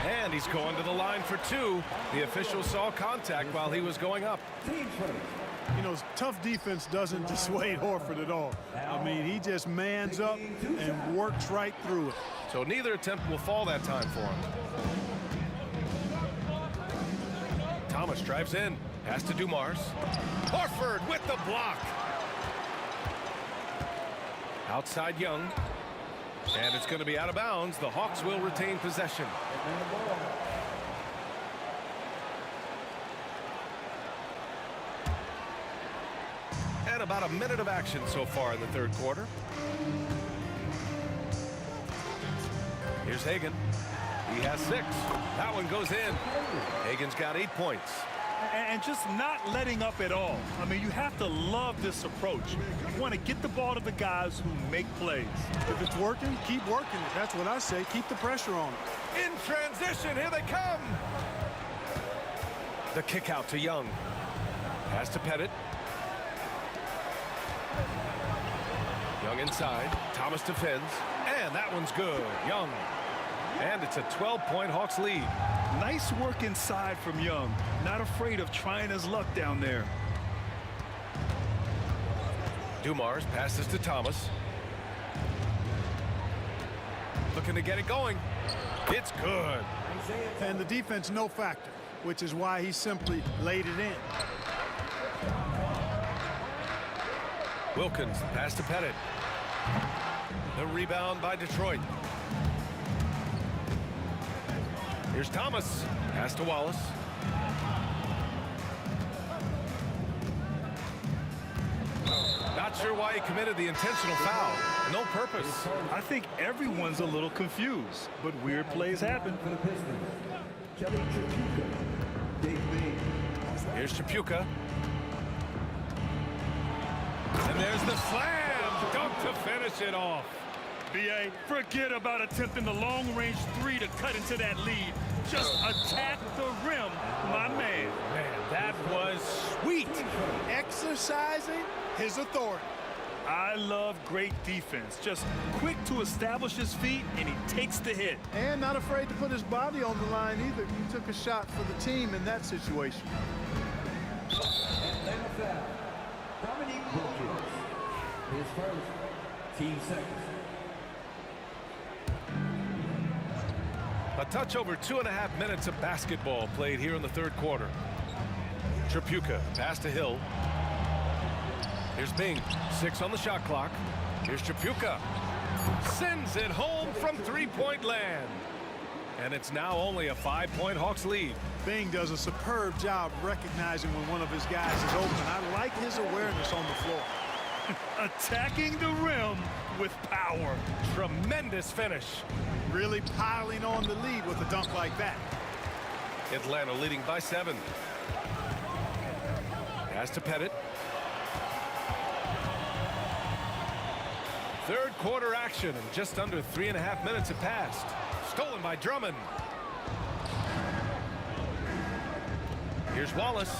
And he's going to the line for 2. The official saw contact while he was going up. You know, tough defense doesn't dissuade Horford at all. I mean, he just mans up and works right through it. So neither attempt will fall that time for him. Thomas drives in. Pass to Dumars. Horford with the block. Outside Young. And it's going to be out of bounds. The Hawks will retain possession. And about a minute of action so far in the third quarter. Here's Hagan. He has 6. That one goes in. Hagan's got 8 points. And just not letting up at all. I mean, you have to love this approach. You want to get the ball to the guys who make plays. If it's working, keep working it. That's what I say. Keep the pressure on it. In transition, here they come. The kick out to Young. Pass to Pettit. Young inside. Thomas defends. And that one's good. Young. And it's a 12-point Hawks lead. Nice work inside from Young. Not afraid of trying his luck down there. Dumars passes to Thomas. Looking to get it going. It's good. And the defense no factor, which is why he simply laid it in. Wilkins pass to Pettit. The rebound by Detroit. Here's Thomas. Pass to Wallace. Not sure why he committed the intentional foul. No purpose. I think everyone's a little confused, but weird plays happen. Here's Chapuka. And there's the slam. Dunk to finish it off. B.A., forget about attempting the long-range three to cut into that lead. Just attack the rim, my man. Man, that was sweet. Exercising his authority. I love great defense. Just quick to establish his feet, and he takes the hit. And not afraid to put his body on the line either. He took a shot for the team in that situation. Atlanta foul. Dominique Wilkins. His first. Team second. A touch over 2.5 minutes of basketball played here in the third quarter. Chapuka pass to Hill. Here's Bing. 6 on the shot clock. Here's Chapuka. Sends it home from three-point land. And it's now only a 5-point Hawks lead. Bing does a superb job recognizing when one of his guys is open. I like his awareness on the floor. Attacking the rim with power. Tremendous finish. Really piling on the lead with a dunk like that. Atlanta leading by 7. Pass to Pettit. Third quarter action, and just under 3.5 minutes have passed. Stolen by Drummond. Here's Wallace.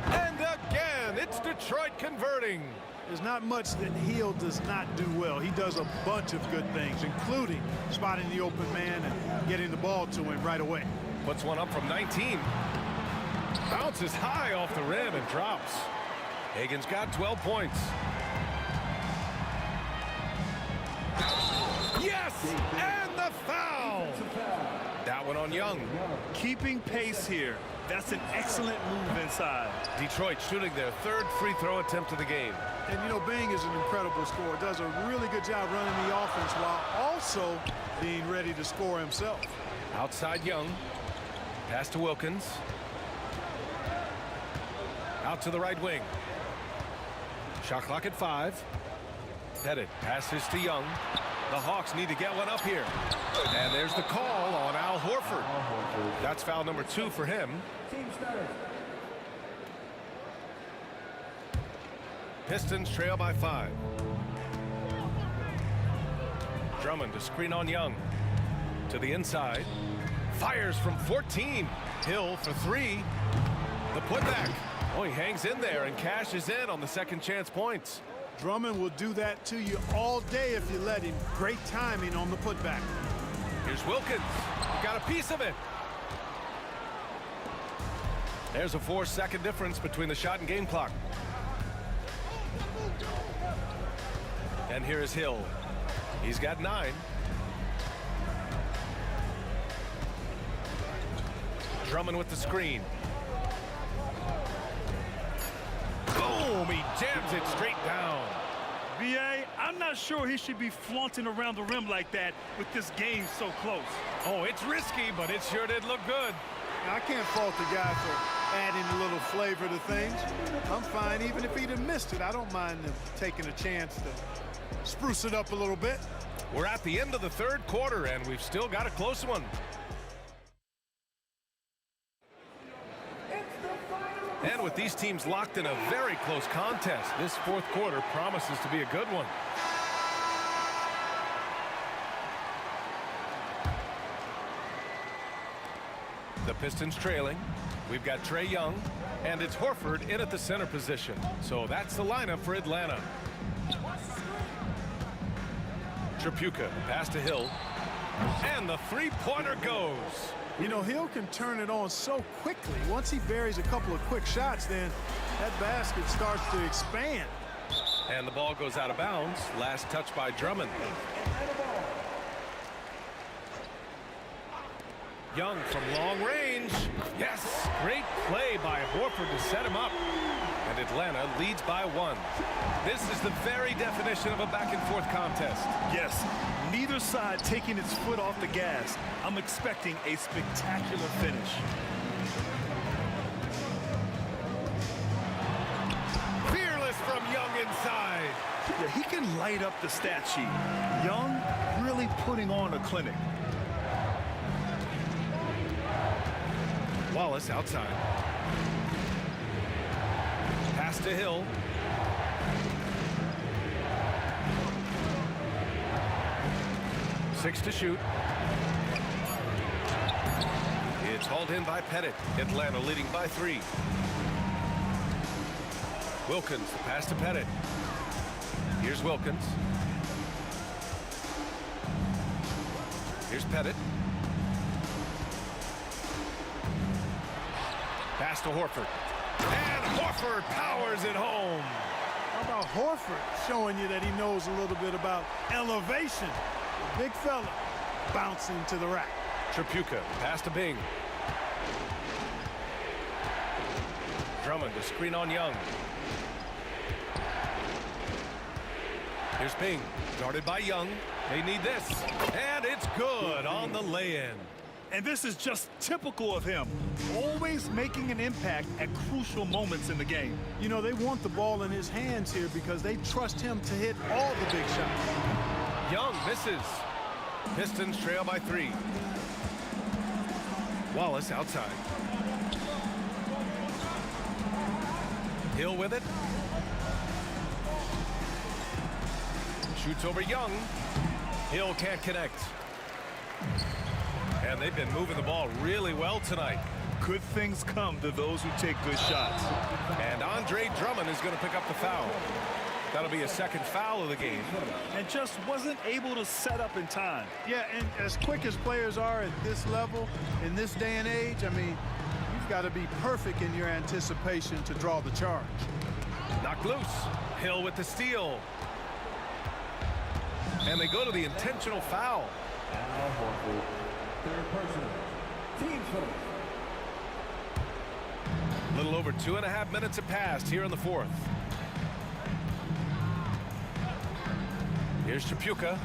And again, it's Detroit converting. There's not much that Hill does not do well. He does a bunch of good things, including spotting the open man and getting the ball to him right away. Puts one up from 19. Bounces high off the rim and drops. Hagan's got 12 points. Yes! And the foul! That one on Young. Keeping pace here. That's an excellent move inside. Detroit shooting their third free throw attempt of the game. And, you know, Bing is an incredible scorer. Does a really good job running the offense while also being ready to score himself. Outside Young. Pass to Wilkins. Out to the right wing. Shot clock at 5. Pettit passes to Young. The Hawks need to get one up here. And there's the call on Al Horford. That's foul number 2 for him. Pistons trail by 5. Drummond to screen on Young. To the inside. Fires from 14. Hill for 3. The putback. Oh, he hangs in there and cashes in on the second chance points. Drummond will do that to you all day if you let him. Great timing on the putback. Here's Wilkins. He got a piece of it. There's a 4-second difference between the shot and game clock. And here is Hill. He's got 9. Drummond with the screen. Boom! He jams it straight down. B.A., I'm not sure he should be flaunting around the rim like that with this game so close. Oh, it's risky, but it sure did look good. I can't fault the guy for adding a little flavor to things. I'm fine. Even if he'd have missed it, I don't mind him taking a chance to spruce it up a little bit. We're at the end of the third quarter, and we've still got a close one. And with these teams locked in a very close contest, this fourth quarter promises to be a good one. The Pistons trailing. We've got Trae Young, and it's Horford in at the center position. So that's the lineup for Atlanta. Tripucka, pass to Hill. And the three-pointer goes. You know, Hill can turn it on so quickly. Once he buries a couple of quick shots, then that basket starts to expand. And the ball goes out of bounds. Last touch by Drummond. Young from long range. Yes, great play by Horford to set him up. And Atlanta leads by 1. This is the very definition of a back-and-forth contest. Yes, neither side taking its foot off the gas. I'm expecting a spectacular finish. Fearless from Young inside. Yeah, he can light up the stat sheet. Young really putting on a clinic. Wallace outside. Pass to Hill. Six to shoot. It's hauled in by Pettit. Atlanta leading by 3. Wilkins, the pass to Pettit. Here's Wilkins. Here's Pettit. Pass to Horford. And Horford powers it home. How about Horford showing you that he knows a little bit about elevation? The big fella bouncing to the rack. Tripucka, pass to Bing. Drummond to screen on Young. Here's Bing, guarded by Young. They need this. And it's good on the lay-in. And this is just typical of him, always making an impact at crucial moments in the game. You know, they want the ball in his hands here because they trust him to hit all the big shots. Young misses. Pistons trail by 3. Wallace outside. Hill with it. Shoots over Young. Hill can't connect. And they've been moving the ball really well tonight. Good things come to those who take good shots. And Andre Drummond is going to pick up the foul. That'll be a second foul of the game. And just wasn't able to set up in time. Yeah, and as quick as players are at this level, in this day and age, I mean, you've got to be perfect in your anticipation to draw the charge. Knocked loose. Hill with the steal. And they go to the intentional foul. Third personal. Team foul. A little over 2.5 minutes have passed here in the 4th. Here's Tripucka.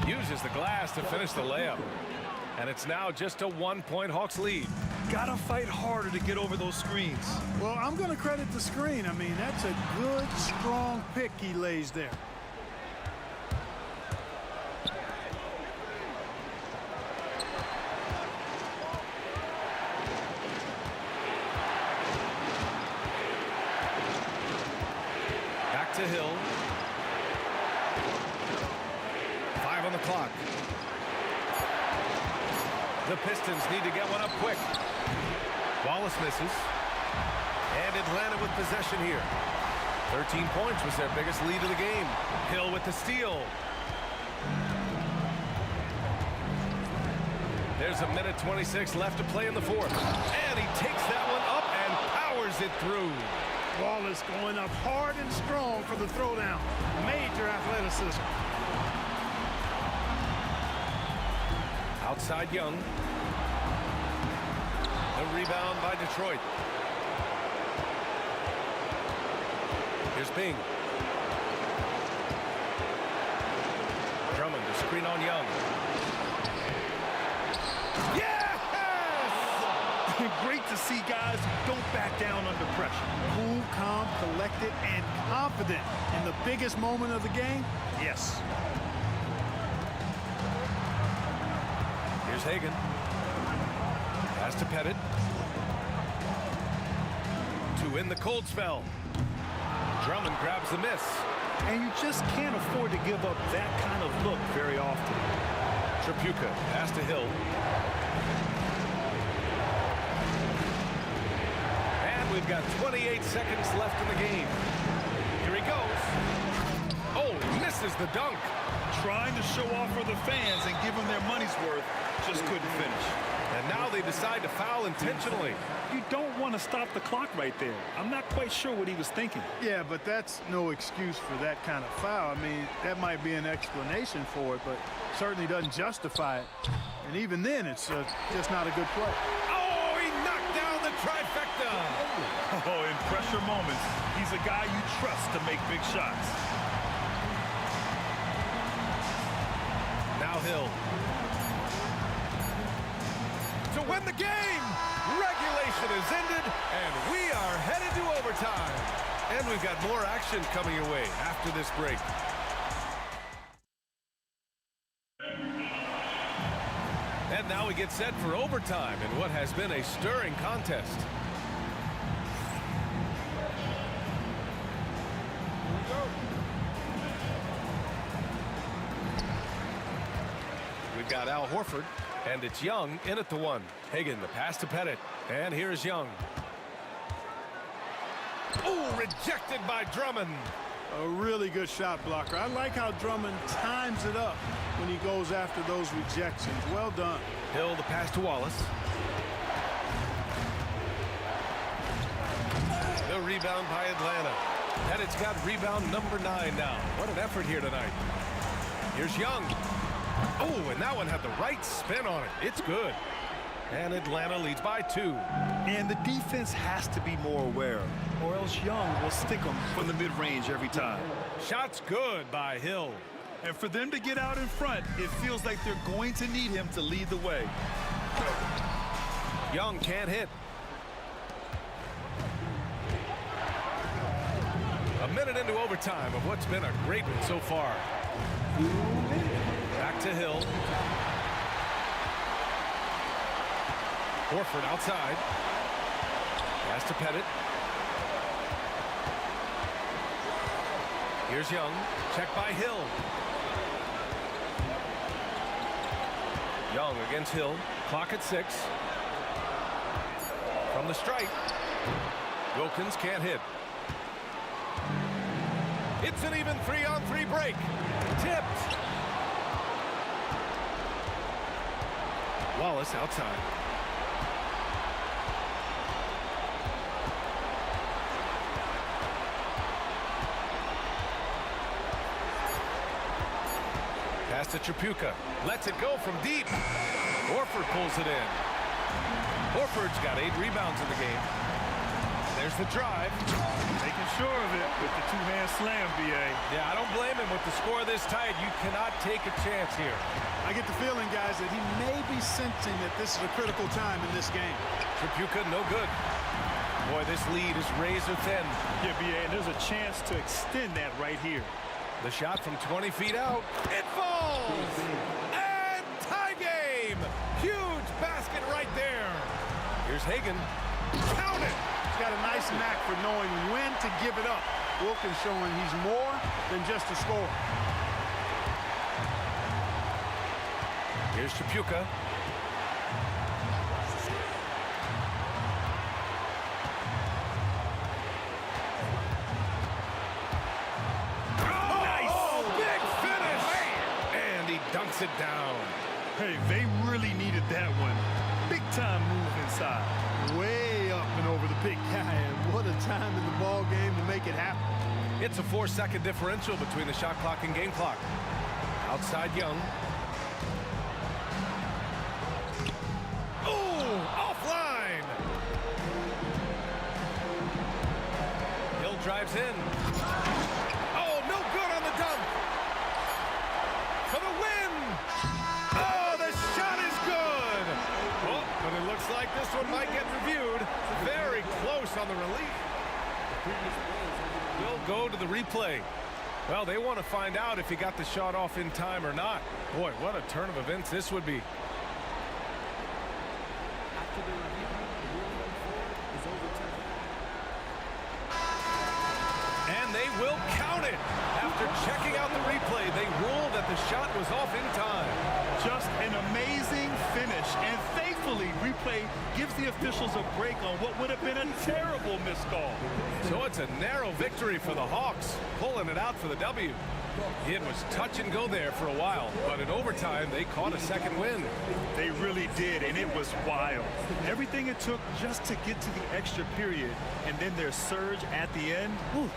Uses the glass to finish the layup. And it's now just a 1-point Hawks lead. Gotta fight harder to get over those screens. Well, I'm going to credit the screen. I mean, that's a good, strong pick he lays there. Back to Hill. 5 on the clock. The Pistons need to get one up quick. Wallace misses. And Atlanta with possession here. 13 points was their biggest lead of the game. Hill with the steal. There's a minute 26 left to play in the 4th. And he takes that one up and powers it through. Wallace going up hard and strong for the throwdown. Major athleticism. Outside Young. A rebound by Detroit. Here's Bing. Drummond to screen on Young. Yes! Great to see guys who don't back down under pressure. Cool, calm, collected, and confident in the biggest moment of the game. Yes. Here's Hagan. Pass to Pettit. To win the cold spell. Drummond grabs the miss. And you just can't afford to give up that kind of look very often. Tripucka, pass to Hill. And we've got 28 seconds left in the game. Here he goes. Oh, misses misses the dunk. Trying to show off for the fans and give them their money's worth, just couldn't finish. And now they decide to foul intentionally. You don't want to stop the clock right there. I'm not quite sure what he was thinking. Yeah, but that's no excuse for that kind of foul. I mean, that might be an explanation for it, but certainly doesn't justify it. And even then, it's just not a good play. Oh, he knocked down the trifecta. Oh, in pressure moments, he's a guy you trust to make big shots. Now Hill. To win the game! Regulation is ended, and we are headed to overtime. And we've got more action coming your way after this break. And now we get set for overtime in what has been a stirring contest. We've got Al Horford, and it's Young in at the one. Hagan, the pass to Pettit, and here's Young. Oh, rejected by Drummond. A really good shot blocker. I like how Drummond times it up when he goes after those rejections. Well done. Hill, the pass to Wallace. The rebound by Atlanta. Pettit's got rebound number 9 now. What an effort here tonight. Here's Young. Oh, and that one had the right spin on it. It's good. And Atlanta leads by 2. And the defense has to be more aware, or else Young will stick them from the mid-range every time. Shot's good by Hill. And for them to get out in front, it feels like they're going to need him to lead the way. Young can't hit. A minute into overtime of what's been a great one so far. Back to Hill. Horford outside. Pass to Pettit. Here's Young. Check by Hill. Young against Hill. Clock at 6. From the stripe. Wilkins can't hit. It's an even 3-on-3 break. Tipped. Wallace outside. Pass to Tripucka. Lets it go from deep. Horford pulls it in. Horford's got 8 rebounds in the game. There's the drive. Making sure of it with the two-hand slam, B.A. Yeah, I don't blame him with the score this tight. You cannot take a chance here. I get the feeling, guys, that he may be sensing that this is a critical time in this game. Tripucka, no good. Boy, this lead is razor thin. Yeah, B.A., and there's a chance to extend that right here. The shot from 20 feet out. It falls! And tie game! Huge basket right there. Here's Hagan. Count it! He's got a nice knack for knowing when to give it up. Wilkins showing he's more than just a scorer. Here's Tripucka. Dunks it down. Hey, they really needed that one. Big time move inside. Way up and over the big guy, and what a time in the ball game to make it happen. It's a 4-second differential between the shot clock and game clock. Outside Young. Oh, offline. Hill drives in. Oh, no good on the dunk. For the win! Oh, the shot is good! Oh, but it looks like this one might get reviewed. Very close on the relief. We'll go to the replay. Well, they want to find out if he got the shot off in time or not. Boy, what a turn of events this would be. After the review, the ruling is overturned. And they will count it. After checking out the replay, they ruled that the shot was off in time. Just an amazing finish. And thankfully, replay gives the officials a break on what would have been a terrible missed call. So it's a narrow victory for the Hawks, pulling it out for the W. It was touch and go there for a while, but in overtime, they caught a second win. They really did, and it was wild. Everything it took just to get to the extra period, and then their surge at the end. Whew.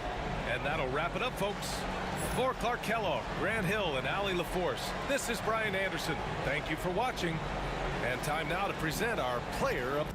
And that'll wrap it up, folks. For Clark Kellogg, Grant Hill, and Allie LaForce, this is Brian Anderson. Thank you for watching. And time now to present our player of